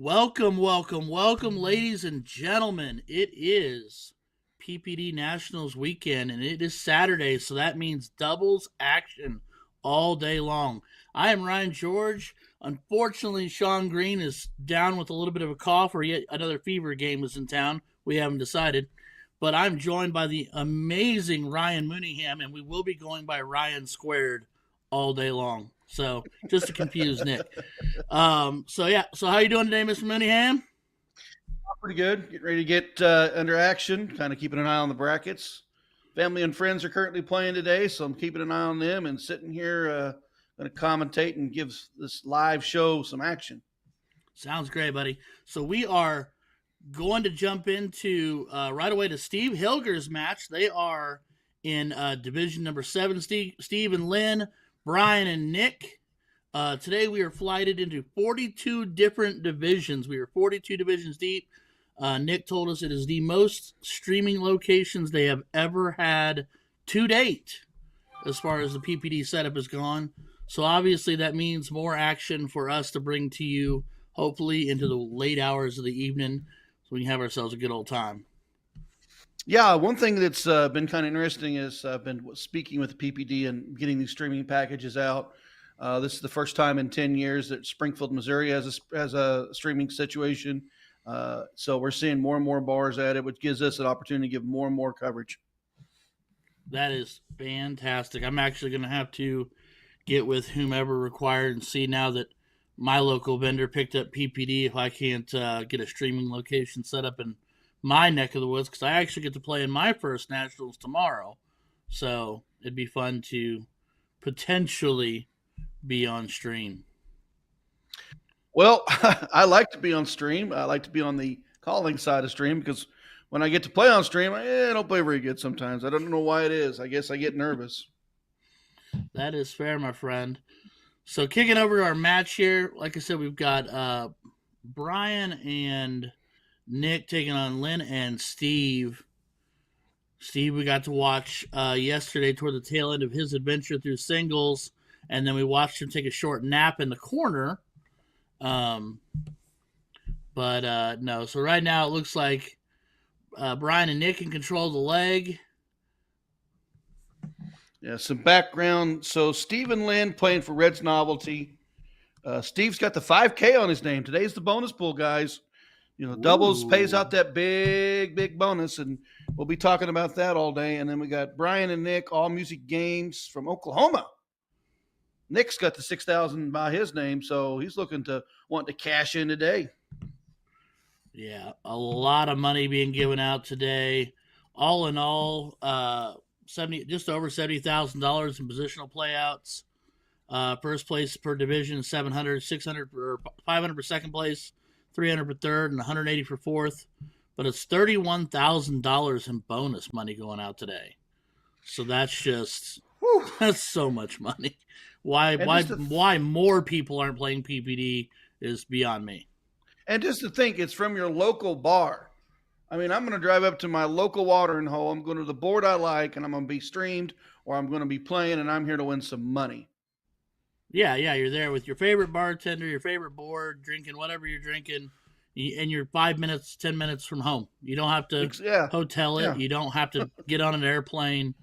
Welcome, ladies and gentlemen. It is PPD Nationals weekend, and it is Saturday, so that means doubles action all day long. I am Ryan George. Unfortunately, Sean Green is down with a little bit of a cough, or yet another fever game is in town. We haven't decided. But I'm joined by the amazing Ryan Mooneyham, and we will be going by Ryan Squared all day long. So, just to confuse Nick. So how you doing today, Mr. Mooneyham? Pretty good. Getting ready to get under action. Kind of keeping an eye on the brackets. Family and friends are currently playing today, so I'm keeping an eye on them and sitting here going to commentate and give this live show some action. Sounds great, buddy. So we are going to jump into right away to Steve Hilger's match. They are in division number 7. Steve and Lynn, Brian and Nick. Today we are flighted into 42 different divisions. We are 42 divisions deep. Nick told us it is the most streaming locations they have ever had to date as far as the PPD setup is gone. So obviously that means more action for us to bring to you, hopefully into the late hours of the evening, so we can have ourselves a good old time. Yeah, one thing that's been kind of interesting is I've been speaking with the PPD and getting these streaming packages out. This is the first time in 10 years that Springfield, Missouri has a streaming situation. So we're seeing more and more bars at it, which gives us an opportunity to give more and more coverage. That is fantastic. I'm actually going to have to get with whomever required and see now that my local vendor picked up PPD if I can't get a streaming location set up in my neck of the woods, because I actually get to play in my first Nationals tomorrow. So it'd be fun to potentially be on stream. Well, I like to be on stream. I like to be on the calling side of stream because when I get to play on stream, I don't play very good sometimes. I don't know why it is. I guess I get nervous. That is fair, my friend. So kicking over to our match here, like I said, we've got Brian and Nick taking on Lynn and Steve. Steve, we got to watch yesterday toward the tail end of his adventure through singles, and then we watched him take a short nap in the corner. No, so right now it looks like Brian and Nick can control the leg. Yeah, some background. So Steve and Lynn playing for Red's Novelty. Steve's got the 5K on his name. Today's the bonus pool, guys. You know, doubles pays out that big bonus, and we'll be talking about that all day. And then we got Brian and Nick, All Music Games from Oklahoma. Nick's got the 6,000 by his name, so he's want to cash in today. Yeah, a lot of money being given out today. All in all, just over $70,000 in positional playouts. First place per division, 700, 600 for 500 for second place, 300 for third, and 180 for fourth. But it's $31,000 in bonus money going out today. So that's just that's so much money. Why more people aren't playing PPD is beyond me. And just to think, it's from your local bar. I mean, I'm going to drive up to my local watering hole. I'm going to the board I like, and I'm going to be streamed, or I'm going to be playing, and I'm here to win some money. Yeah, you're there with your favorite bartender, your favorite board, drinking whatever you're drinking, and you're 5 minutes, 10 minutes from home. You don't have to hotel it. Yeah. You don't have to get on an airplane.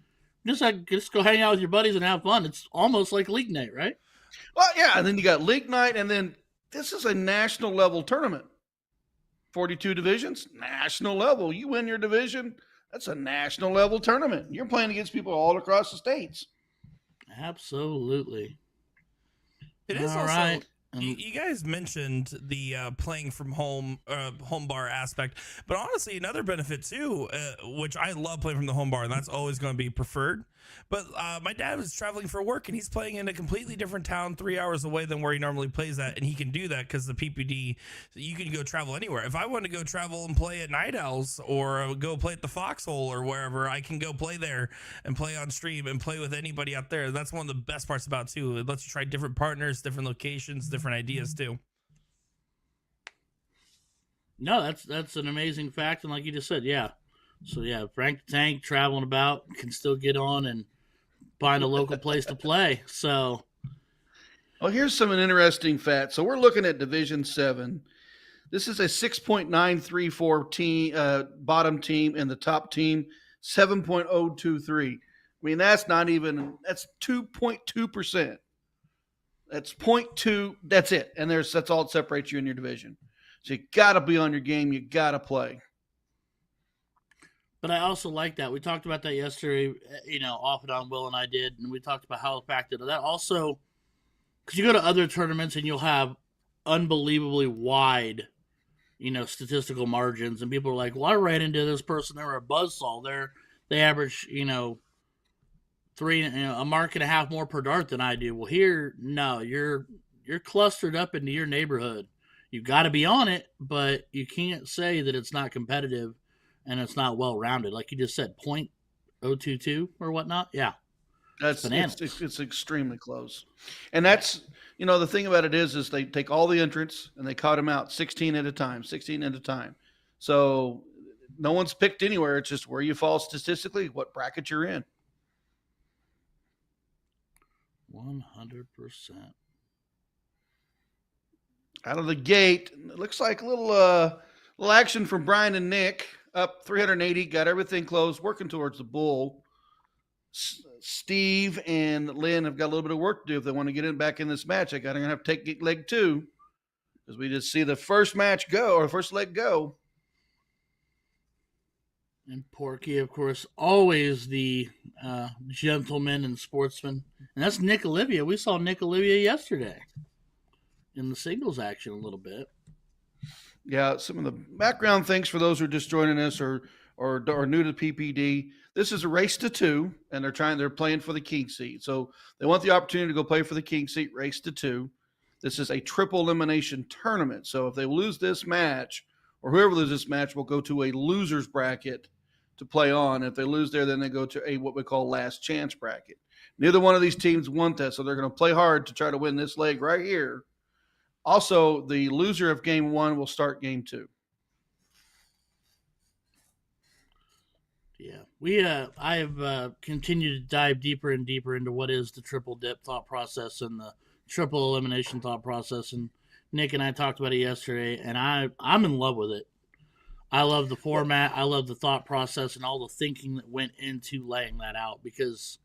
Just go hang out with your buddies and have fun. It's almost like league night, right? Well, yeah, and then you got league night, and then this is a national level tournament. 42 divisions, national level. You win your division, that's a national level tournament. You're playing against people all across the states. Absolutely. It is all also right. You guys mentioned the playing from home bar aspect, but honestly, another benefit too, which I love playing from the home bar, and that's always going to be preferred. But my dad was traveling for work, and he's playing in a completely different town 3 hours away than where he normally plays at, and he can do that because the PPD, you can go travel anywhere. If I want to go travel and play at Night Owls or go play at the Foxhole or wherever, I can go play there and play on stream and play with anybody out there. That's one of the best parts about it too. It lets you try different partners, different locations, different ideas too. No, that's an amazing fact, and like you just said, yeah. So yeah, Frank the Tank traveling about can still get on and find a local place to play. So, well, here's some interesting facts. So we're looking at Division 7. This is a 6.934 team, bottom team, and the top team 7.023. I mean, that's 2.2%. That's 0.2. That's it. And that's all that separates you in your division. So you got to be on your game. You got to play. But I also like that. We talked about that yesterday, off and on, Will and I did, and we talked about how the fact that also, because you go to other tournaments and you'll have unbelievably wide, statistical margins, and people are like, well, I ran into this person, they were a buzzsaw. They average, a mark and a half more per dart than I do. Well, here, no, you're clustered up into your neighborhood. You got to be on it, but you can't say that it's not competitive and it's not well rounded, like you just said, 0.022 or whatnot. Yeah, it's extremely close, and that's the thing about it is they take all the entrants and they cut them out 16 at a time. So no one's picked anywhere. It's just where you fall statistically, what bracket you're in. 100%. Out of the gate, it looks like a little action from Brian and Nick. Up 380, got everything closed, working towards the bull. Steve and Lynn have got a little bit of work to do if they want to get back in this match. They're going to have to take leg 2 because we just see the first leg go. And Porky, of course, always the gentleman and sportsman. And that's Nick Olivia. We saw Nick Olivia yesterday in the singles action a little bit. Yeah, some of the background things for those who are just joining us or new to PPD. This is a race to 2, and they're playing for the king seat. So they want the opportunity to go play for the king seat, race to 2. This is a triple elimination tournament. So if they lose this match, or whoever loses this match will go to a loser's bracket to play on. If they lose there, then they go to a what we call last chance bracket. Neither one of these teams want that, so they're going to play hard to try to win this leg right here. Also, the loser of game 1 will start game 2. Yeah, I have continued to dive deeper and deeper into what is the triple dip thought process and the triple elimination thought process. And Nick and I talked about it yesterday, and I'm in love with it. I love the format. I love the thought process and all the thinking that went into laying that out, because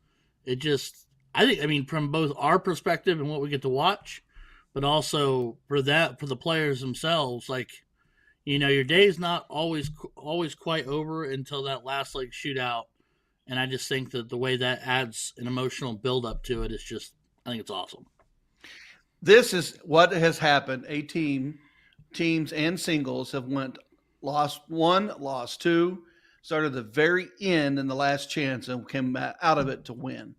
from both our perspective and what we get to watch, but also for the players themselves, your day's not always quite over until that last shootout. And I just think that the way that adds an emotional build up to it is I think it's awesome. This is what has happened. Teams and singles have lost 1, lost 2, started at the very end in the last chance and came out of it to win.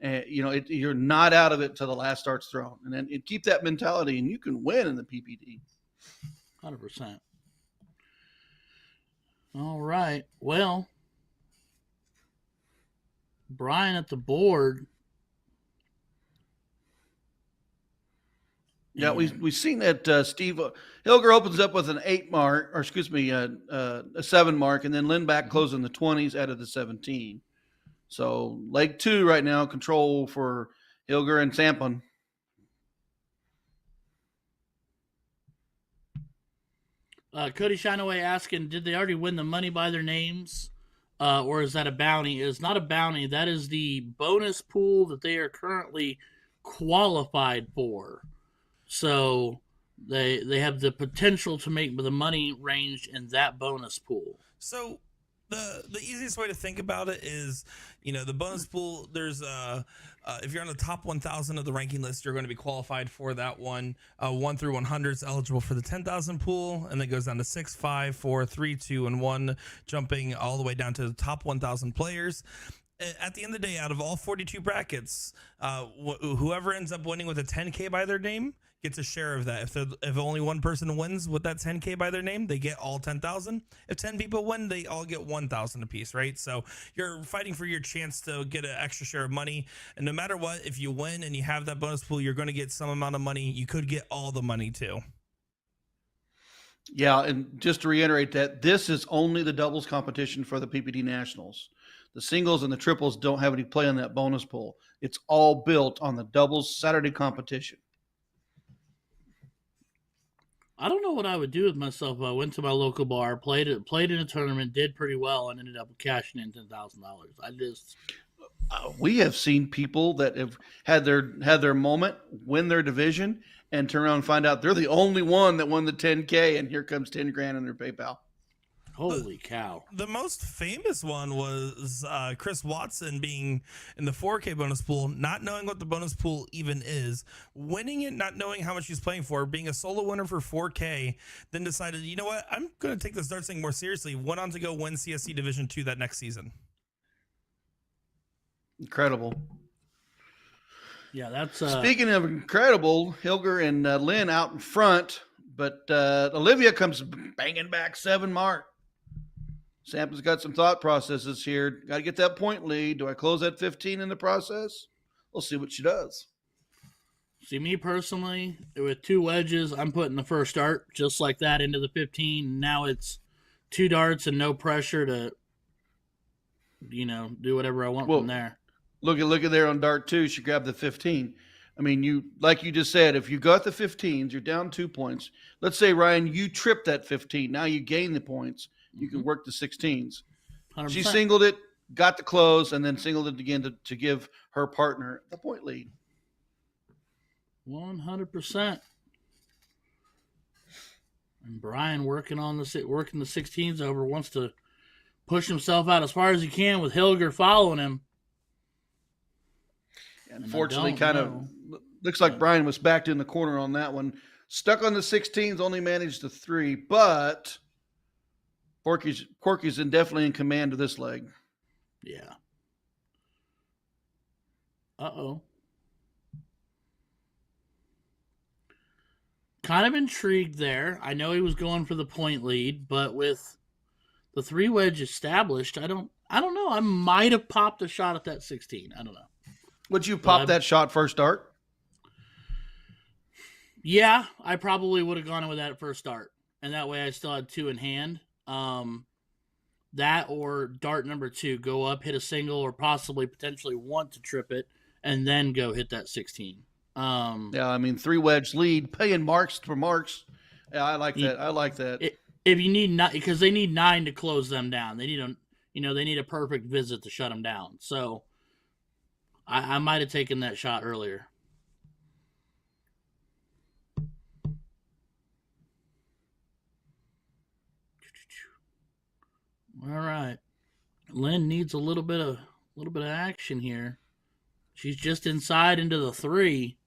And you're not out of it till the last dart's thrown, and then keep that mentality, and you can win in the PPD. 100%. All right. Well, Brian at the board. Yeah, we've seen that Steve Hilger opens up with an 8 mark, or excuse me, a 7 mark, and then Lindback closing the 20s out of the 17. So leg 2 right now, control for Hilger and Samplin. Cody Shinaway asking, did they already win the money by their names? Or is that a bounty? It's not a bounty. That is the bonus pool that they are currently qualified for. So they have the potential to make the money range in that bonus pool. So the easiest way to think about it is, the bonus pool, there's if you're on the top 1,000 of the ranking list, you're going to be qualified for that one. 1 through 100 is eligible for the 10,000 pool, and then goes down to 6, 5, 4, 3, 2, and 1, jumping all the way down to the top 1,000 players. At the end of the day, out of all 42 brackets, whoever ends up winning with a 10K by their name gets a share of that. If only one person wins with that 10K by their name, they get all 10,000. If 10 people win, they all get 1,000 apiece, right? So you're fighting for your chance to get an extra share of money. And no matter what, if you win and you have that bonus pool, you're going to get some amount of money. You could get all the money too. Yeah, and just to reiterate that, this is only the doubles competition for the PPD Nationals. The singles and the triples don't have any play on that bonus pool. It's all built on the doubles Saturday competition. I don't know what I would do with myself if I went to my local bar, played in a tournament, did pretty well, and ended up cashing in $10,000. I just We have seen people that have had their moment, win their division, and turn around and find out they're the only one that won the 10K, and here comes 10 grand in their PayPal. holy cow. The most famous one was Chris Watson being in the 4K bonus pool, not knowing what the bonus pool even is, winning it, not knowing how much he's playing for, being a solo winner for 4K, then decided, you know what, I'm going to take this darts thing more seriously, went on to go win CSC Division 2 that next season. Incredible. Yeah, that's Speaking of incredible, Hilger and Lynn out in front, but Olivia comes banging back 7 mark. Sampson's got some thought processes here. Got to get that point lead. Do I close at 15 in the process? We'll see what she does. See, me personally, with 2 wedges, I'm putting the first dart just like that into the 15. Now it's 2 darts and no pressure to, do whatever I want from there. Look at there on dart 2. She grabbed the 15. I mean, like you just said, if you got the 15s, you're down 2 points. Let's say, Ryan, you tripped that 15. Now you gain the points. You can work the 16s. 100%. She singled it, got the close, and then singled it again to give her partner the point lead. 100%. And Brian working the 16s over, wants to push himself out as far as he can with Hilger following him. Unfortunately, kind of looks like Brian was backed in the corner on that one. Stuck on the 16s, only managed the 3, but Corky's definitely in command of this leg. Yeah. Uh-oh. Kind of intrigued there. I know he was going for the point lead, but with the 3 wedge established, I don't know. I might have popped a shot at that 16. I don't know. Would you pop that shot first dart? Yeah, I probably would have gone with that first dart. And that way I still had 2 in hand. That or dart number 2, go up, hit a single, or potentially want to trip it, and then go hit that 16. Yeah, I mean 3 wedge lead, paying marks for marks. Yeah, I like that. I like that. If you need because they need 9 to close them down. They need a perfect visit to shut them down. So I might have taken that shot earlier. All right, Lynn needs a little bit of action here. She's just inside into the 3.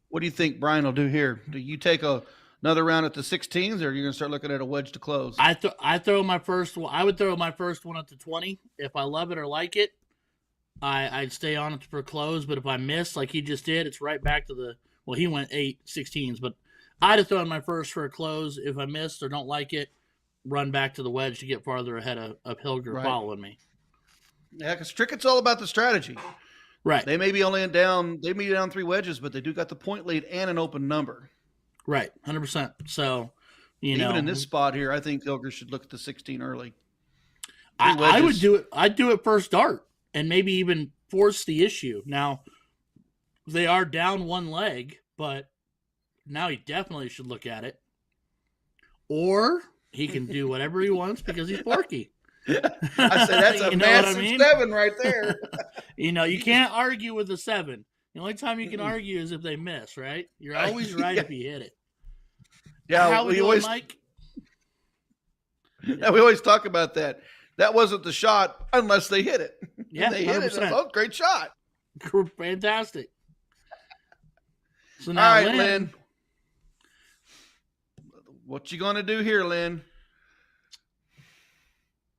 What do you think Brian will do here? Do you take another round at the 16s, or are you going to start looking at a wedge to close? I throw my first one. I would throw my first one at the 20. If I love it or like it, I'd stay on it for close. But if I miss, like he just did, it's right back to he went 8 16s. But I'd have thrown my first for a close. If I missed or don't like it, run back to the wedge to get farther ahead of Hilger following me. Yeah, because cricket's all about the strategy. Right. They may be down 3 wedges, but they do got the point lead and an open number. Right, 100%. So, even in this spot here, I think Hilger should look at the 16 early. I would do it. I'd do it first dart and maybe even force the issue. Now, they are down 1 leg, but now he definitely should look at it. Or he can do whatever he wants because he's Porky. I said that's a massive 7 right there. You can't argue with a 7. The only time you can argue is if they miss, right? You're always right if you hit it. Yeah, how we always, Mike? Yeah, we always talk about that. That wasn't the shot unless they hit it. Yeah, they hit it. Oh, great shot. Fantastic. So now, all right, Lynn. What you gonna do here, Lynn?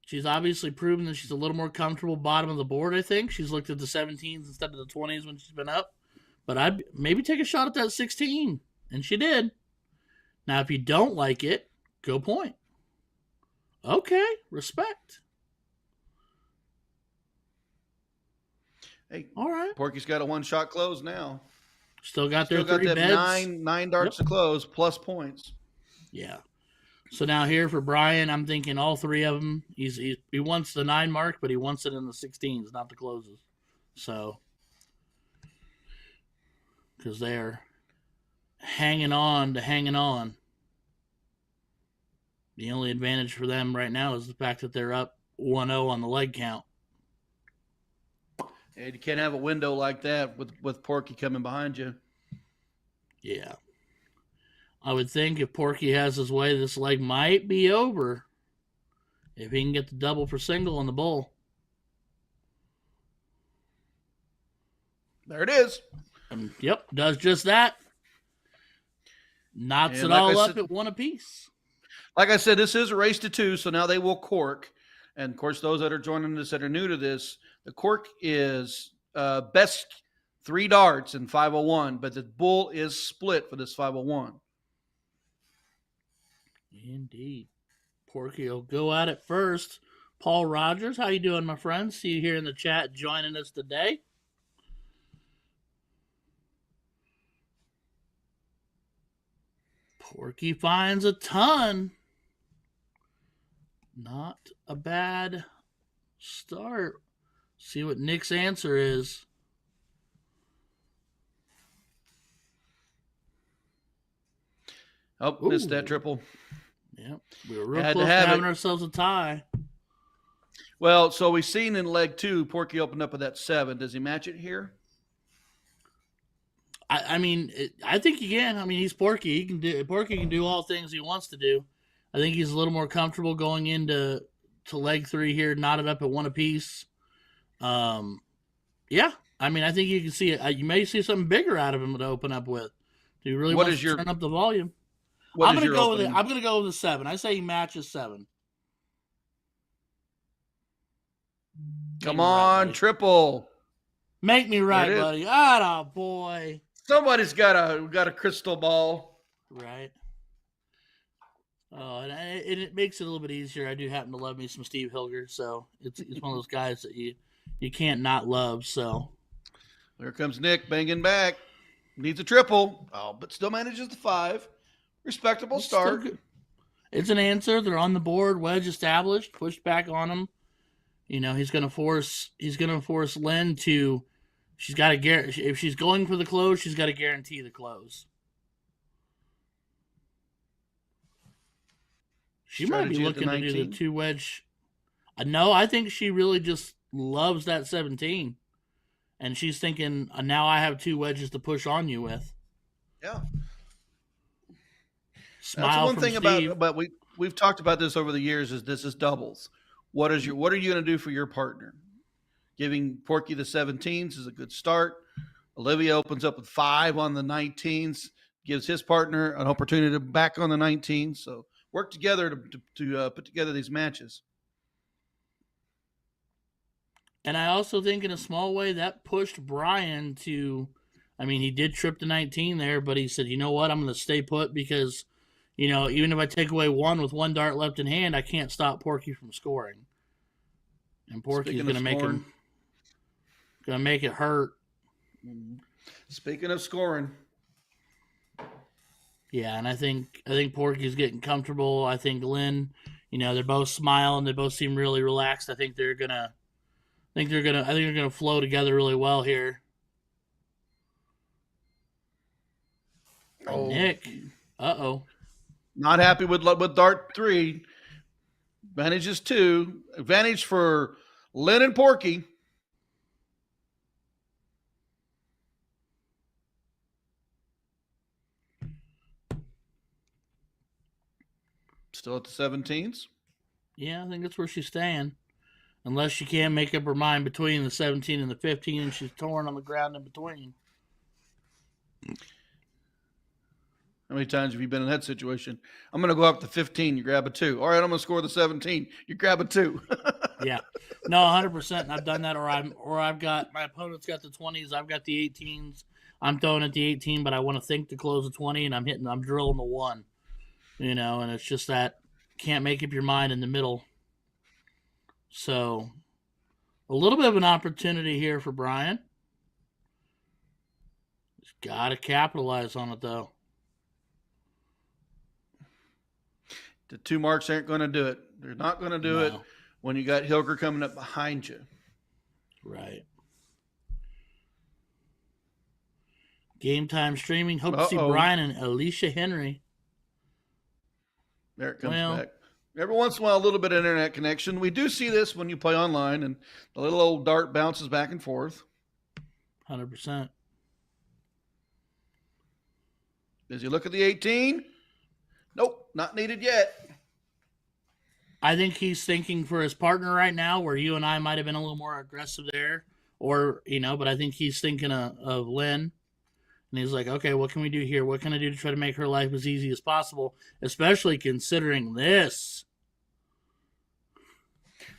She's obviously proven that she's a little more comfortable bottom of the board, I think. She's looked at the 17s instead of the 20s when she's been up. But I'd maybe take a shot at that 16. And she did. Now, if you don't like it, go point. Okay, respect. Hey, all right. Porky's got a 1-shot close now. Still got their 3 beds. 9 darts to close plus points. Yeah. So now here for Brian, I'm thinking all 3 of them. He wants the 9 mark, but he wants it in the 16s, not the closes. So, because they're hanging on. The only advantage for them right now is the fact that they're up 1-0 on the leg count. And you can't have a window like that with Porky coming behind you. Yeah. I would think if Porky has his way, this leg might be over if he can get the double for single on the bull. There it is. Yep, does just that. Knots And it like all I up said- at 1 apiece. Like I said, this is a race to 2, so now they will cork. And, of course, those that are joining us that are new to this, the cork is best 3 darts in 501, but the bull is split for this 501. Indeed. Porky will go at it first. Paul Rogers, how you doing, my friend? See you here in the chat joining us today. Porky finds a ton. Not a bad start. See what Nick's answer is. Oh, missed that triple. Yep. We were real Had to close to have having it. ourselves a tie. Well, so we've seen in leg 2, Porky opened up with that 7. Does he match it here? I mean, I think he can. I mean, he's Porky. Porky can do all things he wants to do. I think he's a little more comfortable going into leg 3 here, knotted up at 1 apiece. Yeah. I mean, I think you can see it. You may see something bigger out of him to open up with. Do you really want to turn up the volume? I'm gonna go with it. I'm gonna go with the 7. I say he matches 7. Come on, triple. Make me right, buddy. Ah, boy. Somebody's got a crystal ball. Right. Oh, and it makes it a little bit easier. I do happen to love me some Steve Hilger, so it's one of those guys that you can't not love. So there comes Nick banging back. Needs a triple. Oh, but still manages the 5. Respectable start. It's an answer. They're on the board. Wedge established. Pushed back on him. You know, he's gonna force Lynn to. She's got to if she's going for the close, she's got to guarantee the close. She might be looking to do the 2 wedge. No, I think she really just loves that 17, and she's thinking, now I have 2 wedges to push on you with. Yeah. Smile. That's one thing Steve. about we've talked about this over the years. Is this is doubles? What are you going to do for your partner? Giving Porky the 17s is a good start. Olivia opens up with 5 on the 19s, gives his partner an opportunity to back on the 19s. So work together to put together these matches. And I also think in a small way that pushed Brian to, I mean, he did trip the 19 there, but he said, you know what, I'm going to stay put because, you know, even if I take away 1 with 1 dart left in hand, I can't stop Porky from scoring. And Porky's going to make it hurt. Speaking of scoring. Yeah, and I think Porky's getting comfortable. I think Lynn, you know, they're both smiling. They both seem really relaxed. I think they're gonna flow together really well here. Oh, Nick, not happy with dart 3. Advantage is 2. Advantage for Lynn and Porky. Still at the 17s? Yeah, I think that's where she's staying. Unless she can't make up her mind between the 17 and the 15, and she's torn on the ground in between. How many times have you been in that situation? I'm going to go up to 15. You grab a 2. All right, I'm going to score the 17. You grab a 2. Yeah. No, 100%. I've done that, or I've got my opponent's got the 20s. I've got the 18s. I'm throwing at the 18, but I want to think to close the 20, and I'm drilling the 1. You know, and it's just that can't make up your mind in the middle. So, a little bit of an opportunity here for Brian. He's got to capitalize on it, though. The 2 marks aren't going to do it. They're not going to do it when you got Hilger coming up behind you. Right. Game time streaming. Hope to see Brian and Alicia Henry. There it comes back. Every once in a while, a little bit of internet connection. We do see this when you play online, and the little old dart bounces back and forth. 100%. Does he look at the 18? Nope, not needed yet. I think he's thinking for his partner right now, where you and I might have been a little more aggressive there, or but I think he's thinking of Lynn, and he's like, okay, what can we do here? What can I do to try to make her life as easy as possible, especially considering this?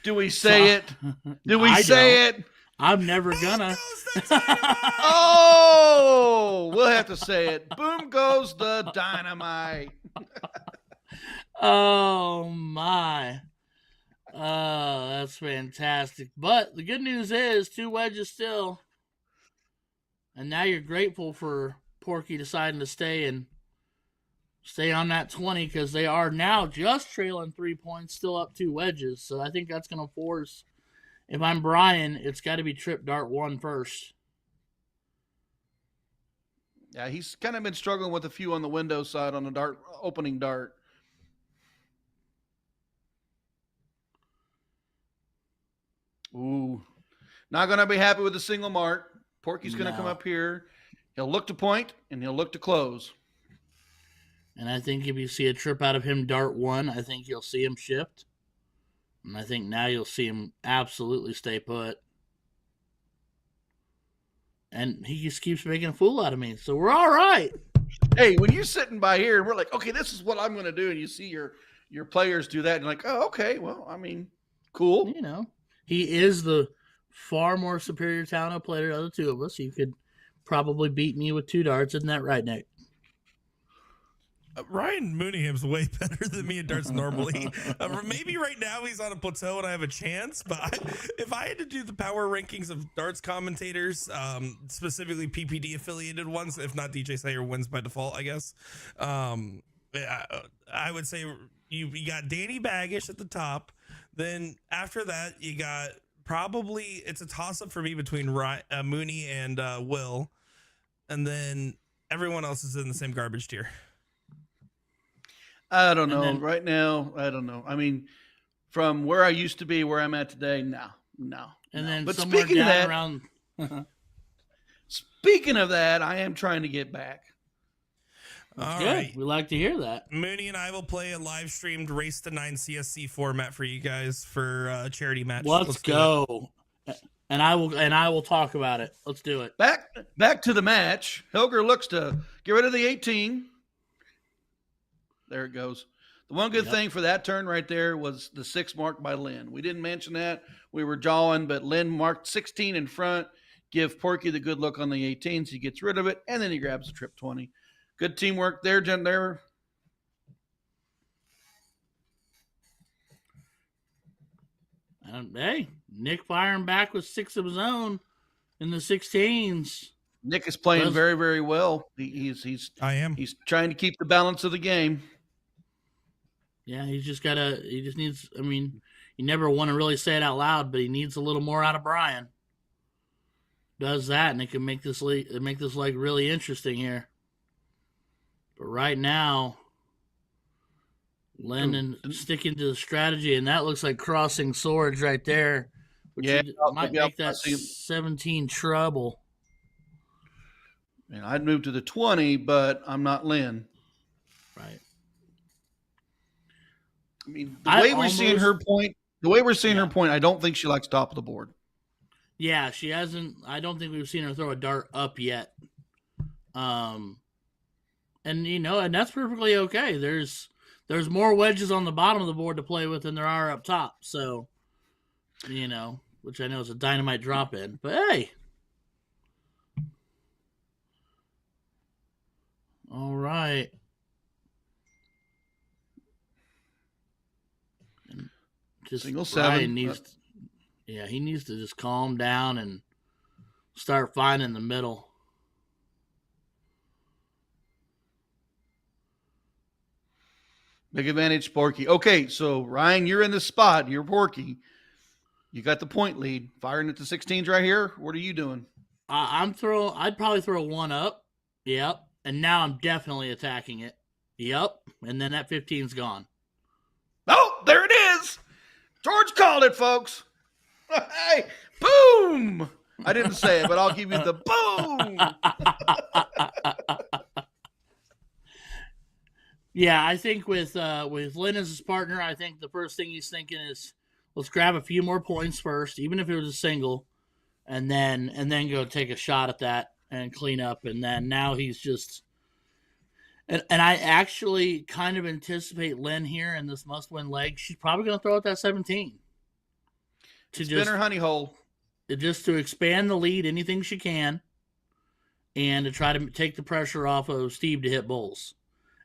Do we say it? Do we say it? I'm never gonna. Oh, we'll have to say it. Boom goes the dynamite. Oh my. That's fantastic. But the good news is 2 wedges still. And now you're grateful for Porky deciding to stay on that 20, because they are now just trailing 3 points, still up 2 wedges. So I think that's going to force, if I'm Brian, it's got to be trip dart 1 first. Yeah, he's kind of been struggling with a few on the window side on the opening dart. Ooh, not going to be happy with a single mark. Porky's going to come up here. He'll look to point, and he'll look to close. And I think if you see a trip out of him dart 1, I think you'll see him shift. And I think now you'll see him absolutely stay put. And he just keeps making a fool out of me. So we're all right. Hey, when you're sitting by here and we're like, okay, this is what I'm going to do, and you see your players do that, and you're like, oh, okay, well, I mean, cool. He is the far more superior talent player of the 2 of us. You could probably beat me with 2 darts. Isn't that right, Nick? Ryan Mooneyham's way better than me in darts normally. Maybe right now he's on a plateau and I have a chance, but if I had to do the power rankings of darts commentators, specifically PPD affiliated ones, if not DJ Sayer wins by default, I guess, I would say you got Danny Baggish at the top. Then after that, you got probably, it's a toss-up for me between Mooney and Will, and then everyone else is in the same garbage tier. I don't know. Right now, I don't know. I mean, from where I used to be, where I'm at today, no. And then, but speaking of that, speaking of that, I am trying to get back. All right, we like to hear that. Mooney and I will play a live streamed Race to 9 CSC format for you guys for a charity match. Let's go. And I will talk about it. Let's do it. Back to the match. Hilger looks to get rid of the 18. There it goes. The one good thing for that turn right there was the 6 marked by Lynn. We didn't mention that. We were jawing, but Lynn marked 16 in front. Give Porky the good look on the 18s. He gets rid of it, and then he grabs the trip 20. Good teamwork there, Jen. There. Hey, Nick firing back with 6 of his own in the 16s. Nick is playing very, very well. He's trying to keep the balance of the game. Yeah, he just needs, I mean, you never want to really say it out loud, but he needs a little more out of Brian. Does that, and it can make this leg really interesting here. But right now, Lennon sticking to the strategy, and that looks like crossing swords right there. Which might make that 17 trouble. And I'd move to the 20, but I'm not Lynn. Right. I mean, the way we're seeing her point, I don't think she likes top of the board. Yeah, she hasn't. I don't think we've seen her throw a dart up yet. And and that's perfectly okay. There's more wedges on the bottom of the board to play with than there are up top. So, which I know is a dynamite drop in. But hey. All right. Just single 7. He needs to just calm down and start finding the middle. Big advantage, Porky. Okay, so Ryan, you're in the spot. You're Porky. You got the point lead. Firing at the 16s right here. What are you doing? I'd probably throw 1 up. Yep. And now I'm definitely attacking it. Yep. And then that 15's gone. Oh, George called it, folks. Hey, boom! I didn't say it, but I'll give you the boom. Yeah, I think with Lynn as his partner, I think the first thing he's thinking is, let's grab a few more points first, even if it was a single, and then go take a shot at that and clean up. And then now he's just, and I actually kind of anticipate Lynn here in this must-win leg. She's probably going to throw out that 17 to Spin her honey hole, just to expand the lead, anything she can, and to try to take the pressure off of Steve to hit bulls.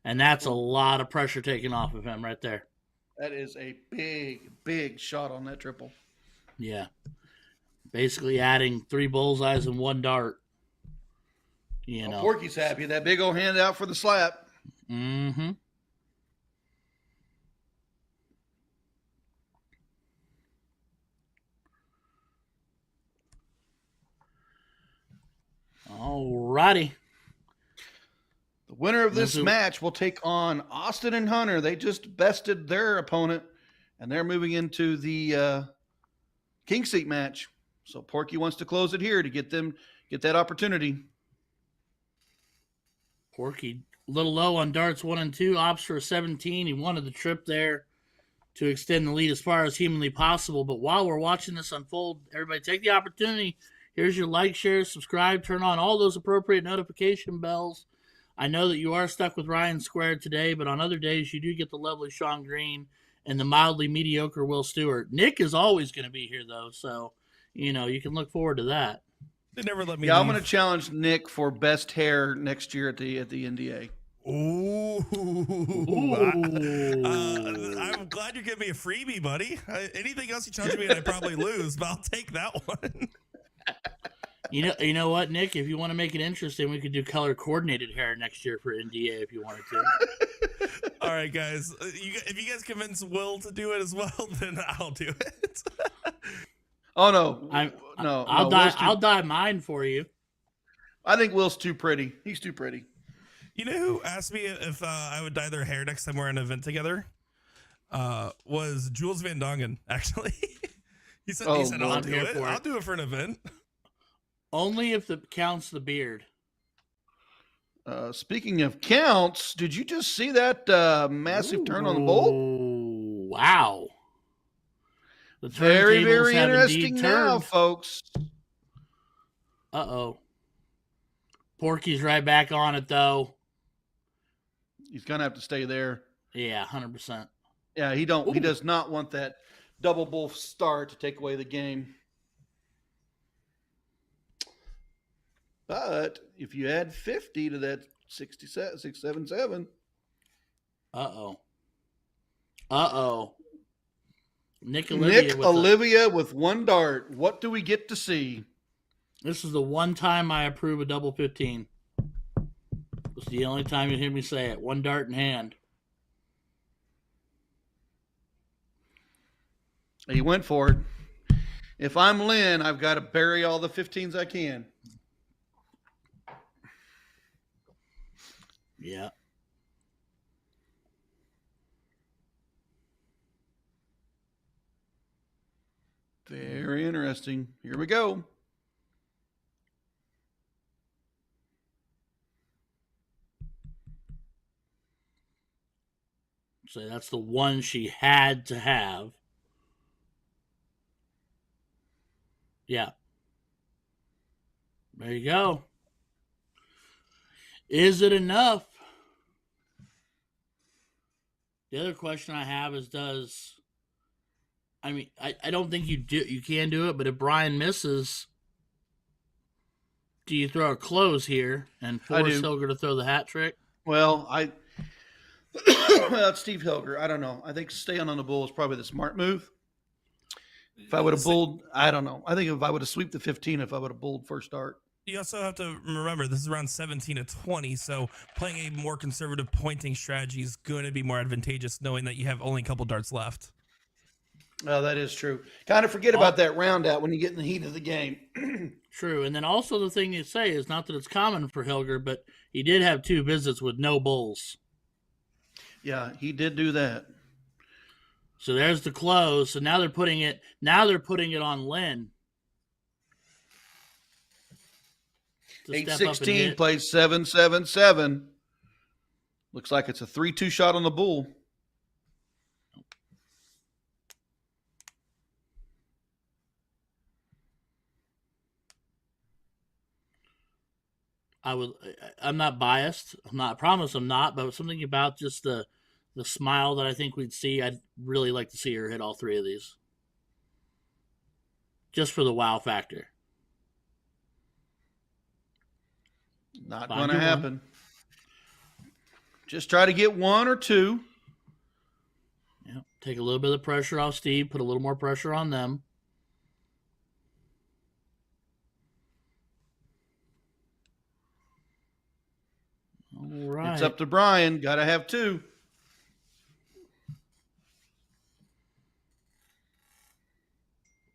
And that's a lot of pressure taken off of him right there. That is a big, big shot on that triple. Yeah. Basically adding 3 bullseyes and 1 dart. You know. Porky's happy. That big old hand out for the slap. Mm-hmm. All righty. The winner of this match will take on Austin and Hunter. They just bested their opponent, and they're moving into the king seat match. So Porky wants to close it here to get that opportunity. Porky a little low on darts 1 and 2, opts for a 17. He wanted the trip there to extend the lead as far as humanly possible. But while we're watching this unfold, everybody take the opportunity. Here's your like, share, subscribe, turn on all those appropriate notification bells. I know that you are stuck with Ryan Squared today, but on other days you do get the lovely Sean Green and the mildly mediocre Will Stewart. Nick is always going to be here, though, so, you know, you can look forward to that. They never let me Yeah, leave. I'm going to challenge Nick for best hair next year at the NDA. Ooh. I'm glad you're giving me a freebie, buddy. Anything else you charge me and I probably lose, but I'll take that one. You know what, Nick? If you want to make it interesting, we could do color coordinated hair next year for NDA if you wanted to. All right, guys. If you guys convince Will to do it as well, then I'll do it. Oh no, I'll dye mine for you. I think Will's too pretty. He's too pretty. You know who asked me if I would dye their hair next time we're at an event together? Was Jules Van Dongen, actually. he said, I'll do it. I'll do it for an event. Only if it counts the beard. Speaking of counts, did you just see that massive turn on the bowl? Wow. Very, very interesting now, folks. Uh-oh. Porky's right back on it, though. He's going to have to stay there. Yeah, 100%. Yeah, he does not want that double bull start to take away the game. But if you add 50 to that 677. Uh-oh. Nick Olivia with 1 dart. What do we get to see? This is the one time I approve a double 15. It's the only time you hear me say it. 1 dart in hand. He went for it. If I'm Lynn, I've got to bury all the 15s I can. Yeah. Very interesting. Here we go. So that's the one she had to have. Yeah. There you go. Is it enough? The other question I have is I don't think you can do it, but if Brian misses, do you throw a close here and force Hilger to throw the hat trick? Well, it's Steve Hilger. I don't know. I think staying on the bull is probably the smart move. If I would have bulled, I don't know. I think if I would have swept the 15, if I would have bulled first start. You also have to remember this is around 17 to 20, so playing a more conservative pointing strategy is going to be more advantageous, knowing that you have only a couple darts left. Oh, that is true. Kind of forget about that round out when you get in the heat of the game. True, and then also the thing you say is not that it's common for Hilger, but he did have 2 visits with no bulls. Yeah, he did do that. So there's the close. So now they're putting it on Lynn. 8-16 plays 7-7-7. Looks like it's a 3-2 shot on the bull. I'm not biased. I promise I'm not, but something about just the smile that I think we'd see, I'd really like to see her hit all three of these. Just for the wow factor. Not going to happen. Just try to get one or two. Yeah, take a little bit of the pressure off Steve, put a little more pressure on them. All right. It's up to Brian. Got to have two.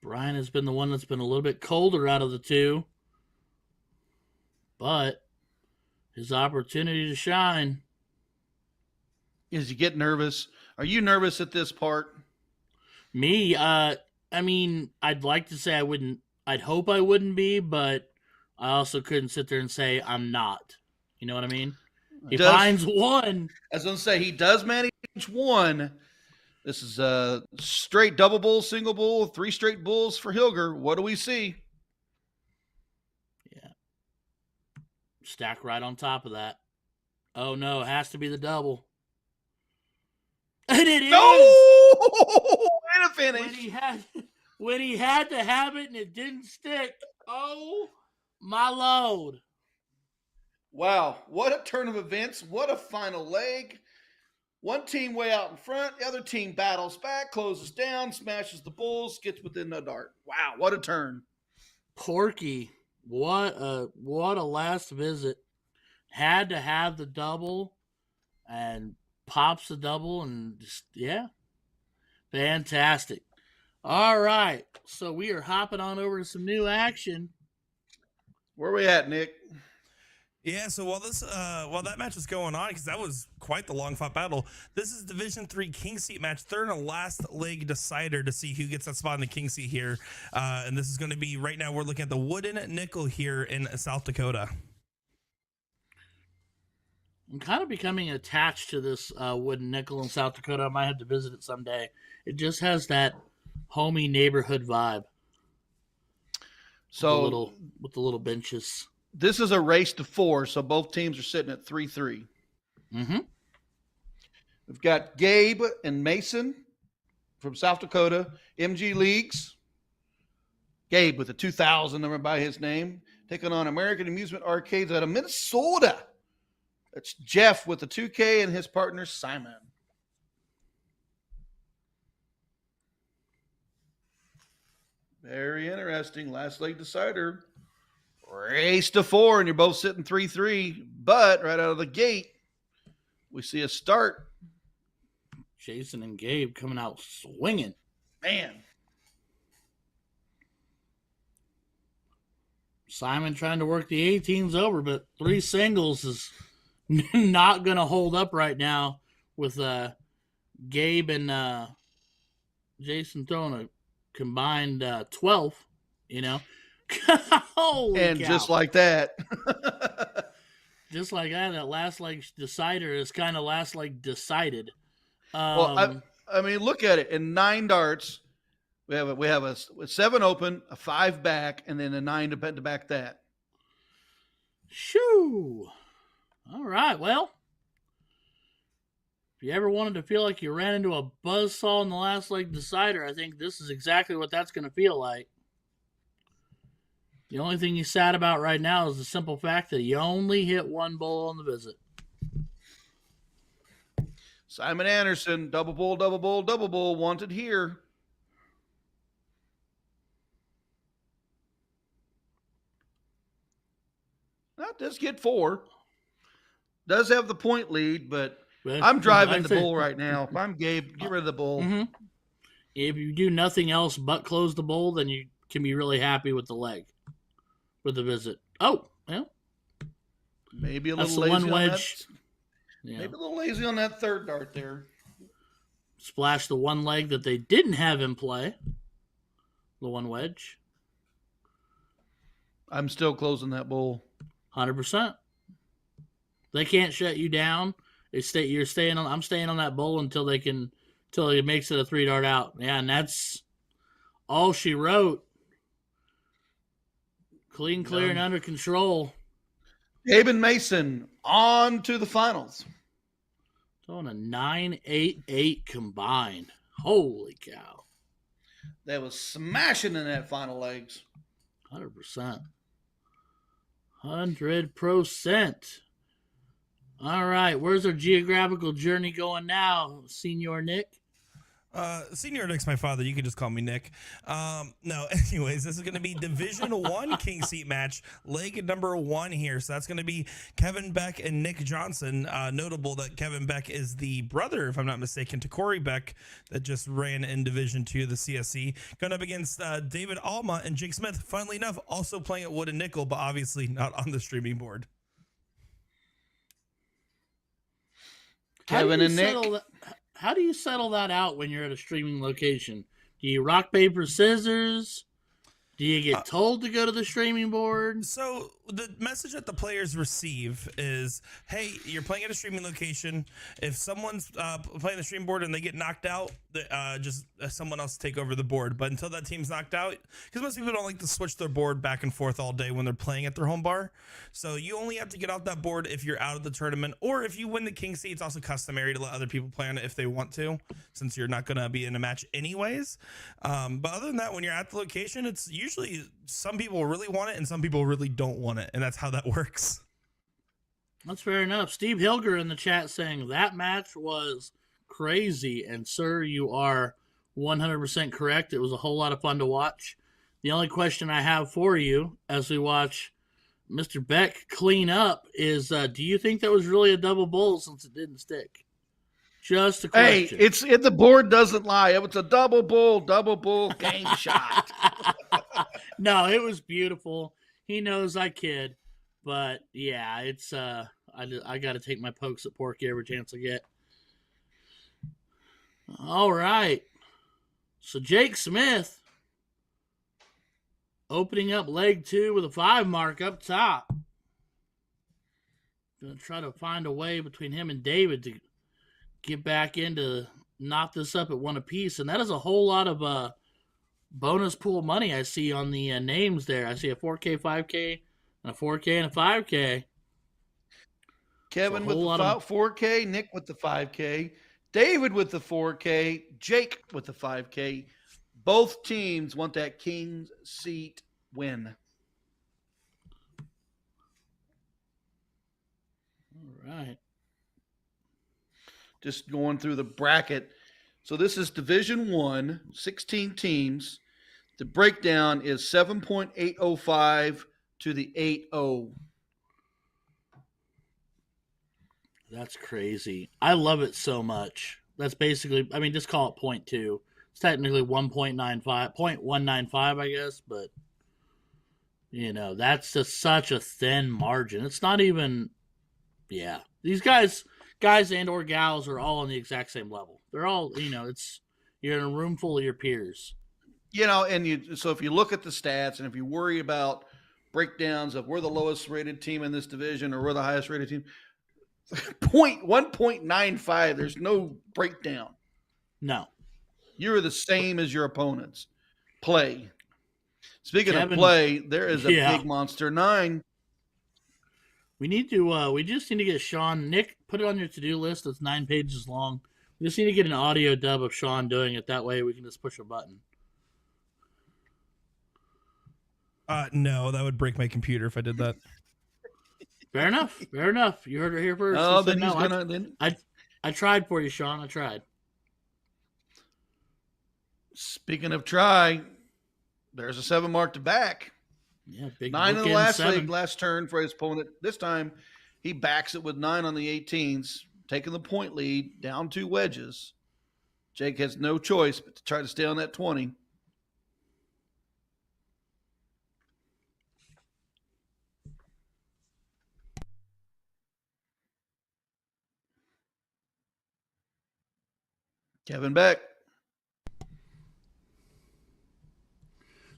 Brian has been the one that's been a little bit colder out of the two. But his opportunity to shine. Is you get nervous? Are you nervous at this part? Me, I mean, I'd like to say I wouldn't. I'd hope I wouldn't be, but I also couldn't sit there and say I'm not. You know what I mean? He finds one. I was going to say, he does manage one. This is a straight double bull, single bull, 3 straight bulls for Hilger. What do we see? Yeah. Stack right on top of that. Oh, no. It has to be the double. And it is! No! And a finish. When he had to have it and it didn't stick. Oh, my load. Wow. What a turn of events. What a final leg. One team way out in front. The other team battles back, closes down, smashes the bulls, gets within the dart. Wow. What a turn. Porky. What a last visit. Had to have the double and pops the double and just, yeah. Fantastic. All right. So we are hopping on over to some new action. Where are we at, Nick? Yeah, so while that match was going on, because that was quite the long fought battle, this is Division 3 King Seat match. They're in a last leg decider to see who gets that spot in the King Seat here. And this is going to be, right now we're looking at the wooden nickel here in South Dakota. I'm kind of becoming attached to this wooden nickel in South Dakota. I might have to visit it someday. It just has that homey neighborhood vibe. So with the little benches. This is a race to 4, so both teams are sitting at 3-3. Mm-hmm. We've got Gabe and Mason from South Dakota, MG Leagues. Gabe with a 2000 number by his name, taking on American Amusement Arcades out of Minnesota. That's Jeff with the 2K and his partner Simon. Very interesting. Last leg decider. Race to 4, and you're both sitting 3-3. But right out of the gate, we see a start. Jason and Gabe coming out swinging. Man. Simon trying to work the 18s over, but 3 singles is not going to hold up right now with Gabe and Jason throwing a combined 12, you know. Holy and cow. Just like that. that last leg decider is kind of last leg decided. Well, I mean, look at it. In 9 darts, we have a 7 open, a 5 back, and then a 9 to back that. Shoo! All right, well, if you ever wanted to feel like you ran into a buzzsaw in the last leg decider, I think this is exactly what that's going to feel like. The only thing he's sad about right now is the simple fact that he only hit 1 bull on the visit. Simon Anderson, double bull, double bull, double bull, wanted here. Not this kid 4. Does have the point lead, but I'm driving the bull right now. If I'm Gabe, get rid of the bull. Mm-hmm. If you do nothing else but close the bull, then you can be really happy with the leg, with the visit. Oh, well. Maybe a little lazy on that. Yeah. Maybe a little lazy on that 3rd dart there. Splash the one leg that they didn't have in play. The one wedge. I'm still closing that bowl. 100%. They can't shut you down. You're staying on. I'm staying on that bowl until it makes it a 3-dart out. Yeah, and that's all she wrote. Clean, clear, and under control. David Mason on to the finals. On a 9-8-8 combined. Holy cow. They was smashing in that final legs. 100%. 100%. All right. Where's our geographical journey going now, Senior Nick? Senior Nick's my father. You can just call me Nick. No, anyways, this is going to be Division 1 King Seat match, leg number 1 here. So that's going to be Kevin Beck and Nick Johnson. Notable that Kevin Beck is the brother, if I'm not mistaken, to Corey Beck that just ran in Division 2 of the CSC. Going up against David Alma and Jake Smith. Funnily enough, also playing at Wood and Nickel, but obviously not on the streaming board. Kevin and Nick. How do you settle that out when you're at a streaming location? Do you rock, paper, scissors? Do you get told to go to the streaming board? So the message that the players receive is, hey, you're playing at a streaming location. If someone's playing the stream board and they get knocked out, just someone else take over the board. But until that team's knocked out, because most people don't like to switch their board back and forth all day when they're playing at their home bar. So you only have to get off that board if you're out of the tournament, or if you win the King Seat. It's also customary to let other people play on it if they want to, since you're not going to be in a match anyways. But other than that, when you're at the location, it's usually some people really want it and some people really don't want it, and that's how that works. That's fair enough. Steve Hilger in the chat saying that match was crazy, and sir, you are 100% correct. It was a whole lot of fun to watch. The only question I have for you as we watch Mr. Beck clean up is, do you think that was really a double bull since it didn't stick? Just a question. Hey, the board doesn't lie. It was a double bull game shot. No, it was beautiful. He knows I kid, but yeah, it's I got to take my pokes at Porky every chance I get. All right, so Jake Smith opening up leg 2 with a 5 mark up top. Gonna try to find a way between him and David to get back into knock this up at 1 apiece, and that is a whole lot of bonus pool money I see on the names there. I see a 4K, 5K, and a 4K and a 5K. Kevin with the 4K, Nick with the 5K, David with the 4K, Jake with the 5K. Both teams want that King Seat win. All right. Just going through the bracket. So this is Division 1, 16 teams. The breakdown is 7.805 to the 8-0. That's crazy. I love it so much. That's basically, I mean, just call it 0.2. It's technically 1.95, 0.195, I guess, but, you know, that's just such a thin margin. It's not even, yeah. These guys and or gals are all on the exact same level. They're all, you know, you're in a room full of your peers. You know, so if you look at the stats and if you worry about breakdowns of we're the lowest rated team in this division or we're the highest rated team, 1.95, there's no breakdown. No. You're the same as your opponents. Play. Speaking of play, there is a big monster 9. We just need to get Sean. Nick, put it on your to-do list. It's 9 pages long. We just need to get an audio dub of Sean doing it. That way we can just push a button. No, that would break my computer if I did that. Fair enough. Fair enough. You heard it here first. Oh, then he's gonna. I tried for you, Sean. I tried. Speaking of try, there's a 7 mark to back. Yeah, big 9 in the last turn for his opponent. This time, he backs it with 9 on the 18s, taking the point lead, down 2 wedges. Jake has no choice but to try to stay on that 20. Kevin Beck.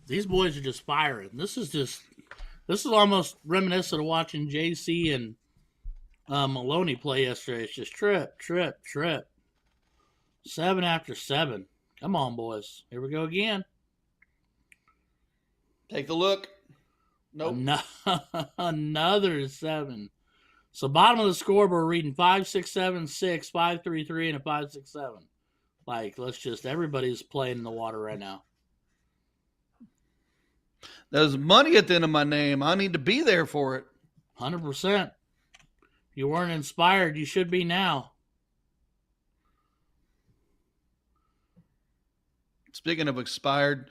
These boys are just firing. This is almost reminiscent of watching JC and Maloney play yesterday. It's just trip. 7 after 7. Come on, boys. Here we go again. Take the look. Nope. Another 7. So bottom of the scoreboard, we're reading 5, 6, 7, 6, 5, 3, 3, and a 5, 6, 7. Like, everybody's playing in the water right now. There's money at the end of my name. I need to be there for it. 100%. If you weren't inspired, you should be now. Speaking of expired,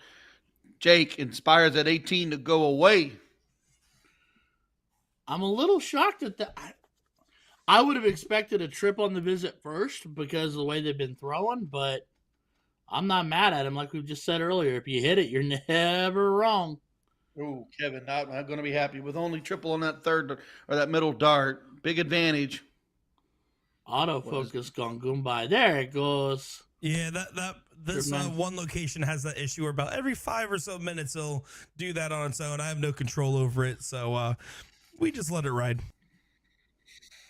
Jake inspires at 18 to go away. I'm a little shocked at that. I would have expected a trip on the visit first because of the way they've been throwing, but I'm not mad at him. Like we just said earlier, if you hit it, you're never wrong. Oh, Kevin, not going to be happy with only triple on that third or that middle dart. Big advantage. Autofocus gone by. There it goes. Yeah, this one location has that issue where about every 5 or so minutes it'll do that on its own. I have no control over it, so we just let it ride.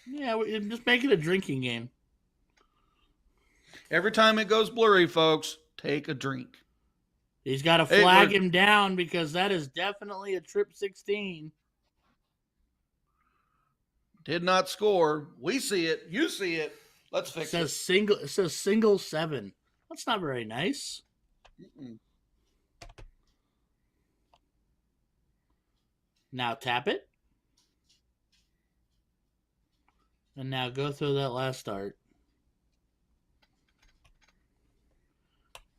Yeah, just make it a drinking game. Every time it goes blurry, folks, take a drink. He's got to flag him down because that is definitely a trip 16. Did not score. We see it. You see it. Let's fix it. It says single 7. That's not very nice. Mm-mm. Now tap it. And now go through that last dart.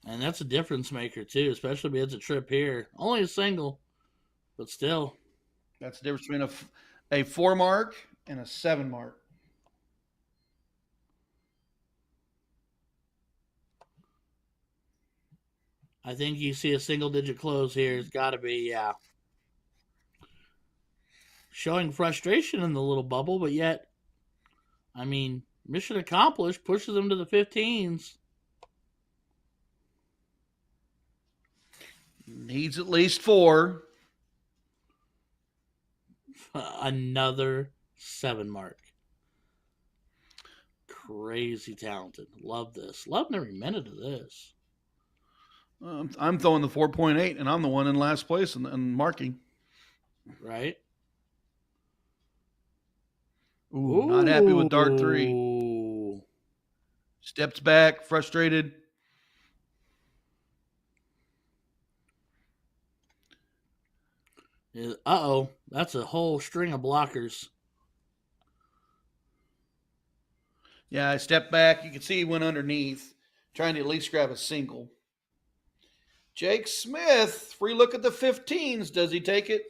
And that's a difference maker, too, especially if it's a trip here. Only a single, but still. That's the difference between a 4 mark and a 7 mark. I think you see a single-digit close here. It's got to be, yeah. Showing frustration in the little bubble, but yet, I mean, mission accomplished, pushes them to the 15s. Needs at least 4. Another 7 mark. Crazy talented. Love this. Loving every minute of this. I'm throwing the 4.8, and I'm the one in last place and marking. Right? Ooh, not happy with dart 3. Steps back, frustrated. Uh-oh. That's a whole string of blockers. Yeah, I stepped back. You can see he went underneath, trying to at least grab a single. Jake Smith, free look at the 15s. Does he take it?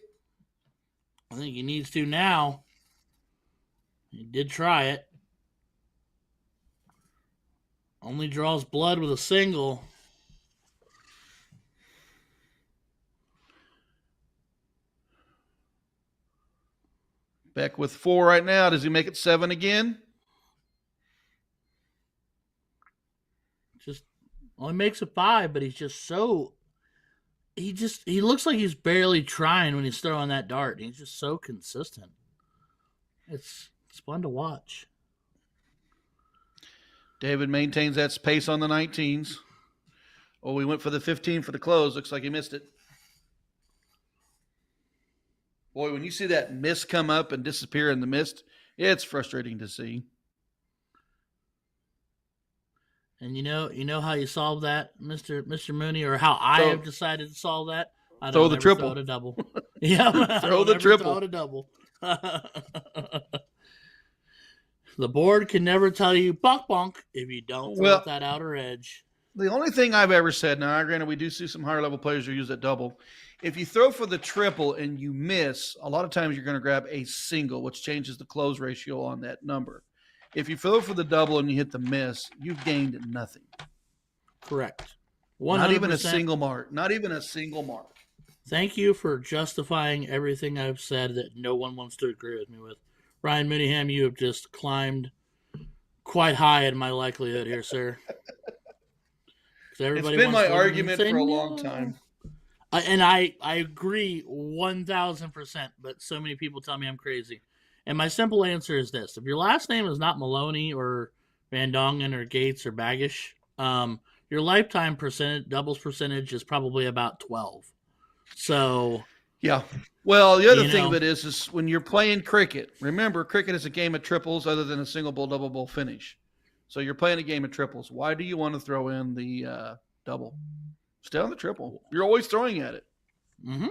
I think he needs to now. He did try it. Only draws blood with a single. Beck with 4 right now. Does he make it 7 again? Just only makes a 5, but he's just so. He looks like he's barely trying when he's throwing that dart. He's just so consistent. It's fun to watch. David maintains that pace on the 19s. Oh, we went for the 15 for the close. Looks like he missed it. Boy, when you see that mist come up and disappear in the mist, it's frustrating to see. And you know how you solve that, Mr. Mooney, or how I have decided to solve that? I throw don't the ever triple. Throw it a double. Yeah, throw the triple. Throw it a double. The board can never tell you bonk bonk if you don't throw that outer edge. The only thing I've ever said, now granted we do see some higher level players who use that double. If you throw for the triple and you miss, a lot of times you're going to grab a single, which changes the close ratio on that number. If you throw for the double and you hit the miss, you've gained nothing. Correct. 100%. Not even a single mark. Not even a single mark. Thank you for justifying everything I've said that no one wants to agree with me with. Ryan Mooneyham, you have just climbed quite high in my likelihood here, sir. It's been my argument for a long time. And I agree 1,000%, but so many people tell me I'm crazy. And my simple answer is this. If your last name is not Maloney or Van Dongen or Gates or Baggish, your lifetime doubles percentage is probably about 12. So yeah. Well, the other thing of it is when you're playing cricket, remember cricket is a game of triples other than a single bull, double bull finish. So you're playing a game of triples. Why do you want to throw in the double? Stay on the triple. You're always throwing at it. Mm-hmm.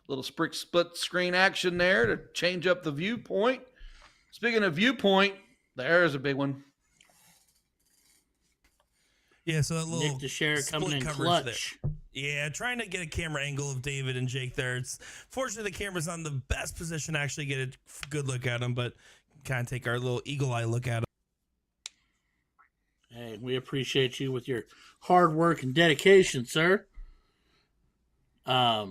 Little split screen action there to change up the viewpoint. Speaking of viewpoint, there's a big one. Yeah, so that little Nick DeShare coming in clutch. There. Yeah, trying to get a camera angle of David and Jake there. It's fortunately the camera's on the best position to actually get a good look at him, but kind of take our little eagle eye look at him. Hey, we appreciate you with your hard work and dedication, sir. But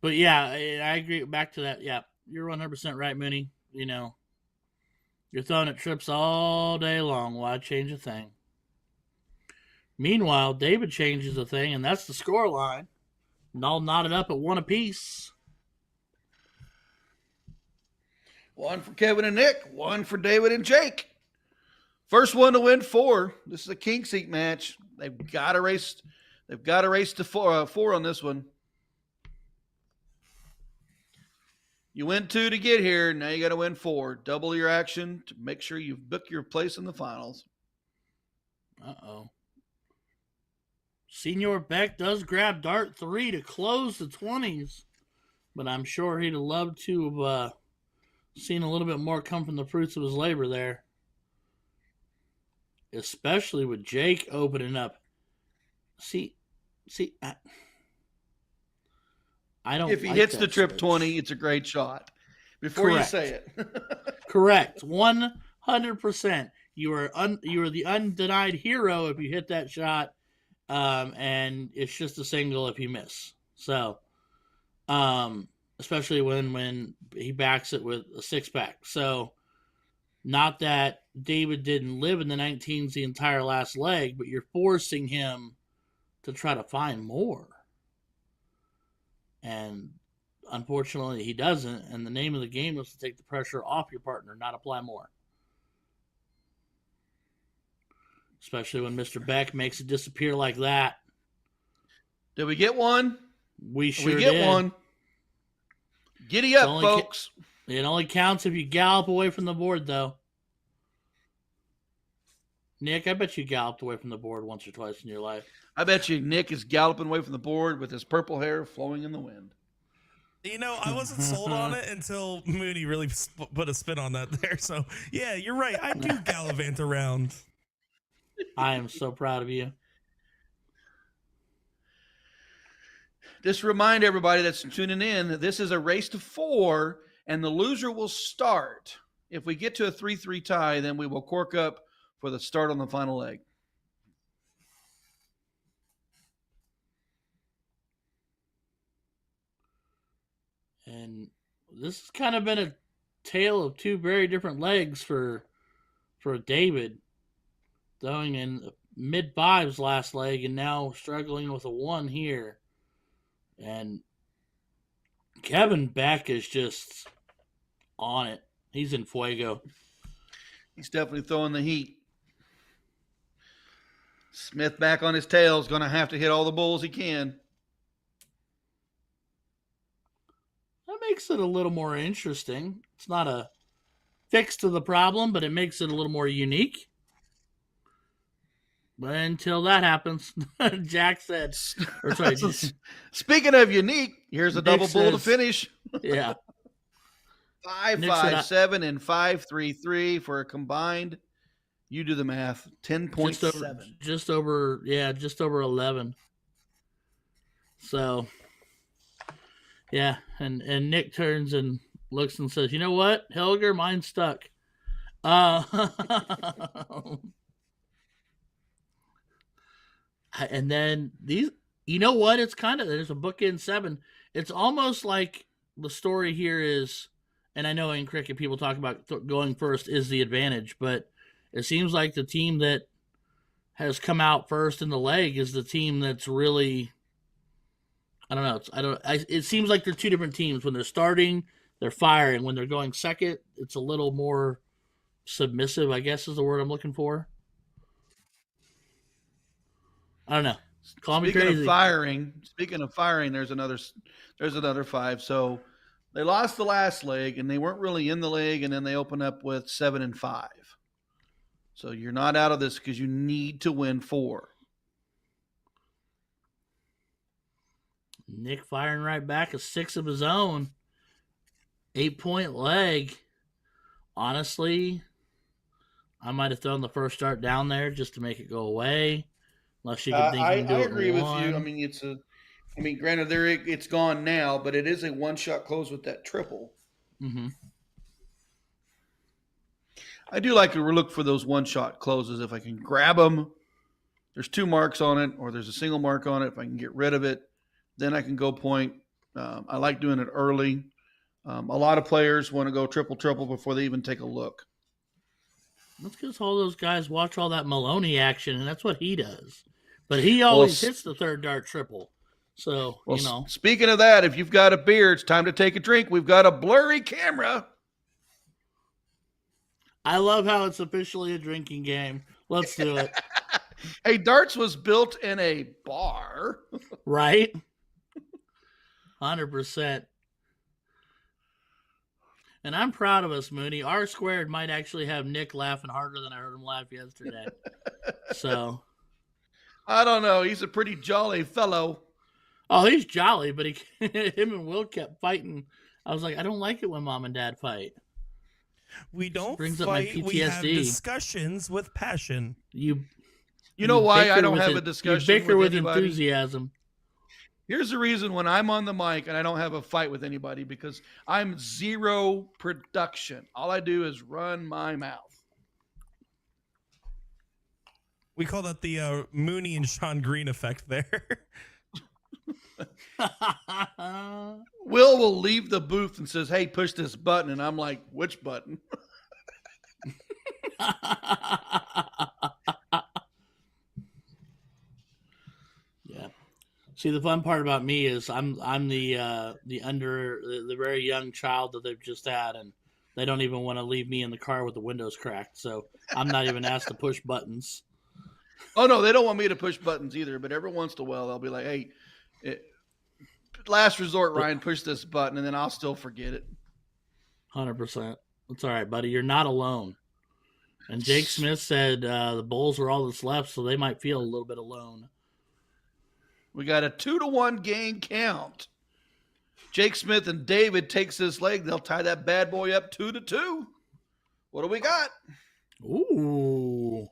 yeah, I agree. Back to that. Yeah, you're 100% right, Mooney. You're throwing at trips all day long. Why change a thing? Meanwhile, David changes a thing, and that's the score line. And all knotted up at 1 apiece. 1 for Kevin and Nick, 1 for David and Jake. First one to win 4. This is a king seat match. They've got to race. They've got to race to 4 on this one. You win 2 to get here. Now you got to win 4. Double your action to make sure you book your place in the finals. Uh-oh. Senior Beck does grab dart 3 to close the 20s, but I'm sure he'd have loved to have seen a little bit more come from the fruits of his labor there. Especially with Jake opening up. See, I don't. If he hits the trip 20, it's a great shot. Before Correct. You say it. Correct. 100%. You are the undenied hero if you hit that shot. And it's just a single if you miss. So, especially when he backs it with a 6-pack. So, not that David didn't live in the 19s the entire last leg, but you're forcing him to try to find more. And unfortunately, he doesn't. And the name of the game is to take the pressure off your partner, not apply more. Especially when Mr. Beck makes it disappear like that. Did we get one? We sure get did. One. Giddy up, folks. It only counts if you gallop away from the board, though. Nick, I bet you galloped away from the board once or twice in your life. I bet you Nick is galloping away from the board with his purple hair flowing in the wind. I wasn't sold on it until Mooney really put a spin on that there. So, yeah, you're right. I do gallivant around. I am so proud of you. Just remind everybody that's tuning in that this is a race to 4, and the loser will start. If we get to a 3-3 tie, then we will cork up for the start on the final leg. And this has kind of been a tale of 2 very different legs for David. Throwing in mid-5s last leg and now struggling with a 1 here. And Kevin Beck is just on it. He's in fuego. He's definitely throwing the heat. Smith back on his tail is going to have to hit all the bulls he can. That makes it a little more interesting. It's not a fix to the problem, but it makes it a little more unique. But until that happens, Jack said. Or sorry, speaking of unique, here's a double bull to finish. Yeah. 5-5-7 and 5-3-3 for a combined. You do the math. 10.7. Just over 11. So, yeah, and Nick turns and looks and says, "You know what, Helger, mine's stuck." And then these, you know what? It's kind of, there's a bookend 7. It's almost like the story here is, and I know in cricket people talk about going first is the advantage, but it seems like the team that has come out first in the leg is the team that's really, I don't know. It seems like they're two different teams. When they're starting, they're firing. When they're going second, it's a little more submissive, I guess is the word I'm looking for. I don't know. Call me crazy. Speaking of firing, there's another 5. So they lost the last leg, and they weren't really in the leg, and then they open up with 7-5. So you're not out of this because you need to win 4. Nick firing right back, a 6 of his own. 8-point leg. Honestly, I might have thrown the first start down there just to make it go away. Unless you can think you can do it. I agree with you. I mean, granted, it's gone now, but it is a one-shot close with that triple. Mm-hmm. I do like to look for those one-shot closes if I can grab them. There's 2 marks on it, or there's a single mark on it. If I can get rid of it, then I can go point. I like doing it early. A lot of players want to go triple before they even take a look. That's because all those guys watch all that Maloney action, and that's what he does. But he always hits the third dart triple. So, Speaking of that, if you've got a beer, it's time to take a drink. We've got a blurry camera. I love how it's officially a drinking game. Let's do it. Hey, darts was built in a bar. Right? 100%. And I'm proud of us, Mooney. R squared might actually have Nick laughing harder than I heard him laugh yesterday. So. I don't know. He's a pretty jolly fellow. Oh, he's jolly, but him and Will kept fighting. I was like, I don't like it when Mom and Dad fight. We don't fight. We have discussions with passion. You know why I don't have a discussion? You bicker with enthusiasm. Here's the reason when I'm on the mic and I don't have a fight with anybody, because I'm zero production. All I do is run my mouth. We call that the Mooney and Sean Green effect there. Will leave the booth and says, "Hey, push this button." And I'm like, "Which button?" Yeah. See, the fun part about me is I'm the very young child that they've just had, and they don't even want to leave me in the car with the windows cracked. So I'm not even asked to push buttons. Oh no, they don't want me to push buttons either. But every once in a while, they'll be like, "Hey, last resort, Ryan, push this button," and then I'll still forget it. 100%. It's all right, buddy. You're not alone. And Jake Smith said the Bulls are all that's left, so they might feel a little bit alone. We got a 2-1 game count. Jake Smith and David takes this leg. They'll tie that bad boy up 2-2. What do we got? Ooh.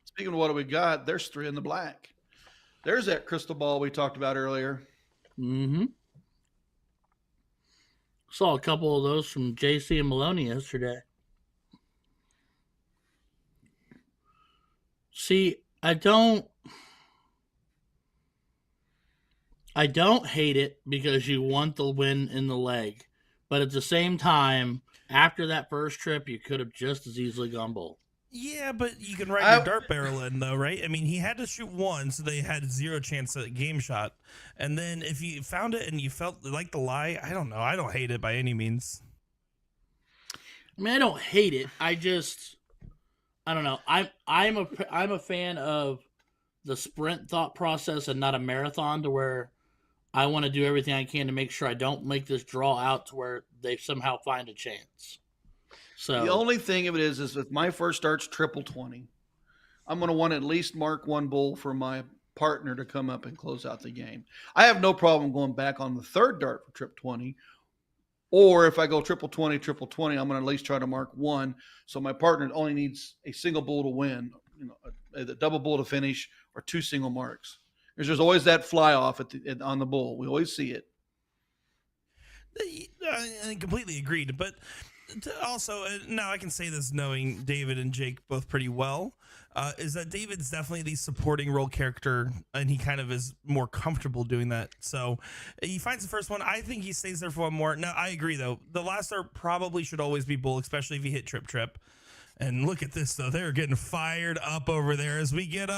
Speaking of what do we got, there's 3 in the black. There's that crystal ball we talked about earlier. Mm-hmm. Saw a couple of those from JC and Maloney yesterday. See, I don't hate it because you want the win in the leg. But at the same time, after that first trip, you could have just as easily gone bowl. Yeah, but you can write your dart barrel in, though, right? I mean, he had to shoot 1, so they had 0 chance at a game shot. And then if you found it and you felt like the lie, I don't know. I don't hate it by any means. I mean, I don't hate it. I don't know. I'm a fan of the sprint thought process and not a marathon, to where I want to do everything I can to make sure I don't make this draw out to where they somehow find a chance. So the only thing of it is if my first start's triple 20, I'm going to want to at least mark 1 bull for my partner to come up and close out the game. I have no problem going back on the third dart for trip 20. Or if I go triple 20, I'm going to at least try to mark 1. So my partner only needs a single bull to win, a double bull to finish, or 2 single marks. There's always that fly off on the bull. We always see it. I completely agreed. But also, now I can say this knowing David and Jake both pretty well, is that David's definitely the supporting role character, and he kind of is more comfortable doing that. So he finds the first one. I think he stays there for 1 more. Now, I agree, though. The last start probably should always be bull, especially if you hit trip. And look at this, though. They're getting fired up over there as we get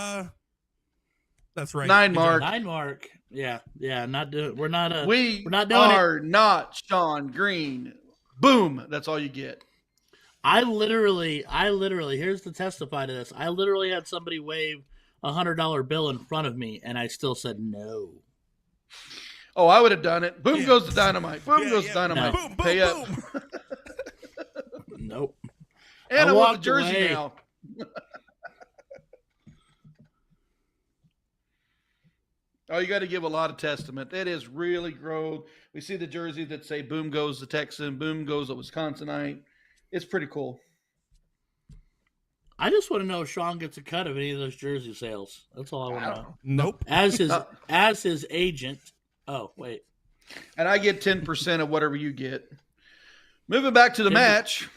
that's right. 9 mark. 9 mark. Yeah. Not doing. We're not doing it. Not Sean Green. Boom. That's all you get. I literally, here's to testify to this. I literally had somebody wave $100 bill in front of me, and I still said no. Oh, I would have done it. Boom goes the dynamite. Boom goes the dynamite. No. Boom, Pay up. boom. Nope. And I want the jersey now. Oh, you got to give a lot of testament. That is really grown. We see the jersey that say boom goes the Texan, boom goes the Wisconsinite. It's pretty cool. I just want to know if Sean gets a cut of any of those jersey sales. That's all I want to know. Nope. As his agent. Oh, wait. And I get 10% of whatever you get. Moving back to the match.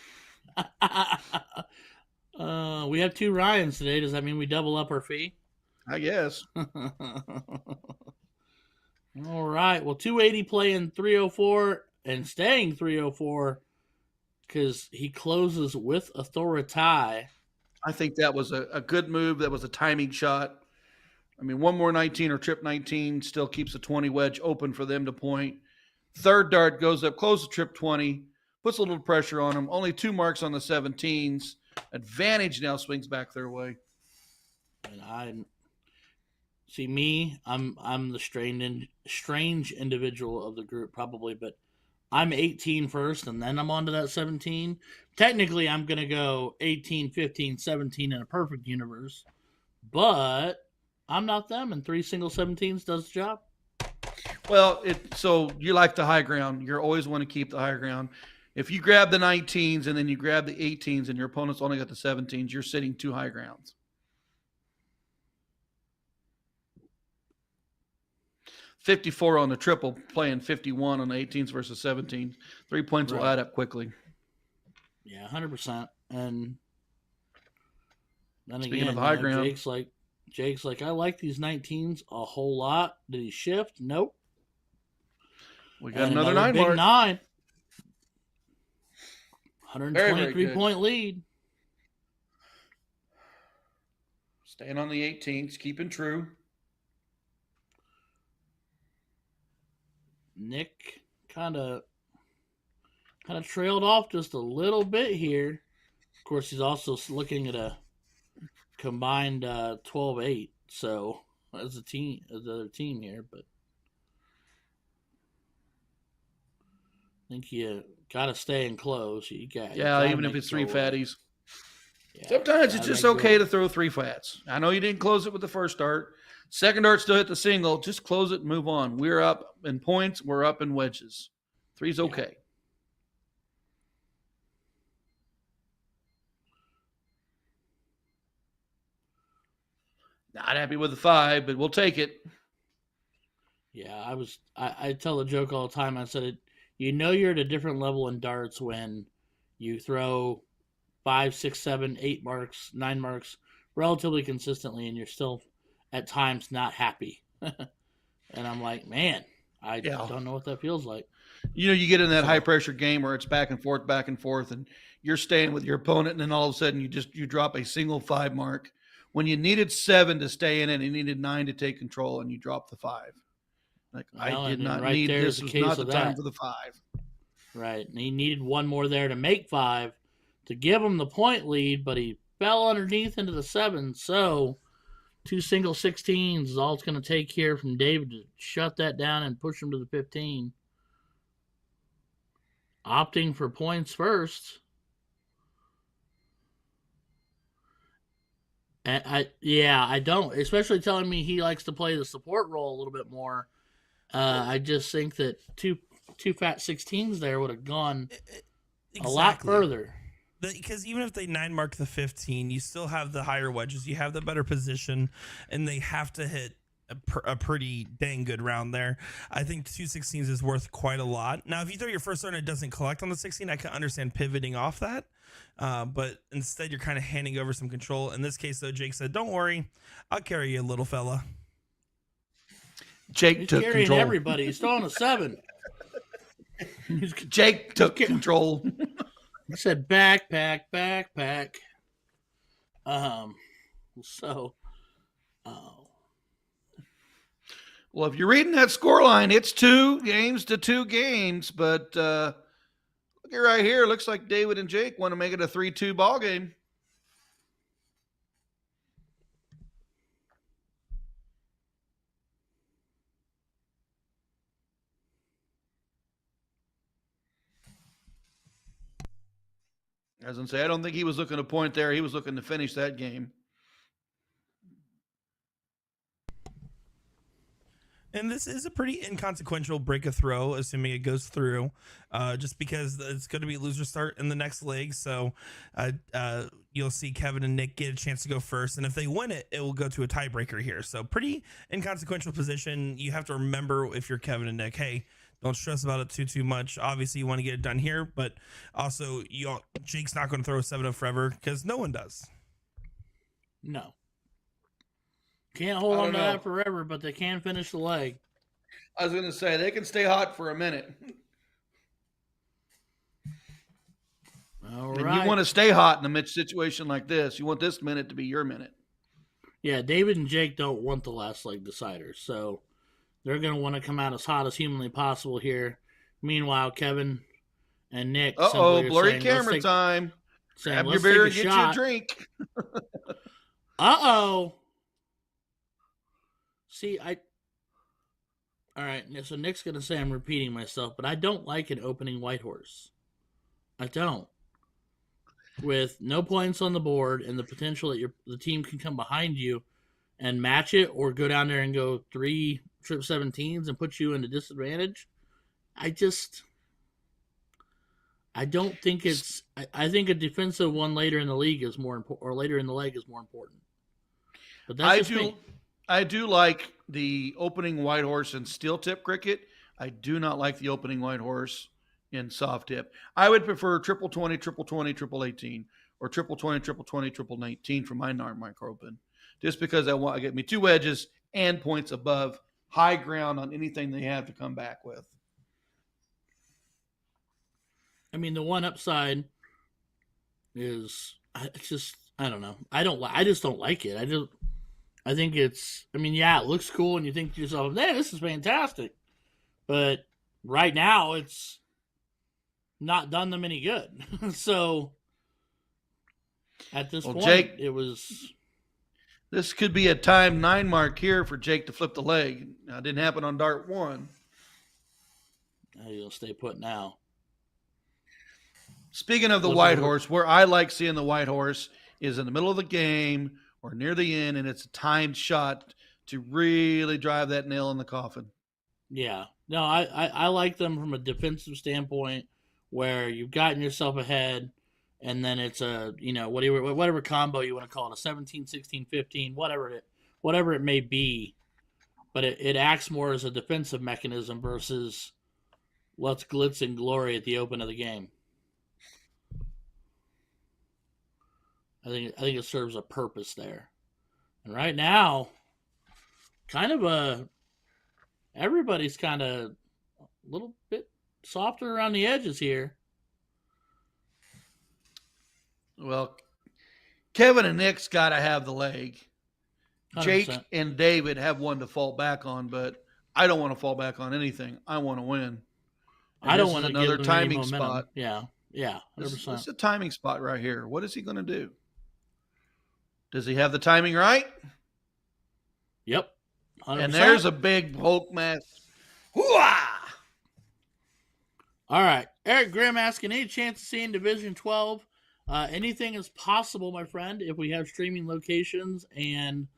We have 2 Ryans today. Does that mean we double up our fee? I guess. All right. Well, 280 playing 304 and staying 304 because he closes with authority. I think that was a good move. That was a timing shot. I mean, one more 19 or trip 19 still keeps the 20 wedge open for them to point. Third dart goes up, close the trip 20, puts a little pressure on them. Only 2 marks on the 17s. Advantage now swings back their way. And I'm the strange individual of the group probably, but I'm 18 first, and then I'm on to that 17. Technically, I'm going to go 18, 15, 17 in a perfect universe, but I'm not them, and 3 single 17s does the job. Well, so you like the high ground. You always want to keep the high ground. If you grab the 19s and then you grab the 18s and your opponent's only got the 17s, you're sitting 2 high grounds. $54 on the triple, playing 51 on the 18s versus 17s. 3 points will add up quickly. Yeah, 100%. And then Speaking again, of high ground, Jake's like, I like these 19s a whole lot. Did he shift? Nope. We got another 9 big mark. 9. 123 very point lead. Staying on the 18s, keeping true. Nick kind of trailed off just a little bit here. Of course, he's also looking at a combined 12-8. So as a team, as the other team here, but I think you got to stay in close. Even if it's 3 fatties. Yeah, Sometimes it's just okay to throw 3 flats. I know you didn't close it with the first dart. Second dart still hit the single. Just close it and move on. We're up in points. We're up in wedges. 3's okay. Not happy with the 5, but we'll take it. Yeah, I tell the joke all the time. I said, you're at a different level in darts when you throw 5, 6, 7, 8 marks, 9 marks relatively consistently, and you're still at times not happy. And I'm like, man, I don't know what that feels like. You get in that high pressure game where it's back and forth, and you're staying with your opponent, and then all of a sudden you drop a single 5 mark when you needed 7 to stay in it, and you needed 9 to take control, and you drop the 5. I did not need this. Was not the time for the 5. Right, and he needed one more there to make 5 to give him the point lead, but he fell underneath into the 7. So 2 single 16s is all it's going to take here from David to shut that down and push him to the 15. Opting for points first. And I don't, especially telling me he likes to play the support role a little bit more. I just think that two fat 16s there would have gone a lot further. Because even if they 9 mark the 15, you still have the higher wedges. You have the better position, and they have to hit a pretty dang good round there. I think 2 16s is worth quite a lot. Now, if you throw your first dart and it doesn't collect on the 16, I can understand pivoting off that. But instead, you're kind of handing over some control. In this case, though, Jake said, don't worry, I'll carry you, little fella. Jake took carrying control. Everybody. He's throwing a 7. Jake took control. He said, backpack. So, well, if you're reading that scoreline, it's 2 games to 2 games. But look at right here. Looks like David and Jake want to make it a 3-2 ball game. As I say, I don't think he was looking to point there. He was looking to finish that game. And this is a pretty inconsequential break of throw, assuming it goes through, just because it's going to be loser start in the next leg. So you'll see Kevin and Nick get a chance to go first. And if they win it, it will go to a tiebreaker here. So pretty inconsequential position. You have to remember, if you're Kevin and Nick, hey, don't stress about it too much. Obviously, you want to get it done here, but also Jake's not going to throw a 7-0 forever, because no one does. No. Can't hold on to that forever, but they can finish the leg. I was going to say, they can stay hot for a minute. All and right. you want to stay hot in a situation like this. You want this minute to be your minute. Yeah, David and Jake don't want the last leg decider, so they're going to want to come out as hot as humanly possible here. Meanwhile, Kevin and Nick. Blurry camera time. Grab your beer and get you a drink. See, all right, so Nick's going to say I'm repeating myself, but I don't like an opening white horse. I don't. With no points on the board and the potential that the team can come behind you and match it, or go down there and go 3 trip 17s and put you in a disadvantage, I don't think it's. I think a defensive one later in the league is more important, or later in the leg is more important. But that's me. I do like the opening white horse in steel tip cricket. I do not like the opening white horse in soft tip. I would prefer triple 20, triple 20, triple 18, or triple 20, triple 20, triple 19 for my micro open, just because I get me 2 wedges and points above, high ground on anything they have to come back with. I mean, the one upside is I don't know. I just don't like it. I think it's, it looks cool and you think to yourself, man, this is fantastic. But right now it's not done them any good. So at this point, Jake, this could be a time 9 mark here for Jake to flip the leg. Now, it didn't happen on dart 1. You'll stay put now. Speaking of the white horse, where I like seeing the white horse is in the middle of the game or near the end, and it's a timed shot to really drive that nail in the coffin. Yeah. No, I like them from a defensive standpoint, where you've gotten yourself ahead, and then it's a, whatever combo you want to call it, a 17, 16, 15, whatever it may be. But it acts more as a defensive mechanism versus let's glitz and glory at the open of the game. I think it serves a purpose there. And right now, everybody's kind of a little bit softer around the edges here. Well, Kevin and Nick's got to have the leg. 100%. Jake and David have one to fall back on, but I don't want to fall back on anything. I want to win. And I don't want to give another timing spot. Yeah, 100%. This is a timing spot right here. What is he going to do? Does he have the timing right? Yep. 100%. And there's a big Hulk mess. Hoo-ah! All right. Eric Grimm asking, any chance of seeing Division 12? Anything is possible, my friend, if we have streaming locations and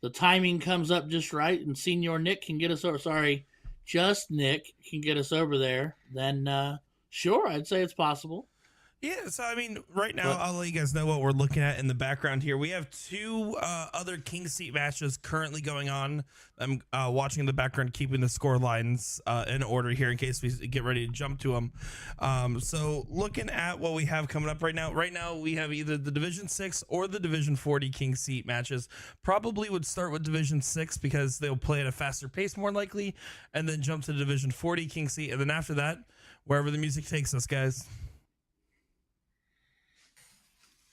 the timing comes up just right and Senior Nick can get us over. Sorry, just Nick can get us over there. Then, sure, I'd say it's possible. Yeah, so right now, I'll let you guys know what we're looking at in the background here. We have 2 other King Seat matches currently going on. I'm watching in the background, keeping the score lines in order here in case we get ready to jump to them. So looking at what we have coming up right now we have either the Division 6 or the Division 40 King Seat matches. Probably would start with Division 6 because they'll play at a faster pace more likely, and then jump to Division 40 King Seat, and then after that, wherever the music takes us, guys.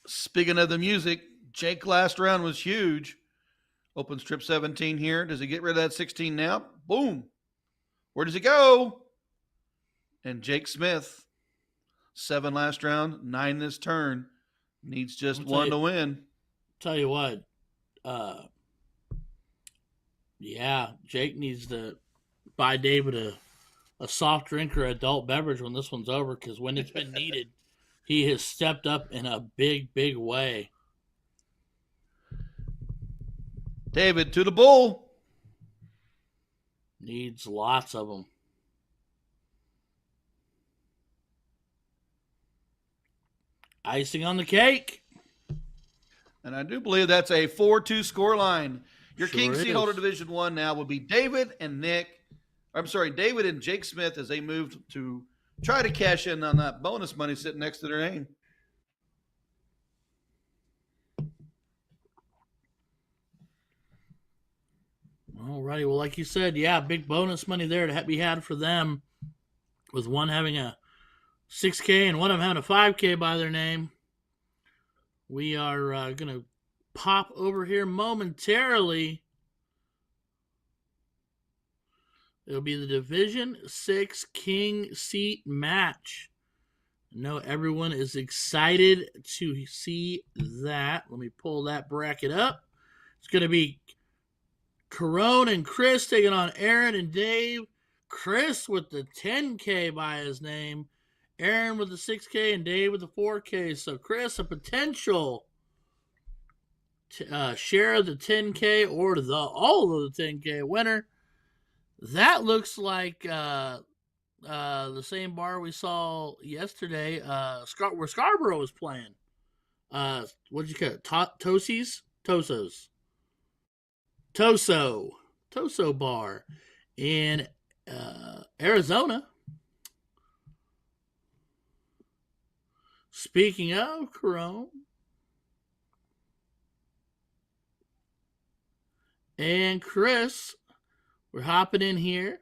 Speaking of the music, Jake last round was huge. Opens trip 17 here. Does he get rid of that 16 now? Boom. Where does he go? And Jake Smith, 7 last round, 9 this turn. Needs just 1 to win. Tell you what. Yeah, Jake needs to buy David a soft drink or adult beverage when this one's over, because when it's been needed, he has stepped up in a big, big way. David to the bull. Needs lots of them. Icing on the cake. And I do believe that's a 4-2 score line. Your Sure King is. Seat Holder Division 1 now will be David and David and Jake Smith as they moved to try to cash in on that bonus money sitting next to their name. Alrighty, well, like you said, yeah, big bonus money there to be had for them, with one having a 6K and one of them having a 5K by their name. We are going to pop over here momentarily. It'll be the Division 6 King Seat match. I know everyone is excited to see that. Let me pull that bracket up. It's going to be Corone and Chris taking on Aaron and Dave. Chris with the 10K by his name. Aaron with the 6K and Dave with the 4K. So Chris, a potential share of the 10K or all of the 10K winner. That looks like the same bar we saw yesterday, where Scarborough was playing. What'd you call it? Tosos. Toso Bar in Arizona. Speaking of Corone and Chris, we're hopping in here.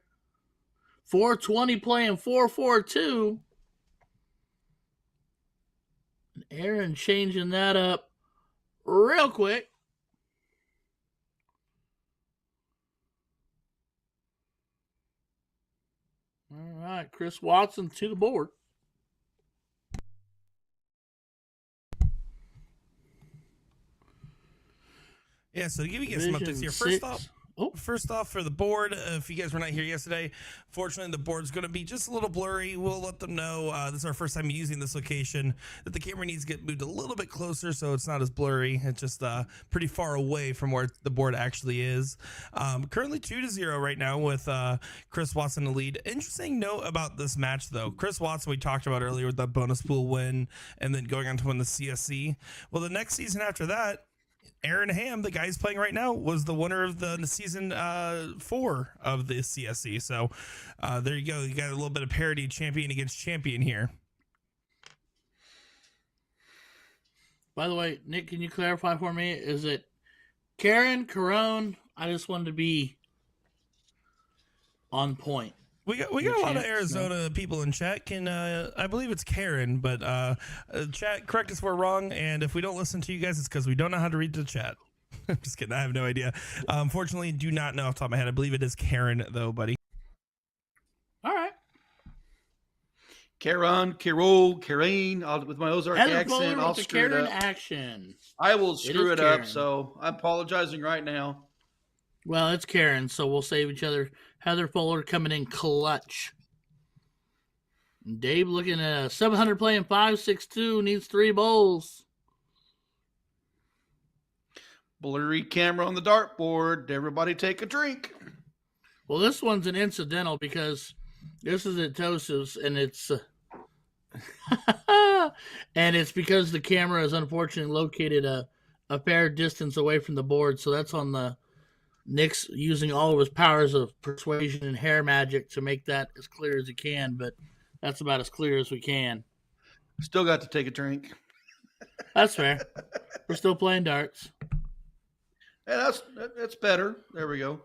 420 playing 442. And Aaron changing that up real quick. All right, Chris Watson to the board. Yeah, so to give you guys some updates here. First off, for the board, if you guys were not here yesterday, fortunately the board's going to be just a little blurry. We'll let them know this is our first time using this location, that the camera needs to get moved a little bit closer so it's not as blurry. It's just pretty far away from where the board actually is. Currently 2-0 right now with Chris Watson in the lead. Interesting note about this match, though. Chris Watson, we talked about earlier with that bonus pool win and then going on to win the CSC. Well, the next season after that, Aaron Ham, the guy he's playing right now, was the winner of the season 4 of the CSC. So there you go. You got a little bit of parity, champion against champion here. By the way, Nick, can you clarify for me? Is it Karen, Corone? I just wanted to be on point. We got a lot of Arizona people in chat. I believe it's Karen, but chat, correct us if we're wrong. And if we don't listen to you guys, it's because we don't know how to read the chat. I'm just kidding. I have no idea. Unfortunately, do not know off the top of my head. I believe it is Karen, though, buddy. All right. Karen, with my Ozark accent, I'll screw it up. Action. I will screw it up, so I'm apologizing right now. Well, it's Karen, so we'll save each other. Heather Fuller coming in clutch. Dave looking at 700 playing 562, needs 3 bowls. Blurry camera on the dartboard. Everybody take a drink. Well, this one's an incidental because this is at Tosa's, and it's and it's because the camera is unfortunately located a fair distance away from the board, so that's on the Nick's using all of his powers of persuasion and hair magic to make that as clear as he can, but that's about as clear as we can. Still got to take a drink. That's fair. We're still playing darts. Yeah, that's better. There we go.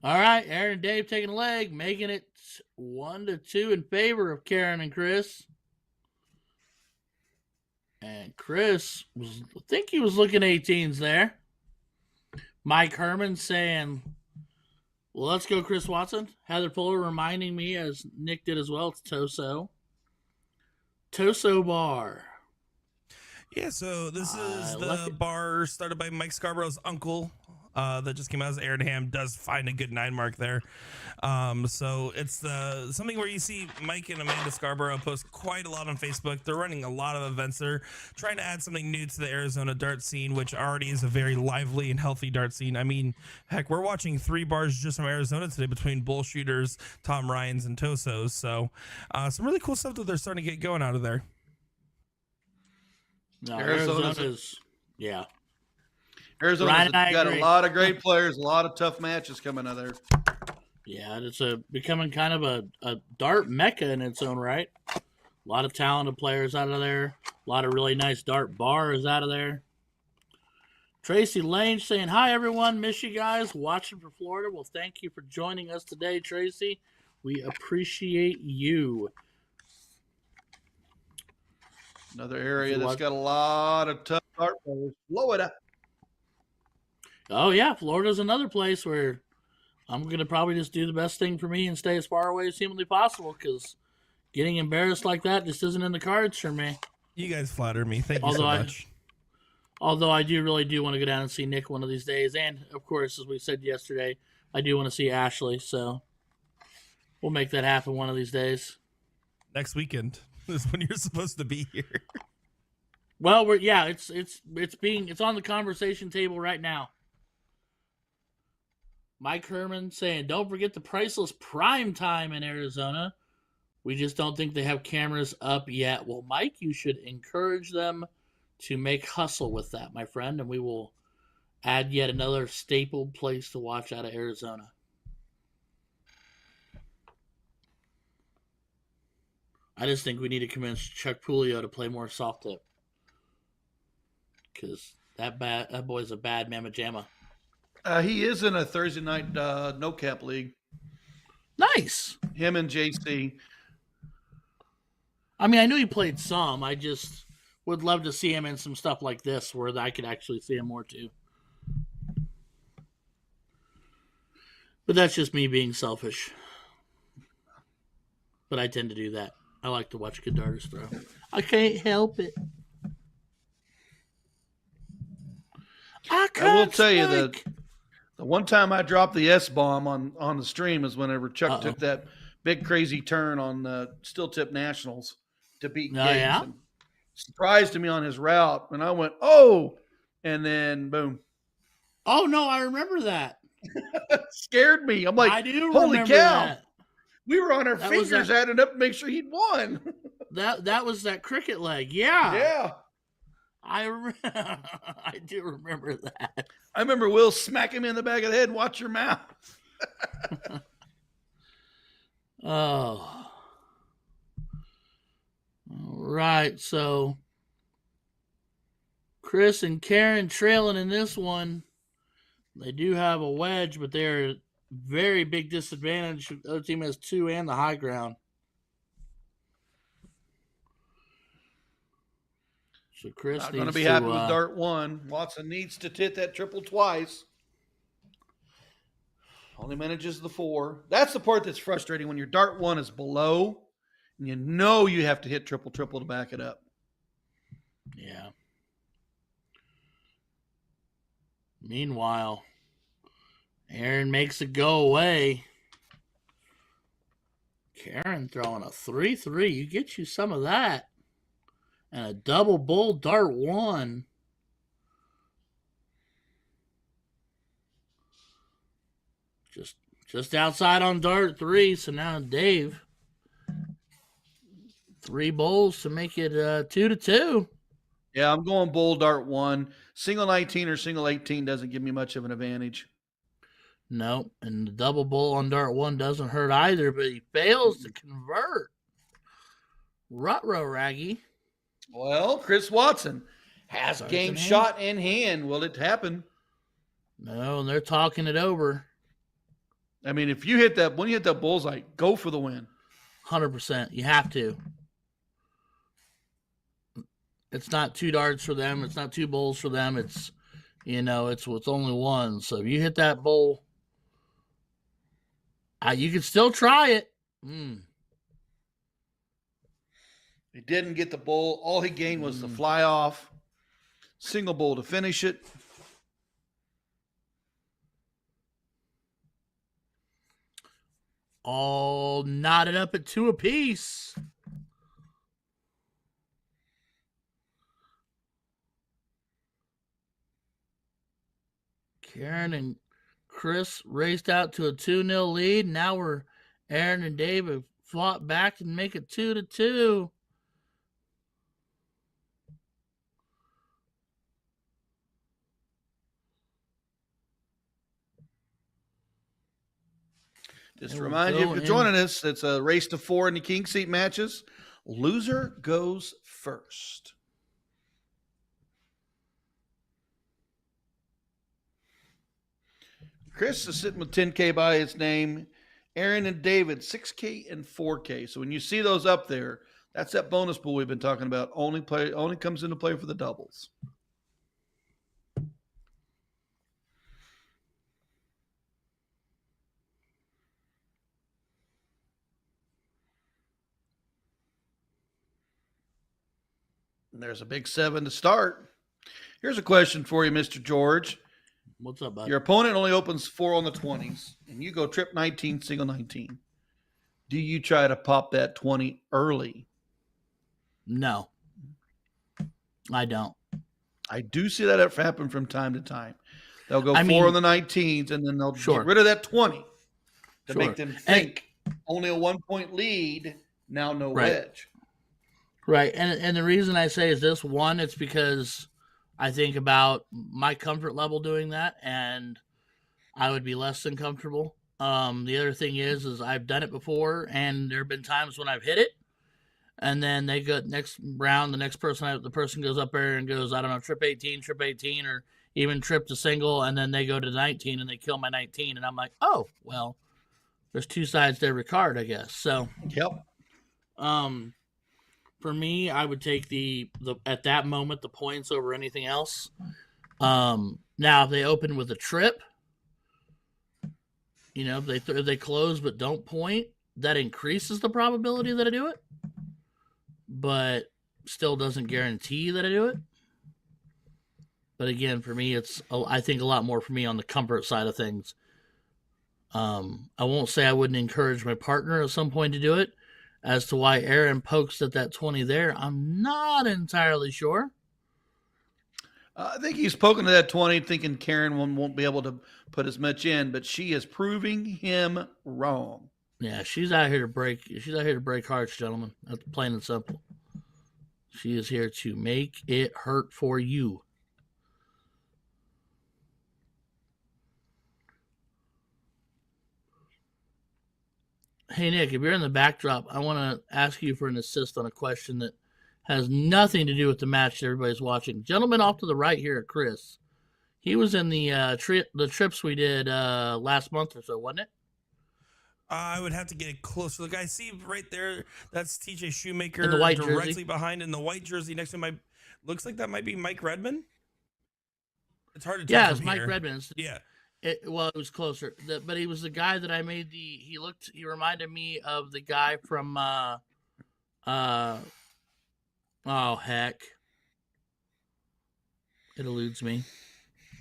All right, Aaron and Dave taking a leg, making it 1-2 in favor of Karen and Chris. And Chris I think he was looking 18s there. Mike Herman saying, well, let's go, Chris Watson. Heather Fuller reminding me, as Nick did as well, it's Toso. Toso Bar. Yeah, so this is the bar started by Mike Scarborough's uncle that just came out as Airham. Does find a good 9 mark there. So it's something where you see Mike and Amanda Scarborough post quite a lot on Facebook. They're running a lot of events. They're trying to add something new to the Arizona dart scene, which already is a very lively and healthy dart scene. I mean, heck, we're watching 3 bars just from Arizona today between Bull Shooters, Tom Ryans, and Tosos. So some really cool stuff that they're starting to get going out of there. No, Arizona's Arizona got a lot of great players, a lot of tough matches coming out of there. Yeah, it's becoming kind of a dart mecca in its own right. A lot of talented players out of there. A lot of really nice dart bars out of there. Tracy Lane saying, hi, everyone. Miss you guys. Watching from Florida. Well, thank you for joining us today, Tracy. We appreciate you. Another area that's got a lot of tough dart players. Blow it up. Oh, yeah. Florida's another place where I'm going to probably just do the best thing for me and stay as far away as humanly possible, because getting embarrassed like that just isn't in the cards for me. You guys flatter me. Thank you so much. Although I really do want to go down and see Nick one of these days. And, of course, as we said yesterday, I do want to see Ashley. So we'll make that happen one of these days. Next weekend is when you're supposed to be here. Well, it's on the conversation table right now. Mike Herman saying, don't forget the priceless prime time in Arizona. We just don't think they have cameras up yet. Well, Mike, you should encourage them to make hustle with that, my friend, and we will add yet another staple place to watch out of Arizona. I just think we need to convince Chuck Pulio to play more soft tip, because that boy's a bad mamma jamma. He is in a Thursday night no cap league. Nice. Him and JC. I mean, I knew he played some. I just would love to see him in some stuff like this where I could actually see him more too. But that's just me being selfish. But I tend to do that. I like to watch good darters throw. I can't help it. I will tell you that the one time I dropped the S-bomb on the stream is whenever Chuck took that big crazy turn on the Steel Tip Nationals to beat Gates. Yeah? And surprised me on his route, and I went, oh, and then boom. Oh, no, I remember that. Scared me. I'm like, I do holy cow. That. We were on our fingers adding up to make sure he'd won. That was that cricket leg. Yeah. Yeah. I do remember that. I remember Will smacking me in the back of the head and watch your mouth. Oh. All right. So Chris and Karen trailing in this one. They do have a wedge, but they're very big disadvantage. The other team has 2 and the high ground. So Chris not going to be happy with dart 1. Watson needs to hit that triple twice. Only manages the 4. That's the part that's frustrating when your dart 1 is below and you know you have to hit triple to back it up. Yeah. Meanwhile, Aaron makes it go away. Karen throwing a 3-3. You get you some of that. And a double bull dart 1. Just outside on dart 3. So now Dave. 3 bowls to make it 2-2. Yeah, I'm going bull dart 1. Single 19 or single 18 doesn't give me much of an advantage. No, and the double bull on dart 1 doesn't hurt either, but he fails to convert. Ruh-roh, Raggy. Well, Chris Watson has game shot in hand. Will it happen? No, they're talking it over. I mean, if you hit that, when you hit that bullseye, go for the win. 100%. You have to. It's not 2 darts for them. It's not 2 bowls for them. It's it's only one. So if you hit that bowl, you can still try it. He didn't get the bowl. All he gained was the fly off. Single bowl to finish it. All knotted up at 2 apiece. Karen and Chris raced out to a 2-0 lead. Now Aaron and Dave have fought back and make it 2-2. Just to remind you, if you're joining us, it's a race to 4 in the king seat matches. Loser goes first. Chris is sitting with 10K by his name. Aaron and David, 6K and 4K. So when you see those up there, that's that bonus pool we've been talking about. Only comes into play for the doubles. And there's a big 7 to start. Here's a question for you, Mr. George. What's up, bud? Your opponent only opens 4 on the 20s, and you go trip 19, single 19. Do you try to pop that 20 early? No, I don't. I do see that happen from time to time. They'll go 4 on the 19s, and then they'll get rid of that 20 to make them think only a 1-point lead, now no wedge. Right, and the reason I say is this. One, it's because I think about my comfort level doing that, and I would be less than comfortable. The other thing is I've done it before, and there have been times when I've hit it, and then they go next round. The person goes up there and goes, I don't know, trip 18, or even trip to single, and then they go to 19 and they kill my 19, and I'm like, oh well, there's 2 sides to every card, I guess. So yep. For me, I would take the at that moment the points over anything else. Now, if they open with a trip, if they close but don't point, that increases the probability that I do it, but still doesn't guarantee that I do it. But again, for me, I think a lot more for me on the comfort side of things. I won't say I wouldn't encourage my partner at some point to do it. As to why Aaron pokes at that 20 there, I'm not entirely sure. I think he's poking to that 20, thinking Karen won't be able to put as much in, but she is proving him wrong. Yeah, she's out here to break. She's out here to break hearts, gentlemen. That's plain and simple. She is here to make it hurt for you. Hey, Nick, if you're in the backdrop, I want to ask you for an assist on a question that has nothing to do with the match that everybody's watching. Gentleman off to the right here, Chris. He was in the trips we did last month or so, wasn't it? I would have to get closer. Look, I see right there. That's TJ Shoemaker in the white directly jersey. Behind in the white jersey next to him. Looks like that might be Mike Redman. It's hard to tell. Yeah, it's Mike Redman. Yeah. It was closer, but he was the guy that I made he reminded me of the guy from oh heck, it eludes me.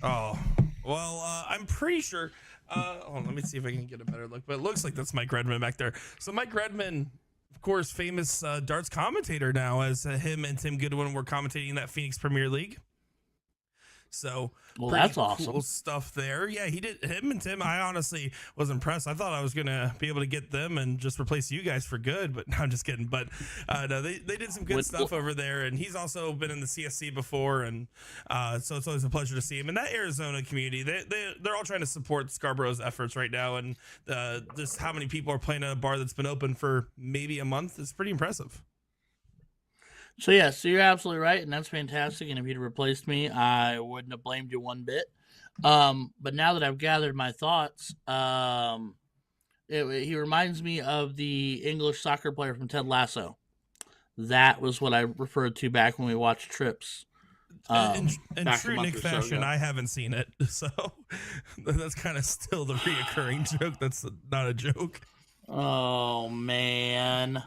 Oh, well, I'm pretty sure, let me see if I can get a better look, but it looks like that's Mike Redman back there. So Mike Redman, of course, famous darts commentator now, as him and Tim Goodwin were commentating that Phoenix Premier League. So, well, that's awesome. Cool stuff there. Yeah, he did. Him and Tim, I honestly was impressed. I thought I was gonna be able to get them and just replace you guys for good, but no, I'm just kidding. But no, they did some good stuff over there, and he's also been in the CSC before, and so it's always a pleasure to see him. And that Arizona community, they're all trying to support Scarborough's efforts right now, and just how many people are playing at a bar that's been open for maybe a month is pretty impressive. So, yeah, so you're absolutely right, and that's fantastic. And if you'd replaced me, I wouldn't have blamed you one bit. But now that I've gathered my thoughts, he reminds me of the English soccer player from Ted Lasso. That was what I referred to back when we watched Trips. In back a true month Nick or so fashion, ago. I haven't seen it, so that's kind of still the reoccurring joke. That's not a joke. Oh, man.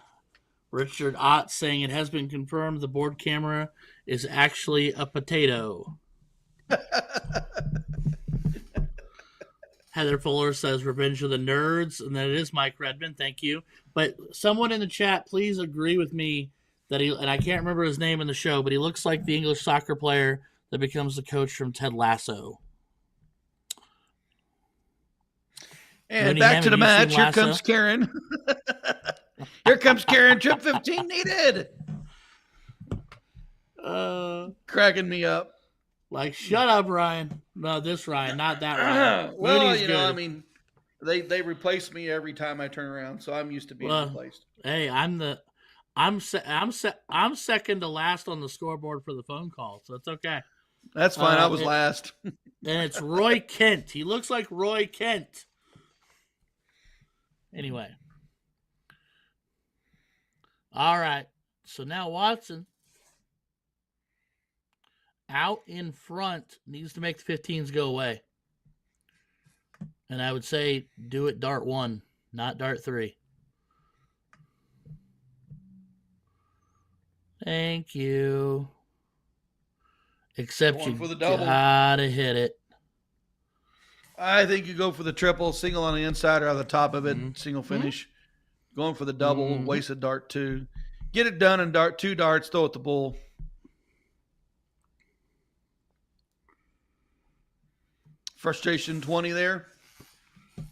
Richard Ott saying it has been confirmed the board camera is actually a potato. Heather Fuller says Revenge of the Nerds, and that it is Mike Redmond. Thank you. But someone in the chat, please agree with me that he, and I can't remember his name in the show, but he looks like the English soccer player that becomes the coach from Ted Lasso. And Mooney back Hammond, to the you seen match. Here Lasso? comes Karen. Here comes Karen. Trip 15 needed. Cracking me up. Like, shut up, Ryan. No, this Ryan, not that Ryan. Well, Mooney's you know, good. I mean, they replace me every time I turn around, so I'm used to being replaced. Hey, I'm second to last on the scoreboard for the phone call, so it's okay. That's fine. I was last. And it's Roy Kent. He looks like Roy Kent. Anyway. All right. So now Watson out in front needs to make the 15s go away. And I would say do it dart 1, not dart 3. Thank you. Except you for the double. gotta hit it. I think you go for the triple, single on the inside or on the top of it, single finish. Going for the double, wasted dart 2. Get it done in dart 2 darts, throw it the bull. Frustration 20 there.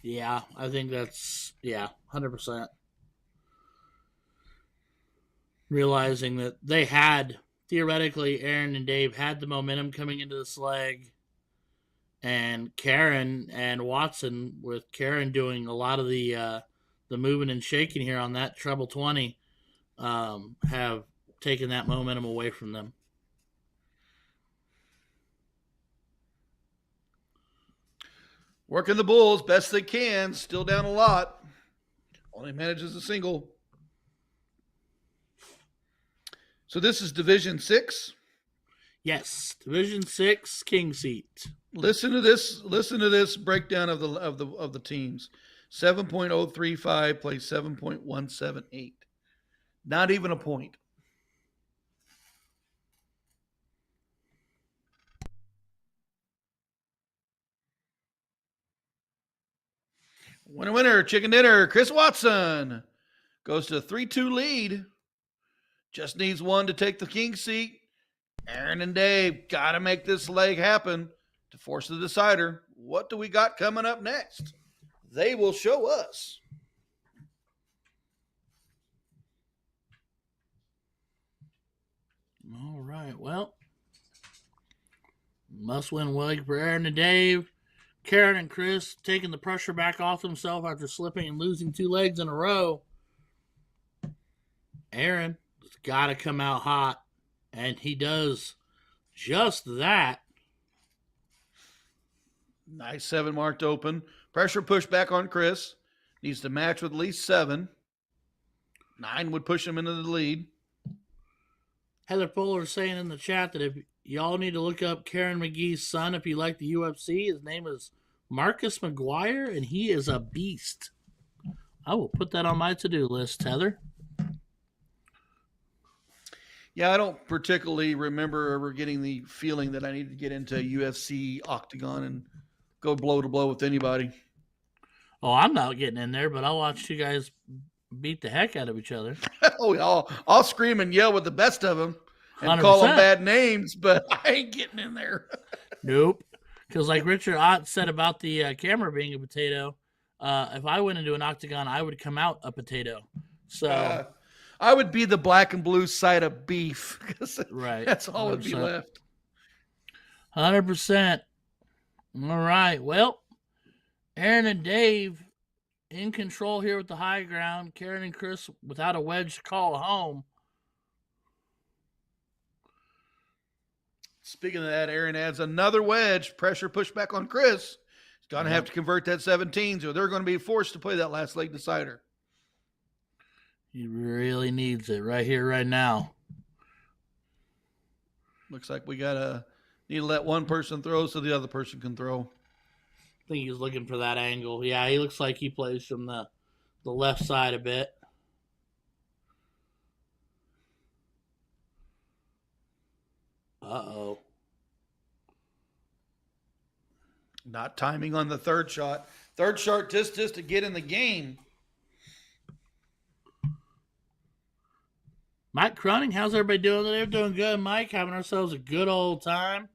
Yeah, I think that's 100%. Realizing that they had, theoretically, Aaron and Dave had the momentum coming into this leg. And Karen and Watson, with Karen doing a lot of the moving and shaking here on that treble 20, have taken that momentum away from them. Working the bulls best they can. Still down a lot. Only manages a single. So this is Division 6? Yes, Division 6 king seat. Listen to this breakdown of the teams. 7.035 plays 7.178. Not even a point. Winner, chicken dinner. Chris Watson goes to a 3-2 lead. Just needs one to take the king seat. Aaron and Dave got to make this leg happen to force the decider. What do we got coming up next? They will show us. All right, well, must-win leg for Aaron and Dave. Karen and Chris taking the pressure back off themselves after slipping and losing 2 legs in a row. Aaron has got to come out hot, and he does just that. Nice 7 marked open. Pressure push back on Chris. Needs to match with at least 7. 9 would push him into the lead. Heather Fuller is saying in the chat that if y'all need to look up Karen McGee's son if you like the UFC, his name is Marcus McGuire, and he is a beast. I will put that on my to-do list, Heather. Yeah, I don't particularly remember ever getting the feeling that I needed to get into a UFC octagon and go blow to blow with anybody. Oh, I'm not getting in there, but I'll watch you guys beat the heck out of each other. I'll scream and yell with the best of them and 100%. call them bad names, but I ain't getting in there. Nope. Because like Richard Ott said about the camera being a potato, if I went into an octagon, I would come out a potato. So I would be the black and blue side of beef. Right. That's all 100%. would be left. 100%. All right. Well, Aaron and Dave in control here with the high ground. Karen and Chris without a wedge to call home. Speaking of that, Aaron adds another wedge. Pressure push back on Chris. He's going to have to convert that 17, so they're going to be forced to play that last leg decider. He really needs it right here, right now. Looks like we need to let one person throw so the other person can throw. I think he's looking for that angle. Yeah, he looks like he plays from the left side a bit. Uh-oh. Not timing on the third shot. Third shot just to get in the game. Mike Cronin, how's everybody doing? They're doing good, Mike. Having ourselves a good old time.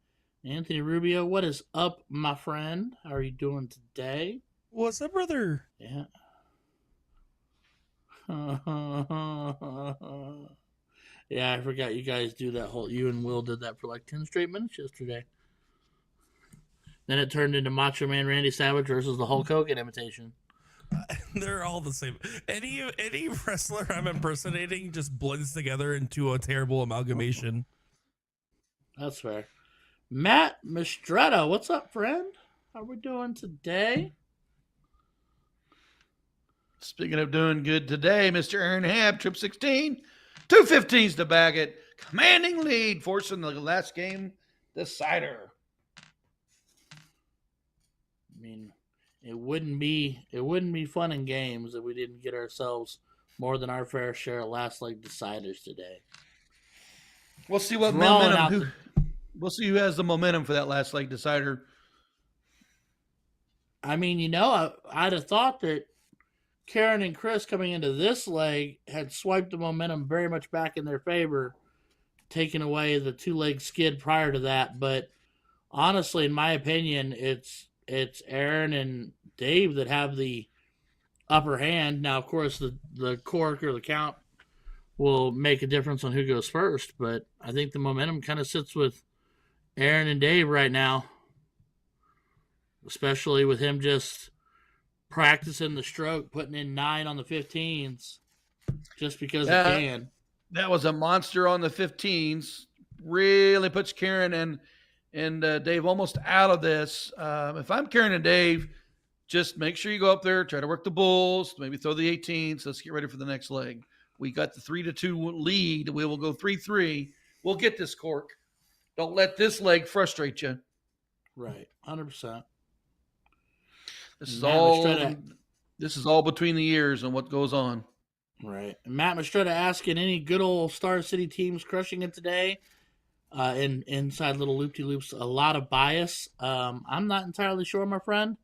Anthony Rubio, what is up, my friend? How are you doing today? What's up, brother? Yeah. Yeah, I forgot you guys do that whole. You and Will did that for like 10 straight minutes yesterday. Then it turned into Macho Man Randy Savage versus the Hulk Hogan imitation. They're all the same. Any wrestler I'm impersonating just blends together into a terrible amalgamation. That's fair. Matt Mistretta, what's up, friend? How we doing today? Speaking of doing good today, Mr. Aaron Hab, trip 16, 215s to bag it. Commanding lead, forcing the last game decider. I mean, it wouldn't be fun in games if we didn't get ourselves more than our fair share of last leg deciders today. We'll see what momentum. We'll see who has the momentum for that last leg decider. I mean, I'd have thought that Karen and Chris coming into this leg had swiped the momentum very much back in their favor, taking away the 2-leg skid prior to that. But honestly, in my opinion, it's Aaron and Dave that have the upper hand. Now, of course, the cork or the count will make a difference on who goes first, but I think the momentum kind of sits with Aaron and Dave right now, especially with him just practicing the stroke, putting in 9 on the 15s just because he can. That was a monster on the 15s. Really puts Karen and Dave almost out of this. If I'm Karen and Dave, just make sure you go up there, try to work the bulls, maybe throw the 18s. Let's get ready for the next leg. We got the 3-2 lead. We will go 3-3. We'll get this cork. Don't let this leg frustrate you. Right, 100%. This is all between the ears and what goes on. Right. Matt Mistretta asking, any good old Star City teams crushing it today? Inside little loop-de-loops, a lot of bias. I'm not entirely sure, my friend.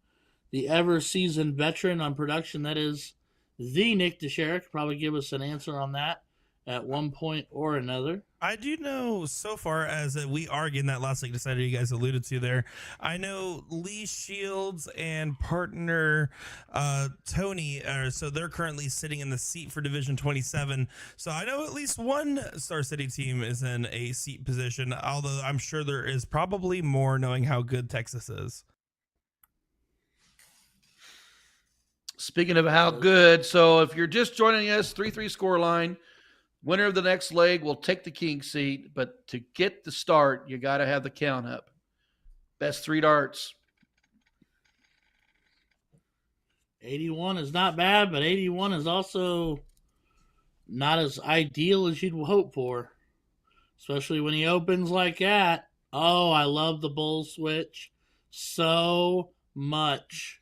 The ever-seasoned veteran on production, that is the Nick DeShera, could probably give us an answer on that at one point or another. I do know so far as we are getting that last leg decider you guys alluded to there. I know Lee Shields and partner Tony, so they're currently sitting in the seat for Division 27. So I know at least one Star City team is in a seat position, although I'm sure there is probably more knowing how good Texas is. Speaking of how good, so if you're just joining us, 3-3 scoreline. Winner of the next leg will take the king seat, but to get the start, you got to have the count up. Best 3 darts. 81 is not bad, but 81 is also not as ideal as you'd hope for, especially when he opens like that. Oh, I love the bull switch so much.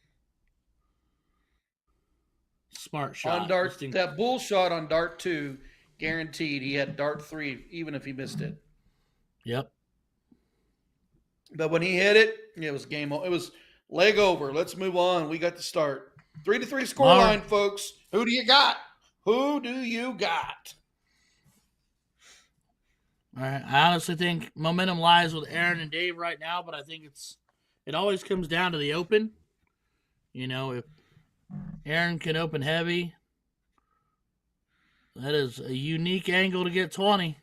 Smart shot. On dart, that bull shot on dart 2, guaranteed he had dart 3, even if he missed it. Yep. But when he hit it, it was game over. It was leg over. Let's move on. We got to start. 3-3 scoreline, folks. Who do you got? Who do you got? All right. I honestly think momentum lies with Aaron and Dave right now, but I think it always comes down to the open. If Aaron can open heavy, that is a unique angle to get 20.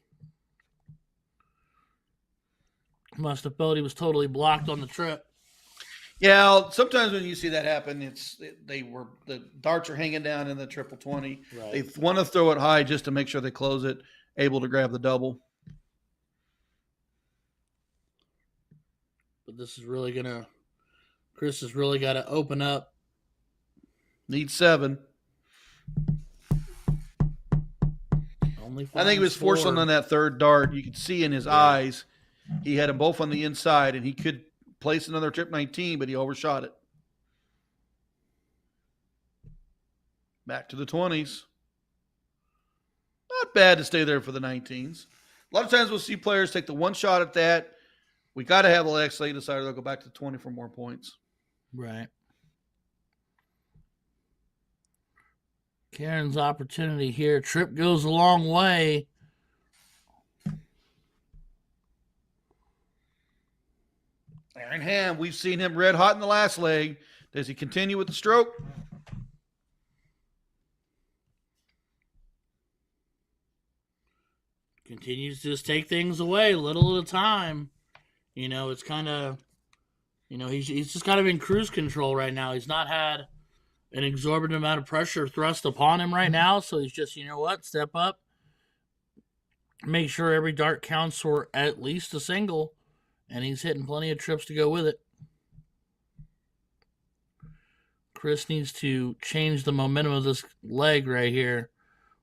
Must have felt he was totally blocked on the trip. Yeah, sometimes when you see that happen, the darts are hanging down in the triple 20. Right. They want to throw it high just to make sure they close it, able to grab the double. But Chris has really got to open up. Need 7. Only I think he was forcing on that third dart. You could see in his eyes, he had them both on the inside, and he could place another trip 19, but he overshot it. Back to the 20s. Not bad to stay there for the 19s. A lot of times we'll see players take the one shot at that. We got to have a leg, so they decided they'll go back to the 20 for more points. Right. Karen's opportunity here. Trip goes a long way. Aaron Ham, we've seen him red hot in the last leg. Does he continue with the stroke? Continues to just take things away little at a time. You know, it's kind of, you know, he's just kind of in cruise control right now. He's not had an exorbitant amount of pressure thrust upon him right now, so he's just, you know what, step up, make sure every dart counts for at least a single, and he's hitting plenty of trips to go with it. Chris needs to change the momentum of this leg right here,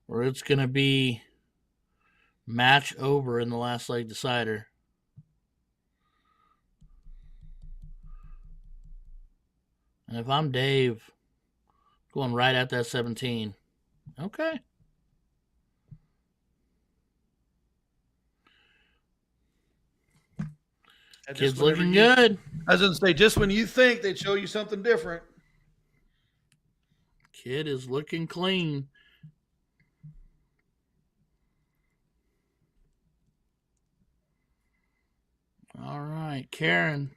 or it's going to be match over in the last leg decider. And if I'm Dave, going right at that 17. Okay. Kid's looking good. I was going to say, just when you think they'd show you something different. Kid is looking clean. All right, Karen.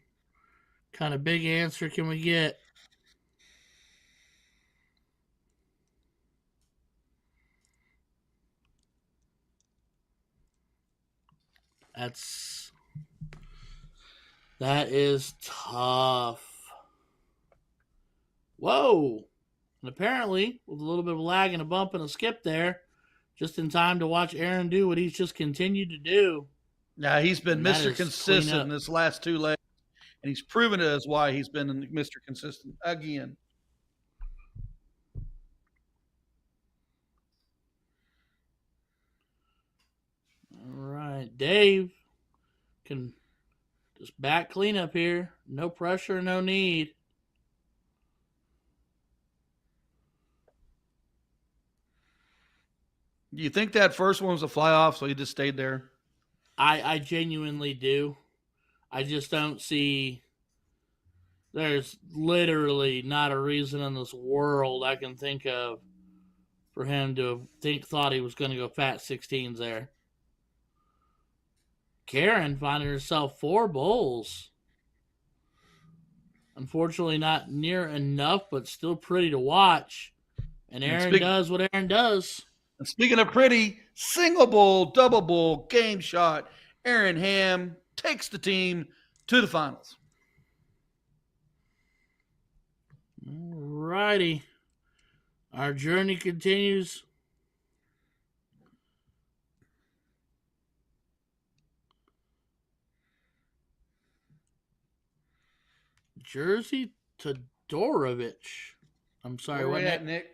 Kind of big answer can we get? That is tough. Whoa. And apparently, with a little bit of lag and a bump and a skip there, just in time to watch Aaron do what he's just continued to do. Yeah, he's been Mr. Consistent in this last two legs, and he's proven it as why he's been Mr. Consistent again. All right, Dave can just back clean up here. No pressure, no need. Do you think that first one was a fly off, so he just stayed there? I genuinely do. I just don't see. There's literally not a reason in this world I can think of for him to thought he was going to go fat 16s there. Karen finding herself 4 bowls. Unfortunately, not near enough, but still pretty to watch. And Aaron does what Aaron does. And speaking of pretty, single bowl, double bowl, game shot, Aaron Ham takes the team to the finals. All righty. Our journey continues. Jersey Todorovich. I'm sorry, what at, Nick?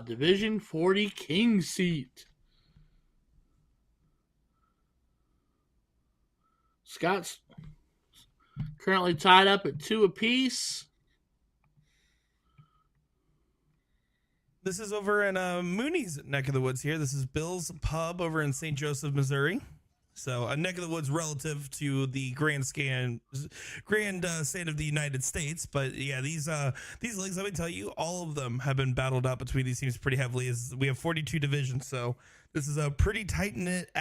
Division 40 King seat. Scott's currently tied up at 2 apiece. This is over in Mooney's neck of the woods here. This is Bill's Pub over in St. Joseph, Missouri. So a neck of the woods relative to the grand state of the United States. But yeah, these leagues, let me tell you, all of them have been battled out between these teams pretty heavily. As we have 42 divisions, so this is a pretty tight-knit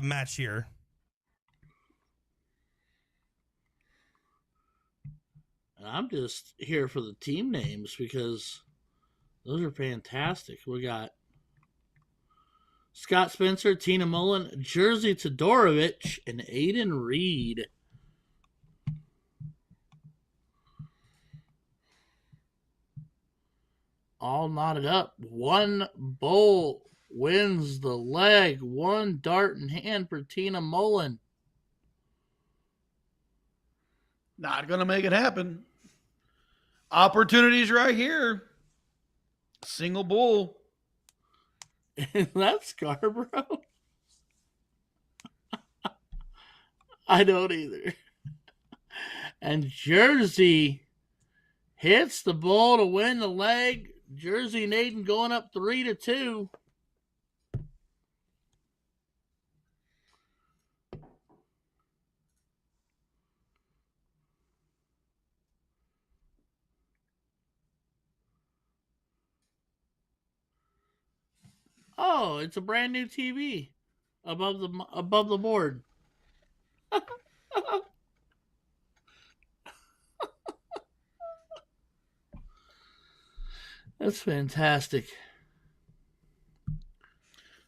match here. And I'm just here for the team names because those are fantastic. We got Scott Spencer, Tina Mullen, Jersey Todorovich, and Aiden Reed. All knotted up. 1 bowl wins the leg. 1 dart in hand for Tina Mullen. Not going to make it happen. Opportunities right here. Single bull. Is that Scarborough? I don't either. And Jersey hits the bull to win the leg. Jersey and Aiden going up 3-2. Oh, it's a brand new TV above the board. That's fantastic.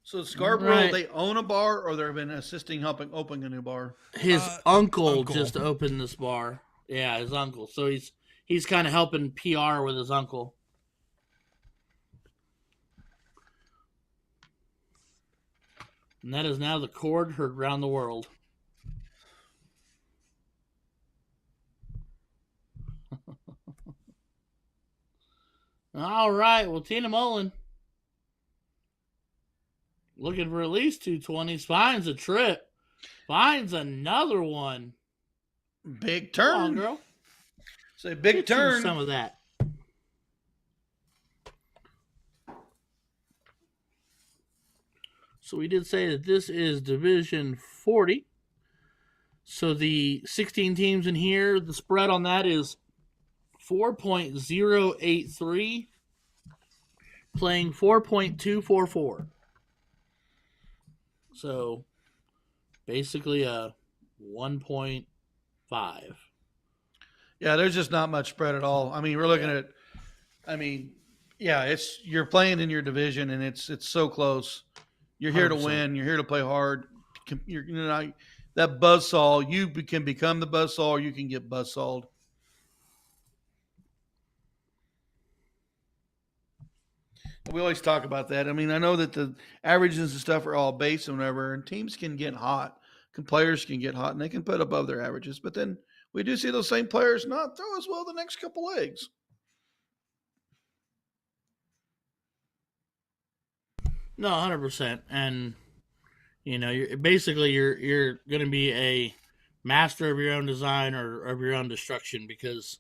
So Scarborough, they own a bar, or they've been assisting helping opening a new bar? His uncle just opened this bar. Yeah, his uncle. So he's kind of helping PR with his uncle. And that is now the chord heard around the world. All right. Well, Tina Mullen looking for at least 220s. Finds a trip. Finds another one. Big turn. Come on, girl. Say big turn. Some of that. So we did say that this is Division 40. So the 16 teams in here, the spread on that is 4.083, playing 4.244. So basically a 1.5. Yeah, there's just not much spread at all. I mean, we're looking at, you're playing in your division, and it's so close. You're here 100%. To win. You're here to play hard. That buzzsaw, you can become the buzzsaw, or you can get buzzsawed. We always talk about that. I mean, I know that the averages and stuff are all base and whatever, and teams can get hot. Players can get hot, and they can put above their averages. But then we do see those same players not throw as well the next couple legs. No, 100%. And you're going to be a master of your own design or of your own destruction, because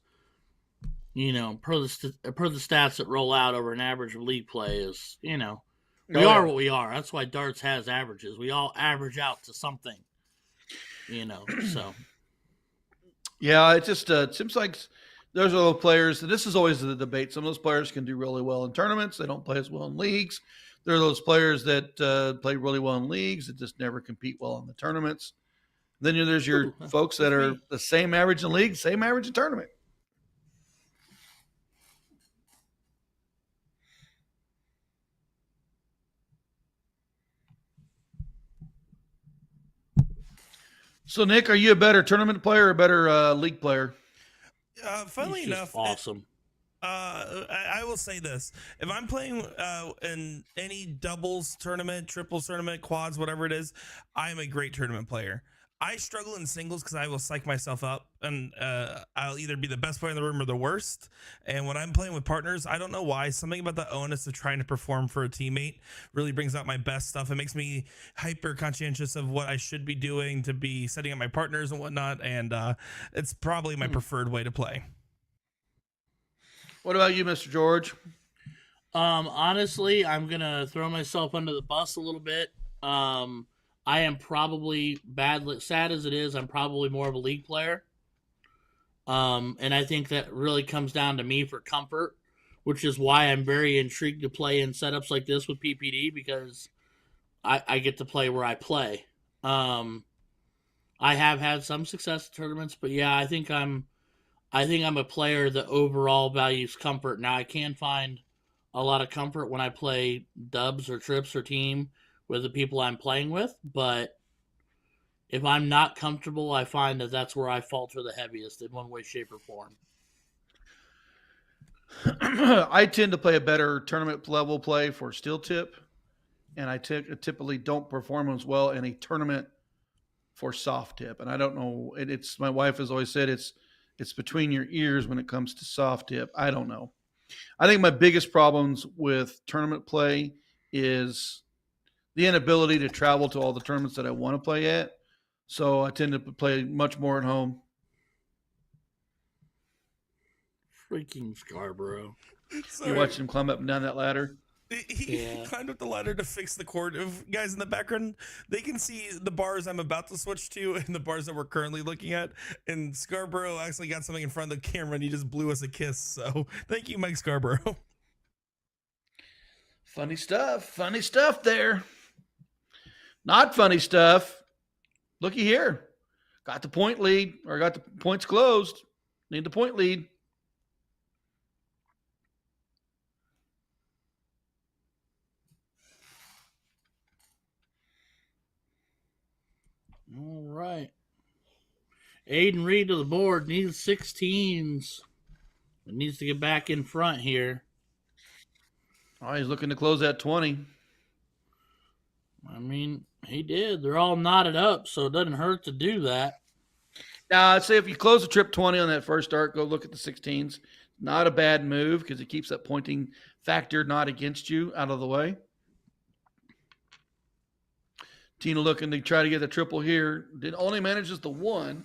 per the stats that roll out over an average of league play is we are what we are. That's why darts has averages. We all average out to something. So yeah, it just seems like there's a lot of players. This is always the debate. Some of those players can do really well in tournaments. They don't play as well in leagues. There are those players that play really well in leagues that just never compete well in the tournaments. Then there's your folks that are the same average in league, same average in tournament. So, Nick, are you a better tournament player or a better league player? Funnily enough, awesome. I will say this. If I'm playing in any doubles tournament, triples tournament, quads, whatever it is, I'm a great tournament player. I struggle in singles because I will psych myself up, and I'll either be the best player in the room or the worst. And when I'm playing with partners, I don't know why, something about the onus of trying to perform for a teammate really brings out my best stuff. It makes me hyper conscientious of what I should be doing to be setting up my partners and whatnot, and it's probably my preferred way to play. What about you, Mr. George? Honestly, I'm going to throw myself under the bus a little bit. I am probably sad as it is, I'm probably more of a league player. And I think that really comes down to me for comfort, which is why I'm very intrigued to play in setups like this with PPD, because I get to play where I play. I have had some success in tournaments, but yeah, I think I'm a player that overall values comfort. Now, I can find a lot of comfort when I play dubs or trips or team with the people I'm playing with, but if I'm not comfortable, I find that that's where I falter the heaviest in one way, shape, or form. I tend to play a better tournament level play for steel tip, and I typically don't perform as well in a tournament for soft tip. And I don't know, it's my wife has always said it's between your ears when it comes to soft tip. I don't know. I think my biggest problems with tournament play is the inability to travel to all the tournaments that I want to play at. So I tend to play much more at home. Freaking Scarborough. Sorry. You watch him climb up and down that ladder. He climbed up the ladder to fix the cord. Of guys in the background, they can see the bars I'm about to switch to and the bars that we're currently looking at. And Scarborough actually got something in front of the camera and he just blew us a kiss. So thank you, Mike Scarborough. Funny stuff. Funny stuff there. Not funny stuff. Looky here. Got the point lead, or got the points closed. Need the point lead. All right. Aiden Reed to the board. Needs 16s. It needs to get back in front here. Oh, he's looking to close that 20. I mean, he did. They're all knotted up, so it doesn't hurt to do that. Now, I'd say if you close the trip 20 on that first start, go look at the 16s. Not a bad move because it keeps that pointing factor not against you out of the way. Tina looking to try to get the triple here. Did only manages the one.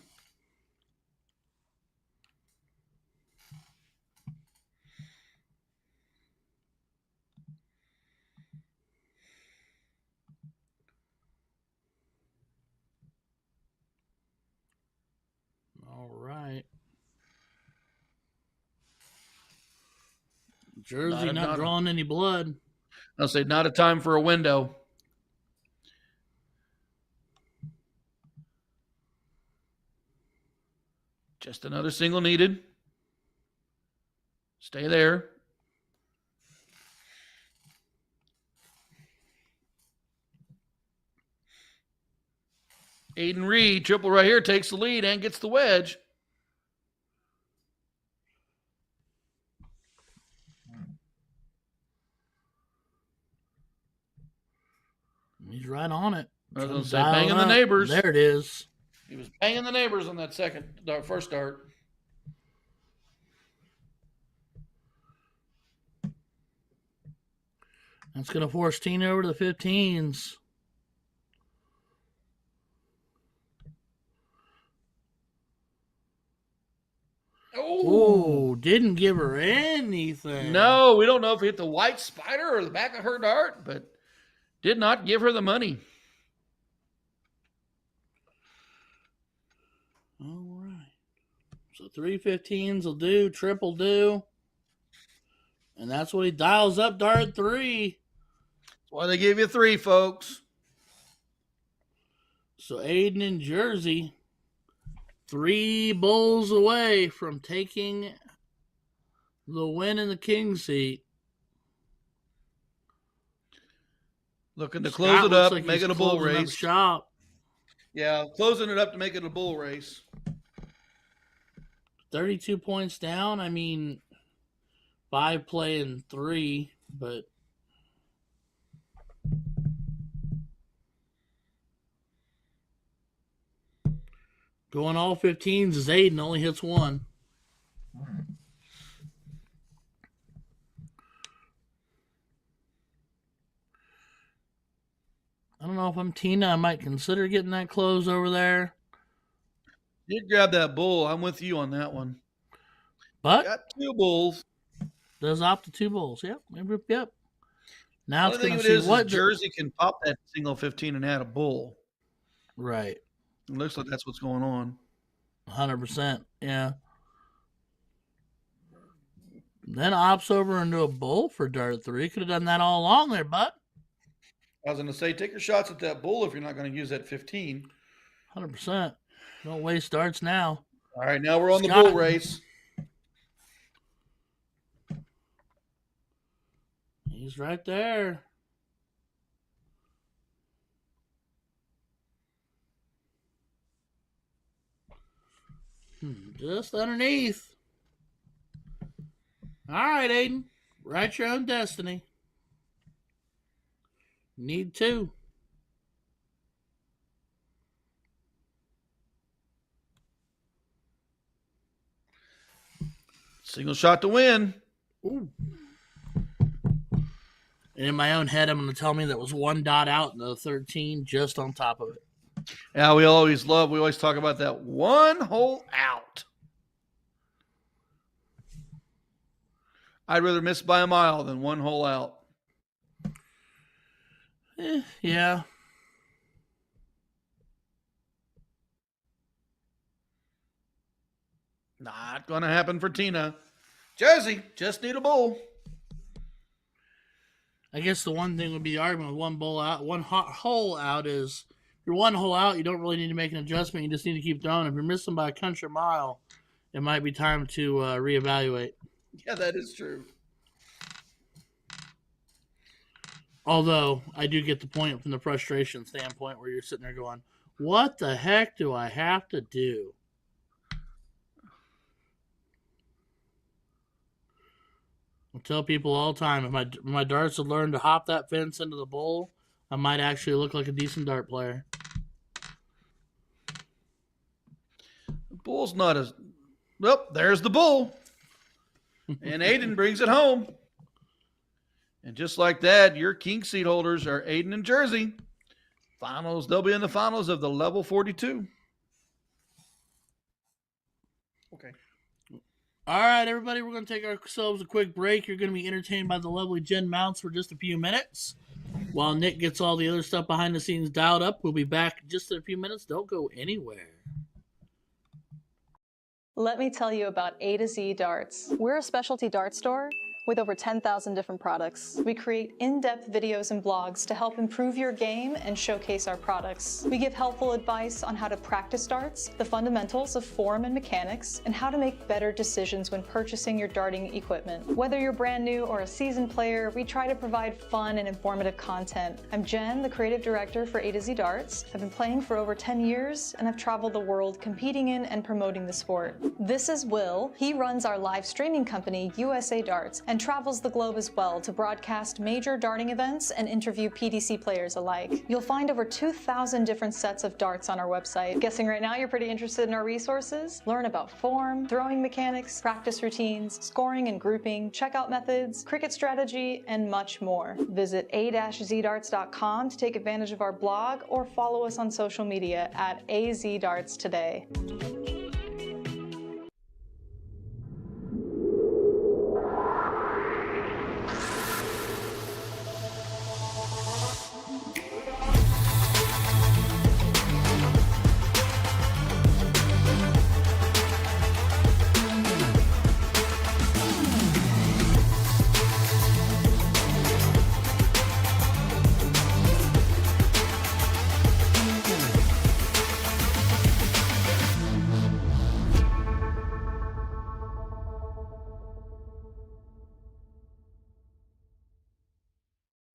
All right. Jersey not drawing any blood. I'll say not a time for a window. Just another single needed. Stay there. Aiden Reed, triple right here, takes the lead and gets the wedge. He's right on it. I was going to say, banging the neighbors. There it is. He was banging the neighbors on that first start. That's going to force Tina over to the 15s. Oh, didn't give her anything. No, we don't know if it hit the white spider or the back of her dart, but did not give her the money. All right. So 3 15s will do, triple do. And that's what he dials up dart 3. That's why they give you 3, folks. So Aiden in Jersey, 3 bowls away from taking the win in the king seat. Looking to close it up, make it a bull race. Shop. Yeah, closing it up to make it a bull race. 32 points down. I mean, 5 playing 3, but going all 15s is Aiden, only hits 1. I don't know if I'm Tina. I might consider getting that close over there. Did grab that bull. I'm with you on that one. But got 2 bulls. Does opt to 2 bulls. Yep. Yep. Now it's going to see what Jersey can pop that single 15 and add a bull. Right. It looks like that's what's going on. 100%. Yeah. Then opts over into a bull for dart 3. Could have done that all along there, but I was going to say, take your shots at that bull if you're not going to use that 15. 100%. Don't waste darts now. All right, now we're on the bull race. He's right there. Just underneath. All right, Aiden. Write your own destiny. Need 2. Single shot to win. Ooh. And in my own head, I'm going to tell me that was 1 dot out and the 13 just on top of it. Yeah, we always talk about that 1 hole out. I'd rather miss by a mile than 1 hole out. Yeah. Not going to happen for Tina. Jersey, just need a bull. I guess the one thing would be the argument with 1 bowl out, 1 hole out is if you're 1 hole out, you don't really need to make an adjustment. You just need to keep throwing. If you're missing by a country mile, it might be time to reevaluate. Yeah, that is true. Although I do get the point from the frustration standpoint where you're sitting there going, what the heck do I have to do? I tell people all the time, if my darts had learned to hop that fence into the bowl, I might actually look like a decent dart player. The bull's not as... Well, there's the bull. And Aiden brings it home. And just like that, your king seat holders are Aiden and Jersey. Finals, they'll be in the finals of the level 42. Okay. All right, everybody, we're going to take ourselves a quick break. You're going to be entertained by the lovely Jen Mounts for just a few minutes. While Nick gets all the other stuff behind the scenes dialed up, we'll be back just in a few minutes. Don't go anywhere. Let me tell you about A to Z Darts. We're a specialty dart store with over 10,000 different products. We create in-depth videos and blogs to help improve your game and showcase our products. We give helpful advice on how to practice darts, the fundamentals of form and mechanics, and how to make better decisions when purchasing your darting equipment. Whether you're brand new or a seasoned player, we try to provide fun and informative content. I'm Jen, the creative director for A to Z Darts. I've been playing for over 10 years, and I've traveled the world competing in and promoting the sport. This is Will. He runs our live streaming company, USA Darts, and travels the globe as well to broadcast major darting events and interview PDC players alike. You'll find over 2,000 different sets of darts on our website. Guessing right now you're pretty interested in our resources? Learn about form, throwing mechanics, practice routines, scoring and grouping, checkout methods, cricket strategy, and much more. Visit a-zdarts.com to take advantage of our blog or follow us on social media at azdarts today.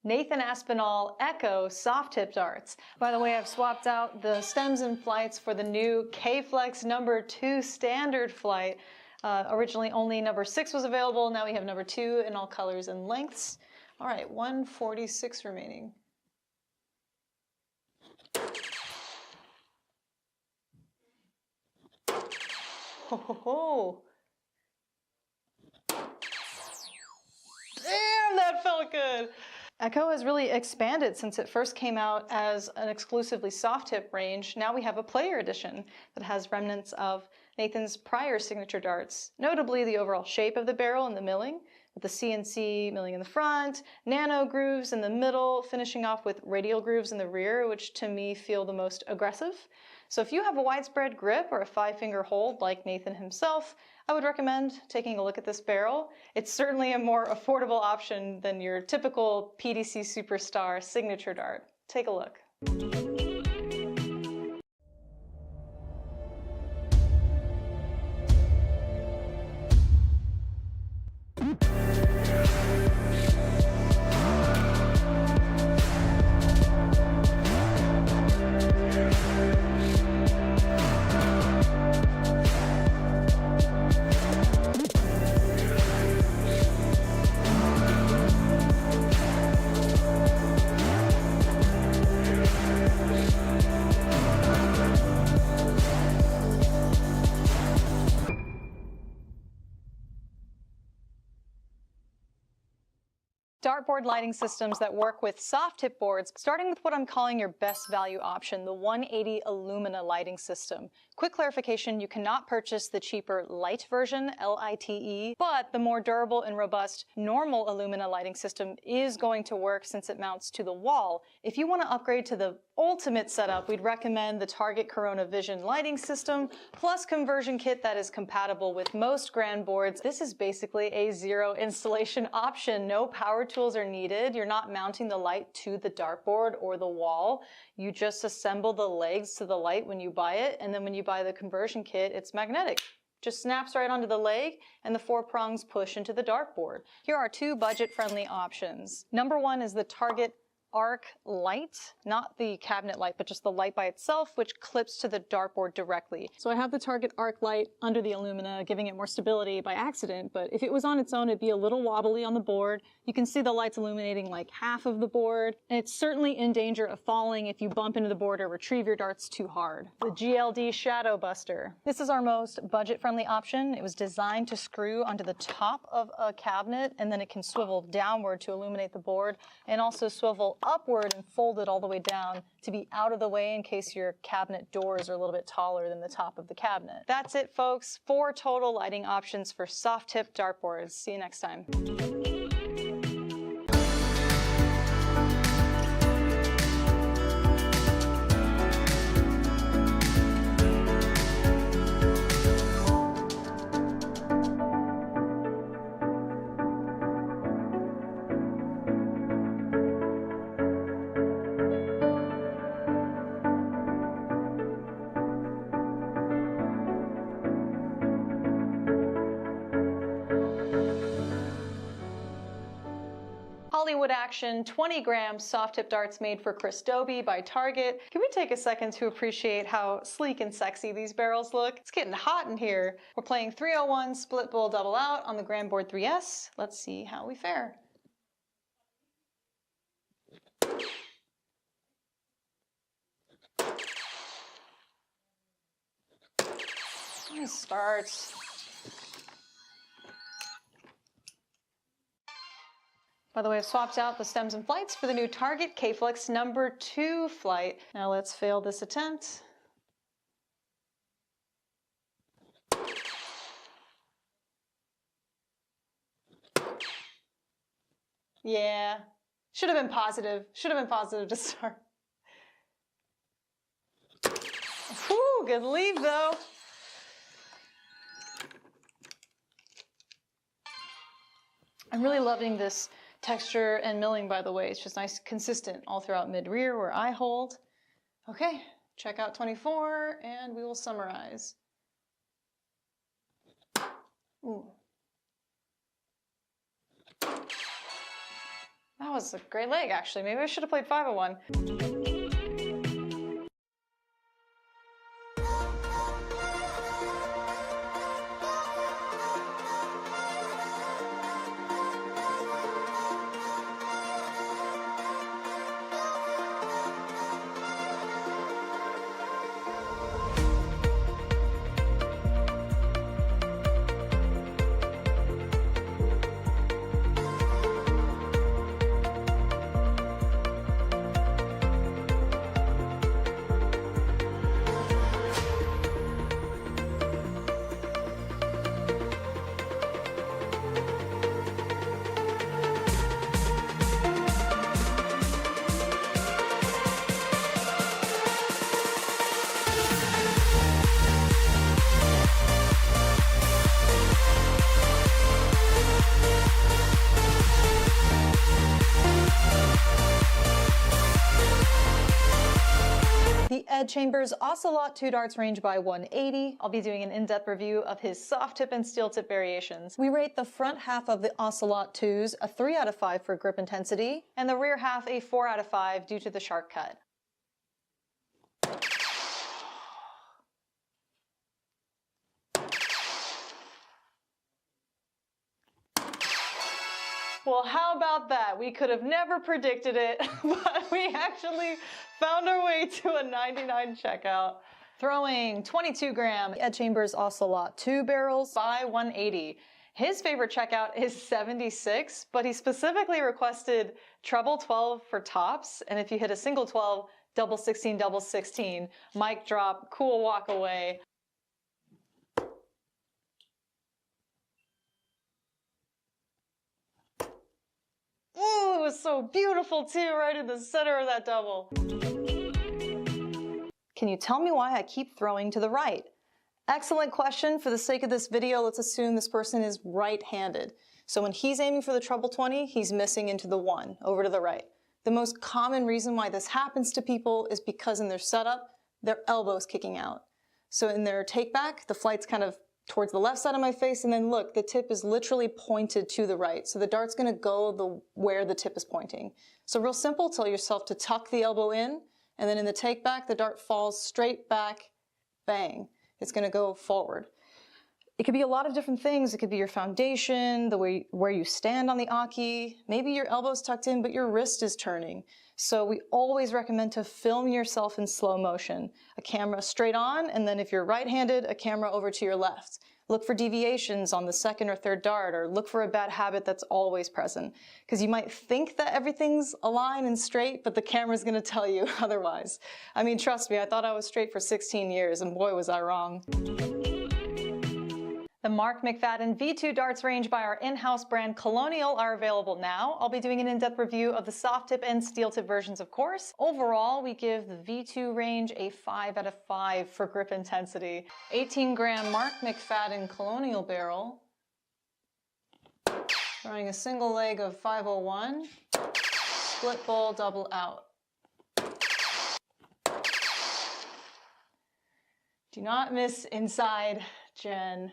Nathan Aspinall Echo soft tip darts. By the way, I've swapped out the stems and flights for the new K-Flex number 2 standard flight. Originally only number 6 was available. Now we have number 2 in all colors and lengths. All right, 146 remaining. Ho ho ho. Damn, that felt good. Echo has really expanded since it first came out as an exclusively soft tip range. Now we have a player edition that has remnants of Nathan's prior signature darts, notably the overall shape of the barrel and the milling, with the CNC milling in the front, nano grooves in the middle, finishing off with radial grooves in the rear, which to me feel the most aggressive. So if you have a widespread grip or a 5-finger hold like Nathan himself, I would recommend taking a look at this barrel. It's certainly a more affordable option than your typical PDC Superstar signature dart. Take a look. dartboard lighting systems that work with soft tip boards, starting with what I'm calling your best value option, the 180 Illumina lighting system. Quick clarification, you cannot purchase the cheaper light version, L-I-T-E, but the more durable and robust normal Illumina lighting system is going to work since it mounts to the wall. If you want to upgrade to the ultimate setup, we'd recommend the Target Corona Vision lighting system, plus conversion kit that is compatible with most grand boards. This is basically a zero installation option. No power tools are needed. You're not mounting the light to the dartboard or the wall. You just assemble the legs to the light when you buy it, and then when you buy the conversion kit, it's magnetic. Just snaps right onto the leg, and the 4 prongs push into the dartboard. Here are 2 budget-friendly options. Number 1 is the Target Arc light, not the cabinet light, but just the light by itself, which clips to the dartboard directly. So I have the Target Arc light under the Illumina, giving it more stability by accident, but if it was on its own, it'd be a little wobbly on the board. You can see the lights illuminating like half of the board, and it's certainly in danger of falling if you bump into the board or retrieve your darts too hard. The GLD Shadow Buster. This is our most budget-friendly option. It was designed to screw onto the top of a cabinet, and then it can swivel downward to illuminate the board, and also swivel upward and fold it all the way down to be out of the way in case your cabinet doors are a little bit taller than the top of the cabinet. That's it, folks. 4 total lighting options for soft tip dartboards. See you next time. Hollywood Action 20-gram soft tip darts made for Chris Dobie by Target. Can we take a second to appreciate how sleek and sexy these barrels look? It's getting hot in here. We're playing 301 split bowl double out on the Grand Board 3S. Let's see how we fare. Nice starts. By the way, I've swapped out the stems and flights for the new Target K-Flex number 2 flight. Now let's fail this attempt. Yeah, should have been positive. Should have been positive to start. Whew, good leave though. I'm really loving this texture and milling, by the way. It's just nice, consistent all throughout mid-rear where I hold. Okay, check out 24 and we will summarize. Ooh. That was a great leg, actually. Maybe I should have played 501. Ed Chambers' Ocelot 2 darts range by 180. I'll be doing an in-depth review of his soft tip and steel tip variations. We rate the front half of the Ocelot 2s a 3 out of 5 for grip intensity, and the rear half a 4 out of 5 due to the sharp cut. Well, how about that? We could have never predicted it, but we actually found our way to a 99 checkout. Throwing 22-gram Ed Chambers Ocelot 2 barrels by 180. His favorite checkout is 76, but he specifically requested treble 12 for tops, and if you hit a single 12, double 16, double 16. Mic drop, cool walk away. Ooh, it was so beautiful too, right in the center of that double. Can you tell me why I keep throwing to the right? Excellent question. For the sake of this video, let's assume this person is right-handed. So when he's aiming for the treble 20, he's missing into the 1, over to the right. The most common reason why this happens to people is because in their setup, their elbow's kicking out. So in their take back, the flight's kind of towards the left side of my face, and then look, the tip is literally pointed to the right. So the dart's gonna go where the tip is pointing. So real simple, tell yourself to tuck the elbow in, and then in the take back, the dart falls straight back, bang. It's gonna go forward. It could be a lot of different things. It could be your foundation, the way where you stand on the Aki. Maybe your elbow's tucked in, but your wrist is turning. So we always recommend to film yourself in slow motion. A camera straight on, and then if you're right-handed, a camera over to your left. Look for deviations on the second or third dart, or look for a bad habit that's always present. Because you might think that everything's aligned and straight, but the camera's gonna tell you otherwise. I mean, trust me, I thought I was straight for 16 years, and boy, was I wrong. The Mark McFadden V2 darts range by our in-house brand Colonial are available now. I'll be doing an in-depth review of the soft tip and steel tip versions, of course. Overall, we give the V2 range a 5 out of 5 for grip intensity. 18-gram Mark McFadden Colonial barrel. Throwing a single leg of 501. Split bowl, double out. Do not miss inside, Jen.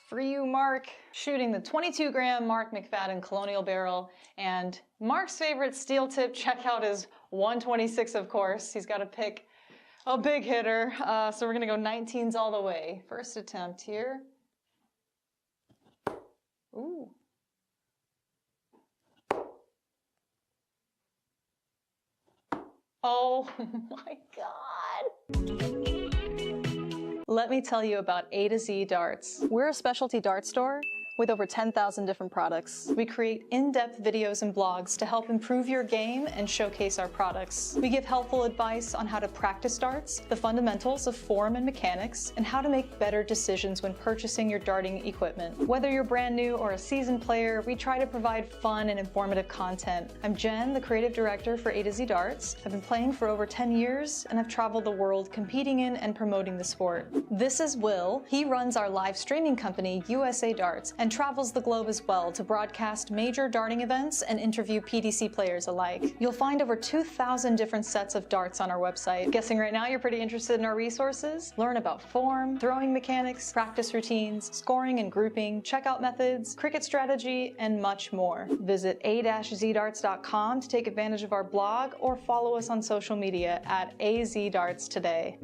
For you, Mark, shooting the 22-gram Mark McFadden Colonial barrel, and Mark's favorite steel tip checkout is 126, of course. He's got to pick a big hitter, so we're gonna go 19s all the way. First attempt here. Ooh. Oh my God. Let me tell you about A to Z Darts. We're a specialty dart store with over 10,000 different products. We create in-depth videos and blogs to help improve your game and showcase our products. We give helpful advice on how to practice darts, the fundamentals of form and mechanics, and how to make better decisions when purchasing your darting equipment. Whether you're brand new or a seasoned player, we try to provide fun and informative content. I'm Jen, the creative director for A to Z Darts. I've been playing for over 10 years, and I've traveled the world competing in and promoting the sport. This is Will. He runs our live streaming company, USA Darts, and travels the globe as well to broadcast major darting events and interview PDC players alike. You'll find over 2,000 different sets of darts on our website. Guessing right now you're pretty interested in our resources? Learn about form, throwing mechanics, practice routines, scoring and grouping, checkout methods, cricket strategy, and much more. Visit a-zdarts.com to take advantage of our blog or follow us on social media at AZDarts today.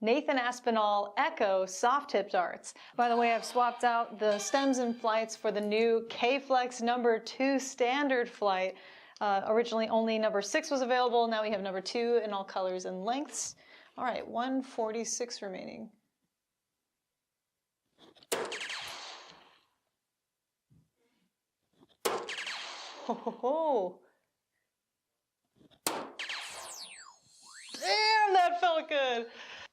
Nathan Aspinall Echo soft tip darts. By the way, I've swapped out the stems and flights for the new K-Flex number 2 standard flight. Originally only number 6 was available. Now we have number 2 in all colors and lengths. All right, 146 remaining. Ho ho ho. Damn, that felt good.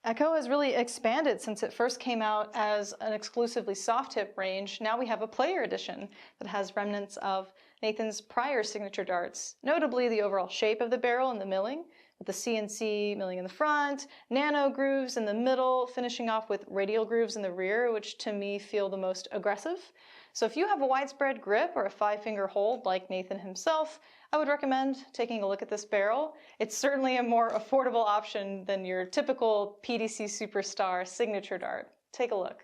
Echo has really expanded since it first came out as an exclusively soft tip range. Now we have a player edition that has remnants of Nathan's prior signature darts, notably the overall shape of the barrel and the milling, with the CNC milling in the front, nano grooves in the middle, finishing off with radial grooves in the rear, which to me feel the most aggressive. So if you have a widespread grip or a 5-finger hold like Nathan himself, I would recommend taking a look at this barrel. It's certainly a more affordable option than your typical PDC Superstar signature dart. Take a look.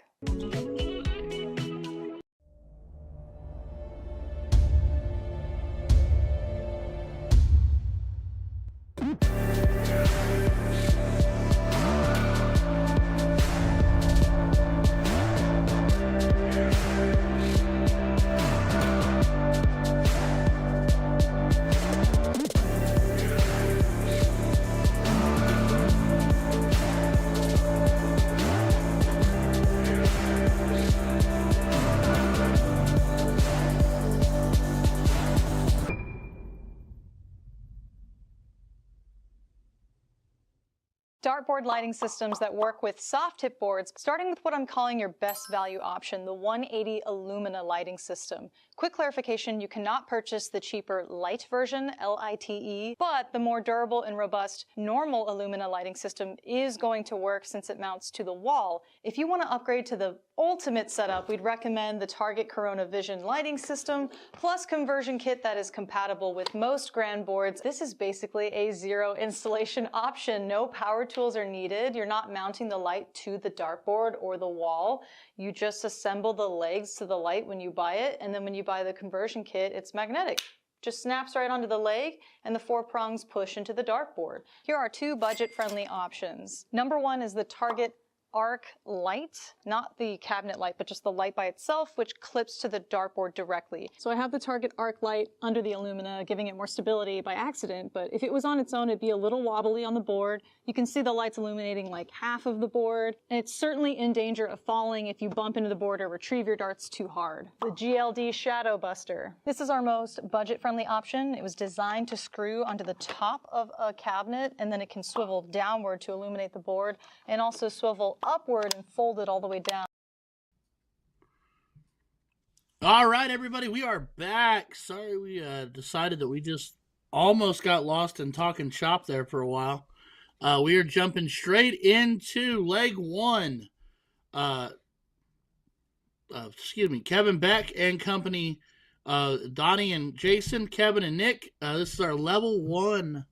Dartboard lighting systems that work with soft tip boards, starting with what I'm calling your best value option, the 180 Illumina lighting system. Quick clarification, you cannot purchase the cheaper light version, LITE, but the more durable and robust normal Illumina lighting system is going to work since it mounts to the wall. If you want to upgrade to the ultimate setup, we'd recommend the Target Corona Vision lighting system, plus conversion kit that is compatible with most grand boards. This is basically a zero installation option. No power tools are needed. You're not mounting the light to the dartboard or the wall. You just assemble the legs to the light when you buy it, and then when you buy the conversion kit, it's magnetic. Just snaps right onto the leg, and the 4 prongs push into the dartboard. Here are 2 budget-friendly options. Number 1 is the Target Arc light, not the cabinet light, but just the light by itself, which clips to the dartboard directly. So I have the Target Arc light under the Illumina, giving it more stability by accident, but if it was on its own, it'd be a little wobbly on the board. You can see the lights illuminating like half of the board, and it's certainly in danger of falling if you bump into the board or retrieve your darts too hard. The GLD Shadow Buster. This is our most budget-friendly option. It was designed to screw onto the top of a cabinet, and then it can swivel downward to illuminate the board, and also swivel upward and fold it all the way down. All right, everybody, we are back. Sorry we decided that we just almost got lost in talking shop there for a while. We are jumping straight into leg 1. Kevin Beck and company, Donnie and Jason, Kevin and Nick. This is our level 1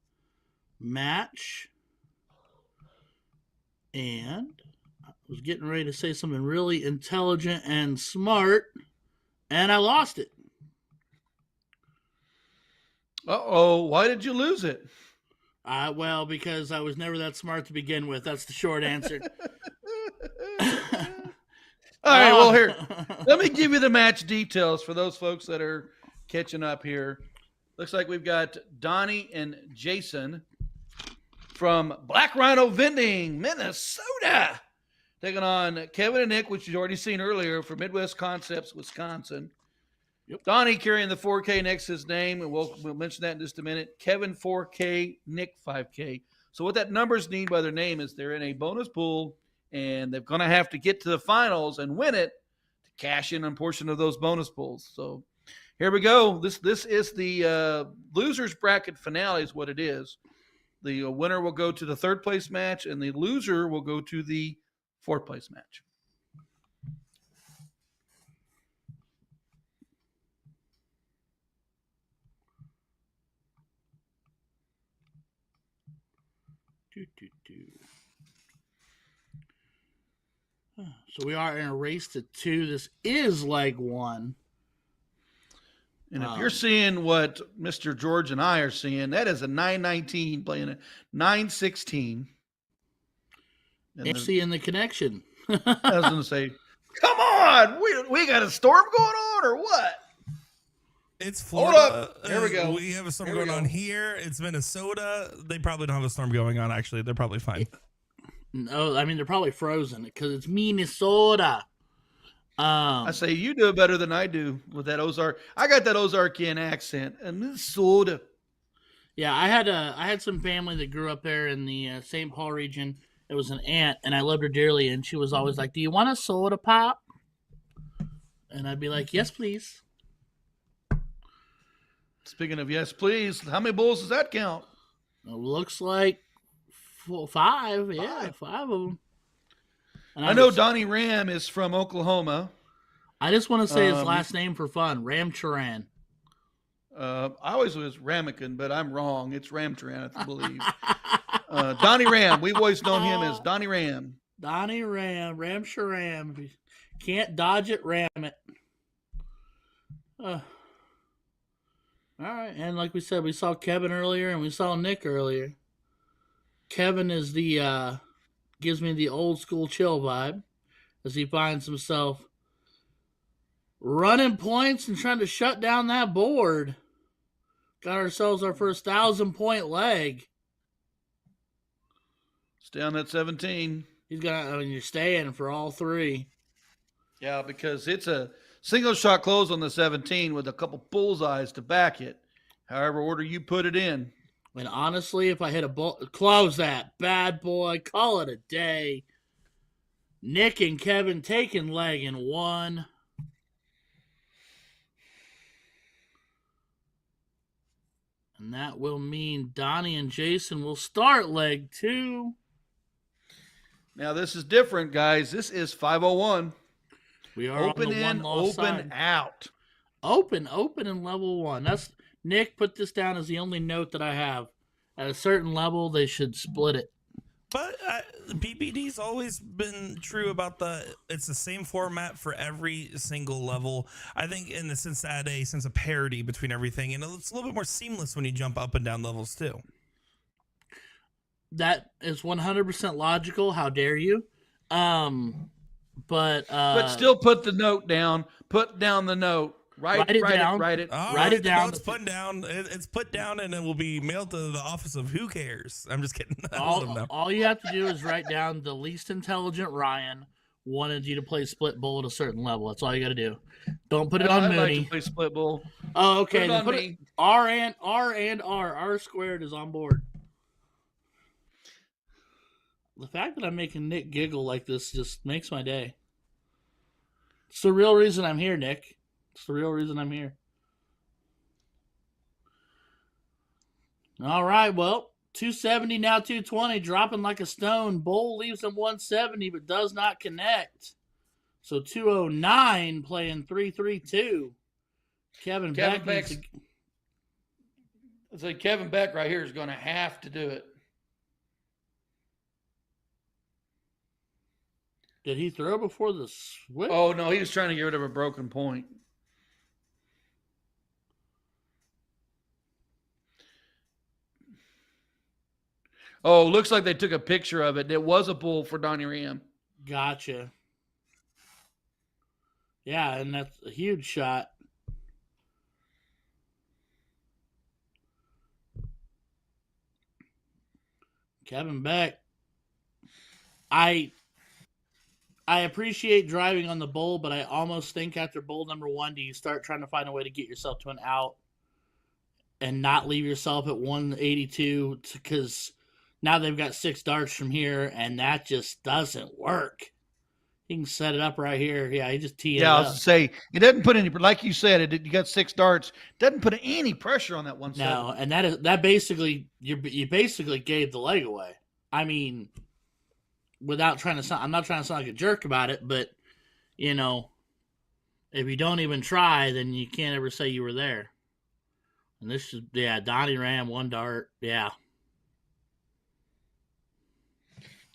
match. And I was getting ready to say something really intelligent and smart, and I lost it. Uh-oh, why did you lose it? Well, because I was never that smart to begin with. That's the short answer. All right, well, here, let me give you the match details for those folks that are catching up here. Looks like we've got Donnie and Jason from Black Rhino Vending, Minnesota, taking on Kevin and Nick, which you've already seen earlier, for Midwest Concepts, Wisconsin. Yep. Donnie carrying the 4K next to his name, and we'll mention that in just a minute. Kevin 4K, Nick 5K. So what that numbers mean by their name is they're in a bonus pool, and they're going to have to get to the finals and win it to cash in on a portion of those bonus pools. So here we go. This is the losers bracket finale is what it is. The winner will go to the 3rd place match, and the loser will go to the 4th place match. So we are in a race to 2. This is leg 1. And if you're seeing what Mr. George and I are seeing, that is a 919 playing a 916. And seeing the connection. I was going to say, come on, we got a storm going on or what? It's Florida. Hold up. Here we go. We have a storm going on here. It's Minnesota. They probably don't have a storm going on, actually. They're probably fine. No, I mean, they're probably frozen because it's Minnesota. I say you do it better than I do with that Ozark. I got that Ozarkian accent. Minnesota. Yeah, I had some family that grew up there in the St. Paul region. It was an aunt, and I loved her dearly, and she was always like, "Do you want a soda pop?" And I'd be like, "Yes, please." Speaking of yes, please, how many bowls does that count? It looks like 5. Yeah, 5 of them. And I know Donnie Ram is from Oklahoma. I just want to say his last name for fun, Ram Charan. I always was Ramekin, but I'm wrong. It's Ramtran, I believe. Donnie Ram. We've always known him as Donnie Ram. Donnie Ram. Ram Sharam. If you can't dodge it, ram it. All right. And like we said, we saw Kevin earlier and we saw Nick earlier. Kevin is gives me the old school chill vibe as he finds himself running points and trying to shut down that board. Got ourselves our first 1,000-point leg. Stay on that 17. You're staying for all three. Yeah, because it's a single shot close on the 17 with a couple bullseyes to back it. However order you put it in. And honestly, if I hit close that bad boy, call it a day. Nick and Kevin taking leg in one. And that will mean Donnie and Jason will start leg 2. Now, this is different, guys. This is 501. We are open on the in, one-loss open side. out. Open in level 1. That's Nick put this down as the only note that I have. At a certain level, they should split it. But PPD's always been true about it's the same format for every single level. I think in the sense that a sense of parity between everything, and it's a little bit more seamless when you jump up and down levels too. That is 100% logical. How dare you? But still put the note down. Put down the note. Write it down. Write it down. It's put down. It's put down, and it will be mailed to the office of Who Cares. I'm just kidding. All you have to do is write down the least intelligent Ryan wanted you to play split bull at a certain level. That's all you got to do. Don't put it on Mooney. Like to play split bull. Oh, okay. Put it R and R. R squared is on board. The fact that I'm making Nick giggle like this just makes my day. It's the real reason I'm here, Nick. It's the real reason I'm here. All right, well, 270, now 220, dropping like a stone. Bull leaves him 170, but does not connect. So 209 playing 332. Kevin Beck. Kevin Beck right here is going to have to do it. Did he throw before the switch? Oh, no, he was trying to get rid of a broken point. Oh, looks like they took a picture of it. It was a bull for Donnie Ram. Gotcha. Yeah, and that's a huge shot. Kevin Beck. I appreciate driving on the bull, but I almost think after bull number 1, do you start trying to find a way to get yourself to an out and not leave yourself at 182 because now they've got 6 darts from here, and that just doesn't work. He can set it up right here. Yeah, he just teed it up. Yeah, I was to say, it doesn't put any, like you said, you got 6 darts. Doesn't put any pressure on that 170. No, and that basically, you basically gave the leg away. I mean, without trying to sound, I'm not trying to sound like a jerk about it, but, you know, if you don't even try, then you can't ever say you were there. And this is, Donnie Ram, 1 dart. Yeah.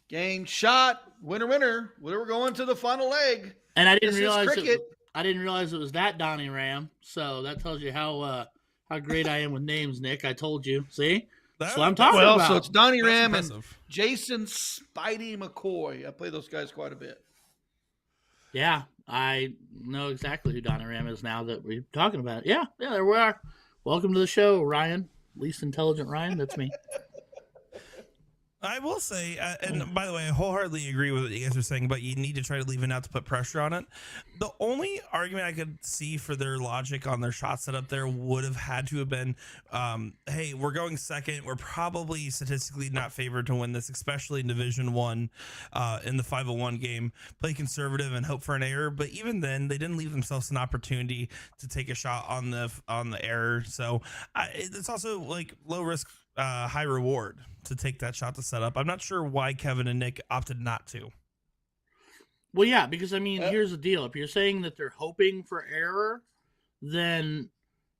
Game shot, winner. We're going to the final leg. And I didn't realize it was that Donnie Ram. So that tells you how great I am with names, Nick. I told you. See, that's what I'm talking about. So it's Donnie Ram and Jason Spidey McCoy. I play those guys quite a bit. Yeah, I know exactly who Donnie Ram is now that we're talking about it. Yeah, there we are. Welcome to the show, Ryan. Least intelligent Ryan. That's me. I will say, and by the way, I wholeheartedly agree with what you guys are saying, but you need to try to leave it out to put pressure on it. The only argument I could see for their logic on their shot setup there would have had to have been, hey, we're going second. We're probably statistically not favored to win this, especially in Division 1 in the 501 game. Play conservative and hope for an error. But even then, they didn't leave themselves an opportunity to take a shot on the error. So it's also like low risk, high reward to take that shot to set up. I'm not sure why Kevin and Nick opted not to. Well, yeah, because I mean, here's the deal. If you're saying that they're hoping for error, then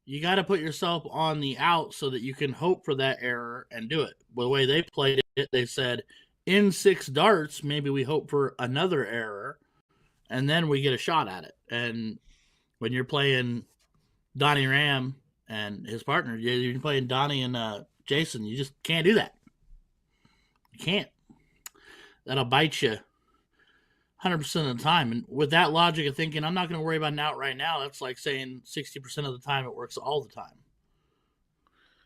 you got to put yourself on the out so that you can hope for that error and do it. Well, the way they played it, they said in 6 darts, maybe we hope for another error, and then we get a shot at it. And when you're playing Donnie Ram and his partner, you're playing Donnie and Jason, you just can't do that. You can't. That'll bite you 100% of the time. And with that logic of thinking, I'm not going to worry about an out right now, that's like saying 60% of the time it works all the time.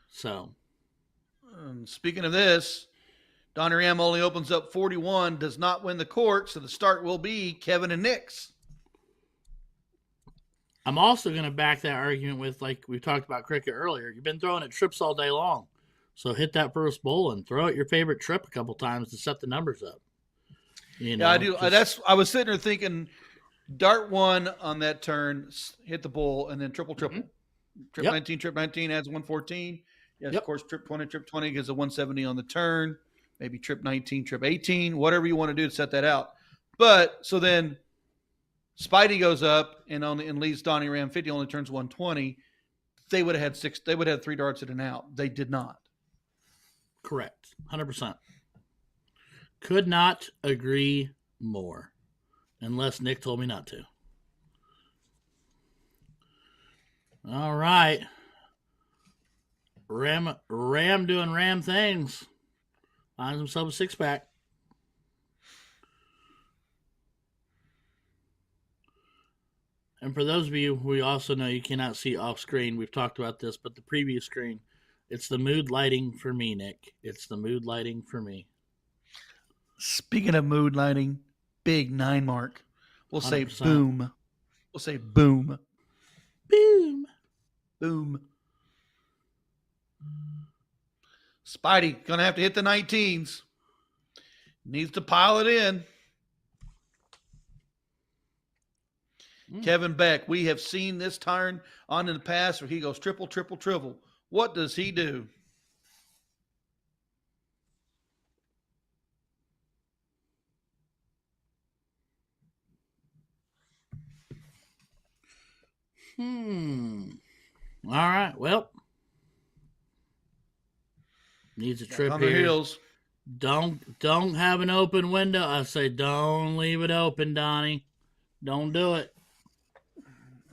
So. Speaking of this, Donnie Ram only opens up 41, does not win the court, so the start will be Kevin and Nick's. I'm also going to back that argument with, like we talked about cricket earlier, you've been throwing at trips all day long. So hit that first bowl and throw at your favorite trip a couple times to set the numbers up. You know, yeah, I do. I was sitting there thinking, dart 1 on that turn, hit the bowl, and then triple. Mm-hmm. Trip 19, trip 19 adds 114. Yes, of course, trip 20 gives a 170 on the turn. Maybe trip 19, trip 18, whatever you want to do to set that out. But so then Spidey goes up and leaves Donnie Ram 50, only turns 120. They would have had 3 darts at an out. They did not. Correct. 100%. Could not agree more. Unless Nick told me not to. All right. Ram doing Ram things. Finds himself a 6-pack. And for those of you who also know you cannot see off screen, we've talked about this, but the previous screen, it's the mood lighting for me, Nick. It's the mood lighting for me. Speaking of mood lighting, big 9 mark. We'll 100%. say boom. We'll say boom. Boom. Boom. Spidey gonna have to hit the 19s. Needs to pile it in. Kevin Beck, we have seen this turn on in the past where he goes triple, triple, triple. What does he do? All right. Well, needs a trip on here. the heels. Don't have an open window. I say don't leave it open, Donnie. Don't do it.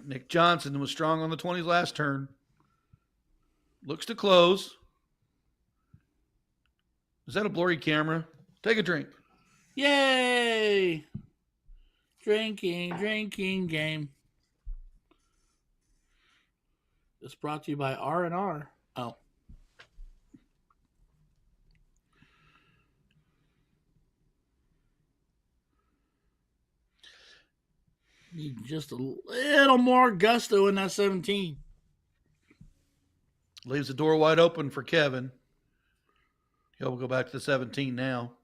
Nick Johnson was strong on the 20s last turn. Looks to close. Is that a blurry camera? Take a drink. Yay! Drinking game. It's brought to you by R&R. Oh. Need just a little more gusto in that 17. Leaves the door wide open for Kevin. He'll go back to the 17 now.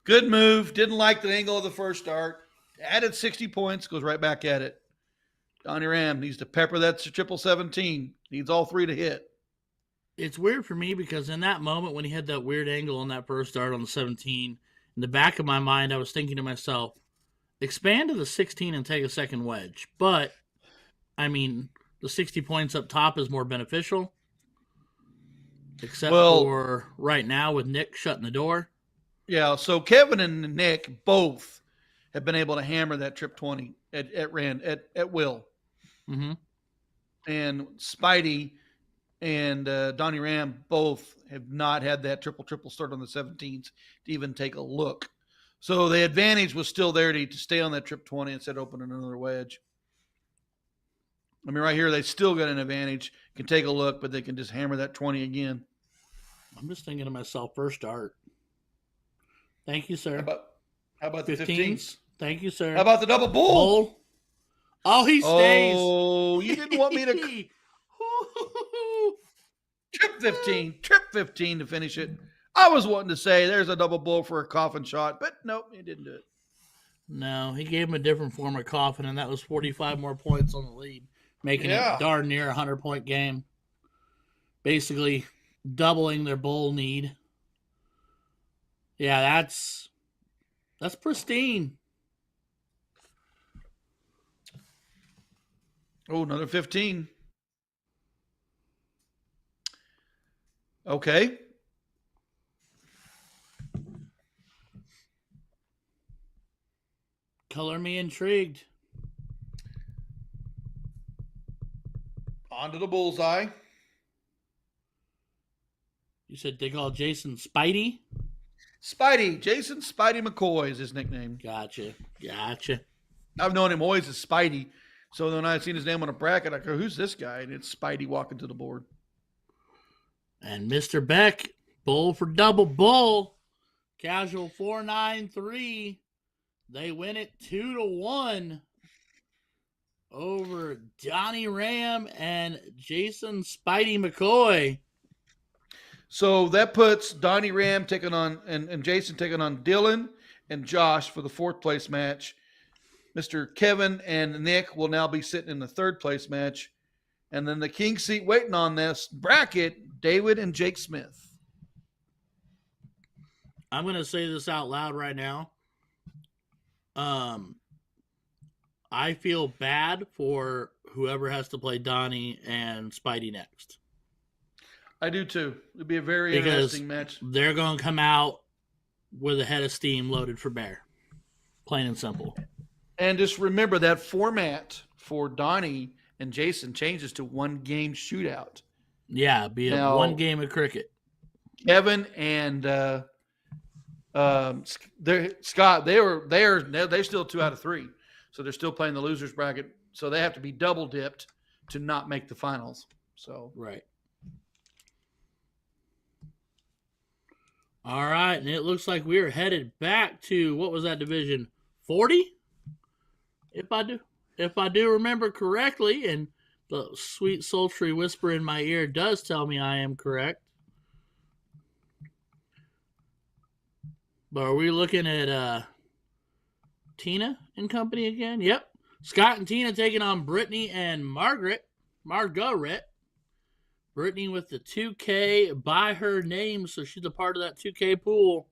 Good move. Didn't like the angle of the first start. Added 60 points. Goes right back at it. Donnie Ram needs to pepper that triple 17. Needs all 3 to hit. It's weird for me because in that moment when he had that weird angle on that first start on the 17, in the back of my mind, I was thinking to myself, expand to the 16 and take a second wedge. But, I mean, the 60 points up top is more beneficial. Except for right now with Nick shutting the door. Yeah, so Kevin and Nick both have been able to hammer that trip 20 at will. Mm-hmm. And Spidey and Donnie Ram both have not had that triple start on the 17s to even take a look. So the advantage was still there to stay on that trip 20 instead of opening another wedge. I mean, right here, they still got an advantage. Can take a look, but they can just hammer that 20 again. I'm just thinking to myself, first start. Thank you, sir. How about the 15s? Thank you, sir. How about the double bull? Oh, he stays. Oh, you didn't want me to. Trip 15 to finish it. I was wanting to say there's a double bull for a coffin shot, but nope, he didn't do it. No, he gave him a different form of coffin, and that was 45 more points on the lead, making it darn near a 100-point game. Basically, doubling their bowl need. Yeah, that's pristine. Oh, another 15. Okay. Color me intrigued. On to the bullseye. You said they call Jason Spidey? Spidey. Jason Spidey McCoy is his nickname. Gotcha. I've known him always as Spidey. So when I seen his name on a bracket, I go, who's this guy? And it's Spidey walking to the board. And Mr. Beck, bull for double bull. Casual 493. They win it 2-1 over Donnie Ram and Jason Spidey McCoy. So that puts Donnie Ram taking on and Jason taking on Dylan and Josh for the 4th place match. Mr. Kevin and Nick will now be sitting in the 3rd place match. And then the king seat waiting on this bracket, David and Jake Smith. I'm going to say this out loud right now. I feel bad for whoever has to play Donnie and Spidey next. I do too. It'd be a very interesting match. They're going to come out with a head of steam loaded for bear. Plain and simple. And just remember that format for Donnie and Jason changes to 1 game shootout. Yeah, be a 1 game of cricket. Kevin and Scott, they're still 2 out of 3. So they're still playing the losers bracket. So they have to be double dipped to not make the finals. So right. All right, and it looks like we're headed back to, what was that division? 40? If I do remember correctly, and the sweet sultry whisper in my ear does tell me I am correct. But are we looking at Tina and company again? Yep. Scott and Tina taking on Brittany and Margaret. Brittany with the 2K by her name, so she's a part of that 2K pool.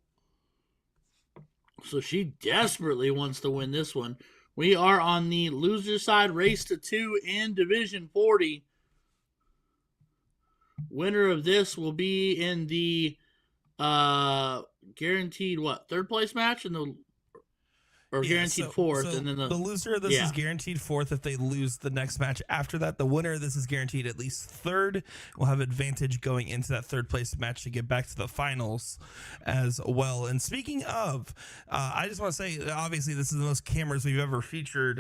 So she desperately wants to win this one. We are on the loser side, race to 2 in Division 40. Winner of this will be in the guaranteed, 3rd place match? Guaranteed 4th. So and then the loser of this is guaranteed 4th if they lose the next match after that. The winner of this is guaranteed at least 3rd. We'll have advantage going into that 3rd place match to get back to the finals as well. And speaking of, I just want to say, obviously, this is the most cameras we've ever featured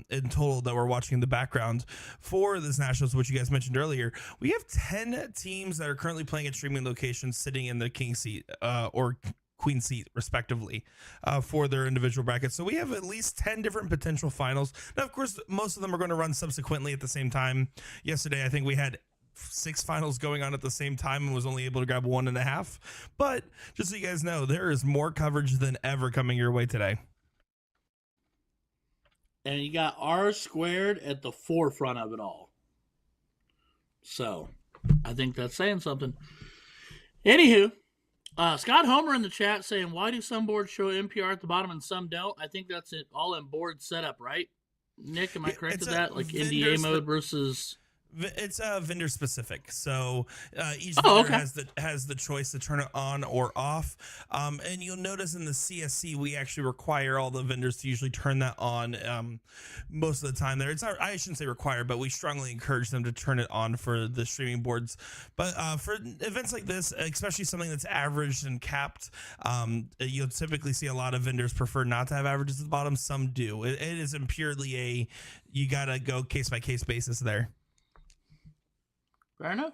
in total that we're watching in the background for this Nationals, which you guys mentioned earlier. We have 10 teams that are currently playing at streaming locations sitting in the king seat or queen seat respectively for their individual brackets. So we have at least 10 different potential finals. Now, of course, most of them are going to run subsequently at the same time. Yesterday, I think we had 6 finals going on at the same time and was only able to grab 1.5. But just so you guys know, there is more coverage than ever coming your way today. And you got R squared at the forefront of it all. So I think that's saying something. Anywho, Scott Homer in the chat saying, why do some boards show NPR at the bottom and some don't? I think that's it all in board setup, right? Nick, am I correct with that? Like NDA mode versus... It's vendor specific, so each vendor has the choice to turn it on or off. And you'll notice in the CSC we actually require all the vendors to usually turn that on most of the time. There, it's not, I shouldn't say require, but we strongly encourage them to turn it on for the streaming boards. But for events like this, especially something that's averaged and capped, you'll typically see a lot of vendors prefer not to have averages at the bottom. Some do. It is purely a you gotta go case by case basis there. Fair enough.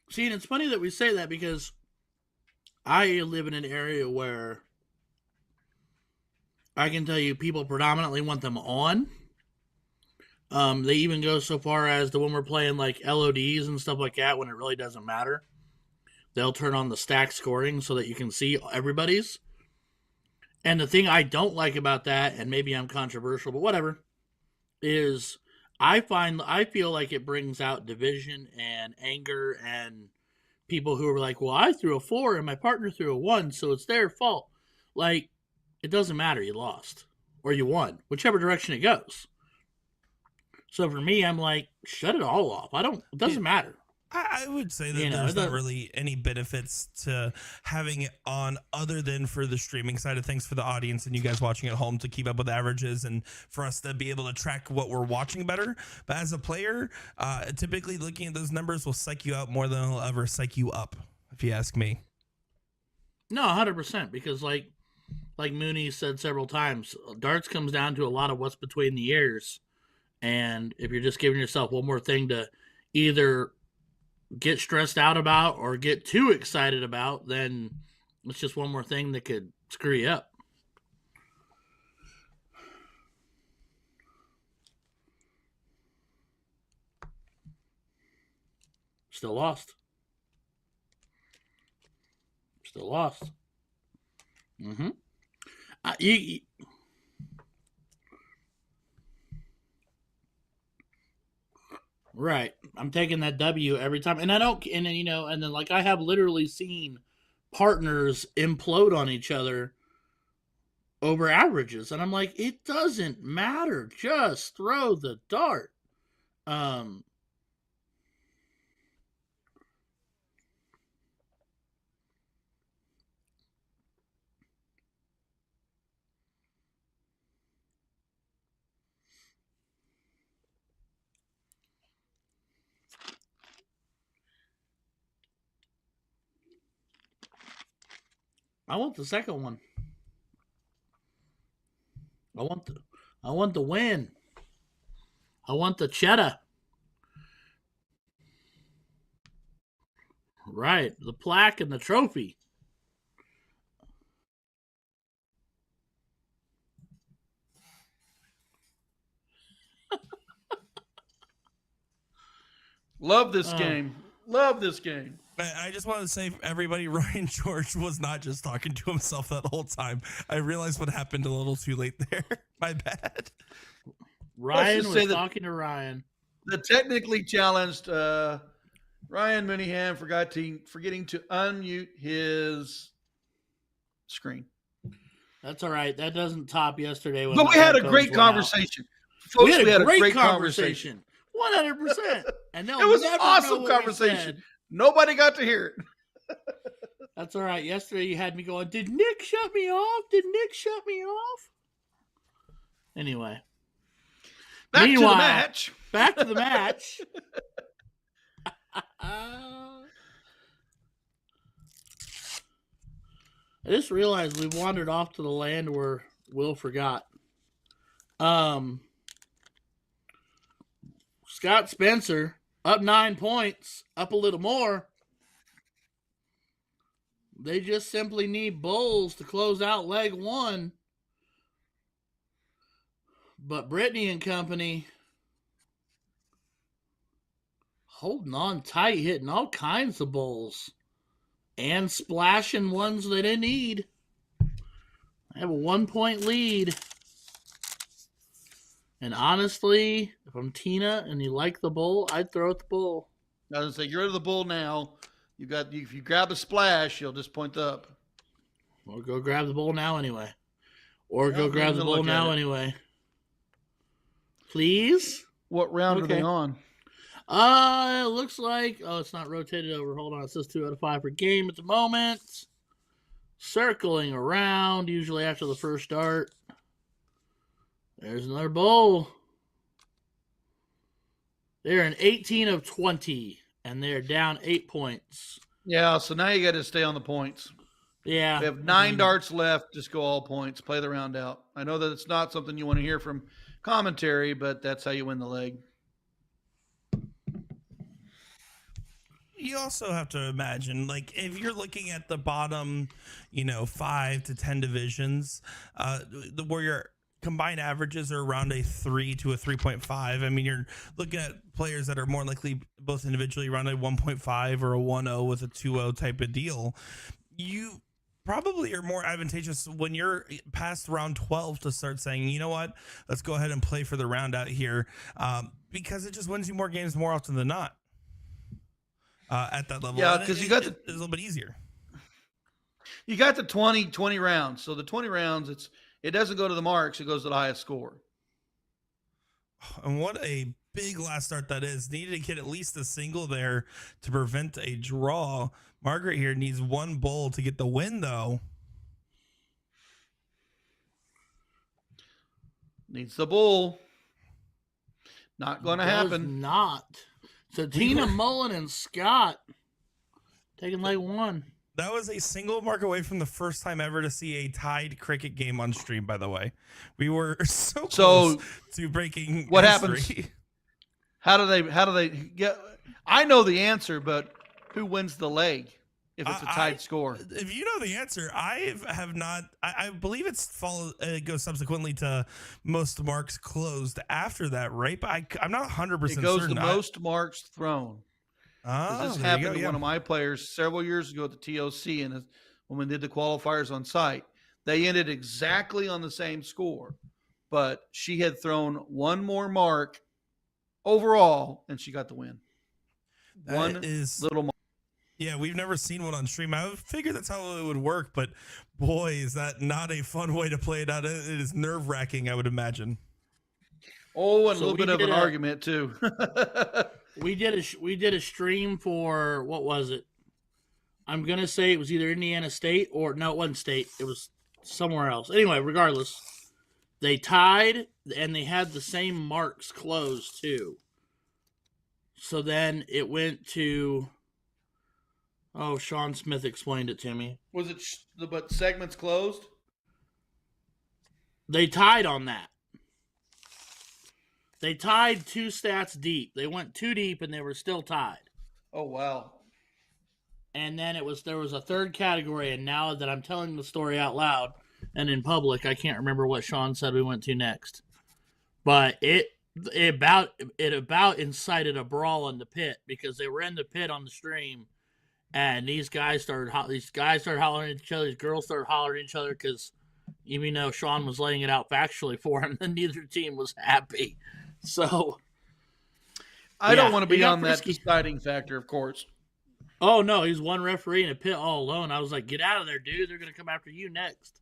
See, and it's funny that we say that because I live in an area where I can tell you people predominantly want them on. They even go so far as to when we're playing like LODs and stuff like that, when it really doesn't matter, they'll turn on the stack scoring so that you can see everybody's. And the thing I don't like about that, and maybe I'm controversial, but whatever, is I feel like it brings out division and anger and people who are like, well, I threw a 4 and my partner threw a 1, so it's their fault. Like, it doesn't matter. You lost. or you won, whichever direction it goes. So for me, I'm like, shut it all off. It doesn't matter. I would say that there's not really any benefits to having it on other than for the streaming side of things for the audience and you guys watching at home to keep up with averages and for us to be able to track what we're watching better. But as a player, typically looking at those numbers will psych you out more than it'll ever psych you up, if you ask me. No, 100%, because like Mooney said several times, darts comes down to a lot of what's between the ears. And if you're just giving yourself one more thing to either get stressed out about or get too excited about, then it's just one more thing that could screw you up. Still lost. Mm-hmm. Right. I'm taking that W every time. And I don't, and then, and then like I have literally seen partners implode on each other over averages. And I'm like, it doesn't matter. Just throw the dart. I want the second one. I want the win. I want the cheddar. Right, the plaque and the trophy. Love this game. Love this game. I just wanted to say, everybody, Ryan George was not just talking to himself that whole time. I realized what happened a little too late there. My bad. Ryan was talking to Ryan. The technically challenged Ryan Mooneyham forgetting to unmute his screen. That's all right. That doesn't top yesterday. But we had a great conversation. Folks, we had a great conversation. 100%. And it was an awesome conversation. Nobody got to hear it. That's all right. Yesterday you had me going, did Nick shut me off? Did Nick shut me off? Anyway. Back to the match. Back to the match. I just realized we wandered off to the land where Will forgot. Scott Spencer up 9 points, up a little more. They just simply need bulls to close out leg one. But Brittany and company holding on tight, hitting all kinds of bulls and splashing ones they didn't need. I have a 1 point lead. And honestly, if I'm Tina and you like the bull, I'd throw at the bull. I was gonna say, get rid of the bull now. If you grab a splash, you'll just point up. Or go grab the bull now anyway. Go grab the bull now anyway. Please? What round are they on? It looks like, it's not rotated over. Hold on, it says 2 out of 5 per game at the moment. Circling around, usually after the first dart. There's another bull. They're in 18 of 20, and they're down 8 points. Yeah, so now you got to stay on the points. Yeah. We have 9 darts left. Just go all points. Play the round out. I know that it's not something you want to hear from commentary, but that's how you win the leg. You also have to imagine, like, if you're looking at the bottom, 5 to 10 divisions, where your combined averages are around a 3 to a 3.5. I mean, you're looking at players that are more likely both individually around a 1.5 or a 1.0 with a 2.0 type of deal. You probably are more advantageous when you're past round 12 to start saying, you know what, let's go ahead and play for the round out here, because it just wins you more games more often than not at that level. Yeah, because it's a little bit easier. You got the 20 rounds. So the 20 rounds, It doesn't go to the marks. It goes to the highest score. And what a big last start that is. Needed to get at least a single there to prevent a draw. Margaret here needs one bowl to get the win, though. Needs the bull. Not going to happen. Not. So Tina Mullen and Scott taking leg one. That was a single mark away from the first time ever to see a tied cricket game on stream, by the way. We were so close to breaking what history. happens? How do they get? I know the answer, but who wins the leg if it's a tied score? If you know the answer, I have not. I believe it goes subsequently to most marks closed after that, right? But I'm not 100% certain. It goes to most marks thrown. This happened to one of my players several years ago at the TOC, and when we did the qualifiers on site, they ended exactly on the same score, but she had thrown one more mark overall, and she got the win. Little mark. Yeah, we've never seen one on stream. I figured that's how it would work, but boy, is that not a fun way to play it out. It is nerve-wracking, I would imagine. Oh, and a little bit of an argument too. We did a stream for, what was it? I'm gonna say it was either Indiana State or no, it wasn't State. It was somewhere else. Anyway, regardless, they tied and they had the same marks closed too. So then it went to. Oh, Sean Smith explained it to me. Was it but segments closed? They tied on that. They tied 2 stats deep. They went 2 deep and they were still tied. Oh, wow. And then there was a third category, and now that I'm telling the story out loud and in public, I can't remember what Sean said we went to next. But it about incited a brawl in the pit because they were in the pit on the stream, and these guys started hollering at each other, these girls started hollering at each other because even though Sean was laying it out factually for him, then neither team was happy. So I don't want to be on that deciding factor, of course. Oh, no, he's one referee in a pit all alone. I was like, get out of there, dude. They're going to come after you next.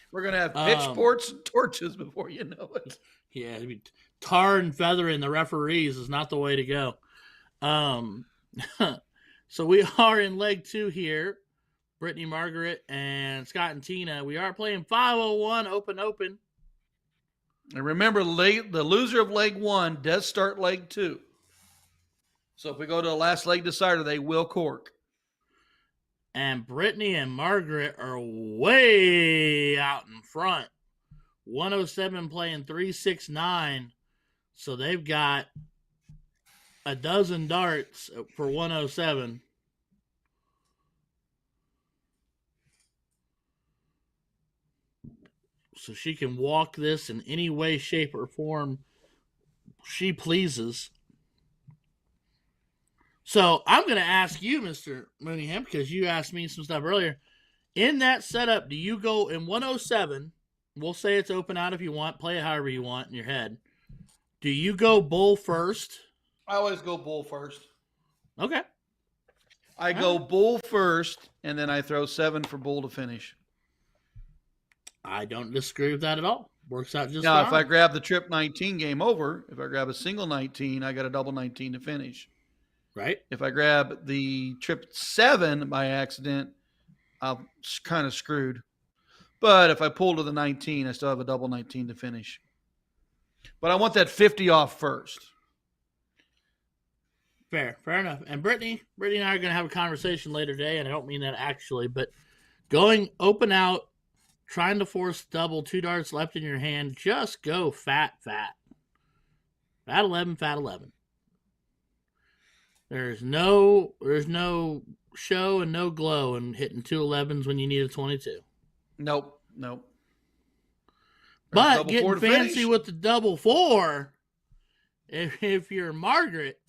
We're going to have pitchforks and torches before you know it. Yeah, I mean, tar and feathering the referees is not the way to go. So we are in leg 2 here. Brittany, Margaret, and Scott and Tina. We are playing 501 open. And remember, the loser of leg 1 does start leg 2. So if we go to the last leg decider, they will cork. And Brittany and Margaret are way out in front. 107 playing 369. So they've got a dozen darts for 107. So she can walk this in any way, shape, or form she pleases. So I'm going to ask you, Mr. Mooneyham, because you asked me some stuff earlier. In that setup, do you go in 107? We'll say it's open out if you want. Play it however you want in your head. Do you go bull first? I always go bull first. Okay. I go bull first, and then I throw 7 for bull to finish. I don't disagree with that at all. Works out just fine. Now, if I grab the trip 19, game over. If I grab a single 19, I got a double 19 to finish. Right. If I grab the trip 7 by accident, I'm kind of screwed. But if I pull to the 19, I still have a double 19 to finish. But I want that 50 off first. Fair enough. And Brittany and I are going to have a conversation later today, and I don't mean that actually, but going open out, trying to force double, 2 darts left in your hand, just go fat. Fat 11, fat 11. There's no show and no glow in hitting 2 11s when you need a 22. Nope. But getting fancy with the double 4, if you're Margaret,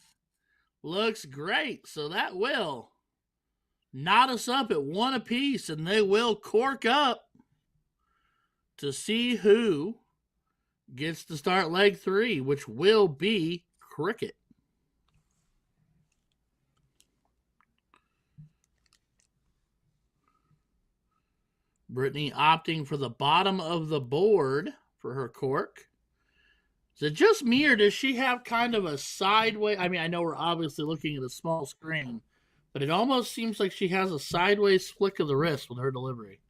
looks great. So that will knot us up at 1 apiece, and they will cork up to see who gets to start leg 3, which will be cricket. Brittany opting for the bottom of the board for her cork. Is it just me, or does she have kind of a sideways? I mean, I know we're obviously looking at a small screen, but it almost seems like she has a sideways flick of the wrist with her delivery.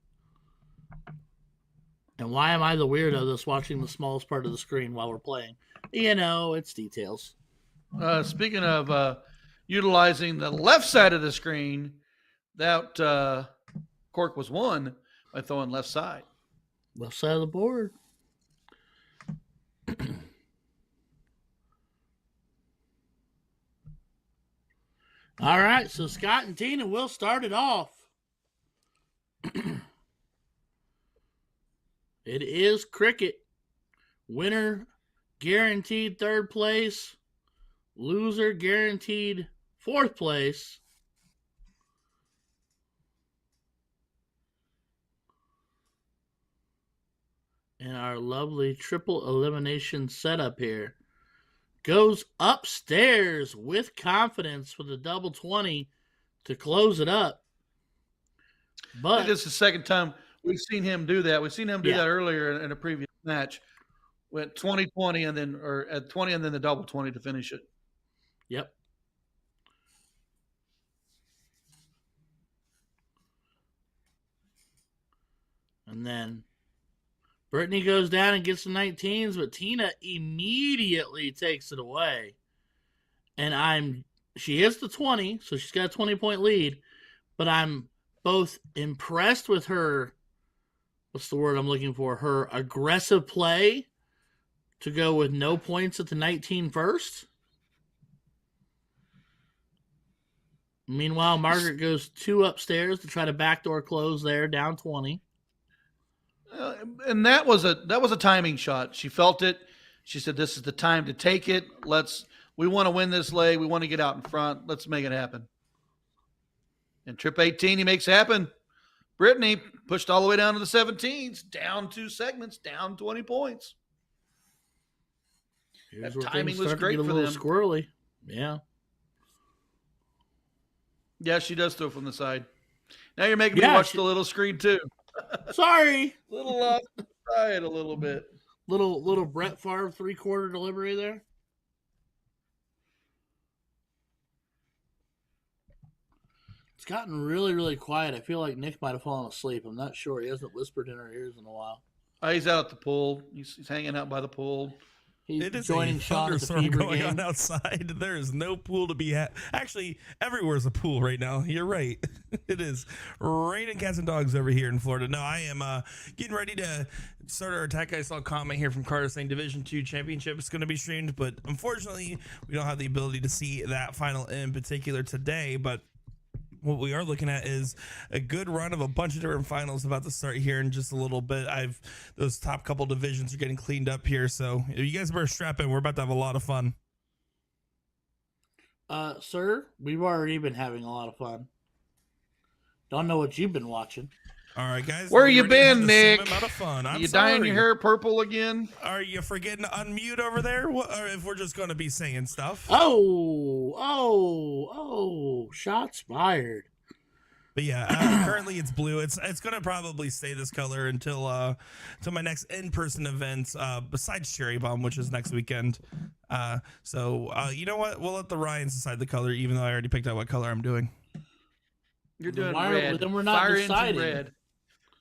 And why am I the weirdo that's watching the smallest part of the screen while we're playing? You know, it's details. Speaking of utilizing the left side of the screen, that cork was won by throwing left side. Left side of the board. All right, so Scott and Tina will start it off. It is cricket. Winner guaranteed third place. Loser guaranteed fourth place. And our lovely triple elimination setup here goes upstairs with confidence with a double 20 to close it up. But this is the second time we've seen him do that. We've seen him do that earlier in a previous match. Went 20-20 and then at 20 and then the double 20 to finish it. Yep. And then Brittany goes down and gets the 19s, but Tina immediately takes it away. And she hits the 20, so she's got a 20-point lead, but I'm both impressed with her, what's the word I'm looking for, her aggressive play to go with no points at the 19 first. Meanwhile, Margaret goes 2 upstairs to try to backdoor close there, down 20. And that was a timing shot. She felt it. She said, "This is the time to take it. We want to win this leg. We want to get out in front. Let's make it happen." And trip 18, he makes happen. Brittany pushed all the way down to the 17s, down 2 segments, down 20 points. Here's that timing was great for them. Squirrely, yeah. Yeah, she does throw from the side. Now you're making me watch the little screen too. Sorry. Little off the side a little bit. Little Brett Favre 3/4 delivery there. It's gotten really, really quiet. I feel like Nick might have fallen asleep. I'm not sure. He hasn't whispered in our ears in a while. He's out at the pool. He's hanging out by the pool. It is joining Sean at the Fever going game on outside. There is no pool to be had. Actually, everywhere's a pool right now. You're right. It is raining cats and dogs over here in Florida. No, I am getting ready to start our attack. I saw a comment here from Carter saying Division 2 Championship is going to be streamed, but unfortunately, we don't have the ability to see that final in particular today. But what we are looking at is a good run of a bunch of different finals about to start here in just a little bit. Those top couple divisions are getting cleaned up here, so you guys better strap in. We're about to have a lot of fun. Sir, we've already been having a lot of fun. Don't know what you've been watching. All right, guys. Where you been, Nick? Amount of fun. You dyeing your hair purple again? Are you forgetting to unmute over there? Or if we're just going to be saying stuff? Oh! Shots fired. But yeah, currently it's blue. It's going to probably stay this color until my next in-person event, besides Cherry Bomb, which is next weekend. So you know what? We'll let the Ryans decide the color, even though I already picked out what color I'm doing. You're doing red. Then we're not Fire deciding. Engine red.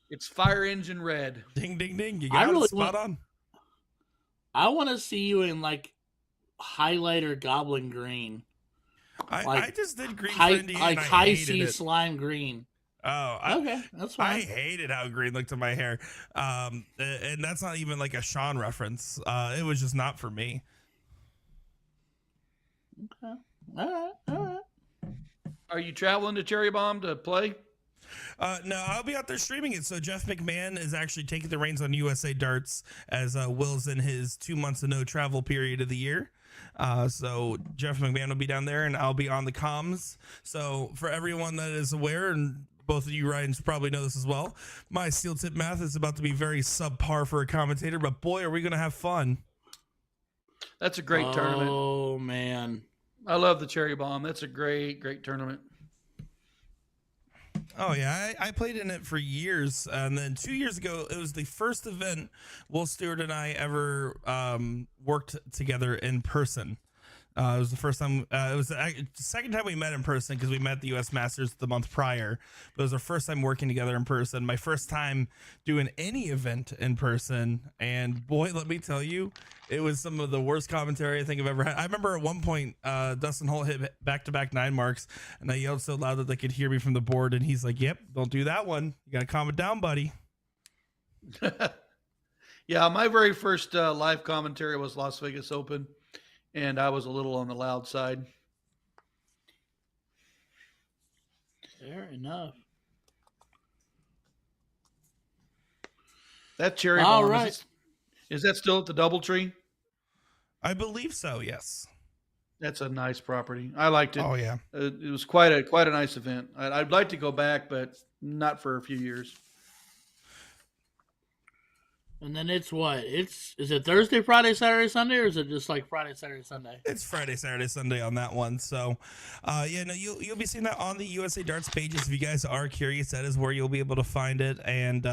It's Fire Engine red. Ding, ding, ding. You got it spot on. I want to see you in like highlighter goblin green. I just did green for Indiana. Like high sea slime green. Oh, okay, that's fine. I hated how green looked in my hair, and that's not even like a Sean reference. It was just not for me. Okay, all right. Are you traveling to Cherry Bomb to play? No, I'll be out there streaming it. So Jeff McMahon is actually taking the reins on USA Darts as Will's in his 2 months of no travel period of the year. So Jeff McMahon will be down there and I'll be on the comms. So for everyone that is aware, and both of you Ryans probably know this as well, my steel tip math is about to be very subpar for a commentator, but boy, are we going to have fun. That's a great tournament. Oh, man. I love the Cherry Bomb. That's a great tournament. Oh yeah, I played in it for years, and then 2 years ago, it was the first event Will Stewart and I ever worked together in person. It was the first time. It was the second time we met in person because we met at the U.S. Masters the month prior. But it was our first time working together in person. My first time doing any event in person, and boy, let me tell you, it was some of the worst commentary I think I've ever had. I remember at one point, Dustin Holt hit back-to-back 9 marks, and I yelled so loud that they could hear me from the board. And he's like, "Yep, don't do that one. You gotta calm it down, buddy." Yeah, my very first live commentary was Las Vegas Open, and I was a little on the loud side. Fair enough. That cherry All bomb, right. is that still at the DoubleTree? I believe so. Yes. That's a nice property. I liked it. Oh yeah. It was quite a nice event. I'd like to go back, but not for a few years. And then it's what? Is it Thursday, Friday, Saturday, Sunday, or is it just like Friday, Saturday, Sunday? It's Friday, Saturday, Sunday on that one. So, yeah, no, you'll be seeing that on the USA Darts pages. If you guys are curious, that is where you'll be able to find it. And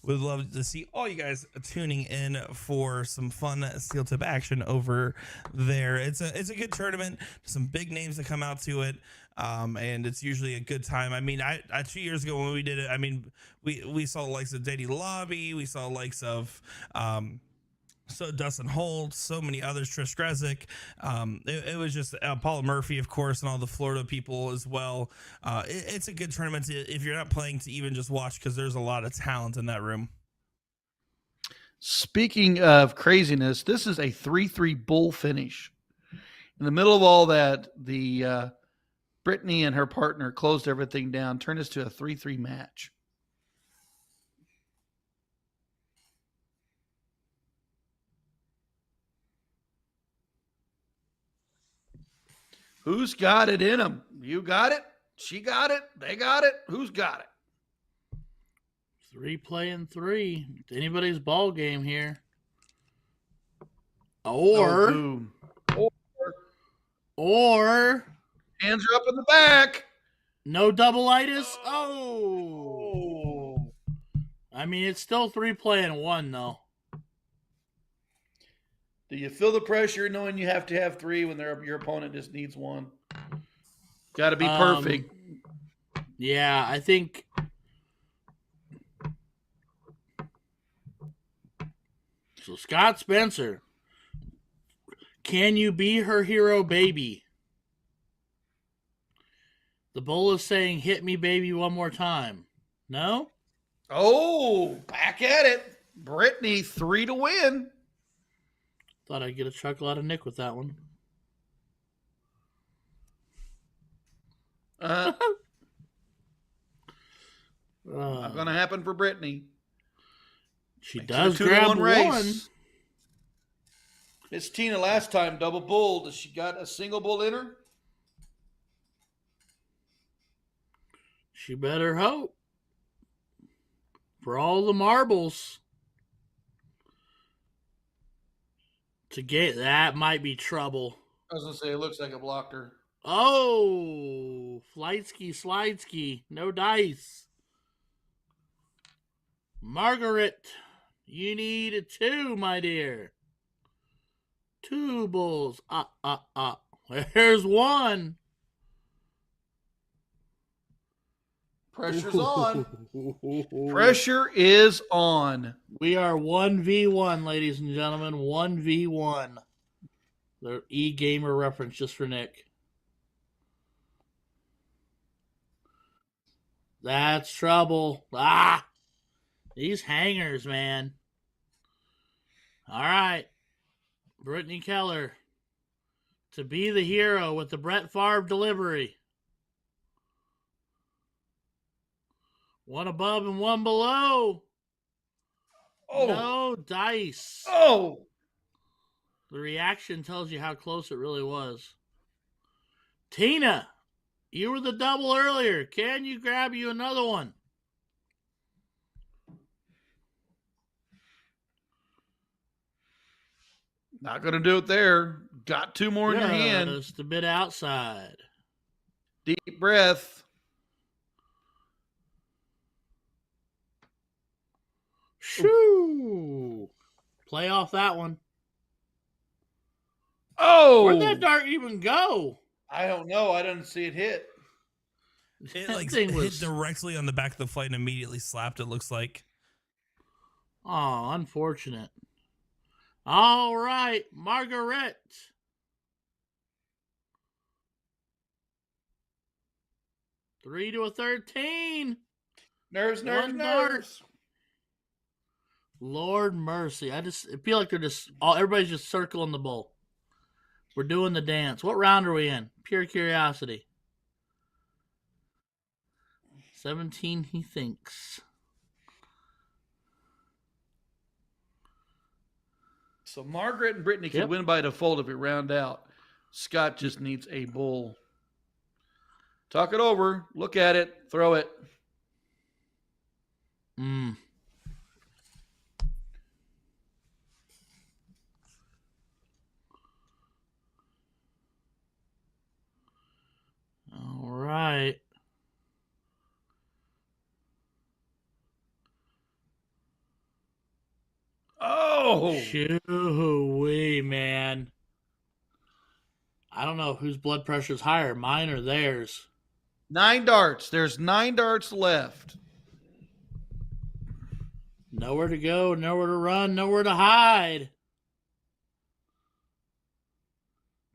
we'd love to see all you guys tuning in for some fun steel tip action over there. It's a good tournament. Some big names that come out to it. And it's usually a good time. I mean, I 2 years ago when we did it, I mean, we saw the likes of Daddy Lobby, we saw the likes of so Dustin Holt, so many others, Trish Grezik. It was just Paula Murphy, of course, and all the Florida people as well. It's a good tournament if you're not playing to even just watch, because there's a lot of talent in that room. Speaking of craziness, this is a 3-3 bull finish. In the middle of all that, the Brittany and her partner closed everything down, turned us to a 3-3 match. Who's got it in them? You got it? She got it? They got it? Who's got it? 3 playing 3. It's anybody's ball game here. Or hands are up in the back. No double-itis. Oh. I mean, it's still 3 playing 1, though. Do you feel the pressure knowing you have to have 3 when your opponent just needs 1? Got to be perfect. Yeah, I think. So Scott Spencer, can you be her hero, baby? The bull is saying, hit me, baby, one more time. No? Oh, back at it. Brittany, 3 to win. Thought I'd get a chuckle out of Nick with that one. Not going to happen for Brittany. She does grab 1 race. Miss Tina last time double bull. Does she got a single bull in her? She better hope. For all the marbles. To get that might be trouble. I was going to say, it looks like it blocked her. Oh, flight ski, slide ski, no dice. Margaret, you need a 2, my dear. 2 bulls. There's 1. Pressure's on. Pressure is on. We are 1v1, ladies and gentlemen. 1v1. The e-gamer reference just for Nick. That's trouble. These hangers, man. All right. Brittany Keller to be the hero with the Brett Favre delivery. 1 above and 1 below. Oh. No dice. Oh. The reaction tells you how close it really was. Tina, you were the double earlier. Can you grab you another one? Not going to do it there. Got 2 more in your hand. Just a bit outside. Deep breath. Shoo! Play off that one. Oh! Where'd that dart even go? I don't know. I didn't see it hit. It That like thing hit was- directly on the back of the flight and immediately slapped, it looks like. Oh, unfortunate. All right, Margaret. Three to a 13. Nerves. One dart. Lord mercy. I feel like they're everybody's just circling the bowl. We're doing the dance. What round are we in? Pure curiosity. 17, he thinks. So Margaret and Brittany can win by default if it round out. Scott just needs a bull. Talk it over. Look at it. Throw it. All right. Oh! Shoo-wee, man. I don't know whose blood pressure is higher, mine or theirs. 9 darts. There's 9 darts left. Nowhere to go, nowhere to run, nowhere to hide.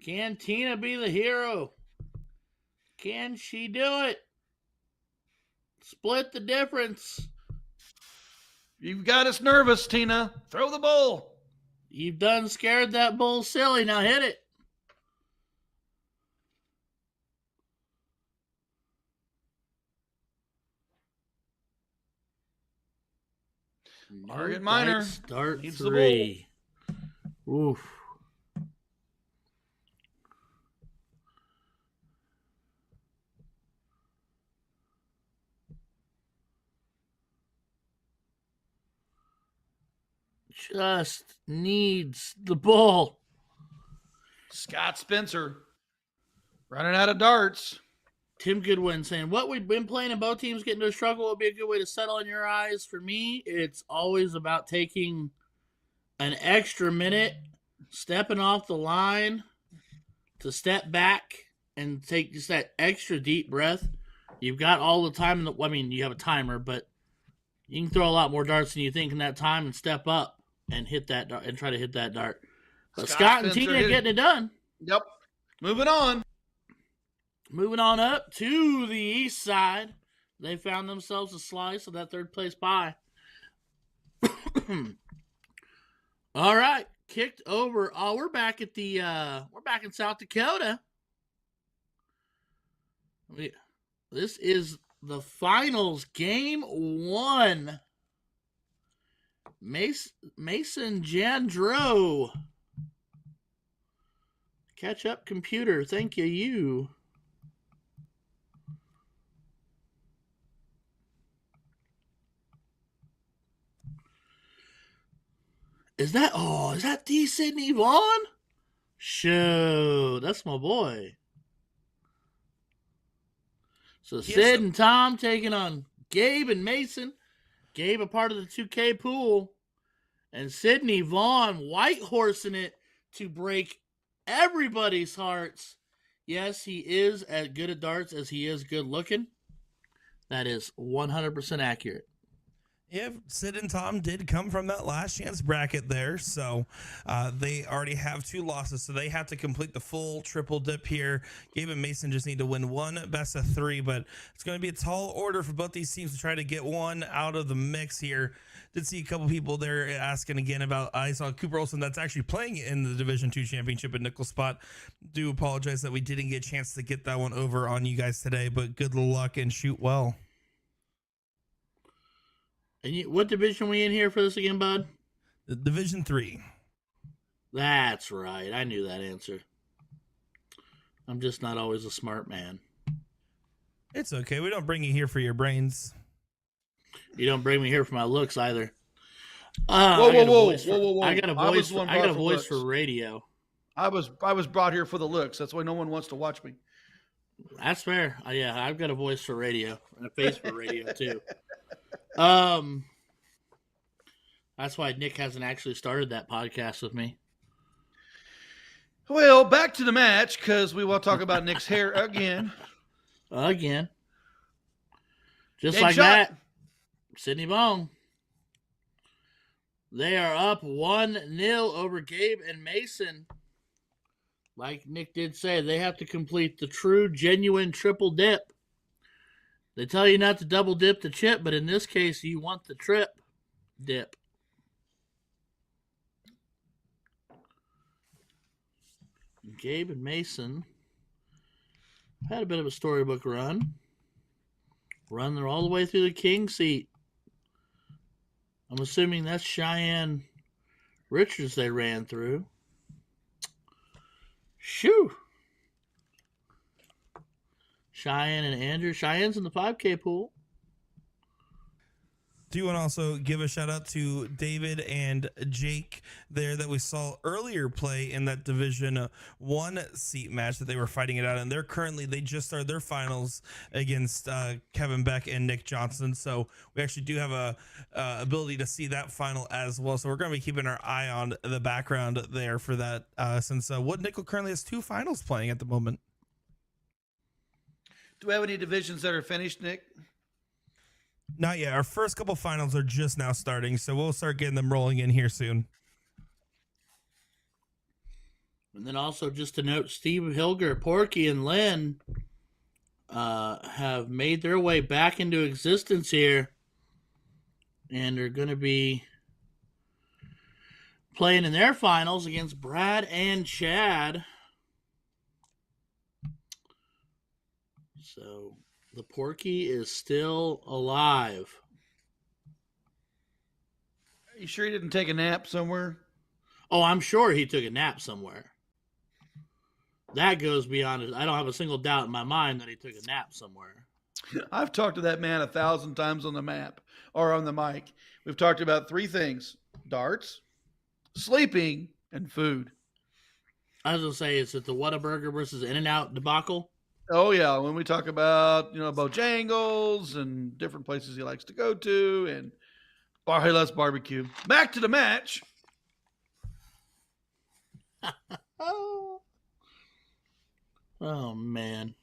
Can Tina be the hero? Can she do it? Split the difference. You've got us nervous, Tina. Throw the bull. You've done scared that bull silly. Now hit it. Margaret Minor Start needs 3. Oof. Just needs the ball. Scott Spencer running out of darts. Tim Goodwin saying, what we've been playing and both teams getting into a struggle would be a good way to settle in your eyes. For me, it's always about taking an extra minute, stepping off the line to step back and take just that extra deep breath. You've got all the time. You have a timer, but you can throw a lot more darts than you think in that time and step up and hit that dart and try to hit that dart. But Scott and Tina getting it done. Yep. Moving on. Moving on up to the east side. They found themselves a slice of that third place pie. All right. Kicked over. Oh, we're back at we're back in South Dakota. This is the finals, game 1. Mason Jandro. Catch up, computer. Thank you. Is that D. Sidney Vaughn? Show. That's my boy. So Sid and Tom taking on Gabe and Mason. Gabe a part of the 2K pool. And Sidney Vaughn white horsing it to break everybody's hearts. Yes, he is as good at darts as he is good looking. That is 100% accurate. Yeah, Sid and Tom did come from that last chance bracket there, so they already have 2 losses, so they have to complete the full triple dip here. Gabe and Mason just need to win 1 best of 3, but it's going to be a tall order for both these teams to try to get one out of the mix here. Did see a couple people there asking again about, I saw Cooper Olsen that's actually playing in the Division 2 championship at Nickel Spot. Do apologize that we didn't get a chance to get that one over on you guys today, but good luck and shoot well. And what division we in here for this again, bud? The Division 3. That's right. I knew that answer. I'm just not always a smart man. It's okay. We don't bring you here for your brains. You don't bring me here for my looks either. Whoa. I got a voice for radio. I was brought here for the looks. That's why no one wants to watch me. That's fair. Yeah, I've got a voice for radio and a face for radio too. That's why Nick hasn't actually started that podcast with me. Well, back to the match because we will talk about Nick's hair again. Again. Just Game like shot. that, Sydney Bone. They are up 1-0 over Gabe and Mason. Like Nick did say, they have to complete the true, genuine triple dip. They tell you not to double dip the chip, but in this case, you want the trip dip. Gabe and Mason had a bit of a storybook run. They're all the way through the king seat. I'm assuming that's Cheyenne Richards they ran through. Shoo! Cheyenne and Andrew. Cheyenne's in the 5K pool. Do you want to also give a shout out to David and Jake there that we saw earlier play in that Division 1 seat match that they were fighting it out, and they just started their finals against Kevin Beck and Nick Johnson. So we actually do have a ability to see that final as well. So we're going to be keeping our eye on the background there for that, since Wood Nickel currently has 2 finals playing at the moment. Do we have any divisions that are finished, Nick? Not yet. Our first couple finals are just now starting, so we'll start getting them rolling in here soon. And then also just to note, Steve Hilger, Porky, and Lynn have made their way back into existence here and are going to be playing in their finals against Brad and Chad. So the Porky is still alive. Are you sure he didn't take a nap somewhere? Oh, I'm sure he took a nap somewhere. That goes beyond it. I don't have a single doubt in my mind that he took a nap somewhere. I've talked to that man 1,000 times on the map or on the mic. We've talked about 3 things: darts, sleeping, and food. I was going to say, is it the Whataburger versus In-N-Out debacle? Oh, yeah. When we talk about, Bojangles and different places he likes to go to and he loves barbecue. Back to the match. Oh, man.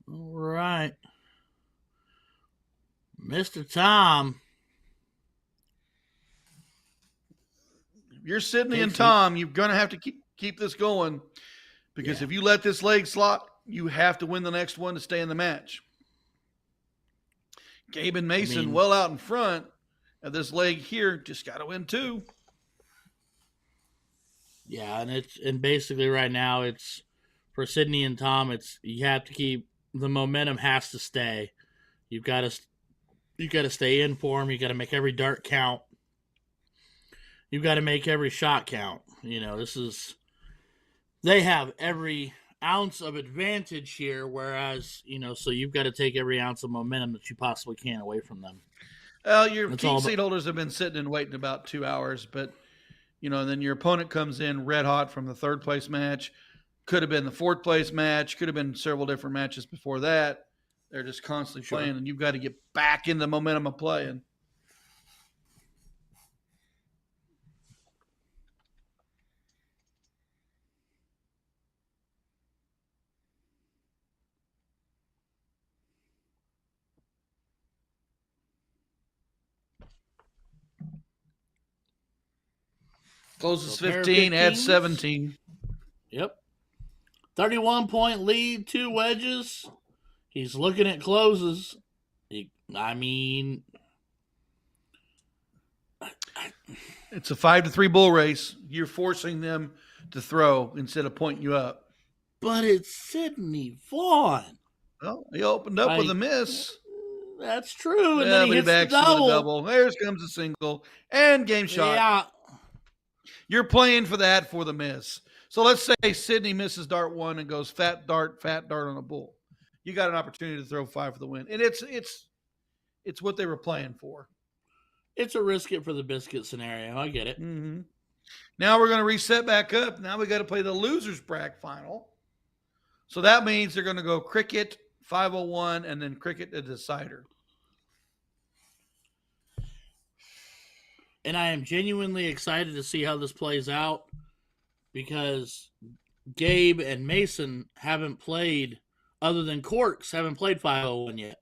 All right. Mr. Tom. If you're Sydney and Tom, you're going to have to keep this going because if you let this leg slot, you have to win the next one to stay in the match. Gabe and Mason well out in front, and this leg here just got to win 2. Yeah, and basically right now it's for Sydney and Tom. You have to keep the momentum has to stay. You got to stay in form. You got to make every dart count. You got to make every shot count. They have every ounce of advantage here, whereas so you've got to take every ounce of momentum that you possibly can away from them. Well, your king seat holders have been sitting and waiting about 2 hours, but. And then your opponent comes in red hot from the 3rd place match. Could have been the 4th place match. Could have been several different matches before that. They're just constantly playing, and you've got to get back in the momentum of playing. Closes 15, adds 17. Yep. 31-point lead, 2 wedges. He's looking at closes. It's a 5-3 bull race. You're forcing them to throw instead of pointing you up. But it's Sydney Vaughn. Well, he opened up with a miss. That's true. And then he hits the double. There comes a single. And game shot. Yeah. You're playing for that for the miss. So let's say Sydney misses dart 1 and goes fat dart on a bull. You got an opportunity to throw 5 for the win. And it's what they were playing for. It's a risk it for the biscuit scenario. I get it. Mm-hmm. Now we're going to reset back up. Now we got to play the losers bracket final. So that means they're going to go cricket, 501, and then cricket a decider. and I am genuinely excited to see how this plays out because Gabe and Mason haven't played, other than Corks, haven't played 501 yet.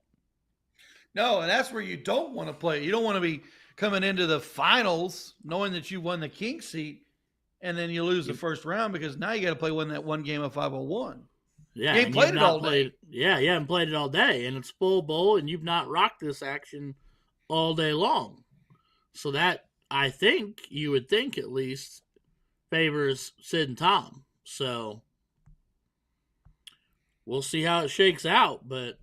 No, and that's where you don't want to play. You don't want to be coming into the finals knowing that you won the king seat and then you lose the first round because now you got to play one game of 501. Yeah, you ain't played it all day. Yeah, you haven't played it all day, and it's full bowl, and you've not rocked this action all day long. So that, I think, you would think at least, favors Sid and Tom. So we'll see how it shakes out, but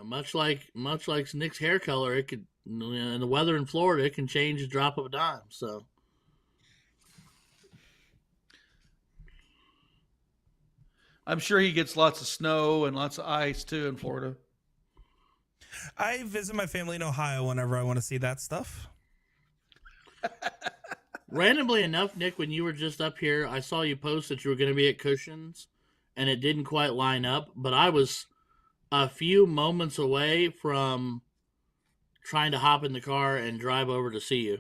much like Nick's hair color, it could, in the weather in Florida, it can change a drop of a dime. So I'm sure he gets lots of snow and lots of ice too in Florida. I visit my family in Ohio whenever I want to see that stuff. Randomly enough, Nick, when you were just up here, I saw you post that you were going to be at Cushion's, and it didn't quite line up, but I was a few moments away from trying to hop in the car and drive over to see you.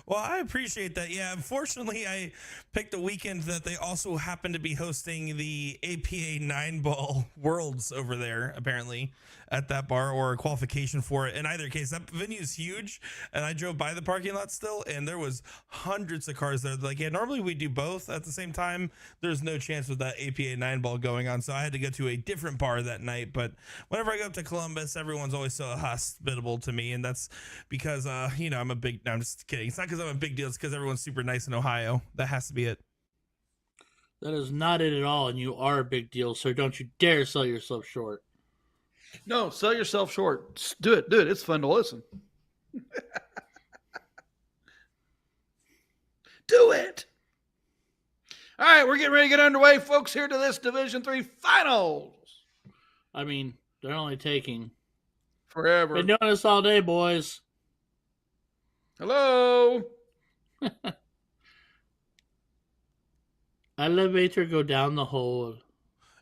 Well, I appreciate that. Yeah, unfortunately, I picked a weekend that they also happen to be hosting the APA 9-ball Worlds over there, apparently, at that bar, or a qualification for it. In either case, that venue is huge, and I drove by the parking lot still, and there was hundreds of cars there. Like, yeah, normally we do both at the same time. There's no chance with that APA 9-ball going on, so I had to go to a different bar that night. But whenever I go up to Columbus, everyone's always so hospitable to me, and that's because, I'm a big... No, I'm just kidding. It's not because I'm a big deal. It's because everyone's super nice in Ohio. That has to be it. That is not it at all, and you are a big deal, sir. Don't you dare sell yourself short. No, sell yourself short. Do it. It's fun to listen. Do it. All right, we're getting ready to get underway, folks, here to this Division III Finals. I mean, they're only taking forever. Been doing this all day, boys. Hello. Elevator go down the hole.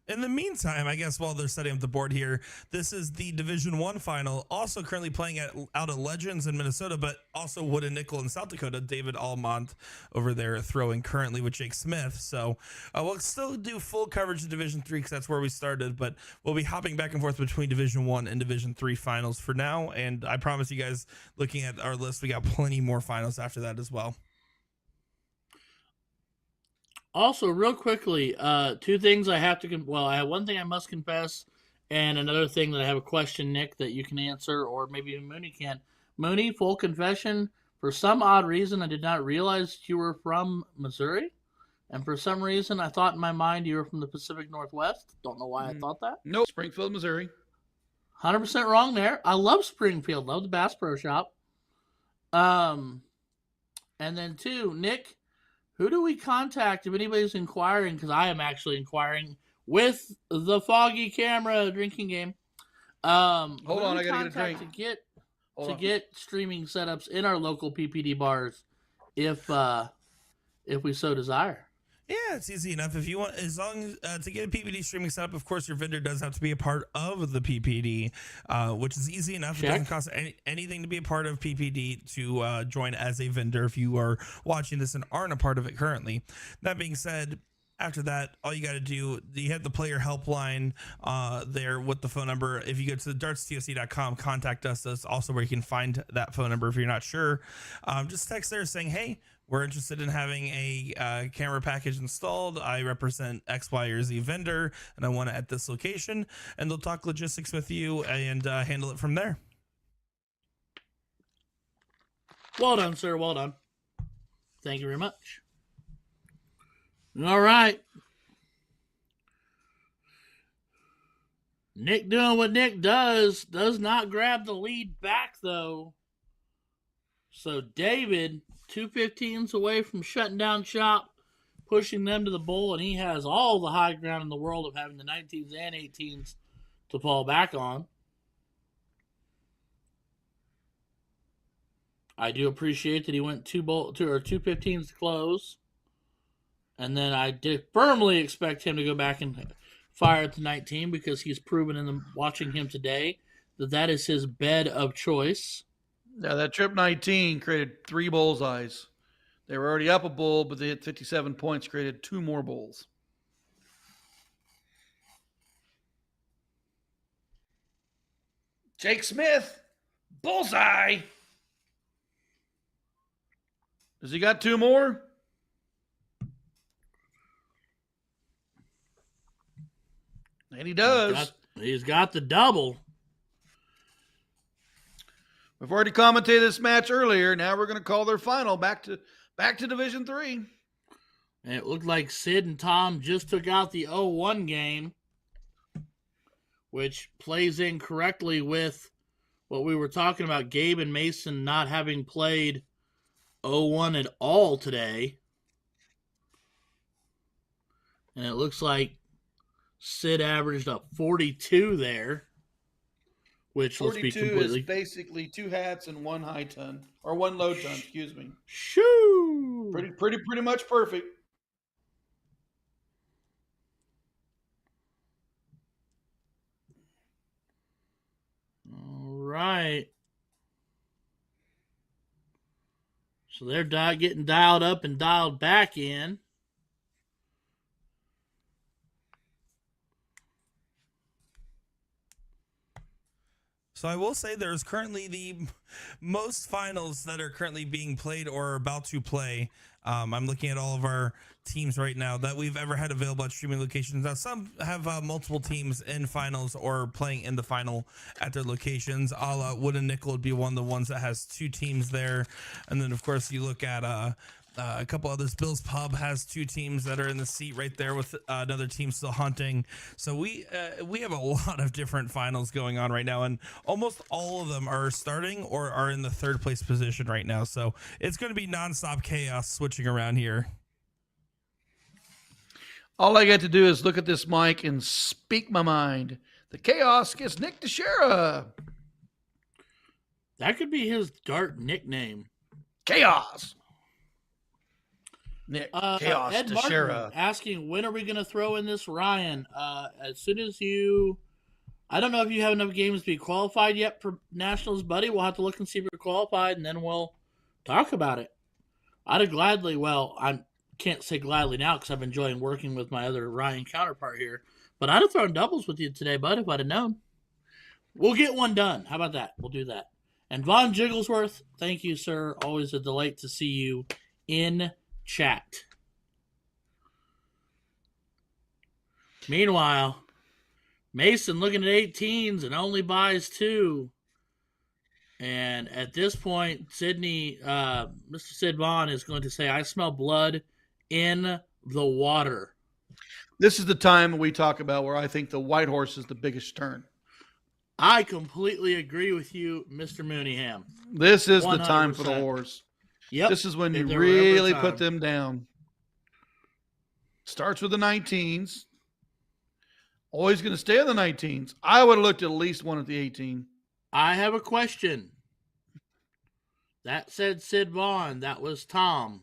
In the meantime, I guess while they're setting up the board here, this is the Division I final, also currently playing out at Legends in Minnesota, but also Wood and Nickel in South Dakota. David Almont over there throwing currently with Jake Smith. So we'll still do full coverage of Division III because that's where we started, but we'll be hopping back and forth between Division I and Division III finals for now. And I promise you guys, looking at our list, we got plenty more finals after that as well. Also, real quickly, two things I have to... I have one thing I must confess, and another thing that I have a question, Nick, that you can answer, or maybe even Mooney can. Mooney, full confession, for some odd reason, I did not realize you were from Missouri, and for some reason, I thought in my mind you were from the Pacific Northwest. Don't know why I thought that. Nope, Springfield, Missouri. 100% wrong there. I love Springfield. Love the Bass Pro Shop. And then two, Nick... Who do we contact if anybody's inquiring? Because I am actually inquiring with the Foggy Camera drinking game. Hold on, I gotta get a drink. To get streaming setups in our local PPD bars, if we so desire. Yeah, it's easy enough. If you want, as long as to get a PPD streaming setup, of course, your vendor does have to be a part of the PPD, which is easy enough. Check. It doesn't cost anything to be a part of PPD to join as a vendor if you are watching this and aren't a part of it currently. That being said, after that, all you got to do, you have the player helpline there with the phone number. If you go to the dartstoc.com, contact us. That's also where you can find that phone number if you're not sure. Just text there saying, hey, we're interested in having a camera package installed. I represent X, Y, or Z vendor, and I want it at this location. And they'll talk logistics with you and handle it from there. Well done, sir. Well done. Thank you very much. All right. Nick doing what Nick does not grab the lead back, though. So David, 2:15s away from shutting down shop, pushing them to the bowl, and he has all the high ground in the world of having the 19s and 18s to fall back on. I do appreciate that he went 2:15s to close. And then I did firmly expect him to go back and fire at the 19 because he's proven watching him today that is his bed of choice. Now, that trip 19 created 3 bullseyes. They were already up a bull, but they hit 57 points, created 2 more bulls. Jake Smith, bullseye. Has he got 2 more? And he does. He's got the double. We've already commentated this match earlier. Now we're going to call their final back to Division 3. And it looked like Sid and Tom just took out the 0-1 game, which plays in correctly with what we were talking about, Gabe and Mason not having played 0-1 at all today. And it looks like Sid averaged up 42 there, which, let's be 42 completely... is basically 2 hats and 1 high ton, or 1 low ton, excuse me. Shoo! Pretty much perfect. All right. So they're getting dialed up and dialed back in. So I will say there's currently the most finals that are currently being played or are about to play. I'm looking at all of our teams right now that we've ever had available at streaming locations. Now, some have multiple teams in finals or playing in the final at their locations. A la Wood and Nickel would be one of the ones that has 2 teams there. And then, of course, you look at a couple others. Bill's Pub has 2 teams that are in the seat right there with another team still hunting. So we have a lot of different finals going on right now, and almost all of them are starting or are in the 3rd place position right now. So it's going to be nonstop chaos switching around here. All I got to do is look at this mic and speak my mind. The chaos gets Nick Teixeira. That could be his dart nickname. Chaos. Nick, Chaos Ed Teixeira. Martin asking, when are we going to throw in this Ryan? As soon as you... I don't know if you have enough games to be qualified yet for Nationals, buddy. We'll have to look and see if you're qualified, and then we'll talk about it. I'd have gladly... Well, I can't say gladly now because I've been enjoying working with my other Ryan counterpart here. But I'd have thrown doubles with you today, bud, if I'd have known. We'll get one done. How about that? We'll do that. And Von Jigglesworth, thank you, sir. Always a delight to see you in chat. Meanwhile, Mason looking at 18s and only buys 2. And at this point, Mr. Sid Vaughn is going to say, I smell blood in the water. This is the time we talk about where I think the white horse is the biggest turn. I completely agree with you, Mr. Mooneyham. This is 100%. The time for the horse. Yep. This is when you really put them down. Starts with the 19s. Always going to stay on the 19s. I would have looked at least one at the 18. I have a question. That said Sid Vaughn. That was Tom.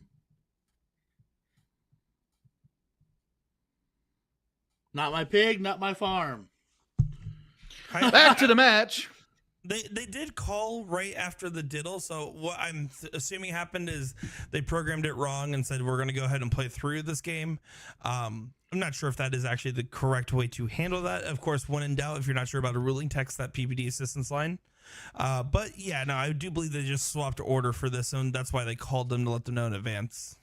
Not my pig, not my farm. Back to the match. They did call right after the diddle, so what I'm assuming happened is they programmed it wrong and said we're going to go ahead and play through this game. I'm not sure if that is actually the correct way to handle that. Of course, when in doubt, if you're not sure about a ruling, text that PPD assistance line. But yeah, no, I do believe they just swapped order for this, and that's why they called them to let them know in advance.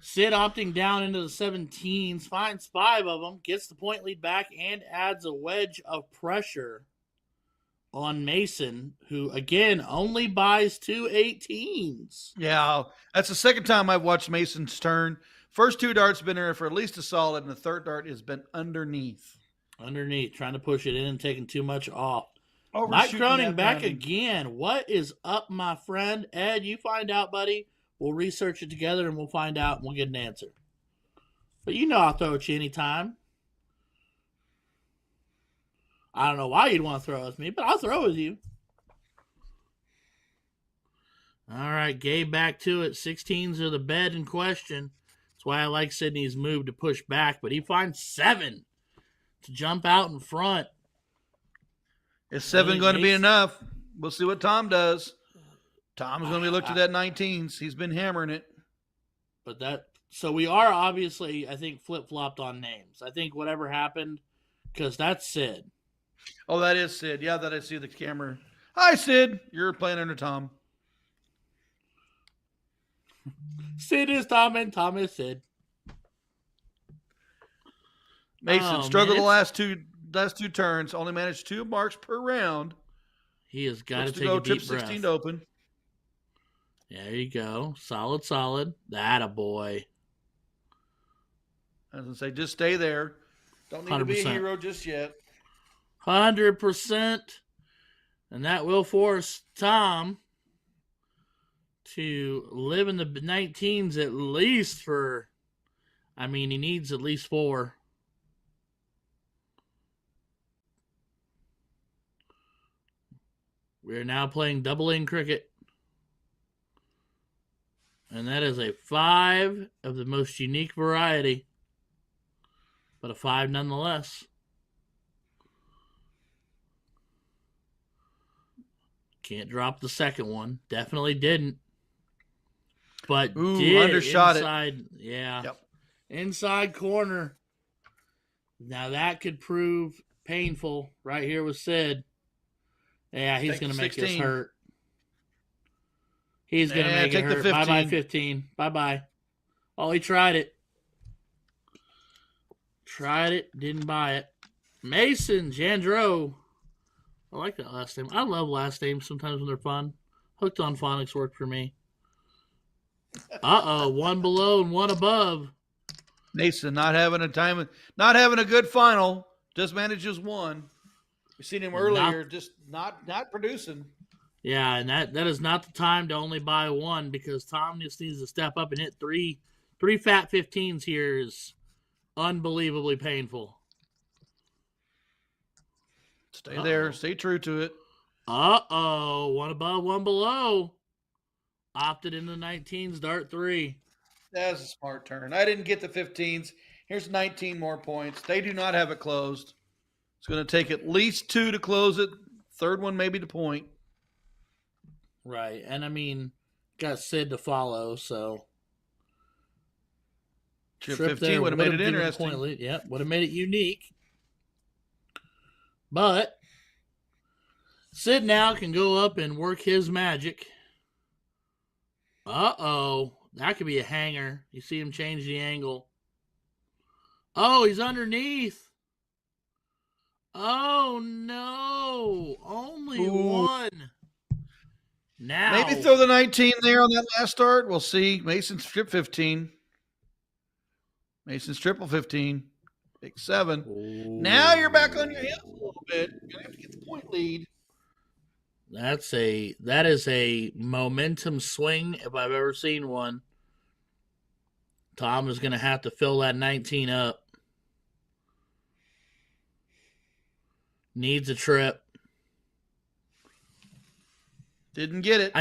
Sid opting down into the 17s, finds 5 of them, gets the point lead back, and adds a wedge of pressure on Mason, who, again, only buys 2 18s. Yeah, that's the second time I've watched Mason's turn. First 2 darts have been there for at least a solid, and the third dart has been underneath. Trying to push it in and taking too much off. Mike Overshooting Cronin that back boundary. again. What is up, my friend? Ed, you find out, buddy. We'll research it together, and we'll find out, and we'll get an answer. But you know I'll throw at you anytime. I don't know why you'd want to throw with me, but I'll throw with you. All right, Gabe back to it. 16s are the bed in question. That's why I like Sydney's move to push back, but he finds 7 to jump out in front. Is 7 going to be enough? We'll see what Tom does. Tom's going to be looked at that 19s. He's been hammering it. But so we are obviously, I think, flip-flopped on names. I think whatever happened, because that's Sid. Oh, that is Sid. Yeah, that I see the camera. Hi, Sid. You're playing under Tom. Sid is Tom and Tom is Sid. Mason struggled the last two turns. Only managed 2 marks per round. He has got to take go a deep trip breath. 16 to open. There you go. Solid. That a boy. I was going to say, just stay there. Don't need 100%. To be a hero just yet. 100%. And that will force Tom to live in the 19s at least for, I mean, he needs at least 4. We are now playing double-in cricket. And that is a 5 of the most unique variety. But a 5 nonetheless. Can't drop the second one. Definitely didn't. But did undershot inside, it. Yeah. Yep. Inside corner. Now that could prove painful right here with Sid. Yeah, he's going to make this hurt. He's going to make it hurt. Bye-bye, 15. Bye-bye. Oh, he tried it. Tried it, didn't buy it. Mason Jandro. I like that last name. I love last names sometimes when they're fun. Hooked on Phonics worked for me. Uh-oh, 1 below and 1 above. Mason not having a good final. Just manages 1. We've seen him earlier, just not producing. Yeah, and that is not the time to only buy 1 because Tom just needs to step up and hit 3 fat 15s here is unbelievably painful. Stay there. Stay true to it. 1 above, 1 below. Opted into 19s, dart 3. That's a smart turn. I didn't get the 15s. Here's 19 more points. They do not have it closed. It's going to take at least 2 to close it. Third one maybe to point. Right. And I mean, got Sid to follow, so. Trip 15 would have made it interesting. Yep, would have made it unique. But Sid now can go up and work his magic. That could be a hanger. You see him change the angle. Oh, he's underneath. Oh, no. Only 1. Now. Maybe throw the 19 there on that last start. We'll see. Mason's trip 15. Mason's triple 15. Big 7. Ooh. Now you're back on your heels a little bit. You're going to have to get the point lead. That is a momentum swing if I've ever seen one. Tom is going to have to fill that 19 up. Needs a trip. Didn't get it.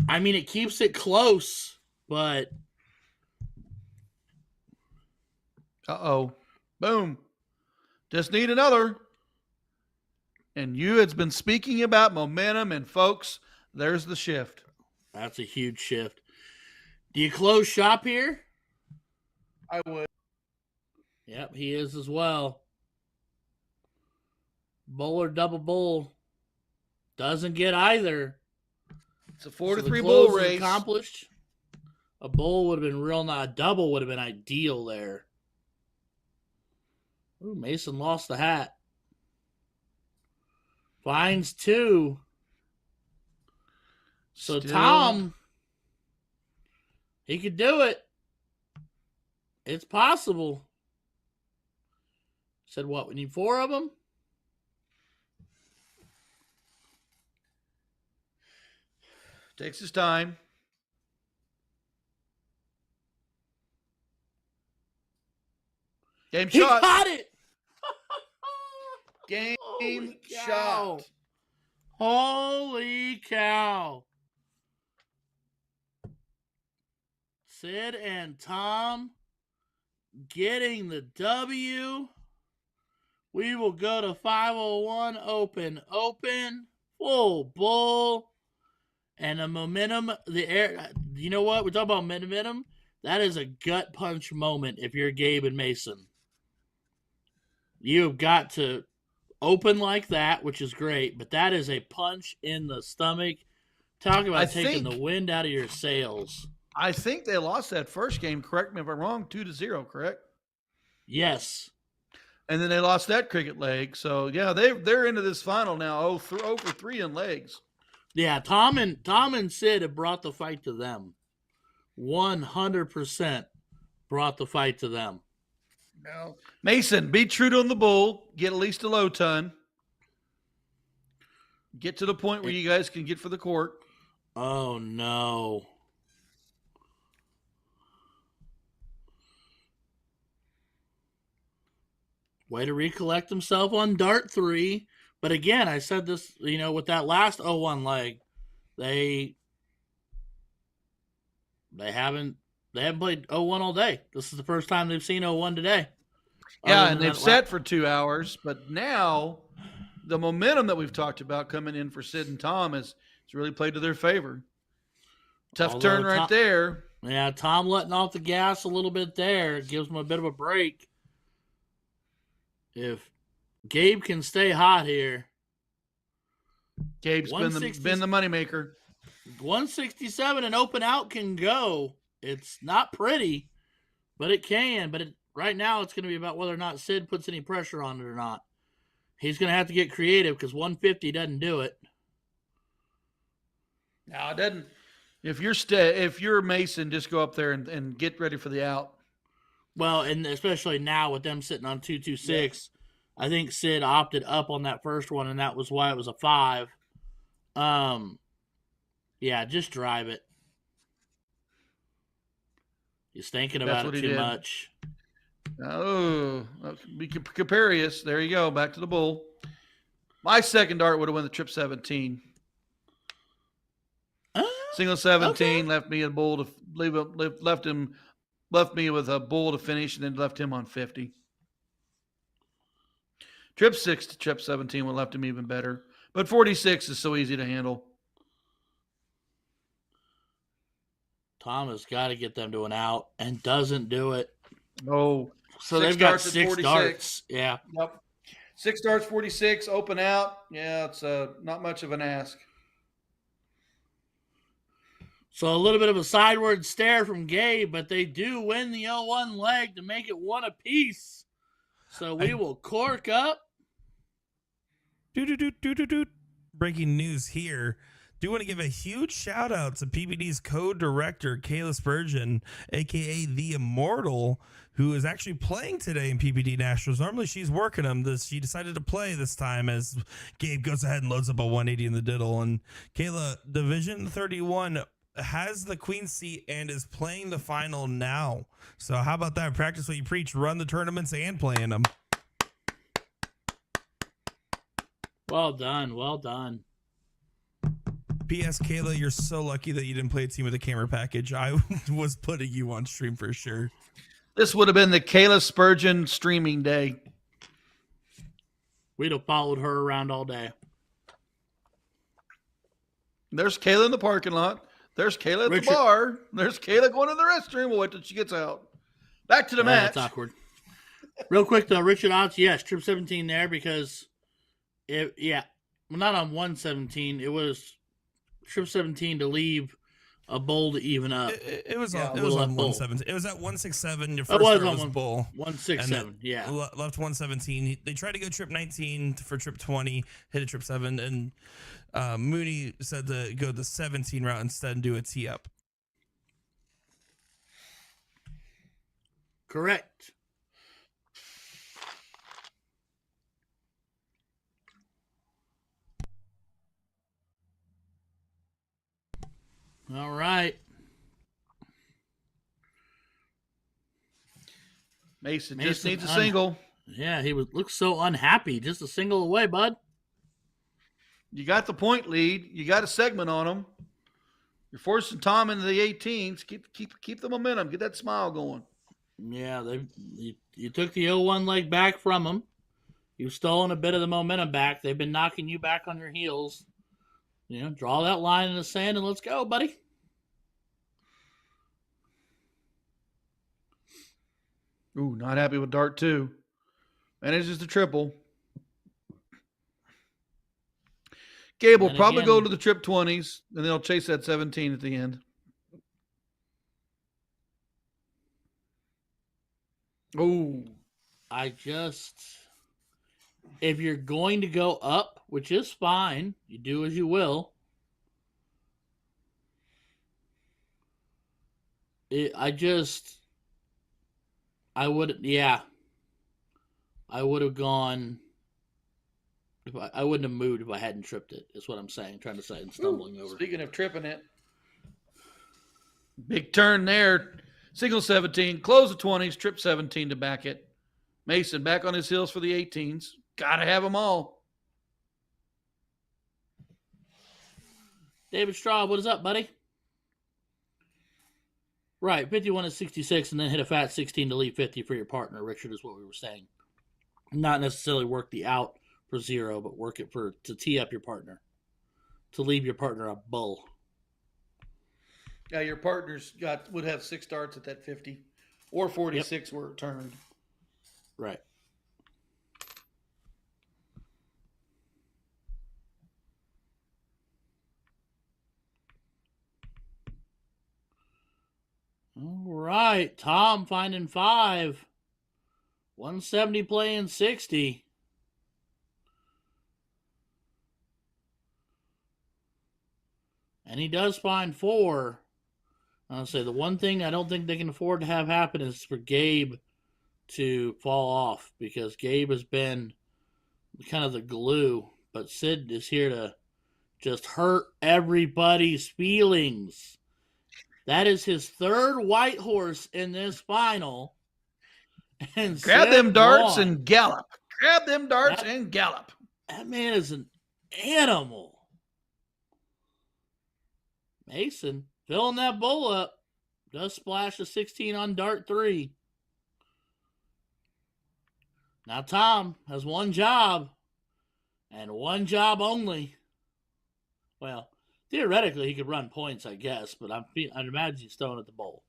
I mean, it keeps it close, but. Boom. Just need another. And you had been speaking about momentum, and folks, there's the shift. That's a huge shift. Do you close shop here? I would. Yep, he is as well. Bull or double bull. Doesn't get either. It's a 4-3 bull race. Accomplished. A bull would have been real nice. A double would have been ideal there. Ooh, Mason lost the hat. Finds 2. So Tom, he could do it. It's possible. Said what? We need 4 of them? Takes his time. Game shot. He got it. Game shot. Holy cow. Sid and Tom getting the W We will go to 501 open. Open. Full bull. And the momentum, the air. You know what? We're talking about momentum. That is a gut punch moment if you're Gabe and Mason. You've got to open like that, which is great, but that is a punch in the stomach. Talk about taking the wind out of your sails. I think they lost that first game. Correct me if I'm wrong. 2-0, correct? Yes. And then they lost that cricket leg. So yeah, they're into this final now. 0 for 3 in legs. Yeah, Tom and Sid have brought the fight to them. 100% brought the fight to them. No. Mason, be true to the bull. Get at least a low ton. Get to the point where you guys can get for the court. Oh, no. Way to recollect himself on dart 3. But again, I said this, with that last 0-1 leg, they haven't played 0-1 all day. This is the first time they've seen 0-1 today. Yeah, and they've sat for 2 hours, but now the momentum that we've talked about coming in for Sid and Tom has really played to their favor. Tough turn right there. Yeah, Tom letting off the gas a little bit there gives him a bit of a break. If Gabe can stay hot here. Gabe's been the moneymaker. 167 and open out can go. It's not pretty, but it can. But right now it's going to be about whether or not Sid puts any pressure on it or not. He's going to have to get creative because 150 doesn't do it. No, it doesn't. If you're Mason, just go up there and get ready for the out. Well, and especially now with them sitting on 226, I think Sid opted up on that first one, and that was why it was a 5. Yeah, just drive it. He's thinking about it too much. Oh, be Caparius. There you go. Back to the bull. My second dart would have won the trip 17. Single 17 left me a bull to leave. Left me with a bull to finish, and then left him on 50. Trip 6 to trip 17 would have left him even better. But 46 is so easy to handle. Tom has got to get them to an out and doesn't do it. Oh. So they've got 6 darts. Yeah. Yep. 6 darts, 46, open out. Yeah, it's not much of an ask. So a little bit of a sideward stare from Gabe, but they do win the 0-1 leg to make it 1 apiece. So we will cork up. Breaking news here. Do want to give a huge shout out to PPD's co-director, Kayla Spurgeon, a.k.a. The Immortal, who is actually playing today in PPD Nationals. Normally she's working them. She decided to play this time as Gabe goes ahead and loads up a 180 in the diddle. And Kayla, Division 31, has the queen seat and is playing the final now. So how about that? Practice what you preach. Run the tournaments and play in them. Well done. Well done. P.S. Kayla, you're so lucky that you didn't play a team with a camera package. I was putting you on stream for sure. This would have been the Kayla Spurgeon streaming day. We'd have followed her around all day. There's Kayla in the parking lot. There's Kayla at the bar. There's Kayla going to the restroom. We'll wait till she gets out. Back to the match. That's awkward. Real quick, though, Richard Otts, yes, trip 17 there because, not on 117. It was trip 17 to leave a bull to even up. It was on 117. It was at 167. Your first was bull. 167, yeah. Left 117. They tried to go trip 19 for trip 20, hit a trip 7, and Mooney said to go the 17 route instead and do a tee up. Correct. All right. Mason just needs a single. Yeah, he looks so unhappy. Just a single away, bud. You got the point lead. You got a segment on him. You're forcing Tom into the 18s. Keep the momentum. Get that smile going. Yeah, you took the 0-1 leg back from him. You've stolen a bit of the momentum back. They've been knocking you back on your heels. You know, draw that line in the sand and let's go, buddy. Ooh, not happy with dart 2. Manages the triple. Gabe will probably go to the trip 20s, and they'll chase that 17 at the end. Oh, if you're going to go up, which is fine, you do as you will. I would have gone. I wouldn't have moved if I hadn't tripped it. Is what I'm saying. Trying to say and stumbling over. Speaking of tripping it, big turn there. Single 17, close the 20s, trip 17 to back it. Mason back on his heels for the 18s. Gotta have them all. David Straub, what is up, buddy? Right, 51 to 66, and then hit a fat 16 to leave 50 for your partner, Richard, is what we were saying. Not necessarily work the out for 0, but work it to tee up your partner, to leave your partner a bull. Yeah, your partner's would have 6 darts at that 50 or 46 were turned. Right. All right, Tom finding 5. 170 playing 60. And he does find 4. I'll say the one thing I don't think they can afford to have happen is for Gabe to fall off, because Gabe has been kind of the glue, but Sid is here to just hurt everybody's feelings. That is his 3rd white horse in this final. And grab them darts and gallop. Grab them darts and gallop. That man is an animal. Mason filling that bowl up. Does splash a 16 on dart 3. Now Tom has one job, and one job only. Well, theoretically he could run points, I guess, but I'd imagine he's throwing at the bowl.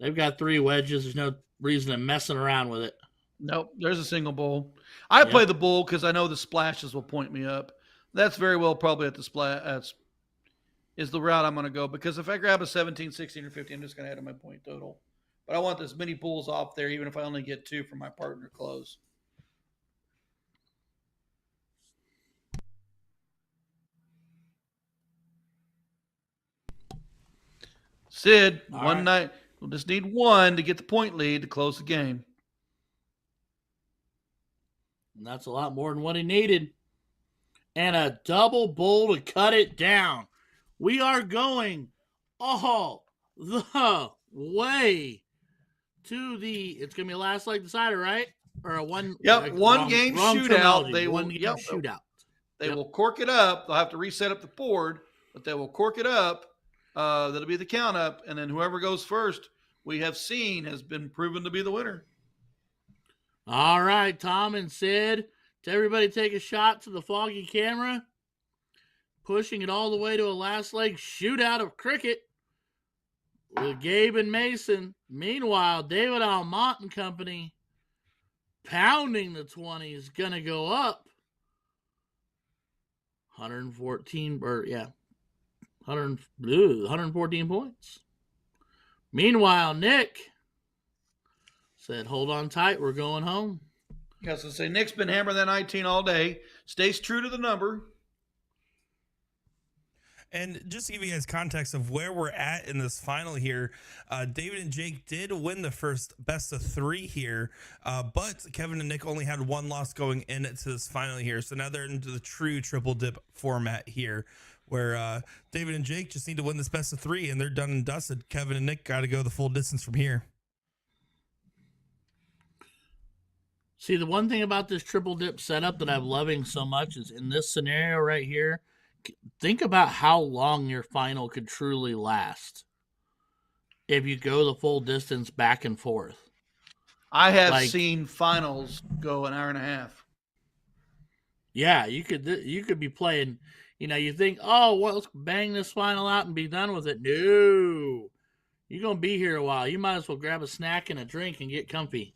They've got 3 wedges. There's no reason to messing around with it. Nope, there's a single bowl. I play the bowl because I know the splashes will point me up. That's very well probably at the splash. Is the route I'm going to go, because if I grab a 17, 16, or 15, I'm just going to add to my point total. But I want as many pools off there, even if I only get 2 from my partner close. Sid, night. We'll just need 1 to get the point lead to close the game. And that's a lot more than what he needed. And a double bowl to cut it down. We are going all the way to it's going to be a last leg decider, right? Or a one. Yep, one game shootout. Shootout. They will cork it up. They'll have to reset up the board, but they will cork it up. That'll be the count up. And then whoever goes first, we have seen, has been proven to be the winner. All right, Tom and Sid. To everybody take a shot to the foggy camera. Pushing it all the way to a last leg shootout of cricket with Gabe and Mason. Meanwhile, David Almont and company pounding the 20 is going to go up. 114 points. Meanwhile, Nick said, hold on tight, we're going home. Yeah, so say Nick's been hammering that 19 all day. Stays true to the number. And just to give you guys context of where we're at in this final here, David and Jake did win the first best of 3 here, but Kevin and Nick only had 1 loss going into this final here. So now they're into the true triple dip format here, where David and Jake just need to win this best of 3, and they're done and dusted. Kevin and Nick got to go the full distance from here. See, the one thing about this triple dip setup that I'm loving so much is in this scenario right here, think about how long your final could truly last if you go the full distance back and forth. I have seen finals go an hour and a half. Yeah, you could be playing. You think, oh, well, let's bang this final out and be done with it. No, you're gonna be here a while. You might as well grab a snack and a drink and get comfy.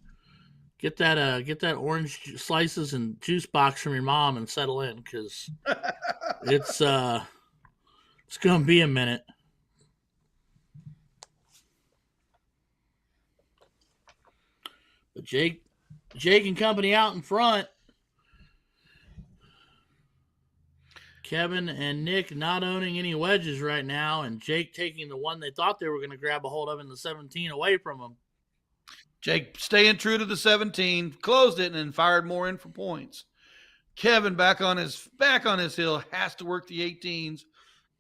Get that orange slices and juice box from your mom and settle in, because it's gonna be a minute. But Jake and company out in front. Kevin and Nick not owning any wedges right now, and Jake taking the one they thought they were going to grab a hold of in the 17 away from him. Jake staying true to the 17, closed it, and then fired more in for points. Kevin back on his hill, has to work the 18s.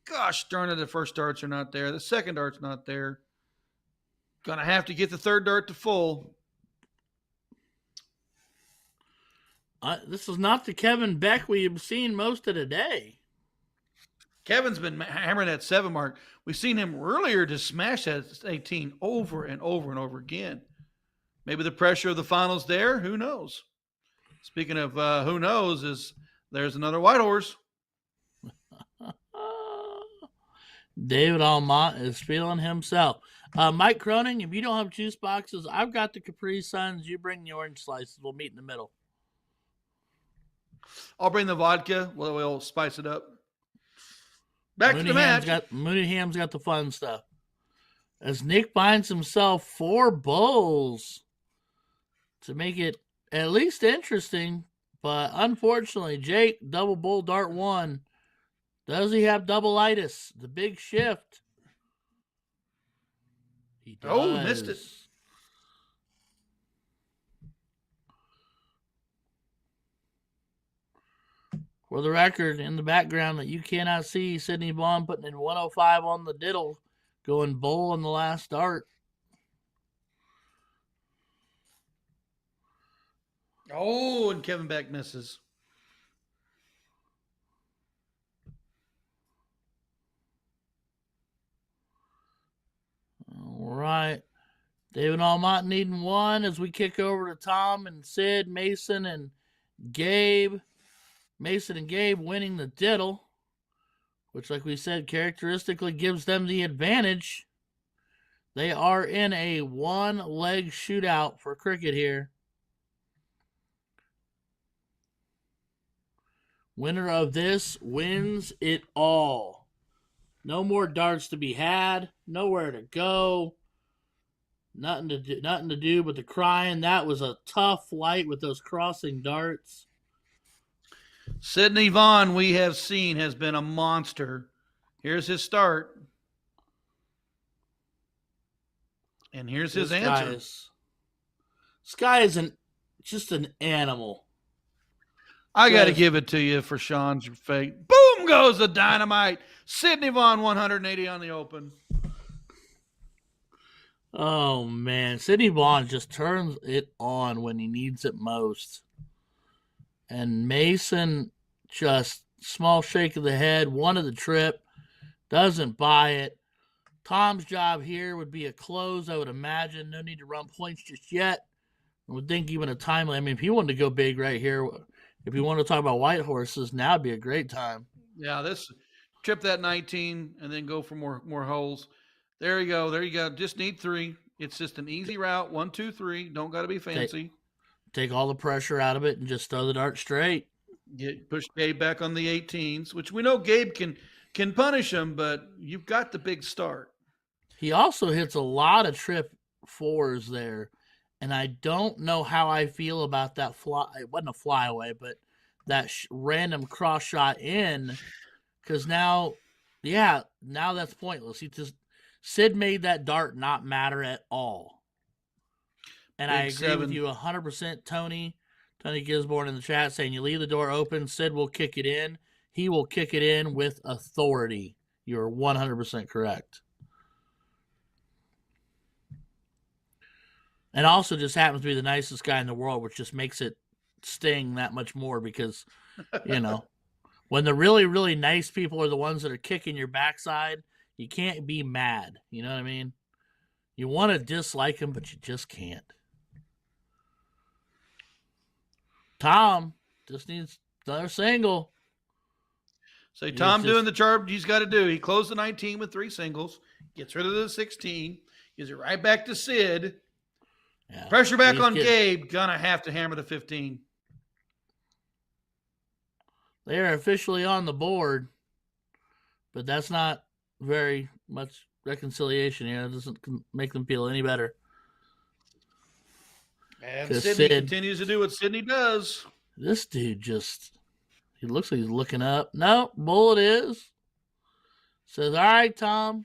Gosh darn it, the first darts are not there. The second dart's not there. Gonna have to get the third dart to full. This is not the Kevin Beck we've seen most of the day. Kevin's been hammering that 7 mark. We've seen him earlier just smash that 18 over and over and over again. Maybe the pressure of the finals there. Who knows? Speaking of who knows, there's another white horse. David Almont is feeling himself. Mike Cronin, if you don't have juice boxes, I've got the Capri Suns. You bring the orange slices. We'll meet in the middle. I'll bring the vodka. We'll spice it up. Back to the match. Mooney Ham's got the fun stuff. As Nick finds himself 4 bulls to make it at least interesting, but unfortunately, Jake, double bull dart 1. Does he have double-itis? The big shift. He does. Oh, missed it. For the record, in the background that you cannot see, Sidney Vaughn putting in 105 on the diddle, going bull on the last dart. Oh, and Kevin Beck misses. All right. David Almont needing 1 as we kick over to Tom and Sid, Mason and Gabe. Mason and Gabe winning the diddle, which, like we said, characteristically gives them the advantage. They are in a 1-leg shootout for cricket here. Winner of this wins it all. No more darts to be had. Nowhere to go. Nothing to do but the crying. That was a tough flight with those crossing darts. Sidney Vaughn, we have seen, has been a monster. Here's his start. And here's his answer. This guy is just an animal. I got to give it to you for Sean's fate. Boom goes the dynamite. Sidney Vaughn 180 on the open. Oh, man. Sidney Vaughn just turns it on when he needs it most. And Mason, just small shake of the head, 1 of the trip, doesn't buy it. Tom's job here would be a close, I would imagine. No need to run points just yet. I would think even a time, I mean, if he wanted to go big right here, if you want to talk about white horses, now would be a great time. Yeah, this trip that 19 and then go for more holes. There you go. Just need 3. It's just an easy route. 1, 2, 3. Don't got to be fancy. Take all the pressure out of it and just throw the dart straight. Push Gabe back on the 18s, which we know Gabe can punish him, but you've got the big start. He also hits a lot of trip 4s there, and I don't know how I feel about that fly. It wasn't a flyaway, but that random cross shot in, because now that's pointless. Sid made that dart not matter at all. And I agree with you 100%, Tony. Tony Gisborne in the chat saying you leave the door open, Sid will kick it in. He will kick it in with authority. You're 100% correct. And also just happens to be the nicest guy in the world, which just makes it sting that much more because, when the really, really nice people are the ones that are kicking your backside, you can't be mad. You know what I mean? You want to dislike them, but you just can't. Tom just needs another single. So Tom doing the job he's got to do. He closed the 19 with 3 singles, gets rid of the 16, gives it right back to Sid. Yeah, pressure back on Gabe. Gonna have to hammer the 15. They are officially on the board, but that's not very much reconciliation here. It doesn't make them feel any better. And Sydney continues to do what Sydney does. This dude he looks like he's looking up. No, bullet is. Says, all right, Tom.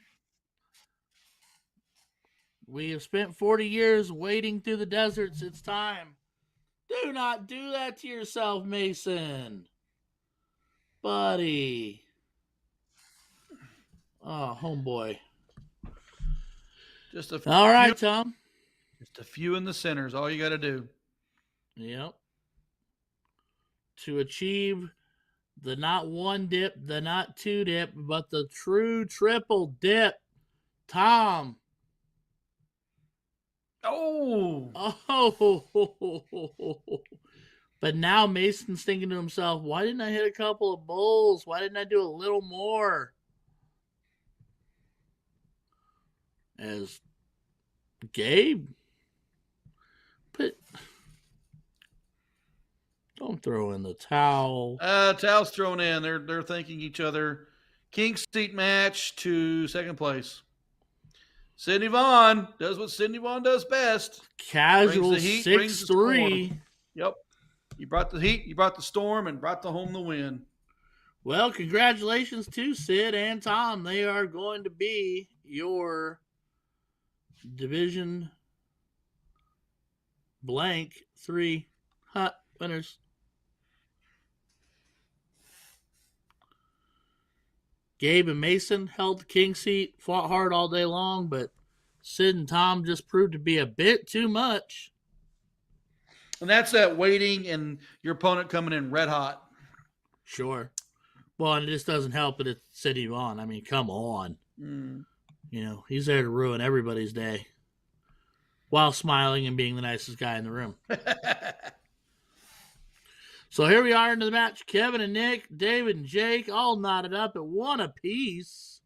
We have spent 40 years wading through the deserts. It's time. Do not do that to yourself, Mason. Buddy. Oh, homeboy. All right, Tom. Just a few in the centers. All you got to do. Yep. To achieve the not one dip, the not two dip, but the true triple dip. Tom. Oh. But now Mason's thinking to himself, why didn't I hit a couple of bowls? Why didn't I do a little more? As Gabe, but don't throw in the towel. Towel's thrown in. They're thanking each other. King seat match to second place. Sydney Vaughn does what Sydney Vaughn does best. Casual 6-3. Yep. You brought the heat, you brought the storm, and brought the home the win. Well, congratulations to Sid and Tom. They are going to be your Division blank 3 hot winners. Gabe and Mason held the king seat, fought hard all day long, but Sid and Tom just proved to be a bit too much. And that's that waiting and your opponent coming in red hot. Sure. Well, and it just doesn't help that it's Sidney Vaughn. I mean, come on. You know, he's there to ruin everybody's day while smiling and being the nicest guy in the room. So here we are into the match. Kevin and Nick, David and Jake, all knotted up at 1 apiece.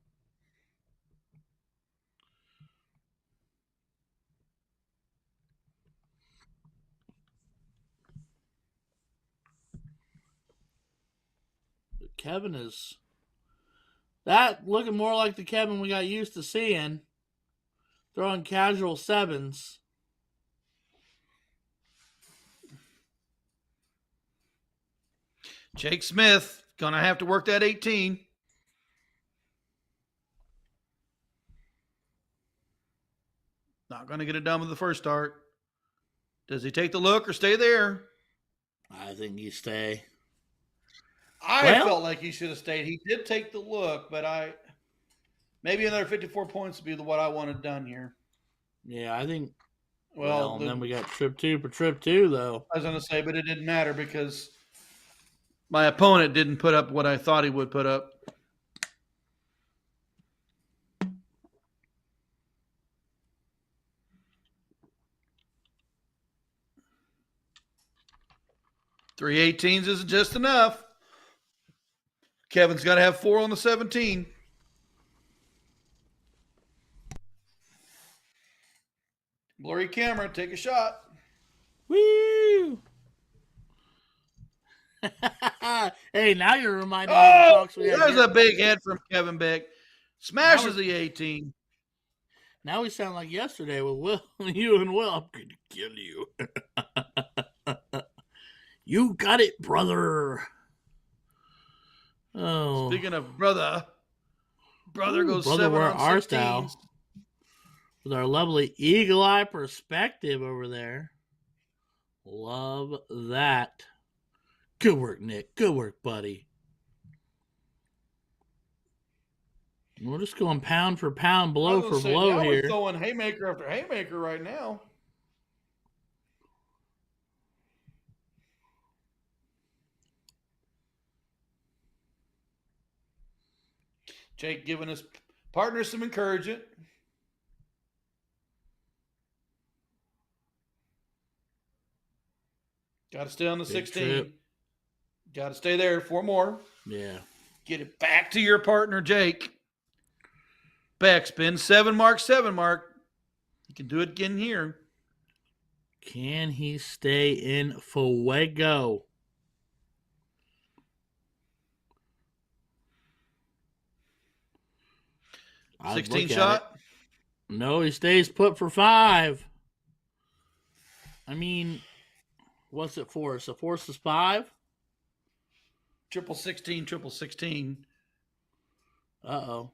But Kevin is that looking more like the Kevin we got used to seeing, throwing casual 7s. Jake Smith gonna have to work that 18. Not gonna get it done with the first start. Does he take the look or stay there? I think he stay. I felt like he should have stayed. He did take the look, but maybe another 54 points would be what I wanted done here. Yeah, I think. Well, and then we got trip 2 for trip 2, though. I was gonna say, but it didn't matter because my opponent didn't put up what I thought he would put up. Three 18s isn't just enough. Kevin's got to have 4 on the 17. Blurry camera, take a shot. Woo! Hey, now you're reminding me of the talks we had. There's a big head from Kevin Beck. Smashes the 18. Now we sound like yesterday with Will. You and Will. I'm going to kill you. You got it, brother. Oh. Speaking of brother goes brother, 7 where on art 16s. thou? With our lovely eagle eye perspective over there. Love that. Good work, Nick. Good work, buddy. We're just going pound for pound, blow for blow here. We're throwing haymaker after haymaker right now. Jake giving his partner some encouragement. Got to stay on the Big 16. trip. Got to stay there. 4 more. Yeah. Get it back to your partner, Jake. Backspin, 7 mark, 7 mark. You can do it again here. Can he stay in Fuego? I'd 16 look at shot. it. No, he stays put for 5. I mean, what's it for? So force is 5? Triple 16, triple 16. Uh-oh.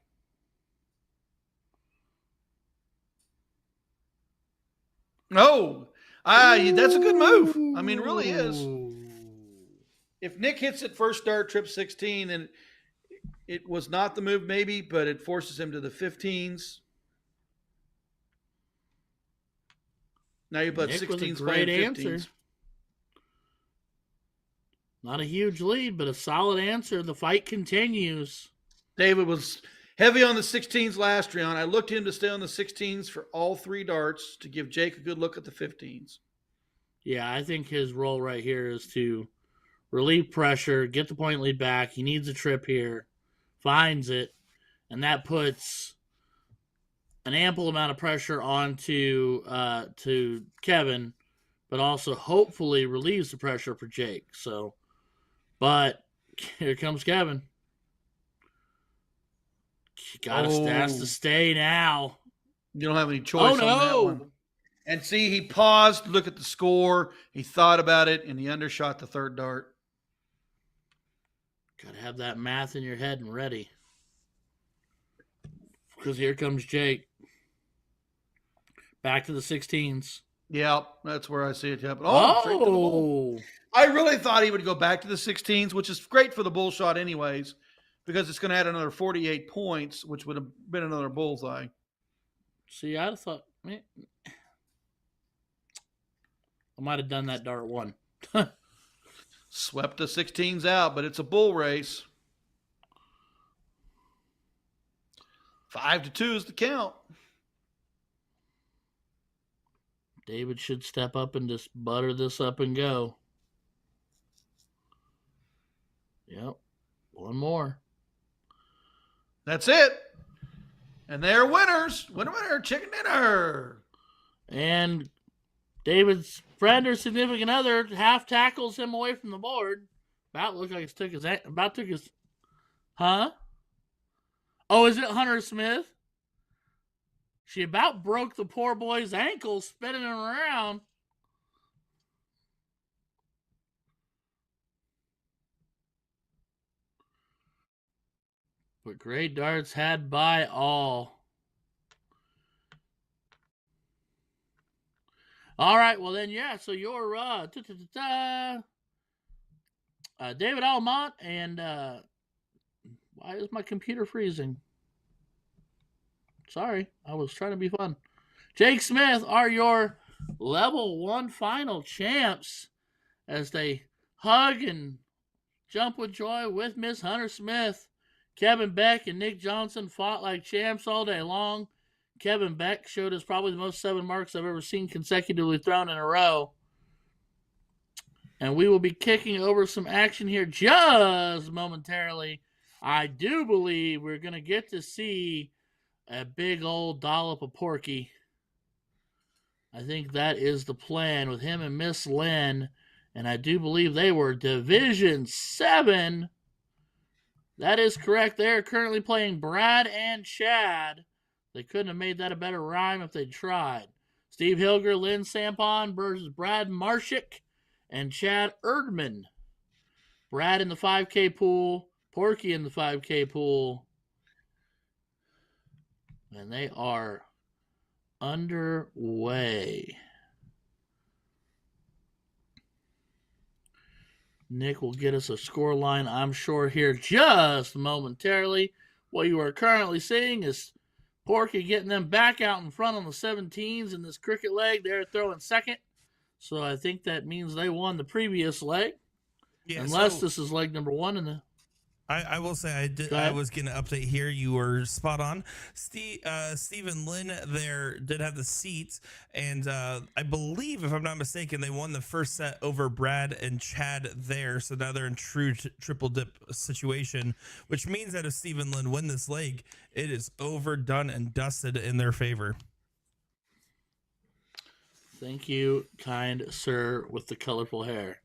No. That's a good move. I mean, it really is. Ooh. If Nick hits it first start, trip 16, and it was not the move maybe, but it forces him to the 15s. Now you put Nick with a 16s great playing 15s. answer. Not a huge lead, but a solid answer. The fight continues. David was heavy on the 16s last round. I looked him to stay on the 16s for all 3 darts to give Jake a good look at the 15s. Yeah, I think his role right here is to relieve pressure, get the point lead back. He needs a trip here, finds it, and that puts an ample amount of pressure onto to Kevin, but also hopefully relieves the pressure for Jake. So, but here comes Kevin. Has to stay now. You don't have any choice Oh, on that no. one. And see, he paused, look at the score, he thought about it, and he undershot the 3rd dart. Got to have that math in your head and ready. Because here comes Jake. Back to the 16s. Yeah, that's where I see it happen. Straight to the bull. I really thought he would go back to the 16s, which is great for the bull shot anyways, because it's going to add another 48 points, which would have been another bullseye. See, I'd have thought, man, I might have done that dart 1. Swept the 16s out, but it's a bull race. 5-2 is the count. David should step up and just butter this up and go. Yep. 1 more. That's it. And they're winners. Winner, chicken dinner. And David's friend or significant other half tackles him away from the board. About looked like took his. Huh? Oh, is it Hunter Smith? She about broke the poor boy's ankle spinning him around. But great darts had by all. All right, well then, yeah. So you're David Almont, and why is my computer freezing? Sorry, I was trying to be fun. Jake Smith are your level 1 final champs as they hug and jump with joy with Miss Hunter Smith. Kevin Beck and Nick Johnson fought like champs all day long. Kevin Beck showed us probably the most 7 marks I've ever seen consecutively thrown in a row. And we will be kicking over some action here just momentarily. I do believe we're going to get to see a big old dollop of Porky. I think that is the plan with him and Miss Lynn. And I do believe they were Division 7. That is correct. They are currently playing Brad and Chad. They couldn't have made that a better rhyme if they'd tried. Steve Hilger, Lynn Sampon versus Brad Marshik and Chad Erdman. Brad in the 5K pool, Porky in the 5K pool. And they are underway. Nick will get us a score line, I'm sure, here just momentarily. What you are currently seeing is Porky getting them back out in front on the 17s in this cricket leg. They're throwing second. So I think that means they won the previous leg. Yeah, unless this is leg number 1 in the... I will say I was getting an update here. You were spot on. Steve and Lynn there did have the seats, and I believe, if I'm not mistaken, they won the first set over Brad and Chad there. So now they're in true triple dip situation, which means that if Steve and Lynn win this leg, it is over, done, and dusted in their favor. Thank you, kind sir with the colorful hair.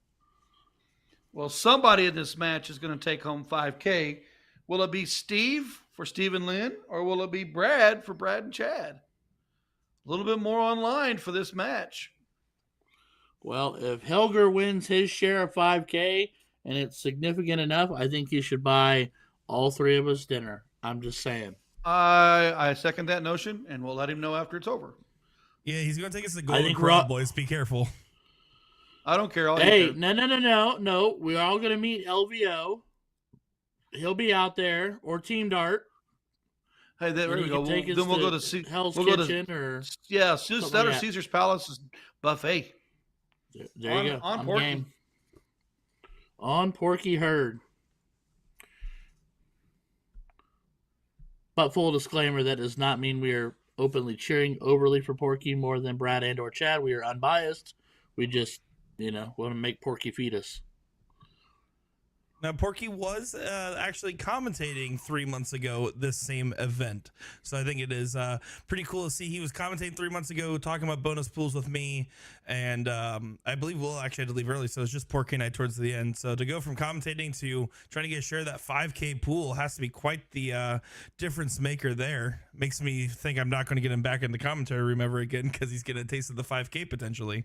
Well, somebody in this match is going to take home $5K. Will it be Steve for Steve and Lynn, or will it be Brad for Brad and Chad? A little bit more online for this match. Well, if Helger wins his share of 5K and it's significant enough, I think he should buy all three of us dinner. I'm just saying. I second that notion, and we'll let him know after it's over. Yeah, he's going to take us to the Golden Corral, boys. Be careful. I don't care. Hey, no. We're all going to meet LVO. He'll be out there, or Team Dart. Hey, there we go. Then we'll go to Hell's Kitchen or Caesar's Palace buffet. There you go. On Porky. Game. On Porky Herd. But full disclaimer, that does not mean we are openly cheering overly for Porky more than Brad and or Chad. We are unbiased. We just, want to make Porky feed us. Now, Porky was actually commentating 3 months ago this same event. So I think it is pretty cool to see. He was commentating 3 months ago, talking about bonus pools with me. And I believe Will actually had to leave early. So it's just Porky and I towards the end. So to go from commentating to trying to get a share of that 5K pool has to be quite the difference maker there. Makes me think I'm not going to get him back in the commentary room ever again, because he's getting a taste of the 5K potentially.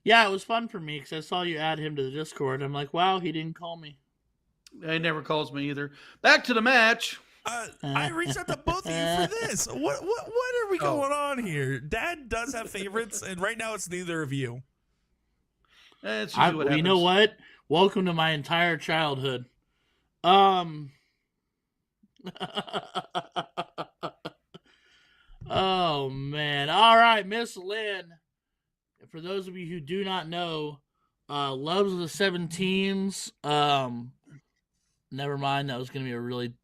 Yeah, it was fun for me because I saw you add him to the Discord. I'm like, wow, he didn't call me. He never calls me either. Back to the match. I reached out to both of you for this. What are we going on here? Dad does have favorites, and right now it's neither of you. That's usually what happens. You know what? Welcome to my entire childhood. Oh, man. All right, Miss Lynn. For those of you who do not know, loves the 17s. Never mind, that was going to be a really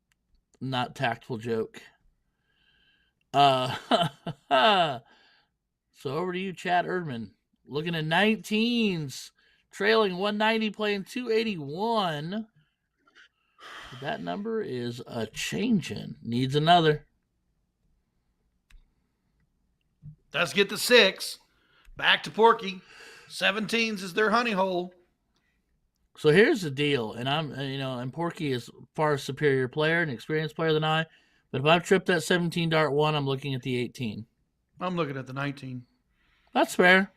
not tactful joke. So over to you, Chad Erdman. Looking at 19s, trailing 190, playing 281. That number is a changing. Needs another. Let's get the 6. Back to Porky. 17s is their honey hole. So here's the deal, and and Porky is far superior player and experienced player than I. But if I've tripped that 17 dart 1, I'm looking at the 18. I'm looking at the 19. That's fair.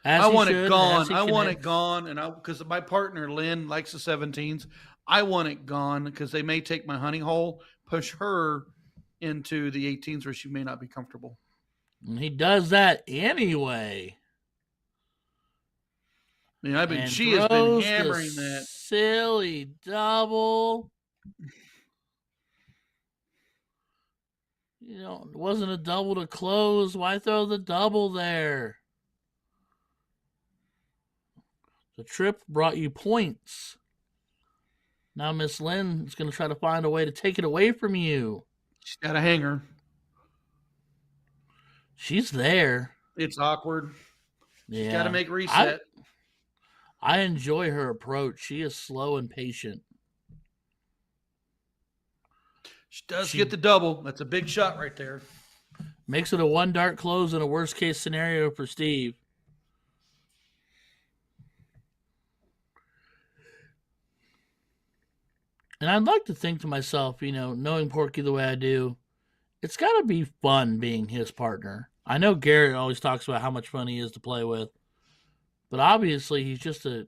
I want it gone, and because my partner Lynn likes the 17s. I want it gone because they may take my honey hole, push her into the 18s where she may not be comfortable. And he does that anyway. I mean, she has been hammering that silly double. It wasn't a double to close. Why throw the double there? The trip brought you points. Now Miss Lynn is going to try to find a way to take it away from you. She's got a hanger. She's there. It's awkward. Yeah. She's got to make reset. I enjoy her approach. She is slow and patient. She does get the double. That's a big shot right there. Makes it a 1 dart close in a worst case scenario for Steve. And I'd like to think to myself, knowing Porky the way I do, it's got to be fun being his partner. I know Garrett always talks about how much fun he is to play with, but obviously he's just a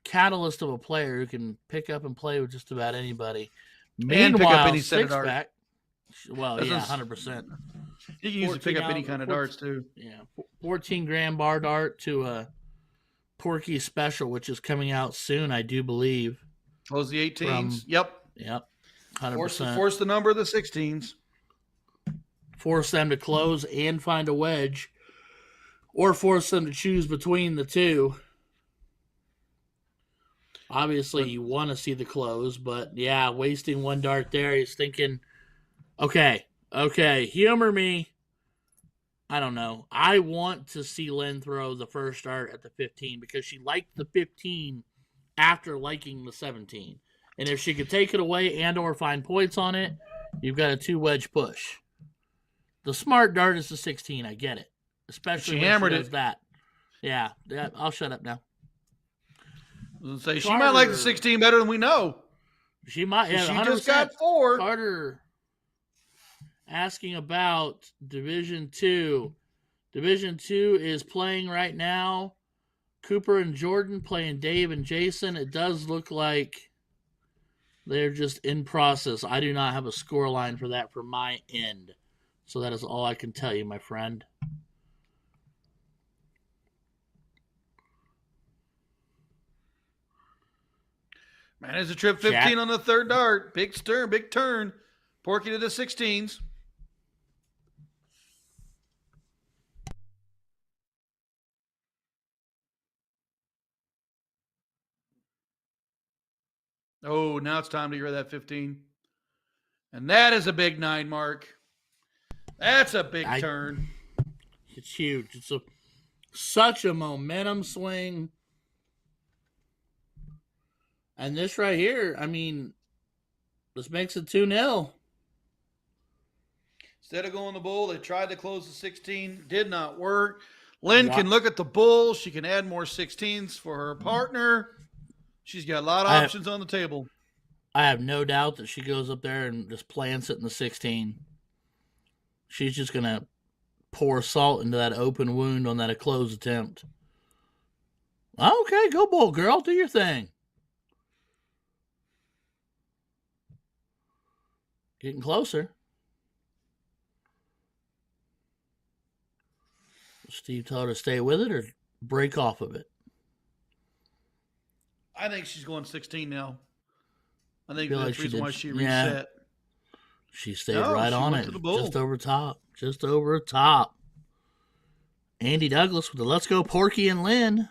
catalyst of a player who can pick up and play with just about anybody. Meanwhile, pick up any set of darts. Six-pack, well, yeah, 100%. You can usually pick up any kind of darts too. Yeah, 14-gram bar dart to a Porky special, which is coming out soon, I do believe. Close the 18s. Yep. 100%. Force the number of the 16s. Force them to close and find a wedge, or force them to choose between the two. Obviously, you want to see the close, but yeah, wasting one dart there. He's thinking, okay, humor me. I don't know. I want to see Lynn throw the first dart at the 15 because she liked the 15 after liking the 17. And if she could take it away and or find points on it, you've got a 2-wedge push. The smart dart is the 16. I get it. Especially she when hammered she does it. that. Yeah, I'll shut up now. Say she might like the 16 better than we know. She might. Yeah, she 100%. just got 4. Carter asking about Division 2. Division 2 is playing right now. Cooper and Jordan playing Dave and Jason. It does look like they're just in process. I do not have a score line for that from my end. So that is all I can tell you, my friend. Man, there's a trip 15 on the third dart. Big turn. Porky to the 16s. Oh, now it's time to hear that 15. And that is a big 9, Mark. That's a big turn. It's huge. It's such a momentum swing. And this right here, I mean, this makes it 2-0. Instead of going the bull, they tried to close the 16. Did not work. Lynn can look at the bull. She can add more 16s for her partner. She's got a lot of options on the table. I have no doubt that she goes up there and just plants it in the 16. She's just going to pour salt into that open wound on that close attempt. Okay, go bull, girl. Do your thing. Getting closer. Steve told her to stay with it or break off of it. I think she's going 16 now. I think that's the reason why she reset. Yeah. She stayed right on it. Just over top. Just over top. Andy Douglas with the Let's Go Porky and Lynn.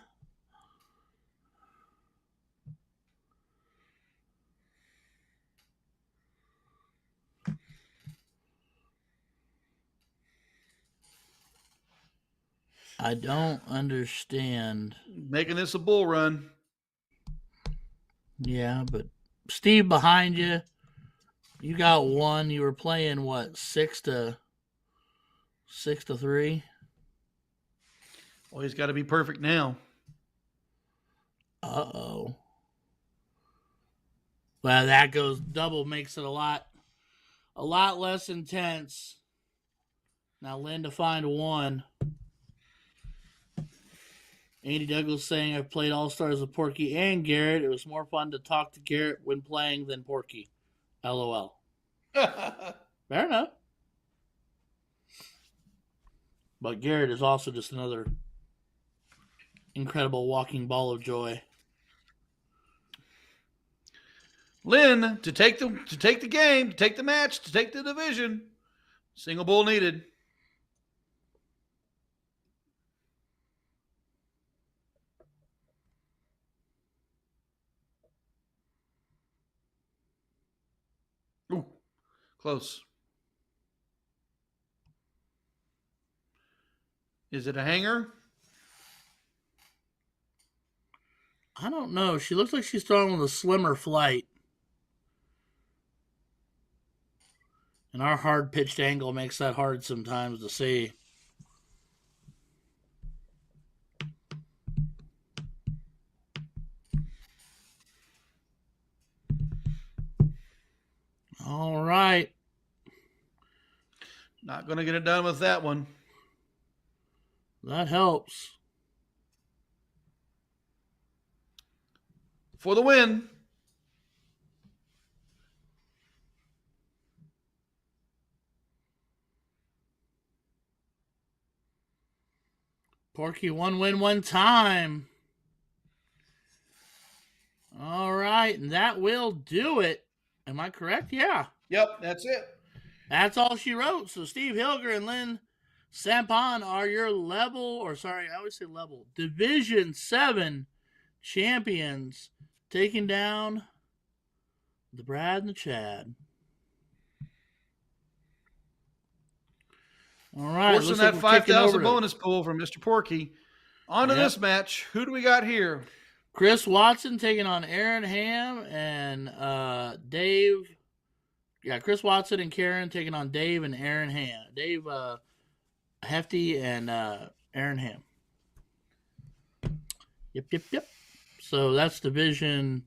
I don't understand. Making this a bull run. Yeah, but Steve behind you. You got one. You were playing what, 6-3? Well, he's got to be perfect now. Uh-oh. Well, that goes double, makes it a lot less intense. Now Lynn to find one. Andy Douglas saying, I've played All-Stars with Porky and Garrett. It was more fun to talk to Garrett when playing than Porky. LOL. Fair enough. But Garrett is also just another incredible walking ball of joy. Lynn, to take the game, to take the match, to take the division. Single bull needed. Ooh, close. Is it a hanger? I don't know. She looks like she's throwing with a slimmer flight. And our hard pitched angle makes that hard sometimes to see. All right. Not going to get it done with that one. That helps. For the win. Porky, one win, one time. All right, and that will do it. Am I correct? Yeah. Yep, that's it. That's all she wrote. So Steve Hilger and Lynn Sampon are your Division 7 champions. taking down the Brad and the Chad. All right. Forcing that 5,000 bonus pool from Mr. Porky. On to this match. Who do we got here? Chris Watson taking on Aaron Ham and Dave. Yeah, Chris Watson and Karen taking on Dave and Aaron Ham. Dave Hefty and Aaron Ham. Yep. So that's division.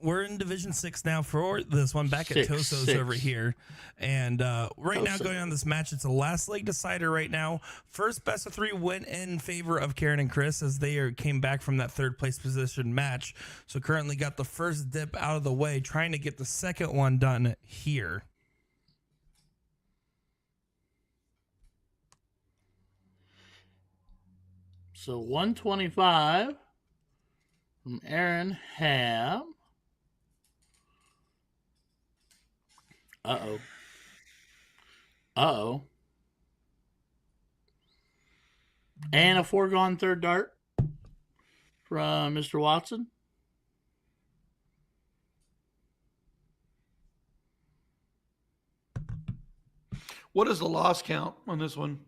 We're in Division 6 now for this one, back at Toso's over here. And right now, going on this match, it's a last leg decider right now. First best of 3 went in favor of Karen and Chris as they came back from that third place position match. So currently got the first dip out of the way, trying to get the second one done here. So 125 from Aaron Ham. Uh-oh. And a foregone third dart from Mr. Watson. What is the loss count on this one?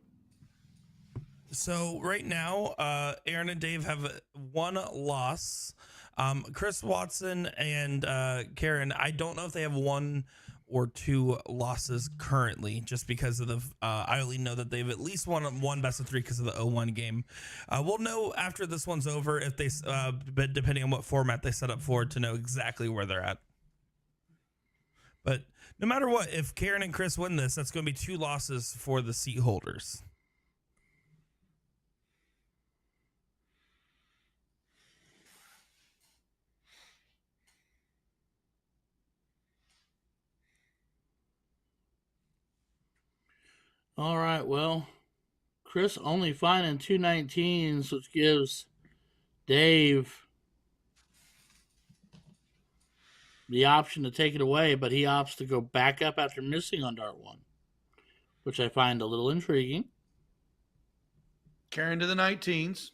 So right now, Aaron and Dave have 1 loss. Chris Watson and Karen, I don't know if they have 1 or 2 losses currently, just because of the I only know that they've at least won 1 best of 3 because of the 0-1 game. We'll know after this one's over if they but depending on what format they set up for, to know exactly where they're at. But no matter what, if Karen and Chris win this, that's going to be 2 losses for the seat holders. All right, well, Chris only finding 2 19s, which gives Dave the option to take it away, but he opts to go back up after missing on dart 1, which I find a little intriguing. Karen to the 19s.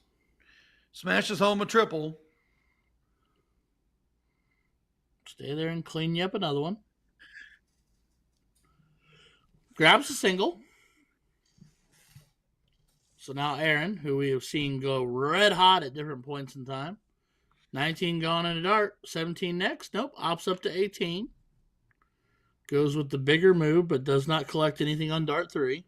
Smashes home a triple. Stay there and clean you up another one. Grabs a single. So now Aaron, who we have seen go red hot at different points in time. 19 gone in a dart. 17 next. Nope. Opts up to 18. Goes with the bigger move, but does not collect anything on dart 3.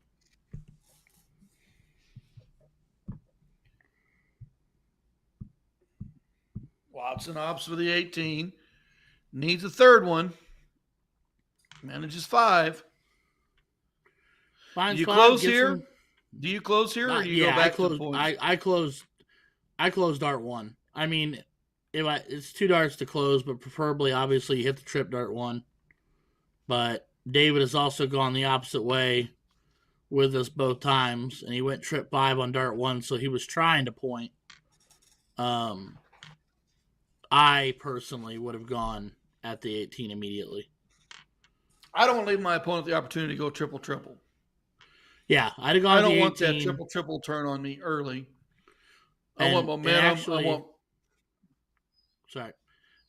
Watson opts for the 18. Needs a third one. Manages 5. Finds Do you 5, close here? Do you close here, or do you go back to the points? I closed dart 1. I mean, it's 2 darts to close, but preferably, obviously, you hit the trip dart 1. But David has also gone the opposite way with us both times, and he went trip 5 on dart 1, so he was trying to point. I personally would have gone at the 18 immediately. I don't want to leave my opponent the opportunity to go triple. Yeah, I'd have gone. I don't want that triple turn on me early. I want momentum. Sorry.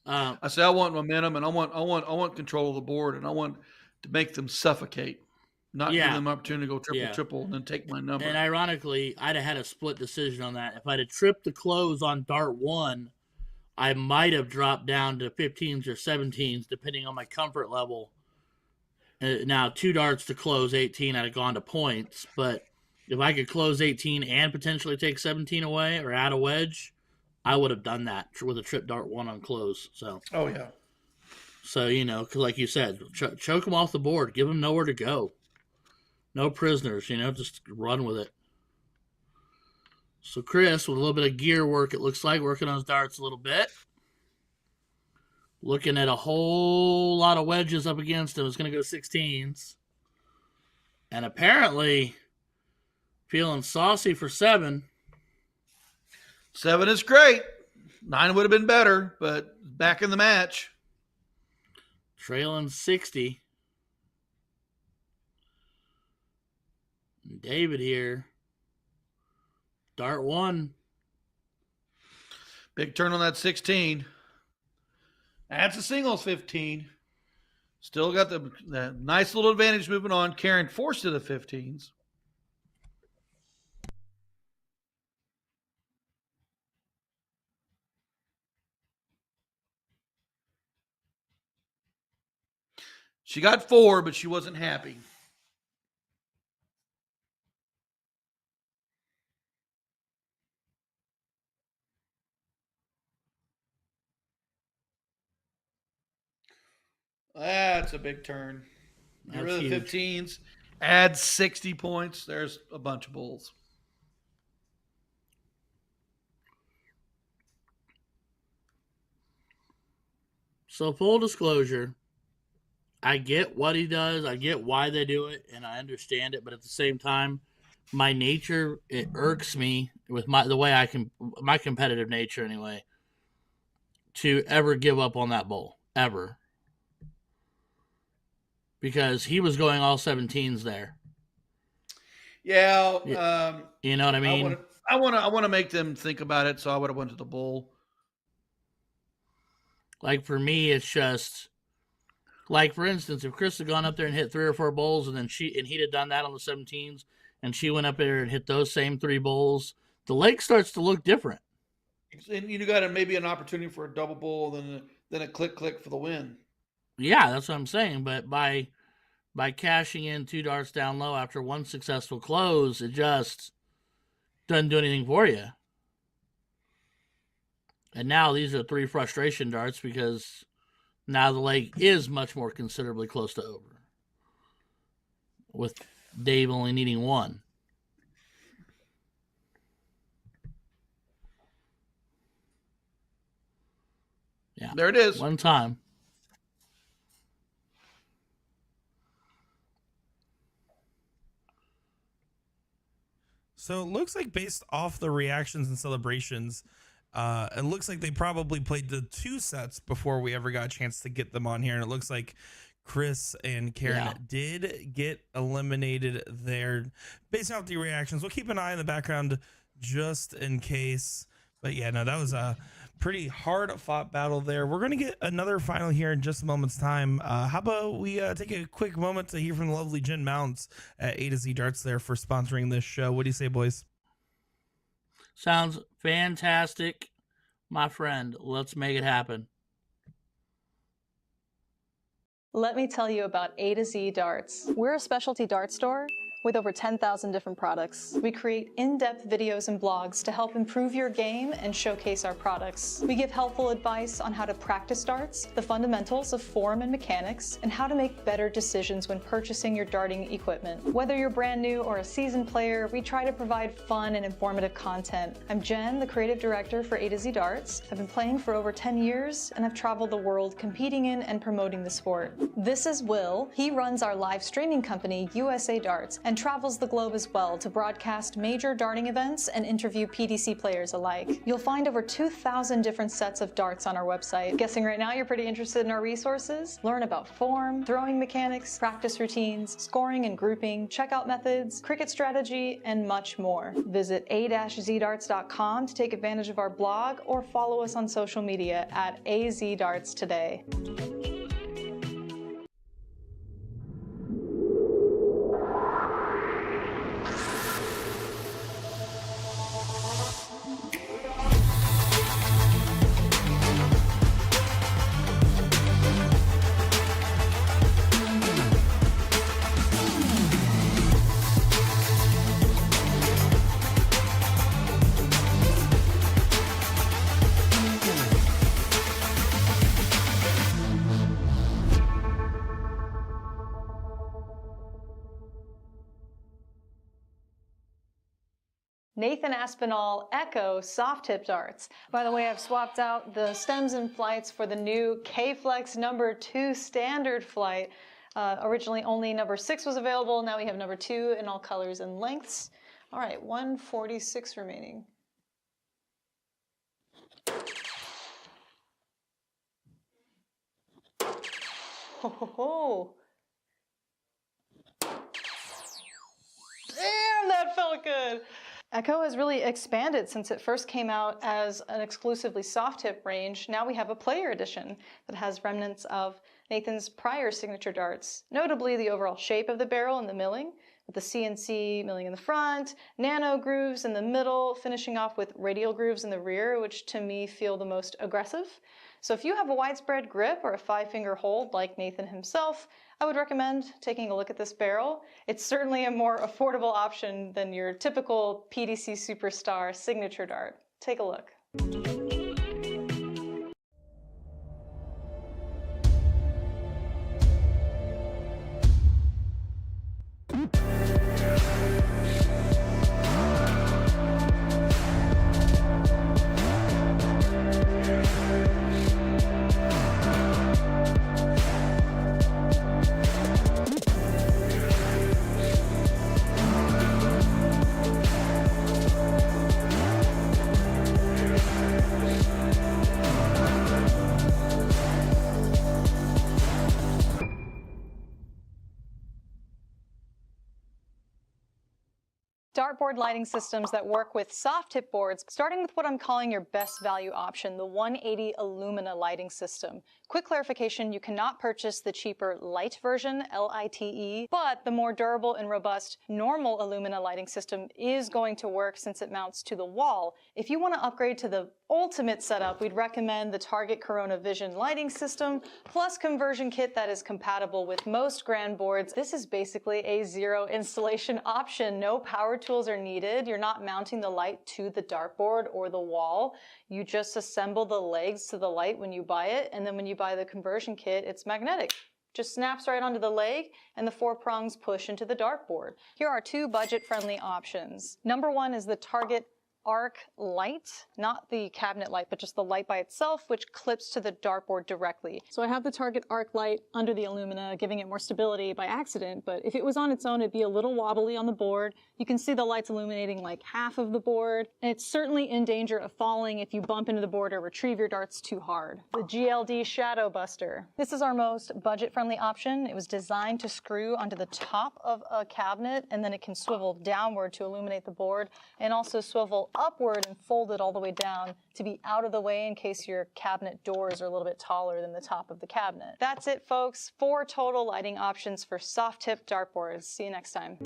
I say I want momentum, and I want control of the board, and I want to make them suffocate, not give them an opportunity to go triple, and then take my number. And ironically, I'd have had a split decision on that. If I'd have tripped the close on dart 1, I might have dropped down to 15s or 17s, depending on my comfort level. Now, 2 darts to close 18, I'd have gone to points. But if I could close 18 and potentially take 17 away or add a wedge, I would have done that with a trip dart 1 on close. So. Oh, yeah. So, because like you said, choke them off the board. Give them nowhere to go. No prisoners, just run with it. So Chris, with a little bit of gear work, it looks like, working on his darts a little bit. Looking at a whole lot of wedges up against him. It's going to go 16s. And apparently feeling saucy for 7. 7 is great. 9 would have been better, but back in the match. Trailing 60. David here. Dart 1. Big turn on that 16. Adds a singles 15. Still got the nice little advantage moving on. Karen forced to the 15s. She got 4, but she wasn't happy. That's a big turn. Get rid of the 15s. Add 60 points. There's a bunch of bulls. So full disclosure, I get what he does. I get why they do it, and I understand it. But at the same time, my nature, it irks me with my competitive nature anyway, to ever give up on that bull ever, because he was going all 17s there. Yeah, you know what I mean. I want to make them think about it. So I would have went to the bull. Like for me, it's just like, for instance, if Chris had gone up there and hit 3 or 4 bowls, and then he'd have done that on the 17s, and she went up there and hit those same 3 bowls, the lake starts to look different. And you got maybe an opportunity for a double bull, then a click for the win. Yeah, that's what I'm saying. But by cashing in 2 darts down low after 1 successful close, it just doesn't do anything for you. And now these are 3 frustration darts, because now the lake is much more considerably close to over, with Dave only needing 1. Yeah, there it is. 1 time. So it looks like, based off the reactions and celebrations, it looks like they probably played the 2 sets before we ever got a chance to get them on here. And it looks like Chris and Karen did get eliminated there. Based off the reactions, we'll keep an eye in the background just in case. But yeah, no, that was a pretty hard fought battle there. We're going to get another final here in just a moment's time. How about we take a quick moment to hear from the lovely Jen Mounts at A to Z Darts there for sponsoring this show. What do you say, boys? Sounds fantastic, my friend. Let's make it happen. Let me tell you about A to Z Darts. We're a specialty dart store with over 10,000 different products. We create in-depth videos and blogs to help improve your game and showcase our products. We give helpful advice on how to practice darts, the fundamentals of form and mechanics, and how to make better decisions when purchasing your darting equipment. Whether you're brand new or a seasoned player, we try to provide fun and informative content. I'm Jen, the creative director for A to Z Darts. I've been playing for over 10 years, and I've traveled the world competing in and promoting the sport. This is Will. He runs our live streaming company, USA Darts, and travels the globe as well to broadcast major darting events and interview PDC players alike. You'll find over 2,000 different sets of darts on our website. Guessing right now you're pretty interested in our resources? Learn about form, throwing mechanics, practice routines, scoring and grouping, checkout methods, cricket strategy, and much more. Visit a-zdarts.com to take advantage of our blog, or follow us on social media at AZDarts today. Nathan Aspinall Echo soft tip darts. By the way, I've swapped out the stems and flights for the new K-Flex number 2 standard flight. Originally only number 6 was available. Now we have number 2 in all colors and lengths. All right, 146 remaining. Ho ho ho. Damn, that felt good. Echo has really expanded since it first came out as an exclusively soft tip range. Now we have a player edition that has remnants of Nathan's prior signature darts, notably the overall shape of the barrel and the milling, with the CNC milling in the front, nano grooves in the middle, finishing off with radial grooves in the rear, which to me feel the most aggressive. So if you have a widespread grip or a 5-finger hold like Nathan himself, I would recommend taking a look at this barrel. It's certainly a more affordable option than your typical PDC Superstar signature dart. Take a look. Dartboard lighting systems that work with soft tip boards, starting with what I'm calling your best value option, the 180 Illumina lighting system. Quick clarification, you cannot purchase the cheaper light version, LITE, but the more durable and robust normal Illumina lighting system is going to work since it mounts to the wall. If you want to upgrade to the ultimate setup, we'd recommend the Target Corona Vision lighting system, plus conversion kit that is compatible with most grand boards. This is basically a zero installation option. No power tools are needed. You're not mounting the light to the dartboard or the wall. You just assemble the legs to the light when you buy it, and then when you buy the conversion kit, it's magnetic. Just snaps right onto the leg, and the 4 prongs push into the dartboard. Here are 2 budget-friendly options. Number 1 is the Target Arc light, not the cabinet light, but just the light by itself, which clips to the dartboard directly. So I have the Target Arc light under the Illumina, giving it more stability by accident, but if it was on its own, it'd be a little wobbly on the board. You can see the lights illuminating like half of the board, and it's certainly in danger of falling if you bump into the board or retrieve your darts too hard. The GLD Shadow Buster. This is our most budget-friendly option. It was designed to screw onto the top of a cabinet, and then it can swivel downward to illuminate the board, and also swivel upward and fold it all the way down to be out of the way in case your cabinet doors are a little bit taller than the top of the cabinet. That's it, folks. 4 total lighting options for soft tip dartboards. See you next time.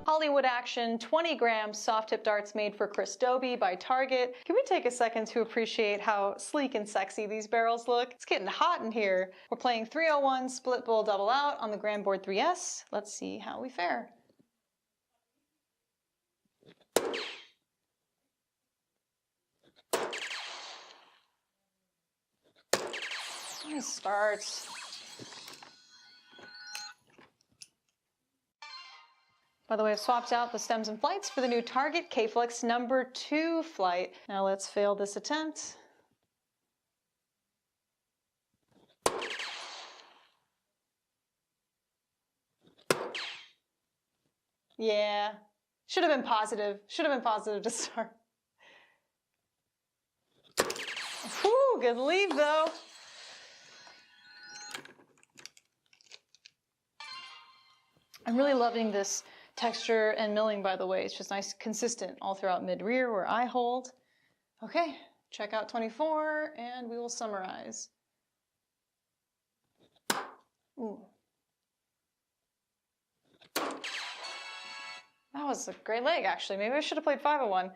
Hollywood Action 20-gram soft tip darts made for Chris Dobie by Target. Can we take a second to appreciate how sleek and sexy these barrels look? It's getting hot in here. We're playing 301 split bowl double out on the Grand Board 3S. Let's see how we fare. Nice starts. By the way, I've swapped out the stems and flights for the new Target K-Flex number 2 flight. Now let's fail this attempt. Yeah, should have been positive. Should have been positive to start. Whew, good leave though. I'm really loving this texture and milling, by the way. It's just nice, consistent all throughout mid-rear where I hold. Okay, check out 24 and we will summarize. Ooh. That was a great leg, actually. Maybe I should have played 501.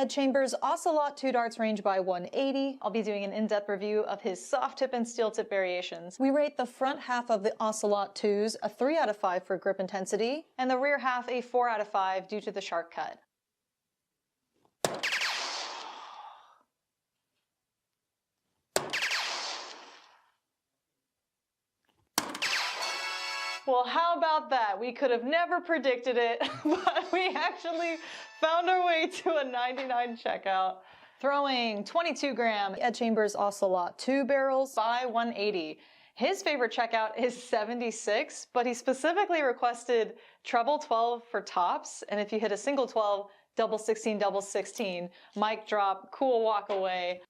Ed Chambers' Ocelot 2 darts range by 180. I'll be doing an in-depth review of his soft tip and steel tip variations. We rate the front half of the Ocelot 2s a 3 out of 5 for grip intensity, and the rear half a 4 out of 5 due to the sharp cut. Well, how about that? We could have never predicted it, but we actually found our way to a 99 checkout. Throwing 22 gram Ed Chambers Ocelot 2 barrels by 180. His favorite checkout is 76, but he specifically requested treble 12 for tops, and if you hit a single 12, double 16, double 16. Mic drop, cool walk away.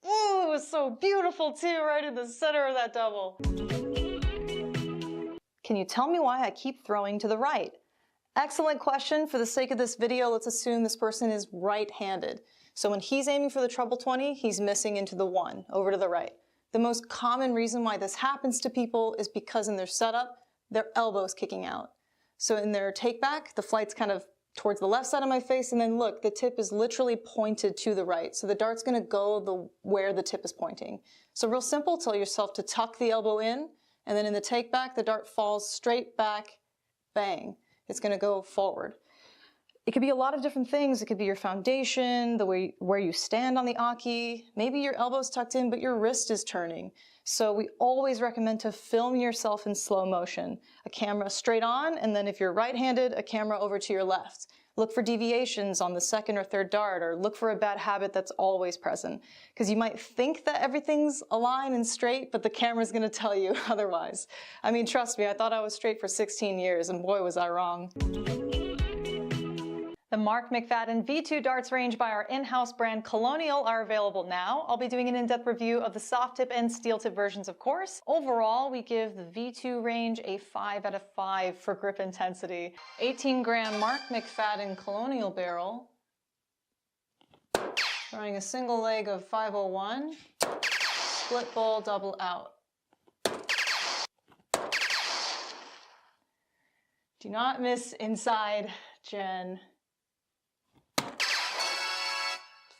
Ooh, it was so beautiful too, right in the center of that double. Can you tell me why I keep throwing to the right? Excellent question. For the sake of this video, let's assume this person is right-handed. So when he's aiming for the treble 20, he's missing into the 1, over to the right. The most common reason why this happens to people is because in their setup, their elbow's kicking out. So in their take back, the flight's kind of towards the left side of my face, and then look, the tip is literally pointed to the right. So the dart's gonna go where the tip is pointing. So real simple, tell yourself to tuck the elbow in, and then in the take back, the dart falls straight back, bang. It's gonna go forward. It could be a lot of different things. It could be your foundation, the way where you stand on the Aki. Maybe your elbow's tucked in, but your wrist is turning. So we always recommend to film yourself in slow motion. A camera straight on, and then if you're right-handed, a camera over to your left. Look for deviations on the second or third dart, or look for a bad habit that's always present. Because you might think that everything's aligned and straight, but the camera's gonna tell you otherwise. I mean, trust me, I thought I was straight for 16 years, and boy was I wrong. The Mark McFadden V2 darts range by our in-house brand Colonial are available now. I'll be doing an in-depth review of the soft tip and steel tip versions, of course. Overall, we give the V2 range a 5 out of 5 for grip intensity. 18 gram Mark McFadden Colonial barrel. Throwing a single leg of 501. Split bowl, double out. Do not miss inside, Jen.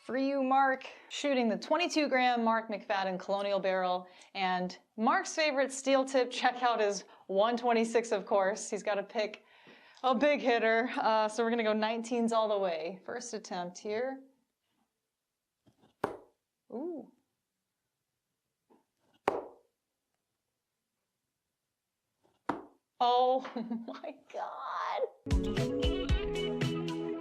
For you, Mark, shooting the 22 gram Mark McFadden Colonial barrel, and Mark's favorite steel tip checkout is 126, of course. He's got to pick a big hitter, so we're gonna go 19s all the way. First attempt here. Ooh. Oh my God.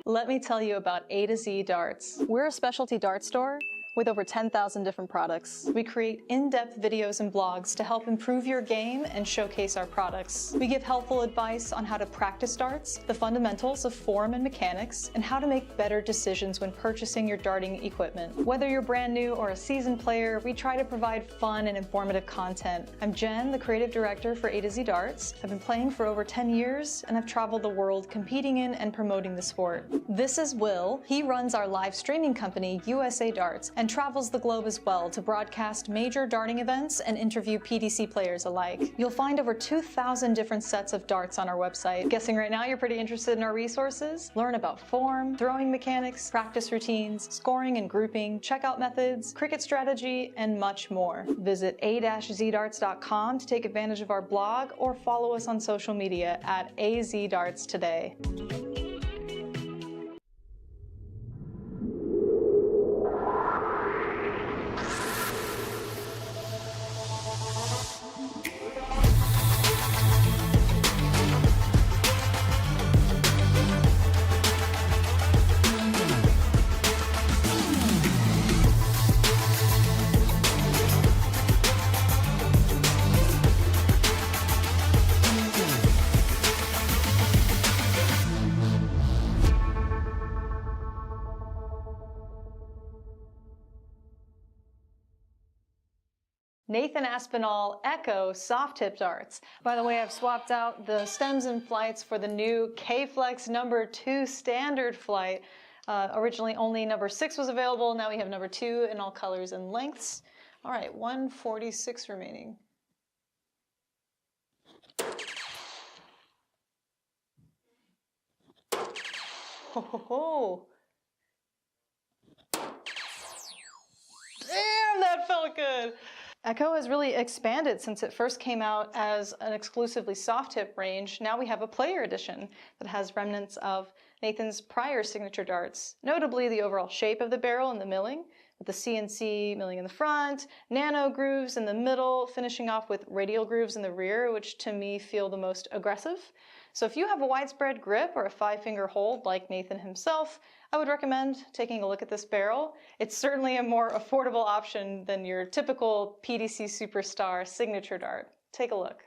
Let me tell you about A to Z Darts. We're a specialty dart store with over 10,000 different products. We create in-depth videos and blogs to help improve your game and showcase our products. We give helpful advice on how to practice darts, the fundamentals of form and mechanics, and how to make better decisions when purchasing your darting equipment. Whether you're brand new or a seasoned player, we try to provide fun and informative content. I'm Jen, the creative director for A to Z Darts. I've been playing for over 10 years, and I've traveled the world competing in and promoting the sport. This is Will. He runs our live streaming company, USA Darts, and travels the globe as well to broadcast major darting events and interview PDC players alike. You'll find over 2,000 different sets of darts on our website. Guessing right now you're pretty interested in our resources? Learn about form, throwing mechanics, practice routines, scoring and grouping, checkout methods, cricket strategy, and much more. Visit a-zdarts.com to take advantage of our blog or follow us on social media at AZDarts today. Nathan Aspinall Echo soft tip darts. By the way, I've swapped out the stems and flights for the new K-Flex number 2 standard flight. Originally only number 6 was available. Now we have number 2 in all colors and lengths. All right, 146 remaining. Oh. Damn, that felt good. Echo has really expanded since it first came out as an exclusively soft tip range. Now we have a player edition that has remnants of Nathan's prior signature darts, notably the overall shape of the barrel and the milling, with the CNC milling in the front, nano grooves in the middle, finishing off with radial grooves in the rear, which to me feel the most aggressive. So if you have a widespread grip or a 5-finger hold like Nathan himself, I would recommend taking a look at this barrel. It's certainly a more affordable option than your typical PDC Superstar signature dart. Take a look.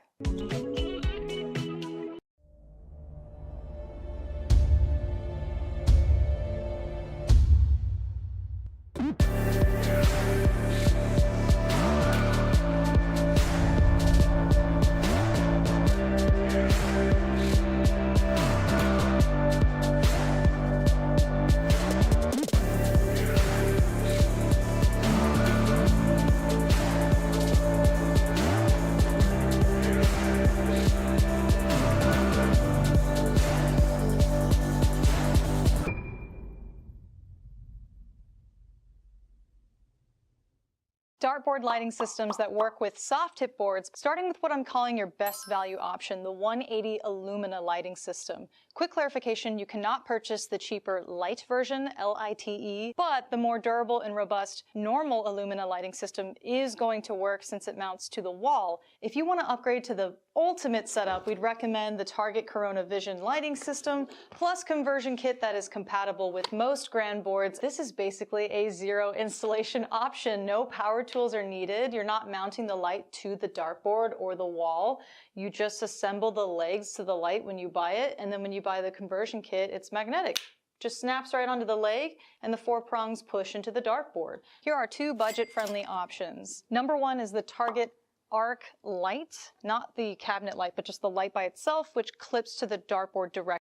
Dartboard lighting systems that work with soft tip boards, starting with what I'm calling your best value option, the 180 Illumina lighting system. Quick clarification, you cannot purchase the cheaper light version, LITE, but the more durable and robust normal Illumina lighting system is going to work since it mounts to the wall. If you want to upgrade to the ultimate setup, we'd recommend the Target Corona Vision lighting system, plus conversion kit that is compatible with most grand boards. This is basically a zero installation option. No power tools are needed. You're not mounting the light to the dartboard or the wall. You just assemble the legs to the light when you buy it, and then when you buy the conversion kit, it's magnetic. Just snaps right onto the leg, and the 4 prongs push into the dartboard. Here are 2 budget-friendly options. Number 1 is the Target Arc light, not the cabinet light, but just the light by itself, which clips to the dartboard directly.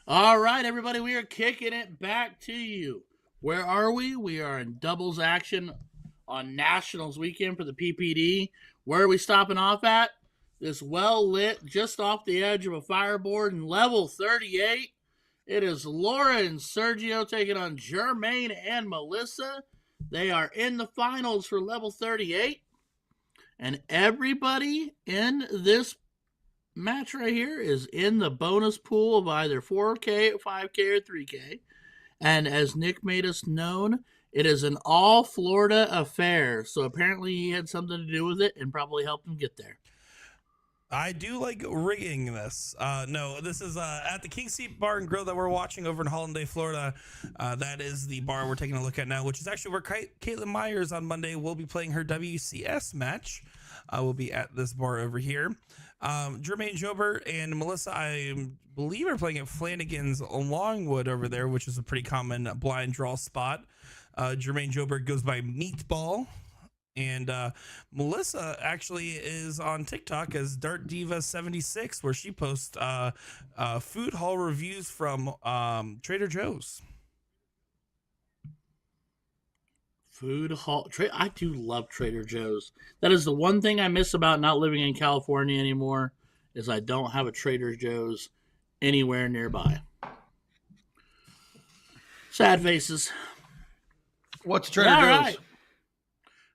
All right, everybody, we are kicking it back to you. Where are we? We are in doubles action on Nationals weekend for the PPD. Where are we stopping off at? This well-lit, just off the edge of a fireboard in level 38. It is Laura and Sergio taking on Jermaine and Melissa. They are in the finals for level 38. And everybody in this match right here is in the bonus pool of either 4K, 5K, or 3K. And as Nick made us known, it is an all Florida affair. So apparently he had something to do with it and probably helped him get there. I do like rigging this. No, this is at the King Seat Bar and Grill that we're watching over in Hollanday, Florida. That is the bar we're taking a look at now, which is actually where Caitlin Myers on Monday will be playing her WCS match. Will be at this bar over here. Jermaine Jobert and Melissa, I believe, are playing at Flanagan's Longwood over there, which is a pretty common blind draw spot. Jermaine Jobert goes by Meatball. And Melissa actually is on TikTok as Dart Diva 76, where she posts food hall reviews from Trader Joe's. Food hall. I do love Trader Joe's. That is the one thing I miss about not living in California anymore, is I don't have a Trader Joe's anywhere nearby. Sad faces. What's Trader Joe's? Right.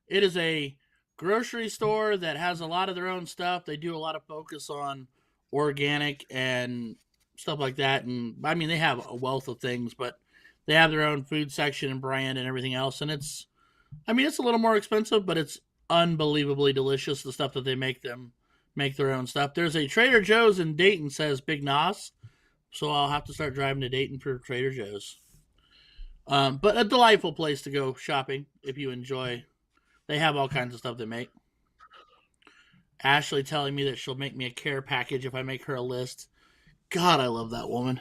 It is a grocery store that has a lot of their own stuff. They do a lot of focus on organic and stuff like that. And I mean, they have a wealth of things, but they have their own food section and brand and everything else. And it's a little more expensive, but it's unbelievably delicious, the stuff that they make their own stuff. There's a Trader Joe's in Dayton, says Big Nos. So I'll have to start driving to Dayton for Trader Joe's. But a delightful place to go shopping if you enjoy. They have all kinds of stuff they make. Ashley telling me that she'll make me a care package if I make her a list. God, I love that woman.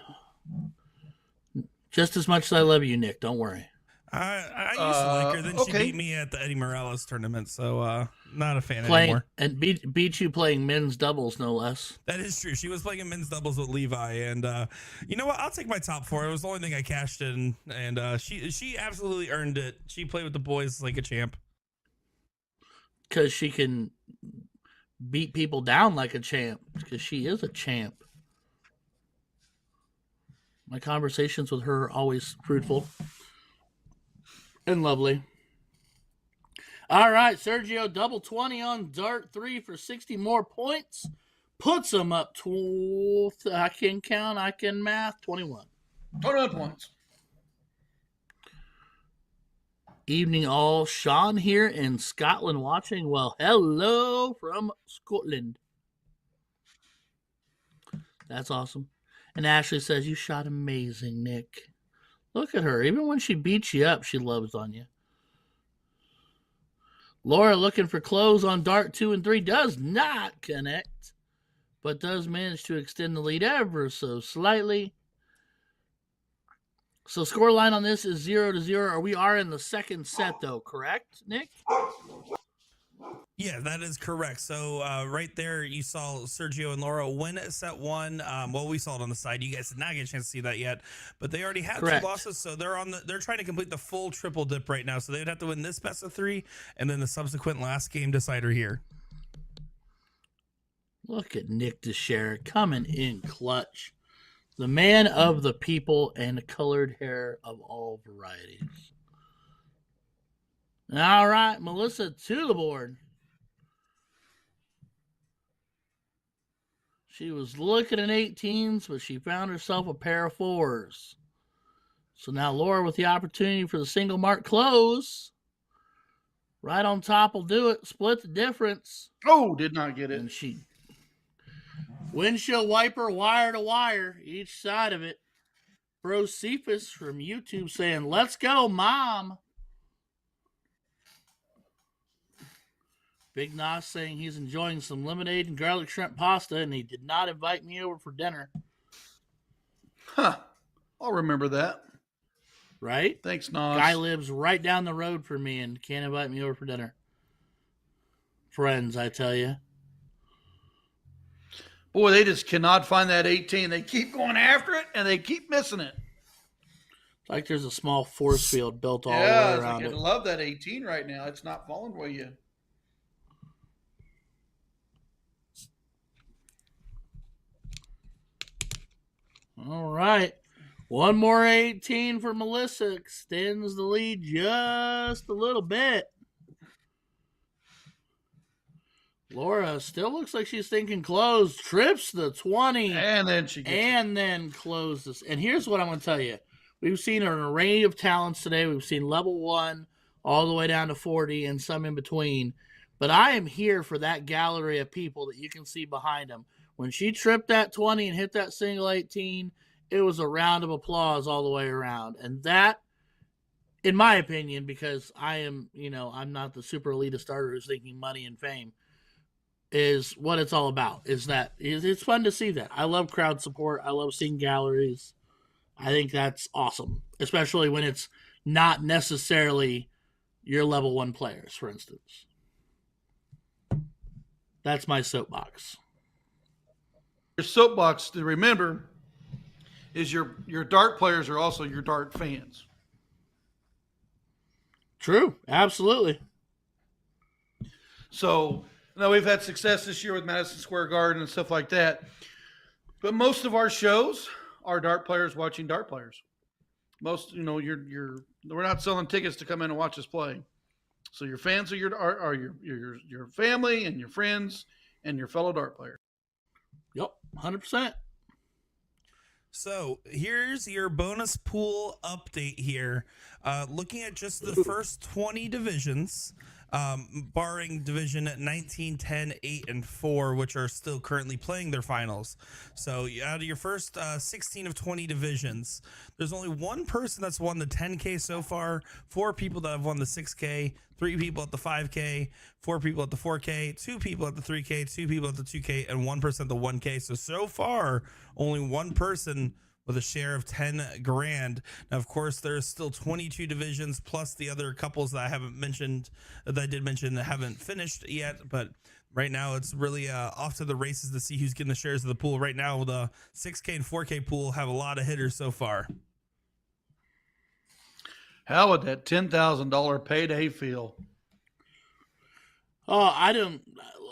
Just as much as I love you, Nick. Don't worry. I used to like her. Then she beat me at the Eddie Morales tournament, so not a fan anymore. And beat you playing men's doubles, no less. That is true. She was playing in men's doubles with Levi, and you know what? I'll take my top 4. It was the only thing I cashed in, and she absolutely earned it. She played with the boys like a champ. Because she can beat people down like a champ, because she is a champ. My conversations with her are always fruitful and lovely. All right, Sergio, double 20 on dart 3 for 60 more points. Puts him up I can count, I can math, 21. 21 points. Evening all. Sean here in Scotland watching. Well, hello from Scotland. That's awesome. And Ashley says, you shot amazing, Nick. Look at her. Even when she beats you up, she loves on you. Laura looking for close on dart 2 and 3. Does not connect, but does manage to extend the lead ever so slightly. So score line on this is 0-0. We are in the second set, though, correct, Nick? Yeah, that is correct. So right there, you saw Sergio and Laura win at set 1. Well, we saw it on the side. You guys did not get a chance to see that yet, but they already had Correct. 2 losses. So they're trying to complete the full triple dip right now. So they would have to win this best of 3 and then the subsequent last game decider here. Look at Nick DeShare coming in clutch. The man of the people and the colored hair of all varieties. All right, Melissa to the board. She was looking at 18s, but she found herself a pair of 4s. So now Laura with the opportunity for the single mark close. Right on top will do it. Split the difference. Oh, did not get it. And she windshield wiper wire to wire, each side of it. Bro Cephas from YouTube saying, let's go, Mom. Big Nas saying he's enjoying some lemonade and garlic shrimp pasta, and he did not invite me over for dinner. Huh. I'll remember that. Right? Thanks, Nas. Guy lives right down the road from me and can't invite me over for dinner. Friends, I tell you. Boy, they just cannot find that 18. They keep going after it, and they keep missing it. It's like there's a small force field built all the way around I it. love that 18 right now. It's not falling for you. All right. One more 18 for Melissa. Extends the lead just a little bit. Laura still looks like she's thinking close. Trips the 20. And then she gets and then closes. And here's what I'm going to tell you. We've seen an array of talents today. We've seen level 1 all the way down to 40 and some in between. But I am here for that gallery of people that you can see behind them. When she tripped that 20 and hit that single 18, it was a round of applause all the way around. And that, in my opinion, because I am, I'm not the super elitist starter who's thinking money and fame, is what it's all about. It's fun to see that. I love crowd support. I love seeing galleries. I think that's awesome, especially when it's not necessarily your level 1 players, for instance. That's my soapbox. your soapbox to remember is your dart players are also your dart fans. True. Absolutely. So, we've had success this year with Madison Square Garden and stuff like that. But most of our shows are dart players watching dart players. Most, we're not selling tickets to come in and watch us play. So your fans are your family and your friends and your fellow dart players. Yep, 100%. So here's your bonus pool update here. Looking at just the first 20 divisions, barring division 19, 10, 8, and 4, which are still currently playing their finals. So out of your first 16 of 20 divisions, there's only one person that's won the 10K so far, 4 people that have won the 6K, 3 people at the 5K, 4 people at the 4K, 2 people at the 3K, 2 people at the 2K, and 1% at the 1K. So far, only one person with a share of 10 grand. Now, of course, there's still 22 divisions plus the other couples that I haven't mentioned, that I did mention that haven't finished yet. But right now, it's really off to the races to see who's getting the shares of the pool. Right now, the 6K and 4K pool have a lot of hitters so far. How would that $10,000 payday feel? Oh, I don't.